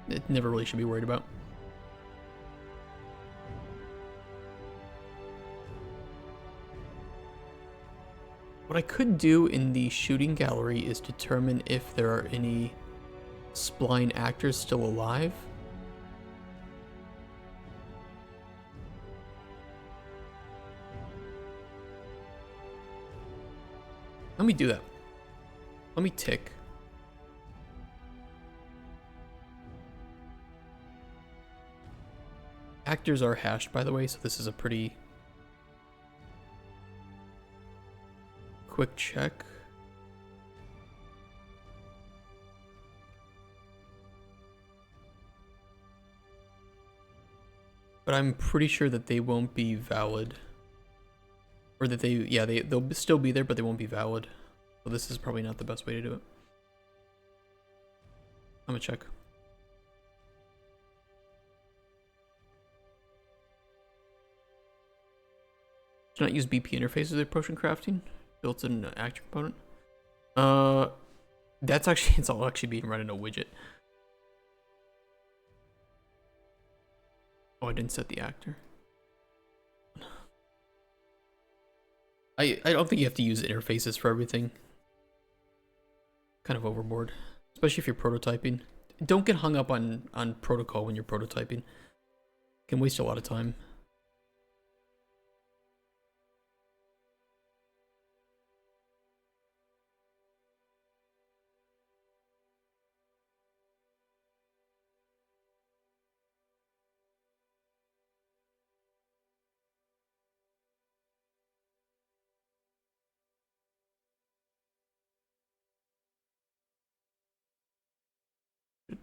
It never really should be worried about. What I could do in the shooting gallery is determine if there are any spline actors still alive. Let me do that. Let me tick. Actors are hashed, by the way, so this is a pretty quick check. But I'm pretty sure that they won't be valid. Or that they'll still be there, but they won't be valid. So this is probably not the best way to do it. I'm gonna check. Do not use BP interfaces with potion crafting. Built-in actor component. That's actually, it's all actually being run in a widget. Oh, I didn't set the actor. I don't think you have to use interfaces for everything. Kind of overboard, especially if you're prototyping. Don't get hung up on protocol when you're prototyping. It can waste a lot of time.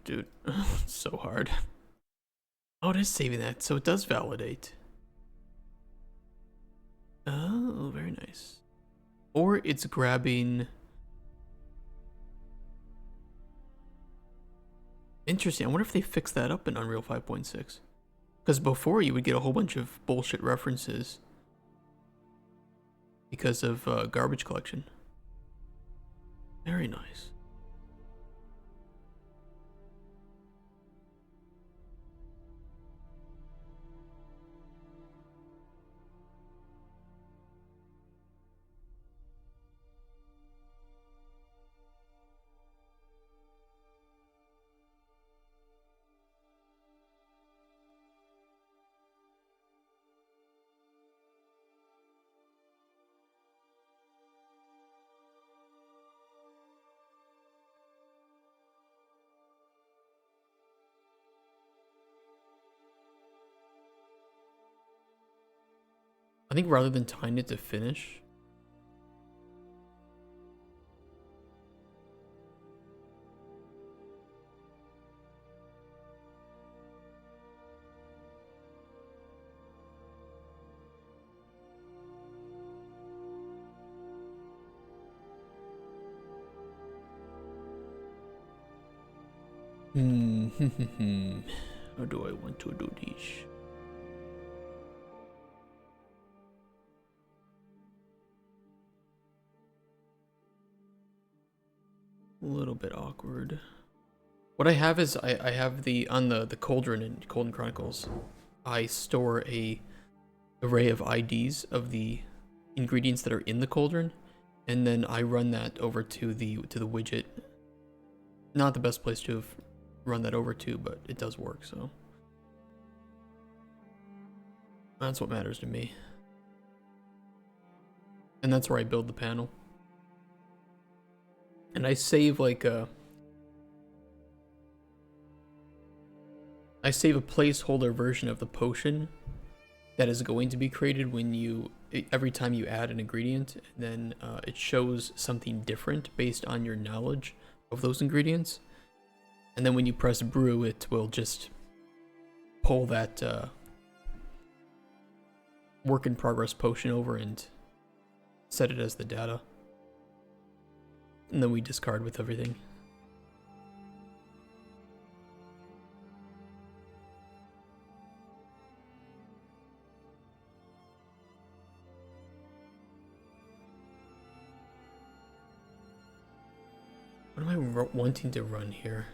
Dude, it's so hard. Oh, it is saving that, so it does validate. Oh, very nice. Or it's grabbing... Interesting, I wonder if they fixed that up in Unreal 5.6. Because before you would get a whole bunch of bullshit references because of garbage collection. Very nice. I think rather than tying it to finish, how do I want to do this? A little bit awkward. What I have is I have on the Cauldron in Cauldron Chronicles, I store a array of IDs of the ingredients that are in the cauldron, and then I run that over to the widget. Not the best place to have run that over to, but it does work, so. That's what matters to me. And that's where I build the panel. And I save like I save a placeholder version of the potion that is going to be created when you every time you add an ingredient, and then it shows something different based on your knowledge of those ingredients. And then when you press brew, it will just pull that work in progress potion over and set it as the data. And then we discard with everything. What am I wanting to run here?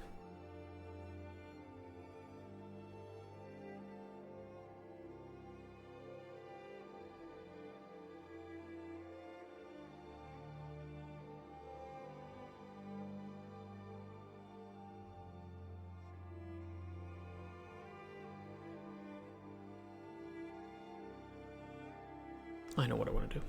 I know what I want to do.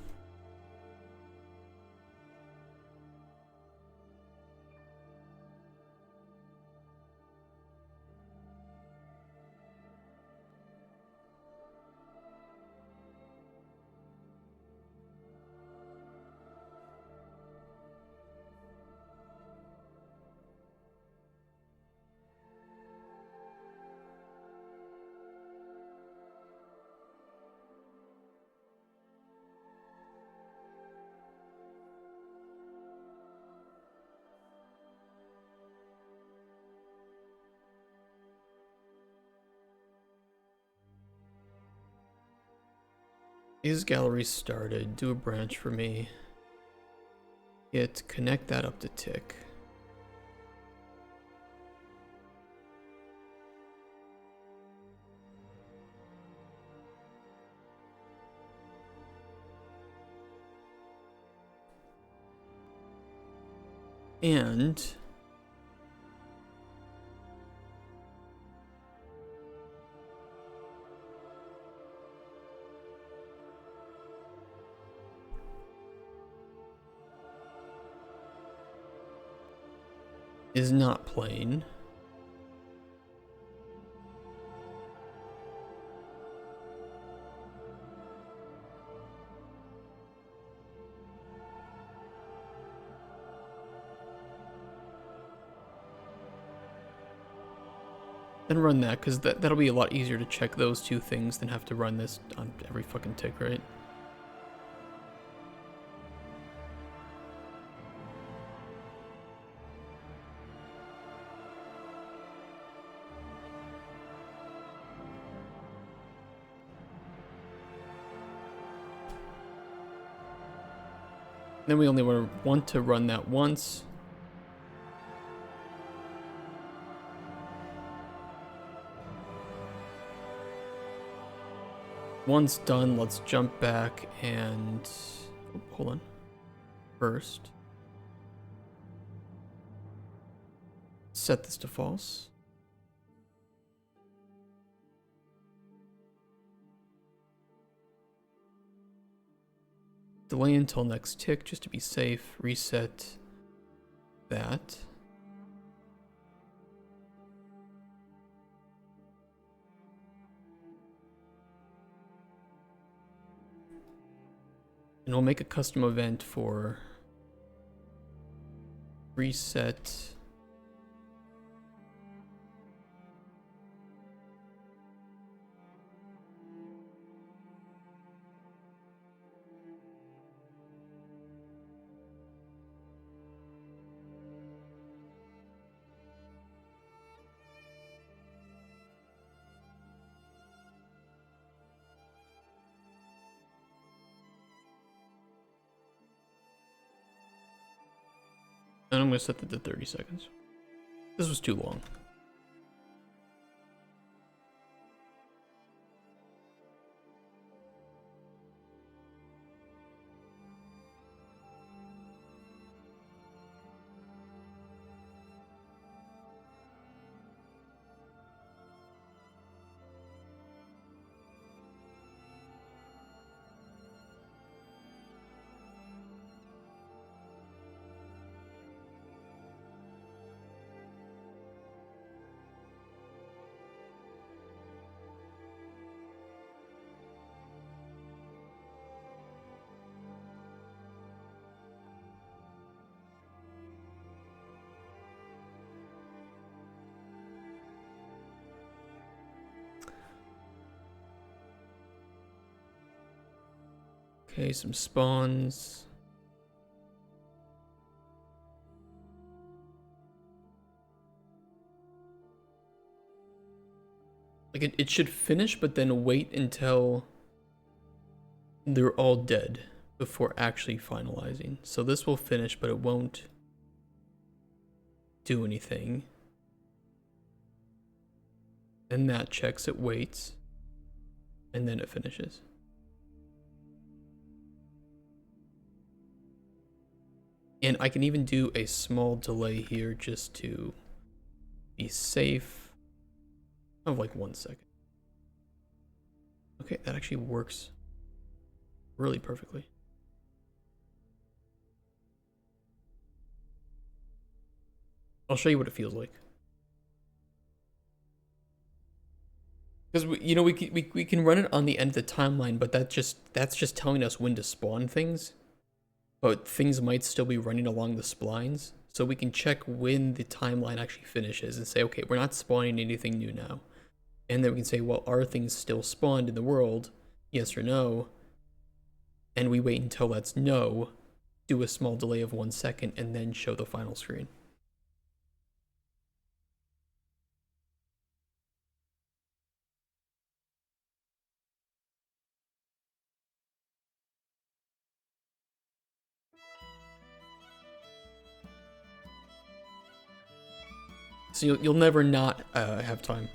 Is gallery started? Do a branch for me. Hit connect that up to tick. And is not playing. Then run that, because that'll be a lot easier to check those two things than have to run this on every fucking tick, right? Then we only want to run that once. Once done, let's jump back and hold on. First, set this to false. Delay until next tick just to be safe. Reset that. And we'll make a custom event for reset. And I'm going to set that to 30 seconds. This was too long. Okay, some spawns. Like it should finish, but then wait until they're all dead before actually finalizing. So this will finish, but it won't do anything. Then that checks, it waits, and then it finishes. And I can even do a small delay here just to be safe of like 1 second. Okay, that actually works really perfectly. I'll show you what it feels like. Because we can run it on the end of the timeline, but that's just telling us when to spawn things. But things might still be running along the splines, so we can check when the timeline actually finishes and say, okay, we're not spawning anything new now. And then we can say, well, are things still spawned in the world? Yes or no? And we wait until that's no, do a small delay of 1 second, and then show the final screen. So you'll never not have time.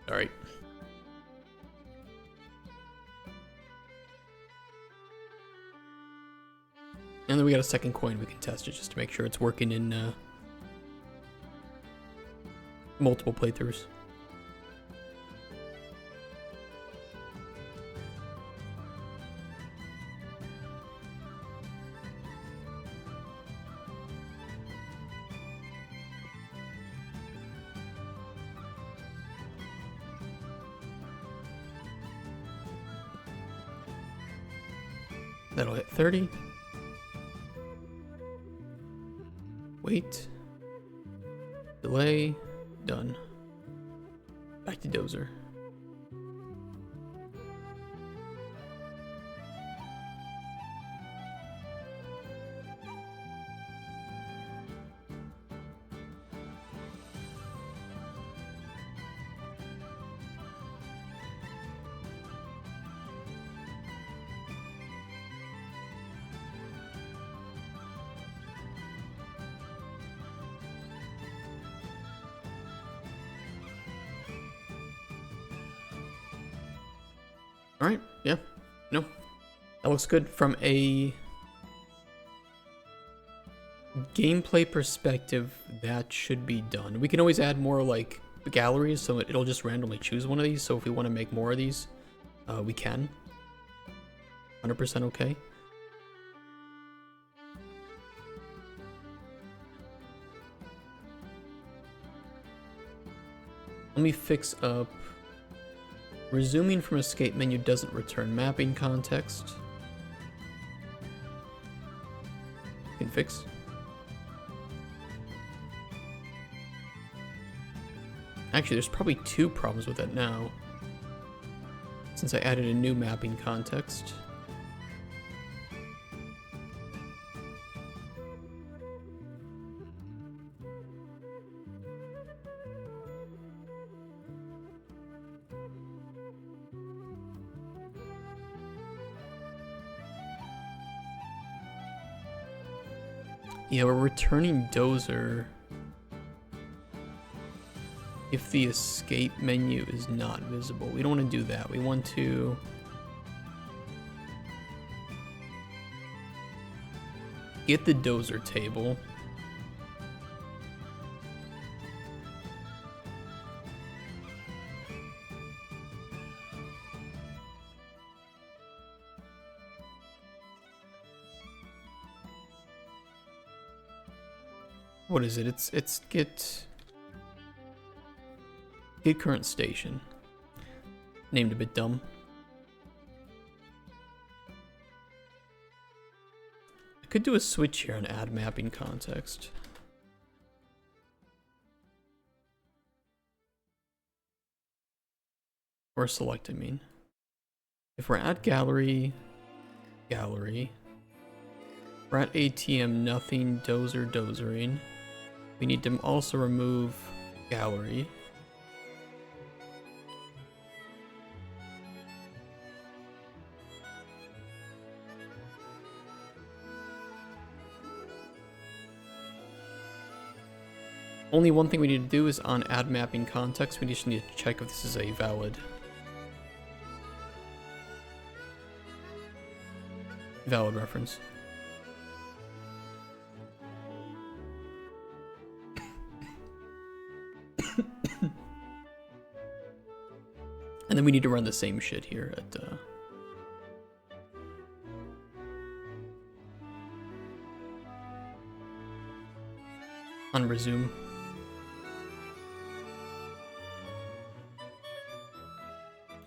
All right. And then we got a second coin, we can test it just to make sure it's working in multiple playthroughs. That'll hit 30. Wait. Delay. Done. Back to Dozer. Alright, yeah. No. That looks good from a gameplay perspective. That should be done. We can always add more like galleries, so it'll just randomly choose one of these. So if we want to make more of these, we can. 100% okay. Let me fix up. Resuming from escape menu doesn't return mapping context. Can fix. Actually, there's probably two problems with it now, since I added a new mapping context. Yeah, we're returning Dozer if the escape menu is not visible. We don't want to do that. We want to get the Dozer table. What is it? It's get current station. Named a bit dumb. I could do a switch here and add mapping context. Or select, I mean. If we're at gallery, gallery. We're at ATM, nothing, dozer, dozering. We need to also remove gallery. Only one thing we need to do is on add mapping context, we just need to check if this is a valid reference. And then we need to run the same shit here at on resume.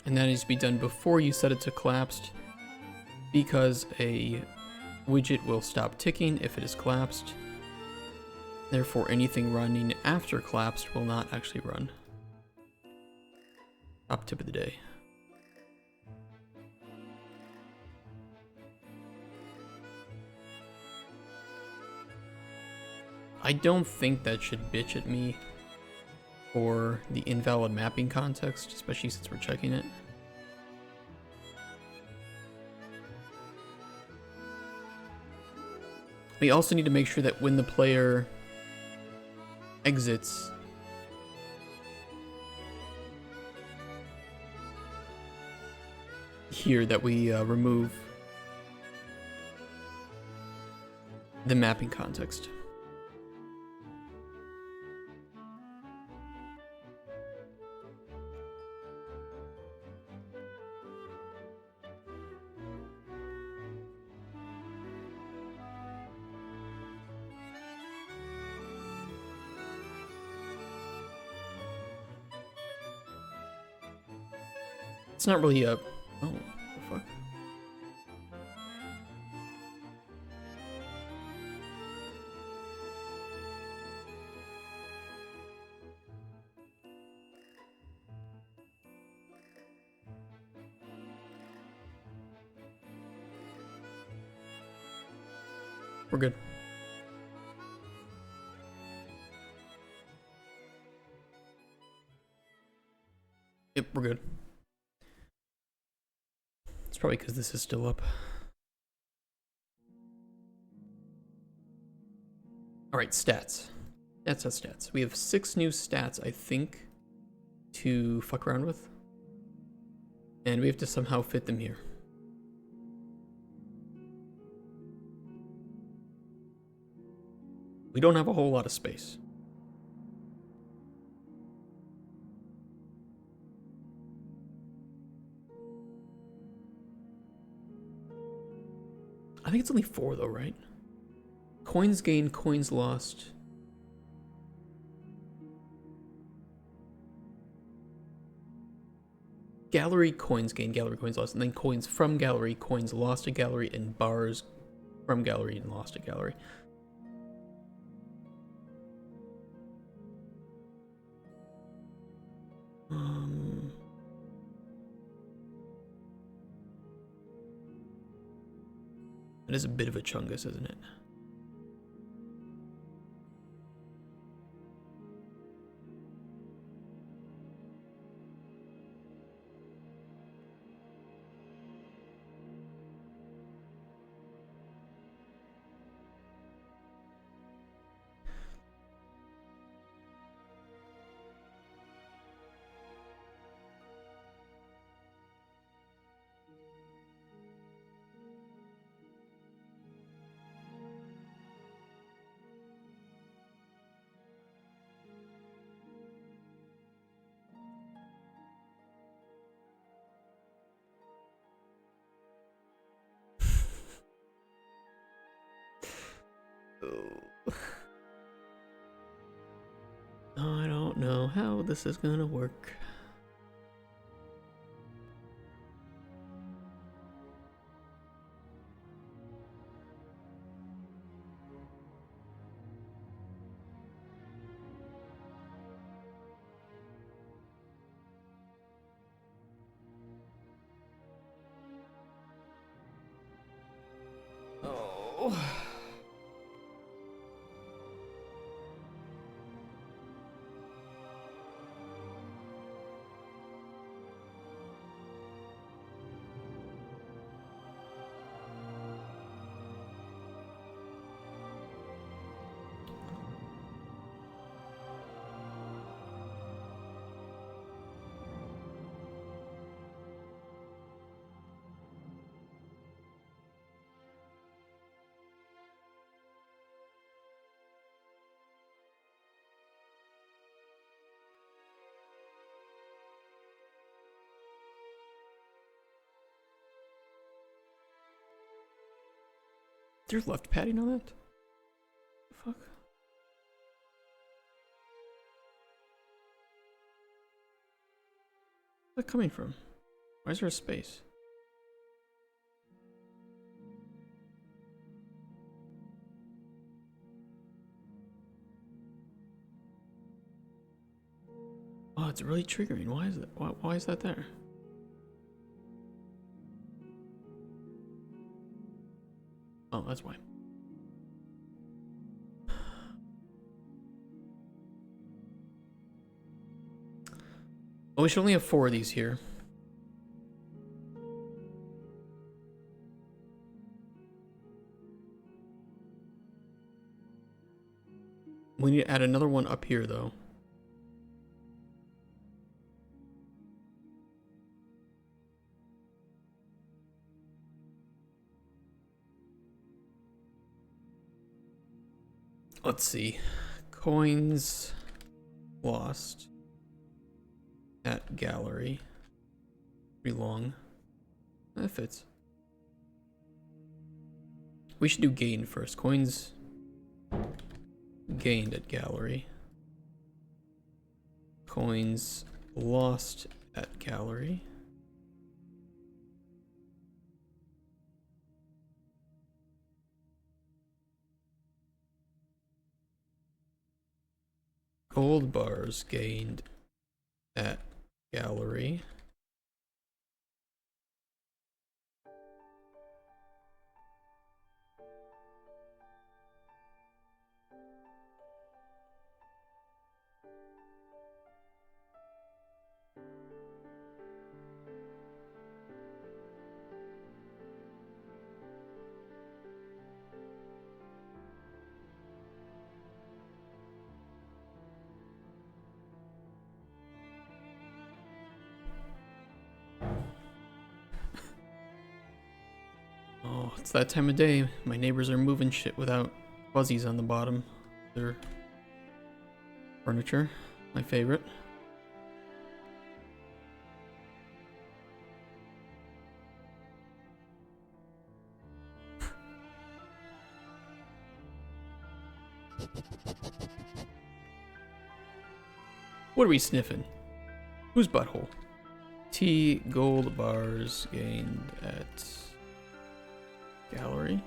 And that needs to be done before you set it to collapsed, because a widget will stop ticking if it is collapsed. Therefore, anything running after collapsed will not actually run. Top tip of the day. I don't think that should bitch at me for the invalid mapping context, especially since we're checking it. We also need to make sure that when the player exits, here that we remove the mapping context. It's not really a... Oh, what the fuck? We're good. Yep, we're good. It's probably because this is still up. Alright, stats. Stats. We have 6 new stats, I think, to fuck around with. And we have to somehow fit them here. We don't have a whole lot of space. I think it's only 4 though, right? Coins gained, coins lost. Gallery, coins gained, gallery, coins lost. And then coins from gallery, coins lost to gallery, and bars from gallery and lost to gallery. It is a bit of a chungus, isn't it? I don't know how this is gonna work. there left padding on that? The fuck? Where's that coming from? Why is there a space? Oh, it's really triggering. Why is that? Why is that there? Oh, that's why. Oh, we should only have 4 of these here. We need to add another one up here, though. Let's see. Coins lost at gallery. Pretty long. That fits. We should do gain first. Coins gained at gallery. Coins lost at gallery. Gold bars gained at gallery. Oh, it's that time of day. My neighbors are moving shit without fuzzies on the bottom. Their furniture. My favorite. What are we sniffing? Whose butthole? T gold bars gained at gallery.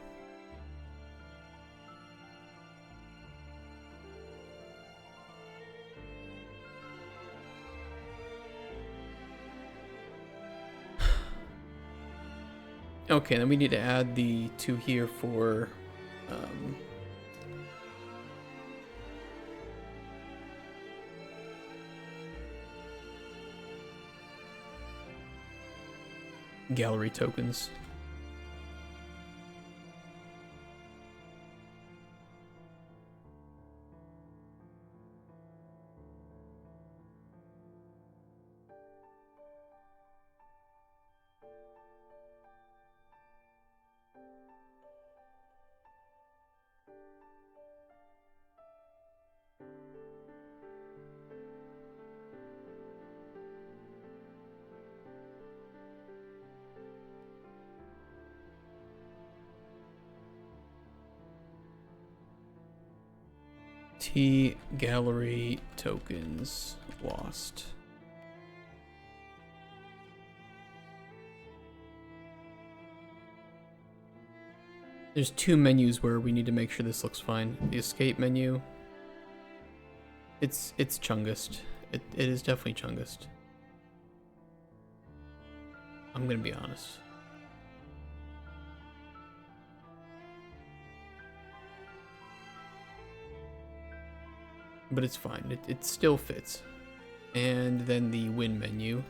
Okay, then we need to add the 2 here for gallery tokens. T gallery tokens lost. There's 2 menus where we need to make sure this looks fine. The escape menu. It's chungust. It is definitely chungust. I'm gonna be honest. But it's fine. It still fits. And then the win menu.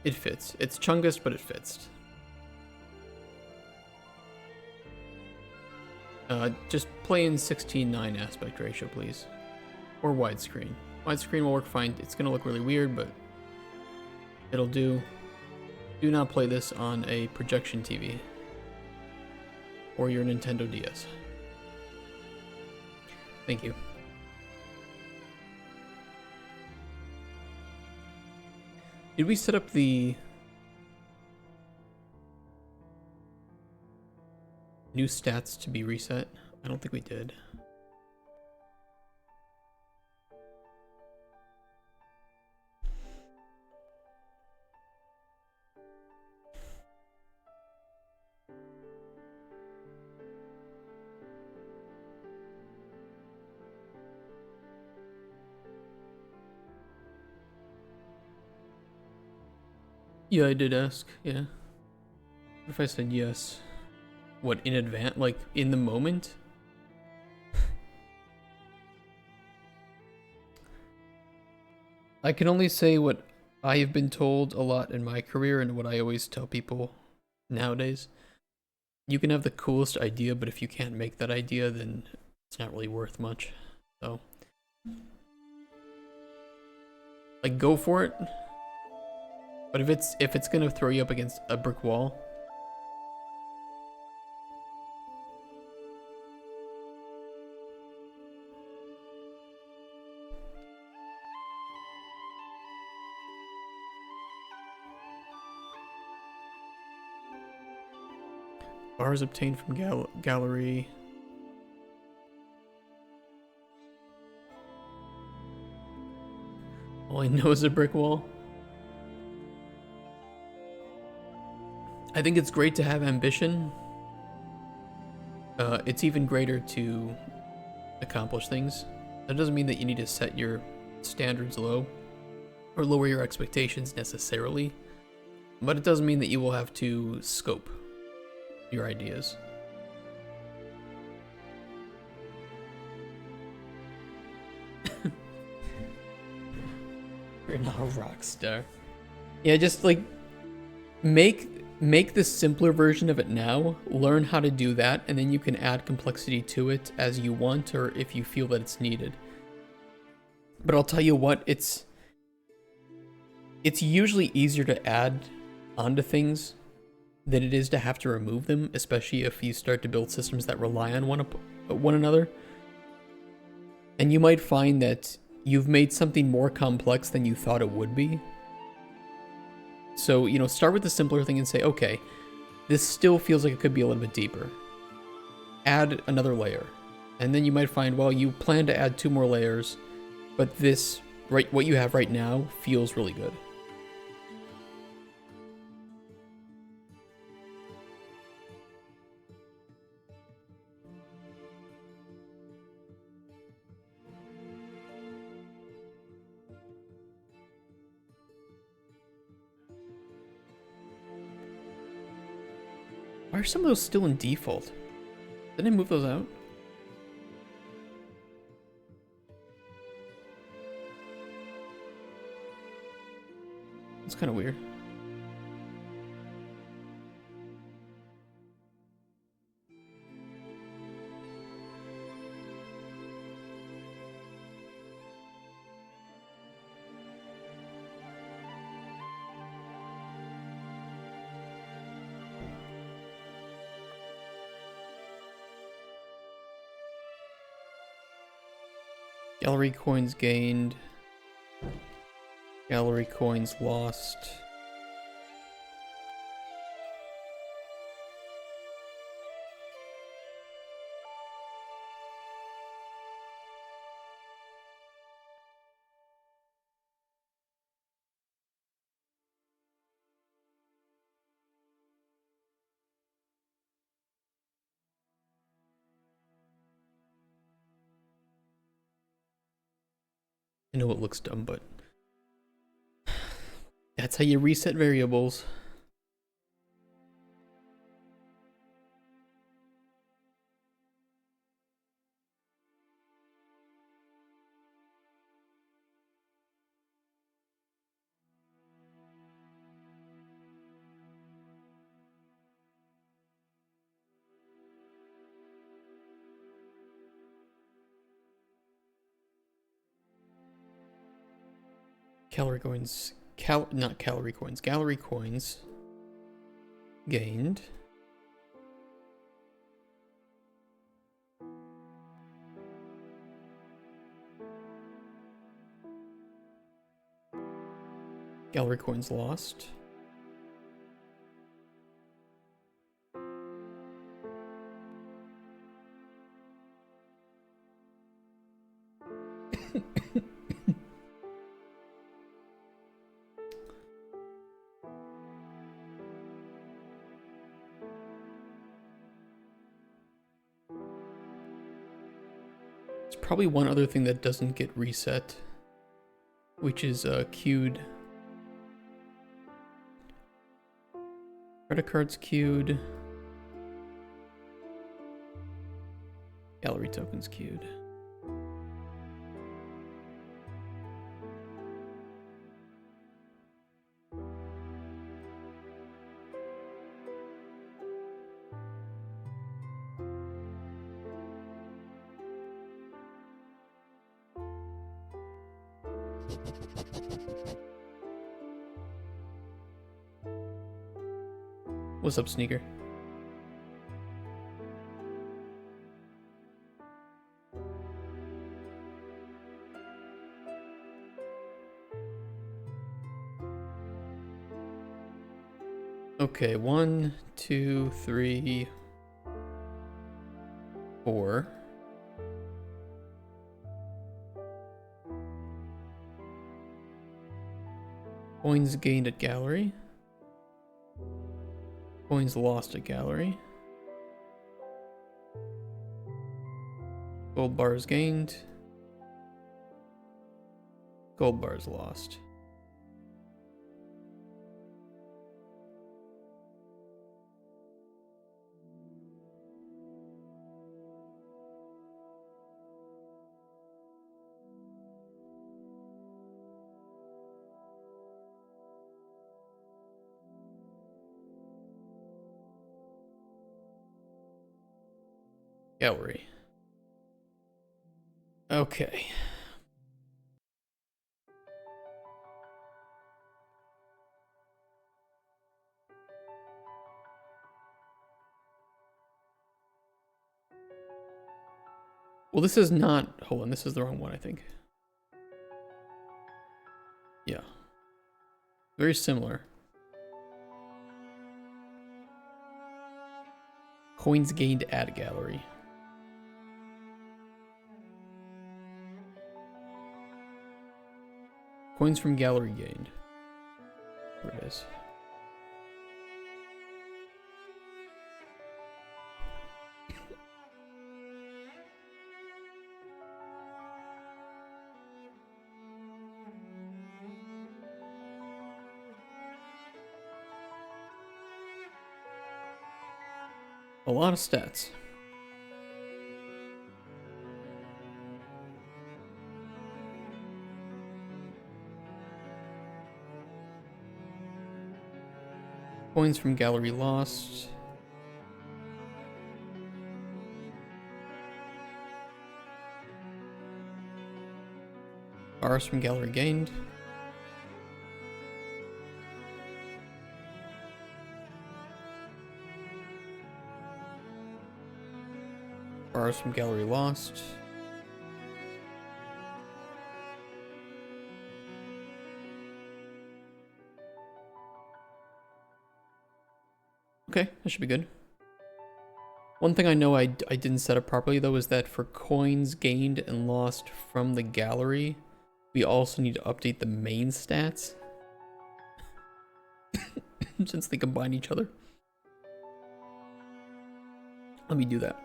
It fits. It's chungust, but it fits. Just play in 16:9 aspect ratio, please. Or widescreen. Widescreen will work fine. It's gonna look really weird, but it'll do. Do not play this on a projection TV. Or your Nintendo DS. Thank you. Did we set up the... new stats to be reset? I don't think we did. Yeah, I did ask, yeah. What if I said yes? What, in advance? Like, in the moment? I can only say what I have been told a lot in my career and what I always tell people nowadays. You can have the coolest idea, but if you can't make that idea, then it's not really worth much. So, like, go for it. But if it's gonna throw you up against a brick wall, bars obtained from gallery. All I know is a brick wall. I think it's great to have ambition. It's even greater to accomplish things. That doesn't mean that you need to set your standards low or lower your expectations necessarily, but it doesn't mean that you will have to scope your ideas. You're not a rock star. Yeah, just like make the simpler version of it now, learn how to do that, and then you can add complexity to it as you want or if you feel that it's needed. But I'll tell you what, it's usually easier to add onto things than it is to have to remove them, especially if you start to build systems that rely on one another. And you might find that you've made something more complex than you thought it would be. So, you know, start with the simpler thing and say, okay, this still feels like it could be a little bit deeper. Add another layer. And then you might find, well, you plan to add 2 more layers, but this, right, what you have right now feels really good. Why are some of those still in default? Didn't I move those out? It's kind of weird. Gallery coins gained. Gallery coins lost. I know it looks dumb, but that's how you reset variables. Gallery coins gained. Gallery coins lost. There's probably one other thing that doesn't get reset, which is queued. Credit cards queued. Gallery tokens queued. What's up, Sneaker? Okay, 1, 2, 3, 4. Coins gained at gallery. Coins lost at gallery. Gold bars gained. Gold bars lost. Gallery. Okay. Well, this is not... Hold on, this is the wrong one, I think. Yeah. Very similar. Coins gained at gallery. Coins from gallery gained. There it is. A lot of stats. Coins from gallery lost. Bars from gallery gained. Bars from gallery lost. Okay, that should be good. One thing I know I didn't set up properly though is that for coins gained and lost from the gallery, we also need to update the main stats since they combine each other. Let me do that.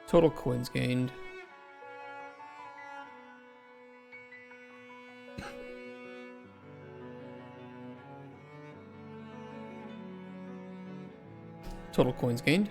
Total coins gained. Total coins gained.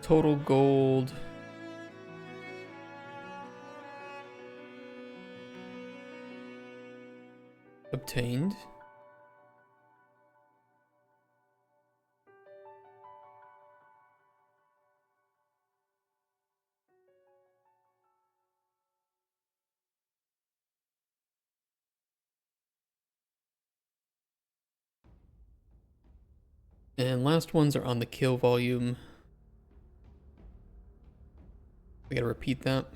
Total gold Obtained. And last ones are on the kill volume. I gotta repeat that.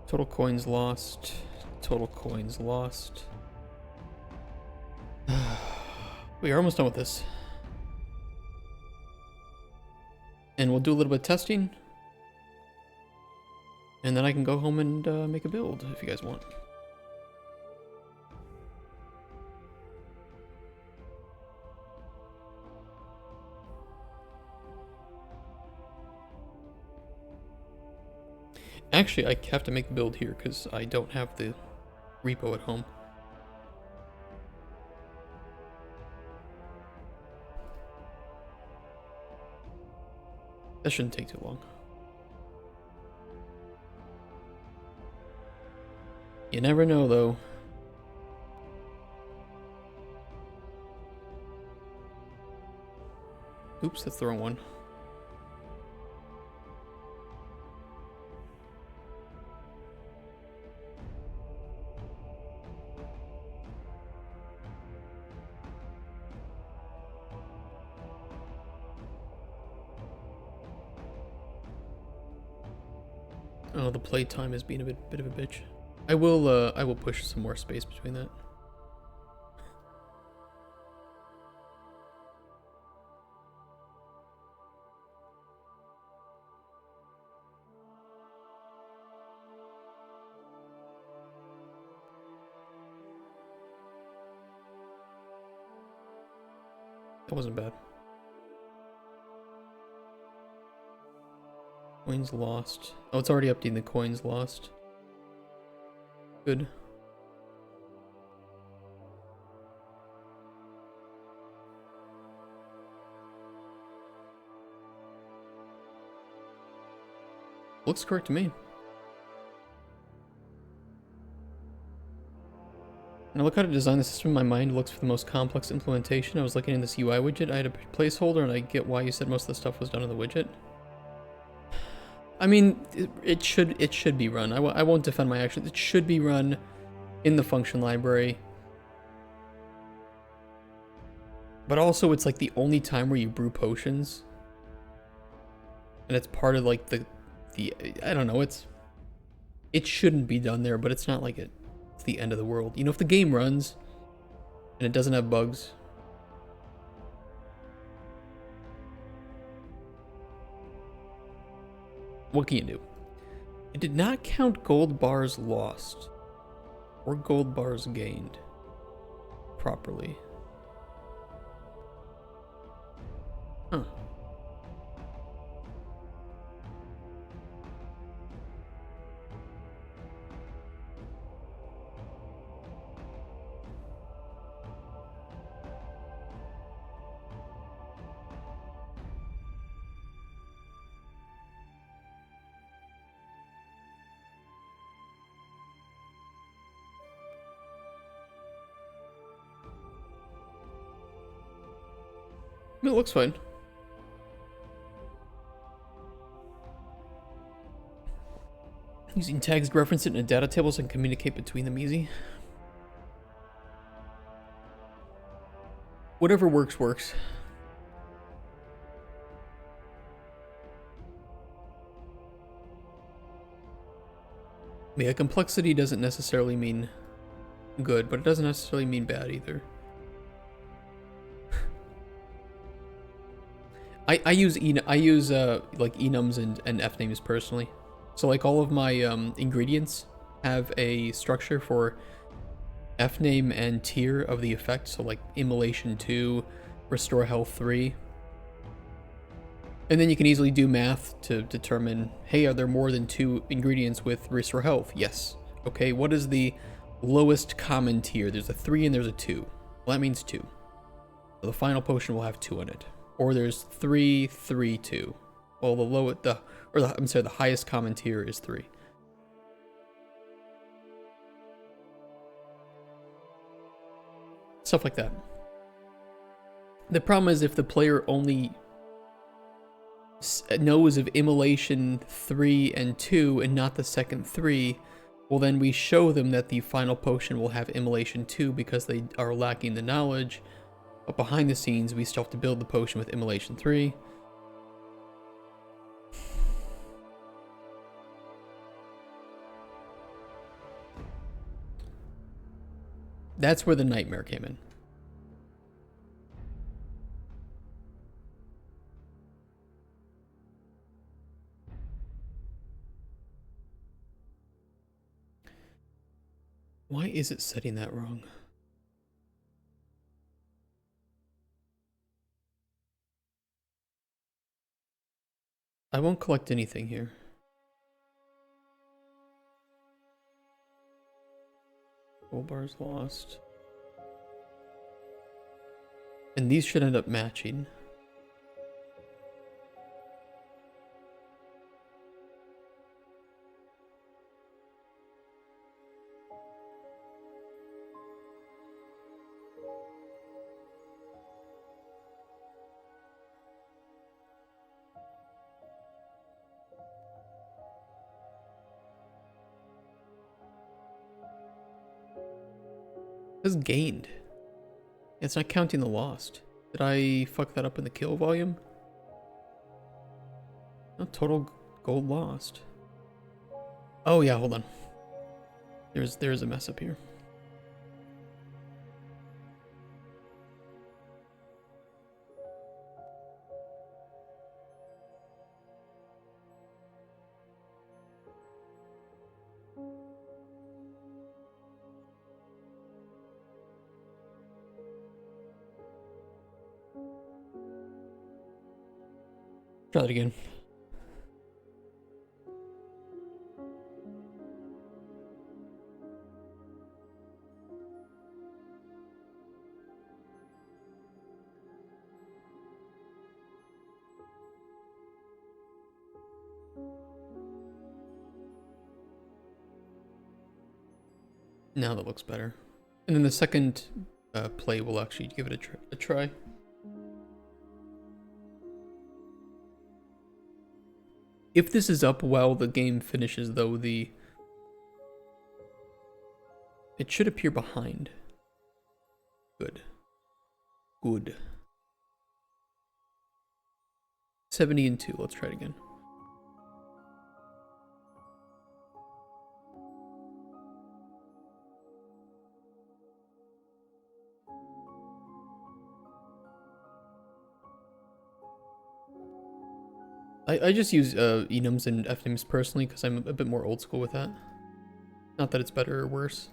Total coins lost. Total coins lost. We are almost done with this. And we'll do a little bit of testing. And then I can go home and make a build if you guys want. Actually, I have to make the build here because I don't have the repo at home. That shouldn't take too long. You never know, though. Oops, that's the wrong one. Oh, the playtime is being a bit of a bitch. I will push some more space between that. That wasn't bad. Coins lost. Oh, it's already updating the coins lost. Good. Looks correct to me. And I look how to design the system in my mind looks for the most complex implementation. I was looking in this UI widget. I had a placeholder, and I get why you said most of the stuff was done in the widget. I mean, it should be run. I won't defend my actions. It should be run in the function library. But also, it's like the only time where you brew potions. And it's part of like the I don't know, it shouldn't be done there, but it's not like it's the end of the world. You know, if the game runs and it doesn't have bugs, what can you do? It did not count gold bars lost or gold bars gained properly. Huh. It looks fine. Using tags to reference it in a data table so I can communicate between them easy. Whatever works, works. Yeah, complexity doesn't necessarily mean good, but it doesn't necessarily mean bad either. I use like enums and fnames personally. So like all of my ingredients have a structure for Fname and tier of the effect, so like Immolation 2, Restore Health 3. And then you can easily do math to determine, hey, are there more than 2 ingredients with Restore Health? Yes. Okay, what is the lowest common tier? There's a 3 and there's a 2. Well, that means 2. So the final potion will have 2 in it. Or there's 3, 3, 2. Well, the highest common tier is 3. Stuff like that. The problem is if the player only knows of Immolation 3 and 2 and not the second 3, well then we show them that the final potion will have Immolation 2 because they are lacking the knowledge. But behind the scenes, we still have to build the potion with Immolation 3. That's where the nightmare came in. Why is it setting that wrong? I won't collect anything here. Gold bars lost. And these should end up matching. It says gained. It's not counting the lost. Did I fuck that up in the kill volume? No, total gold lost. Oh yeah, hold on. There's a mess up here. Try that again. Now that looks better. And then the second play will actually give it a try. If this is up while the game finishes, though, it should appear behind. Good. Good. 70 and 2. Let's try it again. I just use enums and fnames personally because I'm a bit more old school with that. Not that it's better or worse.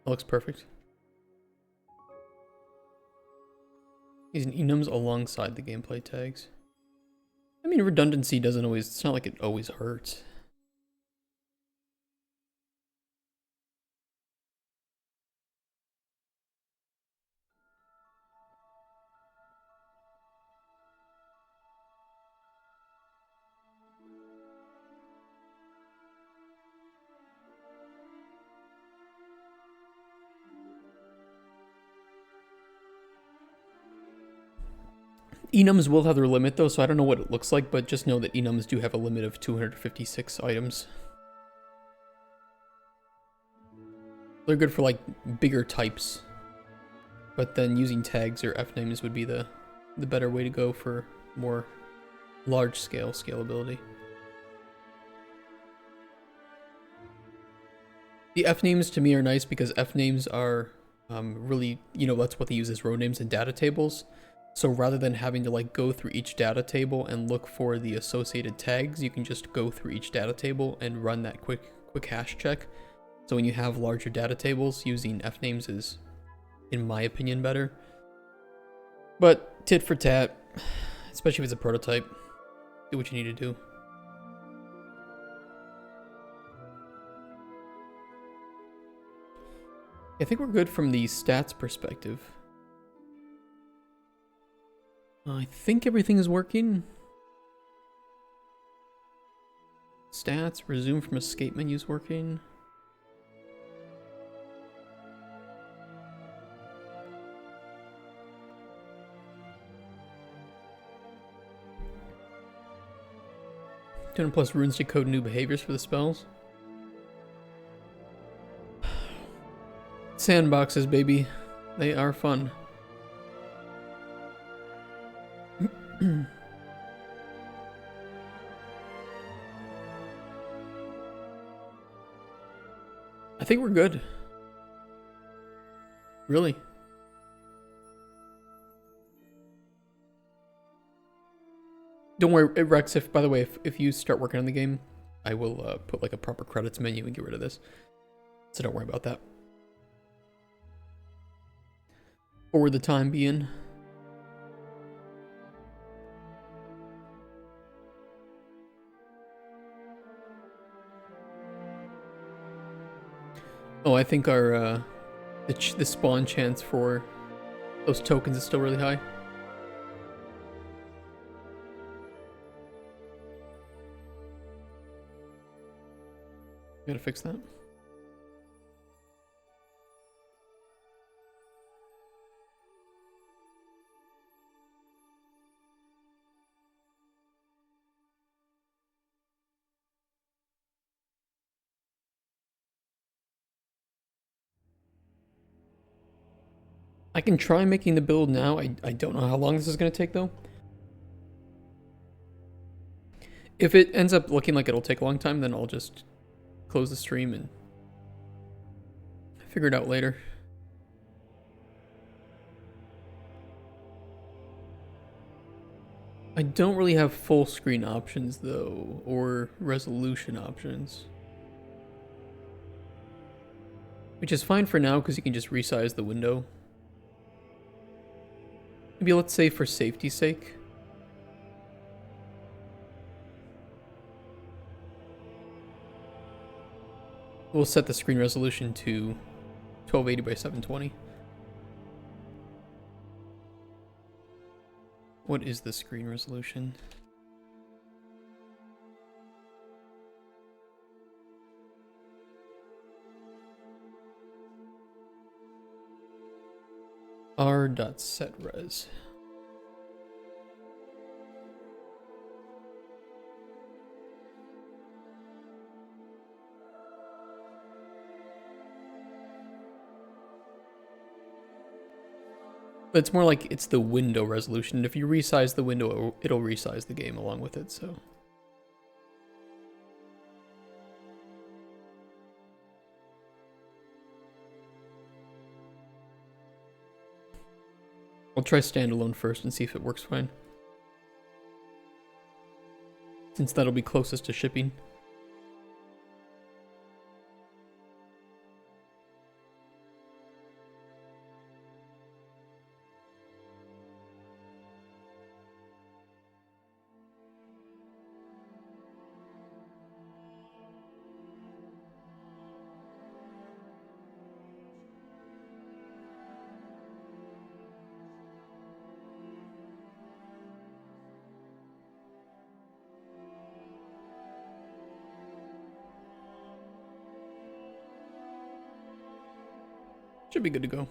Looks perfect. Using enums alongside the gameplay tags. I mean, redundancy doesn't always, it's not like it always hurts. Enums will have their limit though, so I don't know what it looks like, but just know that enums do have a limit of 256 items. They're good for like bigger types, but then using tags or fnames would be the better way to go for more large scale scalability. The F names to me are nice because F names are really, you know, that's what they use as row names in data tables. So rather than having to like go through each data table and look for the associated tags, you can just go through each data table and run that quick hash check. So when you have larger data tables, using F names is, in my opinion, better. But tit for tat, especially if it's a prototype, do what you need to do. I think we're good from the stats perspective. I think everything is working. Stats, resume from escape menu is working. +200 runes decode new behaviors for the spells. Sandboxes, baby. They are fun. I think we're good. Really. Don't worry, Rex, if, by the way, if you start working on the game, I will put like a proper credits menu and get rid of this. So don't worry about that. For the time being. Oh, I think our the spawn chance for those tokens is still really high. Gotta fix that. I can try making the build now. I don't know how long this is going to take, though. If it ends up looking like it'll take a long time, then I'll just close the stream and figure it out later. I don't really have full screen options, though, or resolution options. Which is fine for now, because you can just resize the window. Maybe let's say for safety's sake. We'll set the screen resolution to 1280 by 720. What is the screen resolution? r.setres. But it's more like it's the window resolution. If you resize the window, it'll resize the game along with it, so. I'll try standalone first and see if it works fine. Since that'll be closest to shipping. Should be good to go.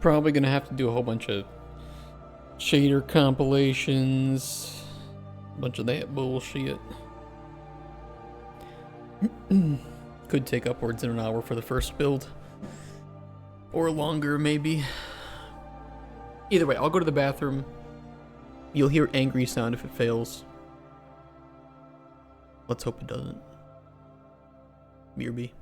Probably gonna have to do a whole bunch of shader compilations, a bunch of that bullshit. Could take upwards of an hour for the first build. Or longer, maybe. Either way, I'll go to the bathroom. You'll hear angry sound if it fails. Let's hope it doesn't. BRB.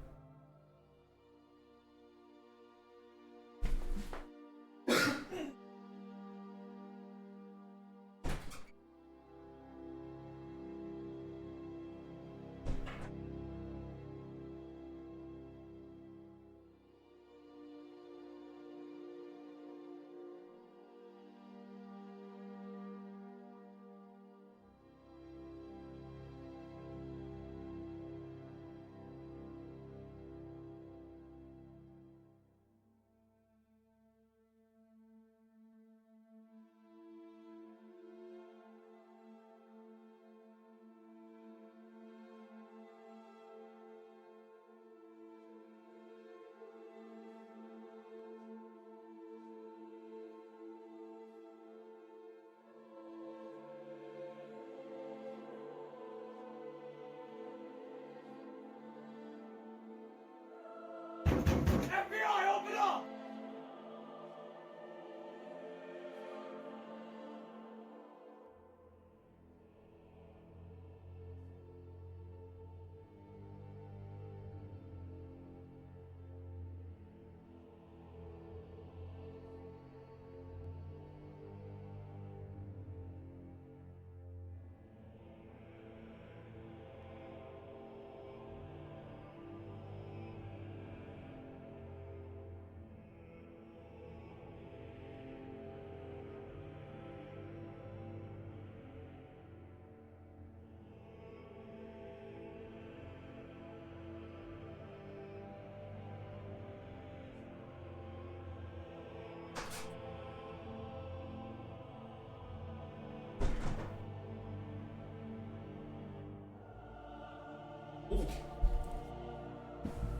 FBI, open up!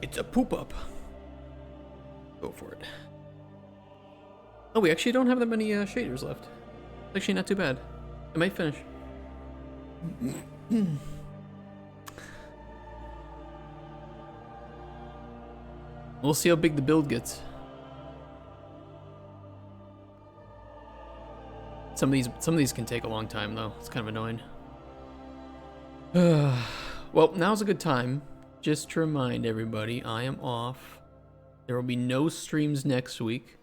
It's a poop up. Go for it. Oh, we actually don't have that many shaders left. Actually, not too bad. I might finish. We'll see how big the build gets. Some of these can take a long time though. It's kind of annoying. Well, now's a good time. Just to remind everybody, I am off. There will be no streams next week,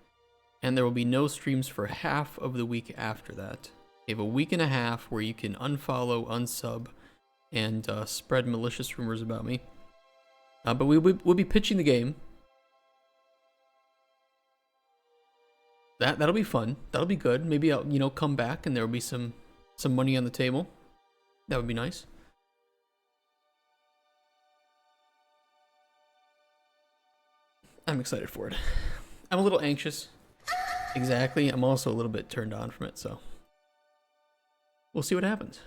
and there will be no streams for half of the week after that. You have a week and a half where you can unfollow, unsub, and spread malicious rumors about me. But we'll be pitching the game. That'll be fun. That'll be good. Maybe I'll come back and there will be some money on the table. That would be nice. I'm excited for it. I'm a little anxious. Exactly. I'm also a little bit turned on from it, so we'll see what happens.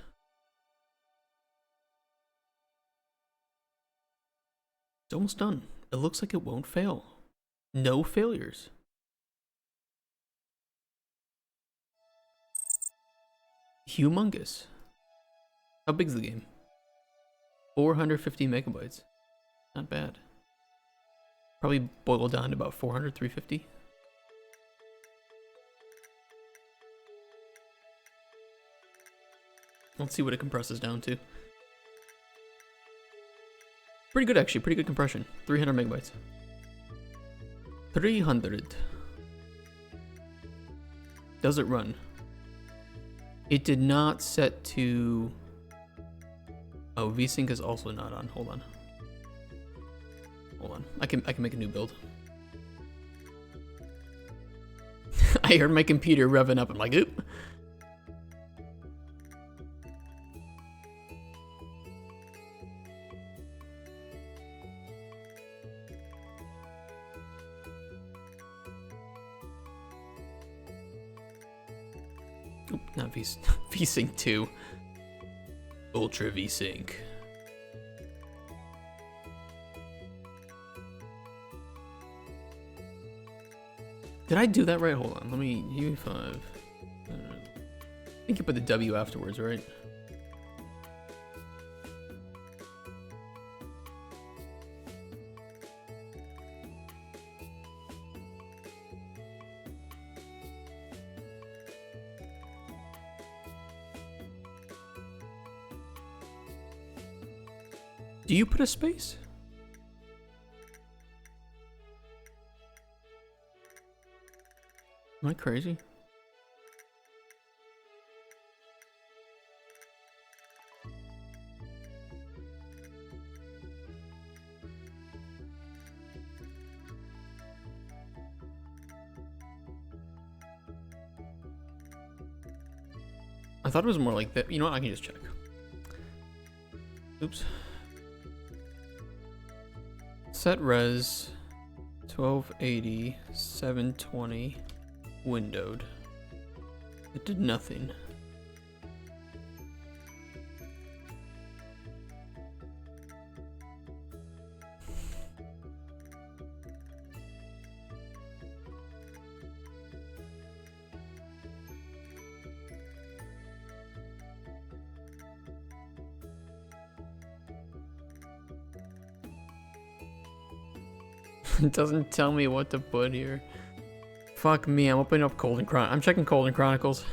It's almost done. It looks like it won't fail. No failures. Humongous. How big's the game? 450 megabytes. Not bad. Probably boil down to about 400, 350. Let's see what it compresses down to. Pretty good actually, pretty good compression. 300 megabytes. 300. Does it run? It did not set to... Oh, VSync is also not on. Hold on. Hold on. I can make a new build. I heard my computer revving up. I'm like, oop. Oop, not VSync 2. Ultra VSync. Did I do that right? Hold on. Let me U5. I think you put the W afterwards, right? Do you put a space? Am I crazy? I thought it was more like that. You know what? I can just check. Oops. Set res 1280 720 windowed. It did nothing. It doesn't tell me what to put here. Fuck me, I'm opening up I'm checking Golden Chronicles.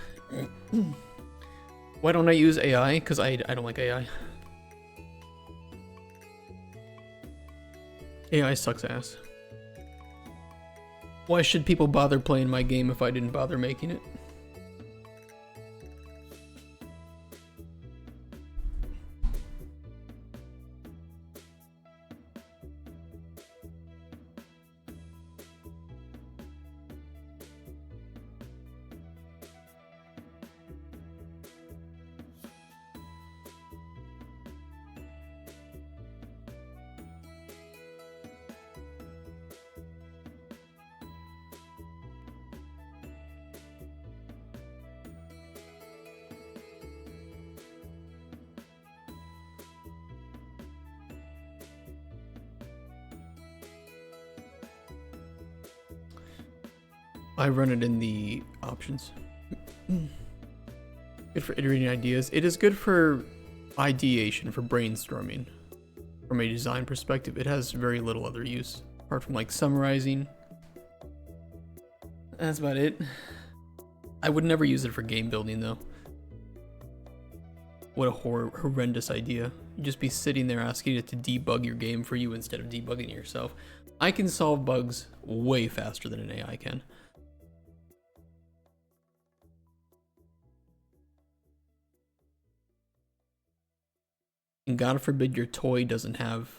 Why don't I use AI? Because I don't like AI. AI sucks ass. Why should people bother playing my game if I didn't bother making it? I run it in the options. Good for iterating ideas. It is good for ideation, for brainstorming. From a design perspective, it has very little other use, apart from like summarizing. That's about it. I would never use it for game building though. What a horrendous idea. You'd just be sitting there asking it to debug your game for you instead of debugging it yourself. I can solve bugs way faster than an AI can. And God forbid your toy doesn't have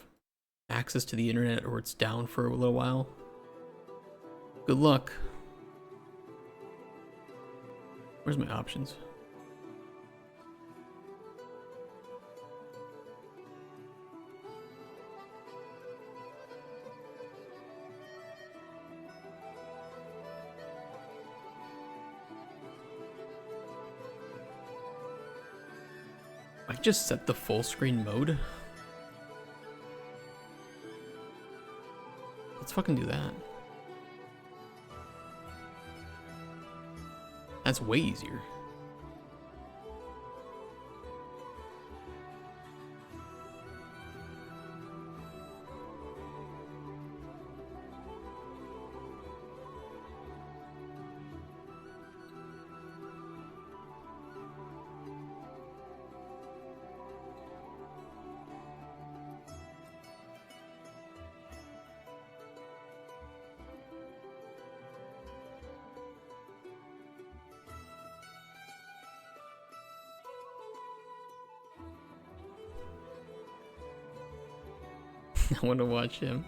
access to the internet or it's down for a little while. Good luck. Where's my options? I just set the full screen mode. Let's fucking do that. That's way easier. I want to watch him.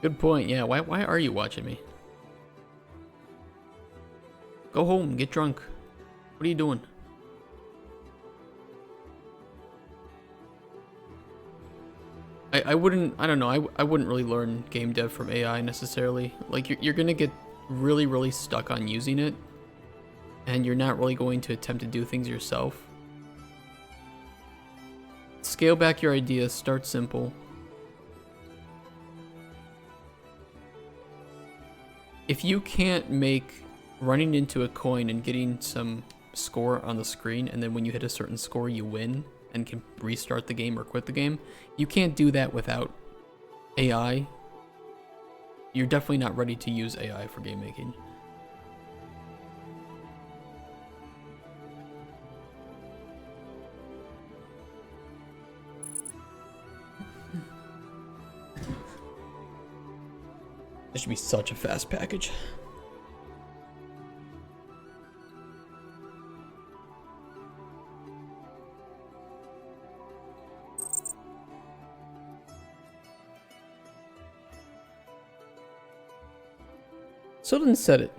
Good point. Yeah, why are you watching me? Go home, get drunk. What are you doing? I don't know, I wouldn't really learn game dev from AI necessarily. Like, you're gonna get really stuck on using it, and you're not really going to attempt to do things yourself. Scale back your ideas, start simple. if you can't make running into a coin and getting some score on the screen, and then when you hit a certain score you win and can restart the game or quit the game, you can't do that without AI. You're definitely not ready to use AI for game making. This should be such a fast package. Still didn't set it.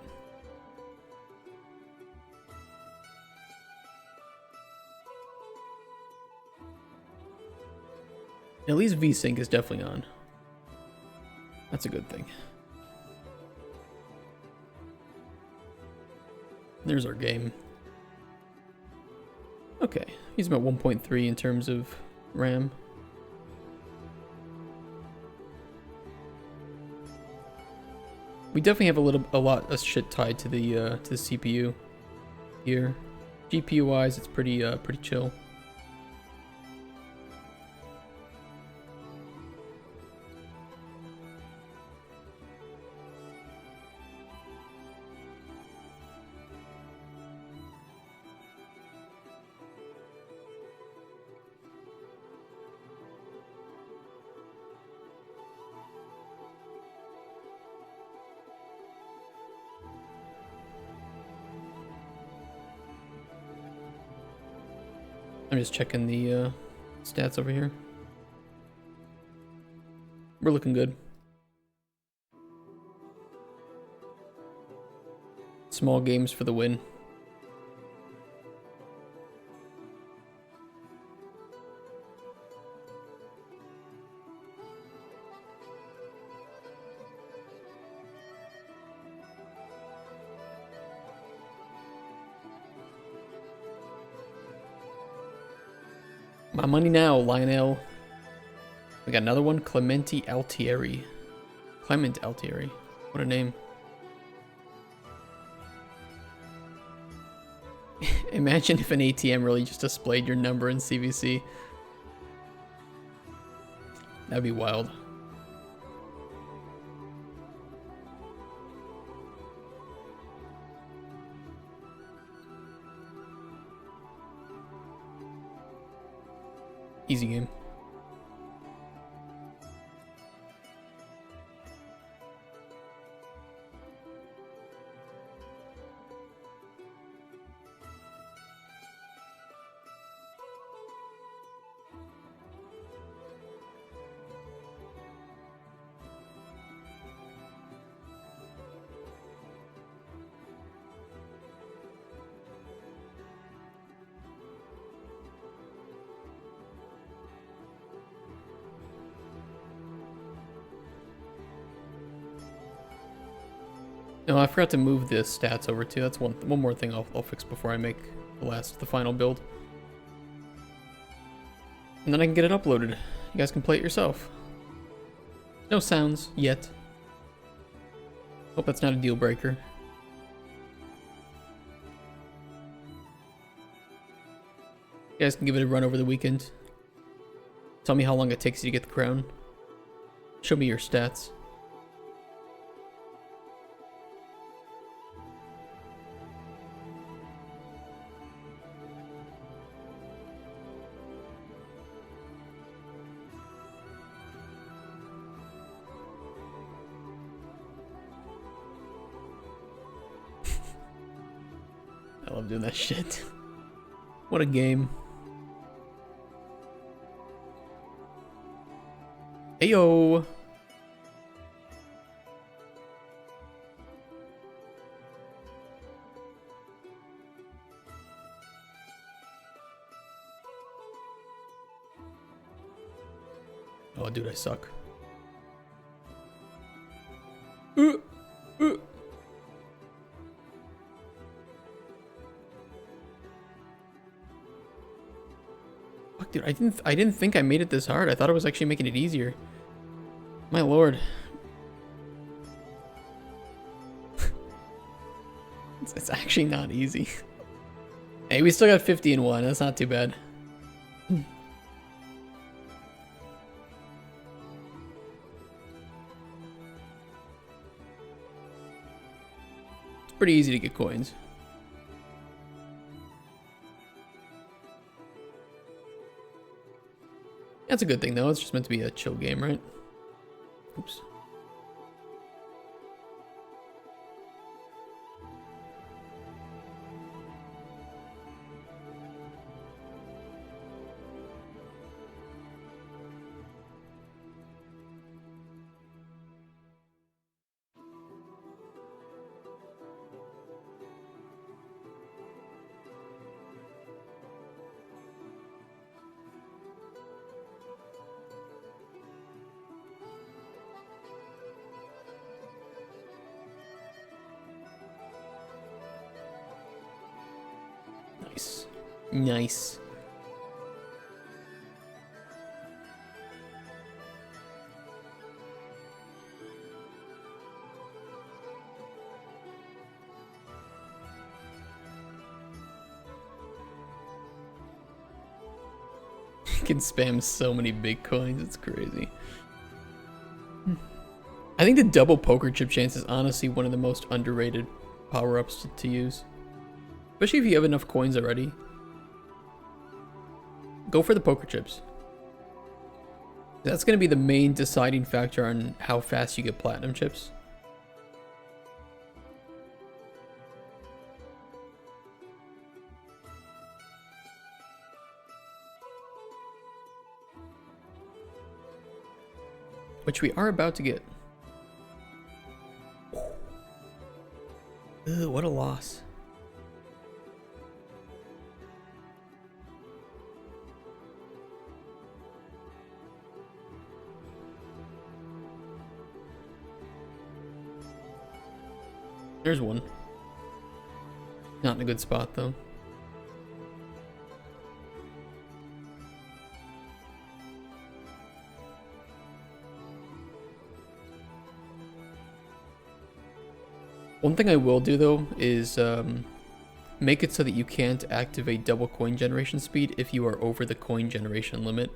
At least VSync is definitely on. That's a good thing. There's our game. Okay, he's about 1.3 in terms of RAM. We definitely have a lot of shit tied to the CPU here. GPU wise, it's pretty chill. I'm just checking the stats over here. We're looking good. Small games for the win. My money now, Lionel. We got another one, Clement Altieri. Clement Altieri. What a name. Imagine if an ATM really just displayed your number in CVC. That'd be wild. Easy game. No, I forgot to move the stats over too. That's one more thing I'll fix before I make the final build. And then I can get it uploaded. You guys can play it yourself. No sounds yet. Hope that's not a deal breaker. You guys can give it a run over the weekend. Tell me how long it takes you to get the crown. Show me your stats. I love doing that shit. What a game. Heyo. Oh, dude, I suck. Fuck, dude, I didn't think I made it this hard. I thought I was actually making it easier. My lord. It's actually not easy. Hey, we still got 50 and 1. That's not too bad. It's pretty easy to get coins. That's a good thing, though. It's just meant to be a chill game, right? Oops. Nice. Nice. You can spam so many big coins, it's crazy. I think the double poker chip chance is honestly one of the most underrated power-ups to use. Especially if you have enough coins already. Go for the poker chips. That's going to be the main deciding factor on how fast you get platinum chips. Which we are about to get. Ugh, what a loss. There's one. Not in a good spot, though. One thing I will do, though, is make it so that you can't activate double coin generation speed if you are over the coin generation limit.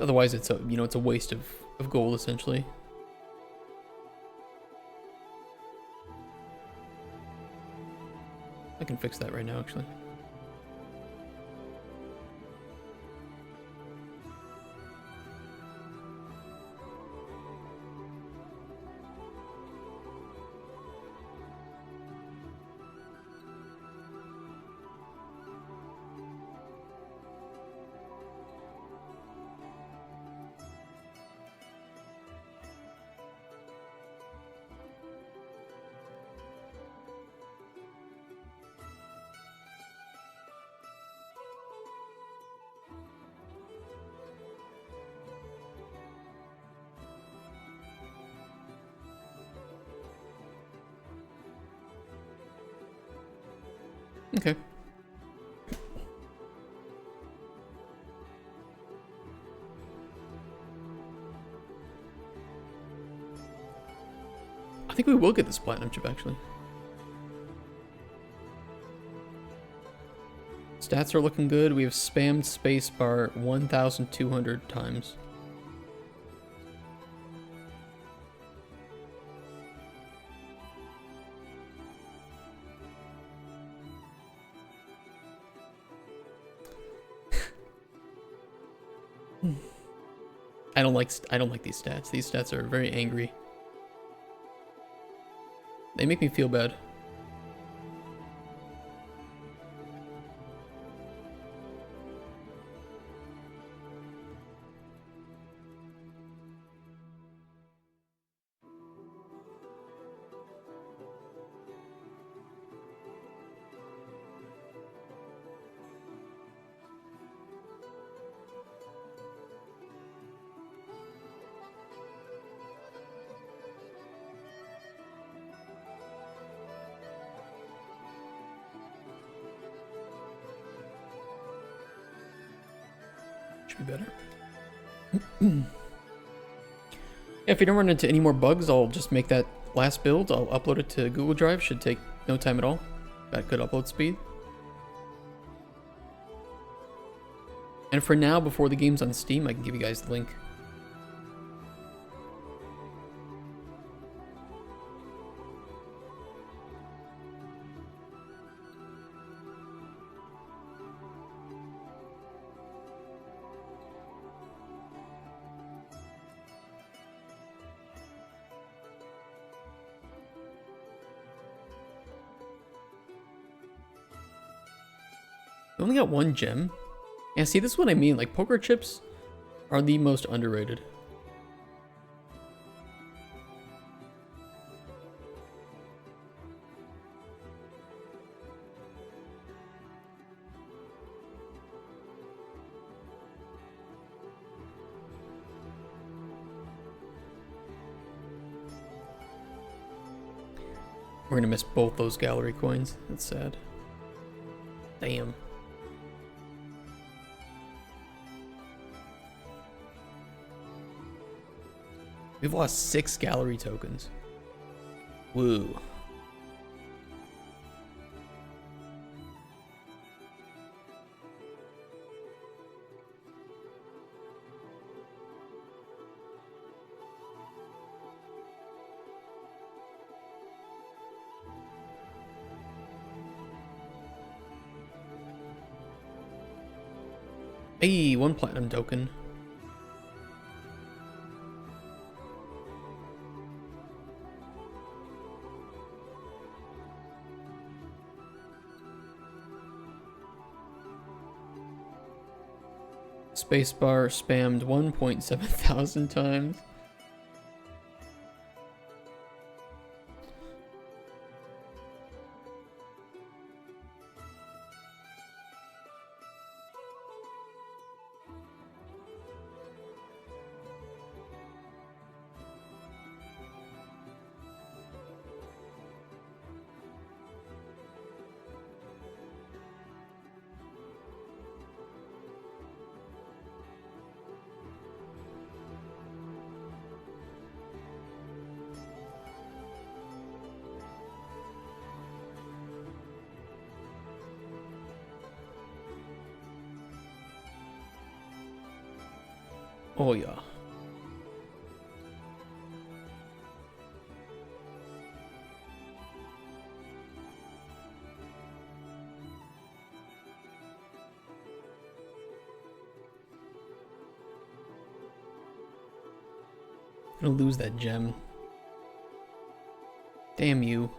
Otherwise, it's a it's a waste of gold, essentially. I can fix that right now, actually. Okay. I think we will get this platinum chip, actually. Stats are looking good. We have spammed spacebar 1,200 times. I don't like these stats. These stats are very angry. They make me feel bad. Should be better. If we don't run into any more bugs, I'll just make that last build. I'll upload it to Google Drive. Should take no time at all. Got good upload speed. And for now, before the game's on Steam, I can give you guys the link. We only got one gem. Yeah, see, this is what I mean. Like, poker chips are the most underrated. We're gonna miss both those gallery coins. That's sad. Damn. We've lost 6 gallery tokens. Woo. Hey, 1 platinum token. Spacebar spammed 1.7 thousand times. Oh yeah. I'm gonna lose that gem. Damn you.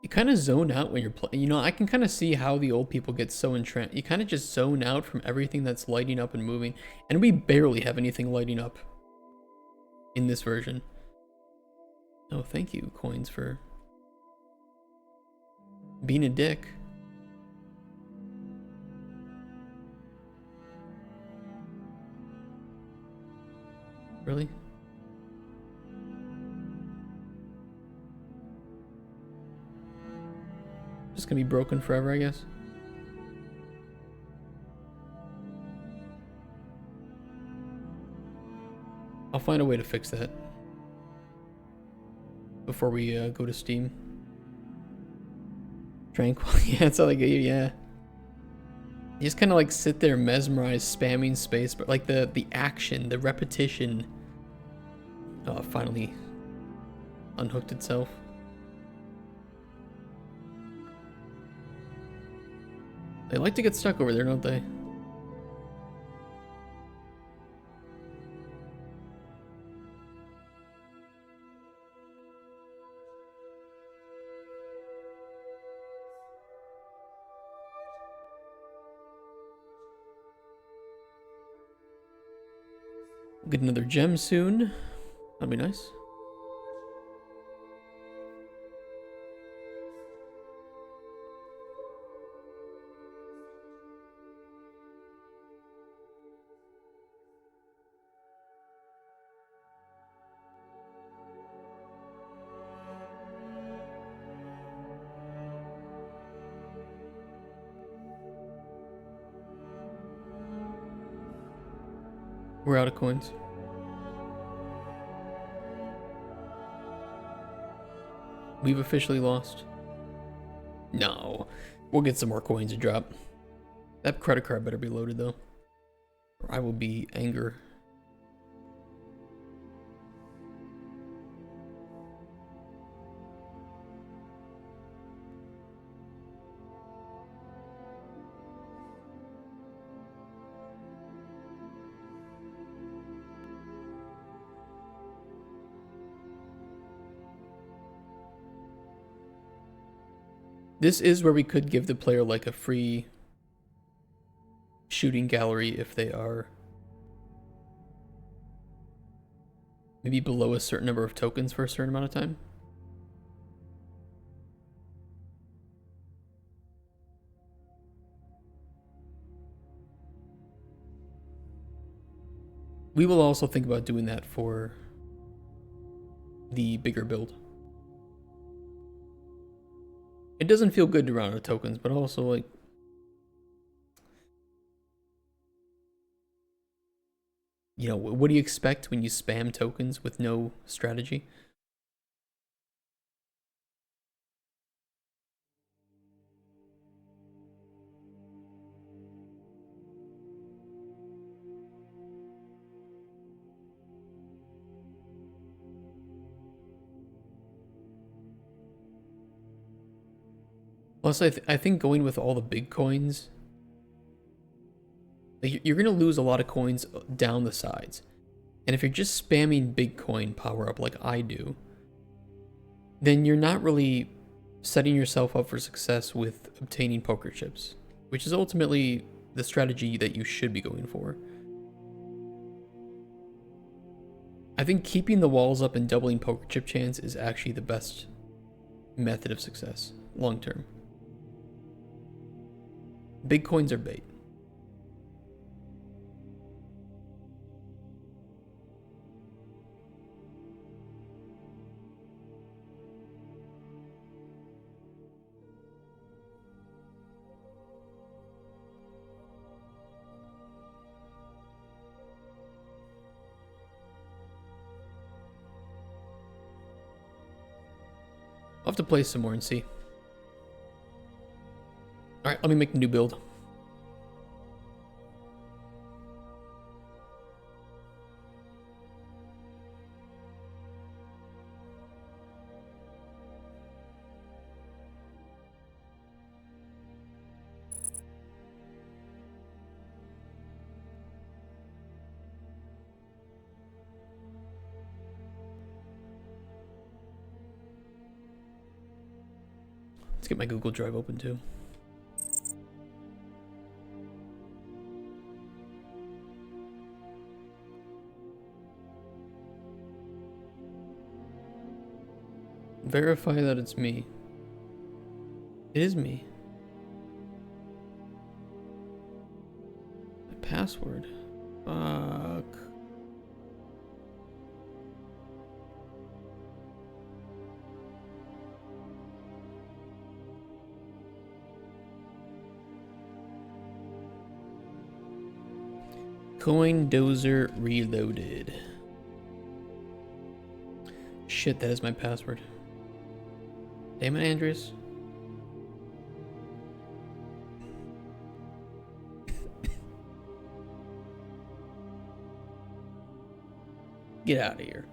You kind of zone out when you're playing. You know, I can kind of see how the old people get so entranced. You kind of just zone out from everything that's lighting up and moving. And we barely have anything lighting up in this version. Oh, thank you, Coins, for being a dick. Really? Just gonna be broken forever, I guess. I'll find a way to fix that before we go to Steam. Tranquil, yeah, that's all I get you, yeah. You just kind of like sit there mesmerized, spamming space, but like the action, the repetition, finally unhooked itself. They like to get stuck over there, don't they? We'll get another gem soon. That'll be nice. We're out of coins. We've officially lost. No. We'll get some more coins to drop. That credit card better be loaded though, or I will be angry. This is where we could give the player like a free shooting gallery if they are maybe below a certain number of tokens for a certain amount of time. We will also think about doing that for the bigger build. It doesn't feel good to run out of tokens, but also like you know, what do you expect when you spam tokens with no strategy? Plus, I think going with all the big coins, like, you're going to lose a lot of coins down the sides. And if you're just spamming big coin power up like I do, then you're not really setting yourself up for success with obtaining poker chips, which is ultimately the strategy that you should be going for. I think keeping the walls up and doubling poker chip chance is actually the best method of success long term. Big coins are bait. I'll have to play some more and see. Alright, let me make a new build. Let's get my Google Drive open too. Verify that it's me. It is me. My password. Fuck. Coin Dozer Reloaded. Shit, that is my password. Damn it, Andreas. Get out of here.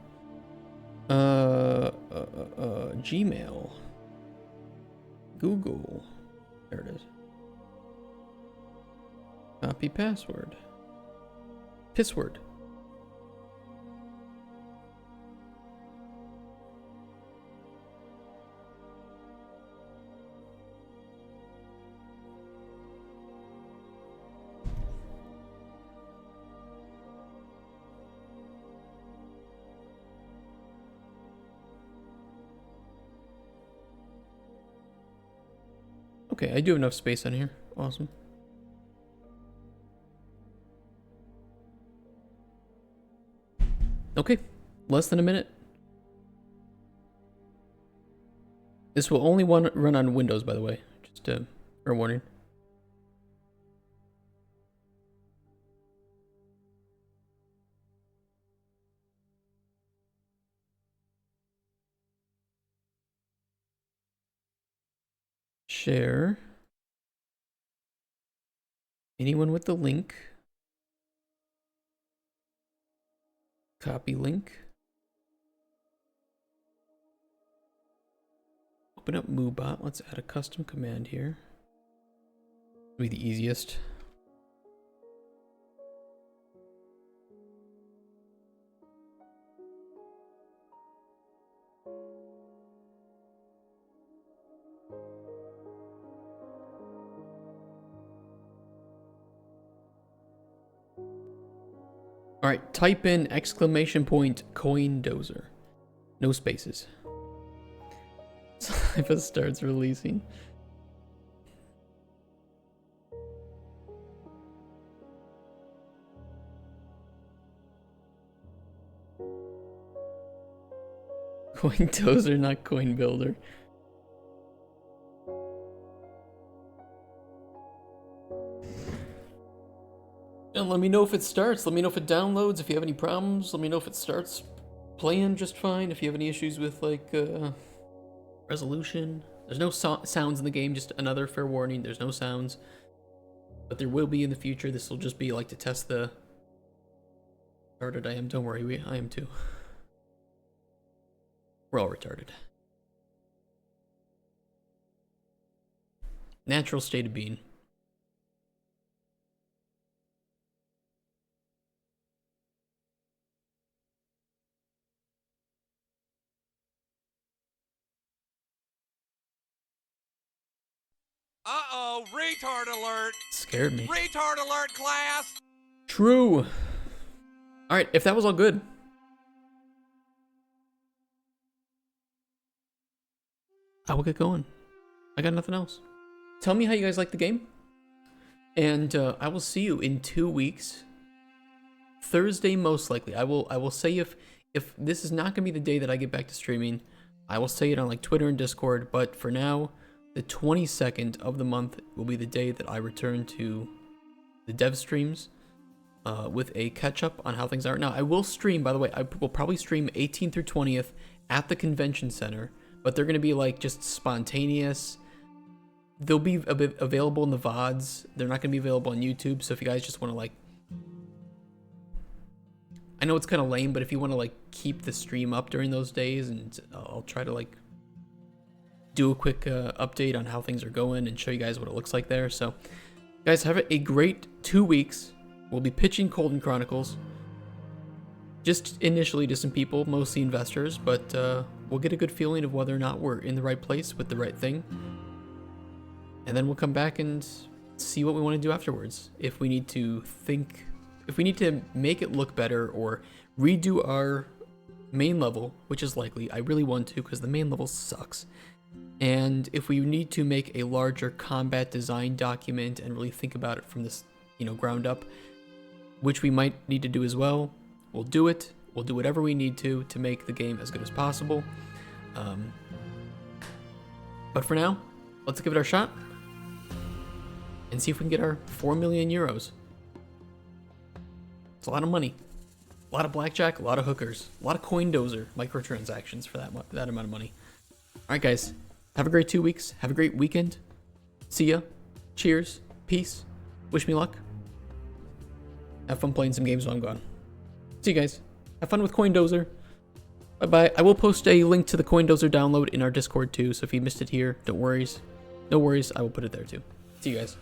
Gmail. Google. There it is. Copy password. Pissword. Okay, I do have enough space on here. Awesome. Okay, less than a minute. This will only run on Windows, by the way. Just a warning. share. Anyone with the link? Copy link. Open up MooBot. Let's add a custom command here. It'll be the easiest. All right, type in ! Coin Dozer. No spaces. If it starts releasing. Coin Dozer, not Coin Builder. And let me know if it starts. Let me know if it downloads. If you have any problems, let me know if it starts playing just fine. If you have any issues with like resolution. There's no sounds in the game. Just another fair warning. There's no sounds, but there will be in the future. This will just be like to test the retarded I am. Don't worry, I am too. We're all retarded. Natural state of being. Uh-oh, retard alert! Scared me. Retard alert, class! True. Alright, if that was all good. I will get going. I got nothing else. Tell me how you guys like the game. And I will see you in 2 weeks. Thursday, most likely. I will say if this is not going to be the day that I get back to streaming, I will say it on like Twitter and Discord. But for now, the 22nd of the month will be the day that I return to the dev streams with a catch-up on how things are. Now, I will stream, by the way, I will probably stream 18th through 20th at the convention center, but they're going to be like just spontaneous. They'll be available in the VODs. They're not going to be available on YouTube, so if you guys just want to like... I know it's kind of lame, but if you want to like keep the stream up during those days, and I'll try to like do a quick update on how things are going and show you guys what it looks like there. So guys, have a great 2 weeks. We'll be pitching Colden Chronicles just initially to some people, mostly investors, but we'll get a good feeling of whether or not we're in the right place with the right thing, and then we'll come back and see what we want to do afterwards. If we need to make it look better or redo our main level, which is likely, I really want to, because the main level sucks. And if we need to make a larger combat design document and really think about it from this, ground up, which we might need to do as well, we'll do it. We'll do whatever we need to make the game as good as possible. But for now, let's give it our shot and see if we can get our 4 million euros. It's a lot of money. A lot of blackjack, a lot of hookers, a lot of Coin Dozer microtransactions for that amount of money. All right, guys. Have a great 2 weeks. Have a great weekend. See ya. Cheers. Peace. Wish me luck. Have fun playing some games while I'm gone. See you guys. Have fun with Coin Dozer. Bye-bye. I will post a link to the Coin Dozer download in our Discord too, so if you missed it here, don't worry. No worries. I will put it there too. See you guys.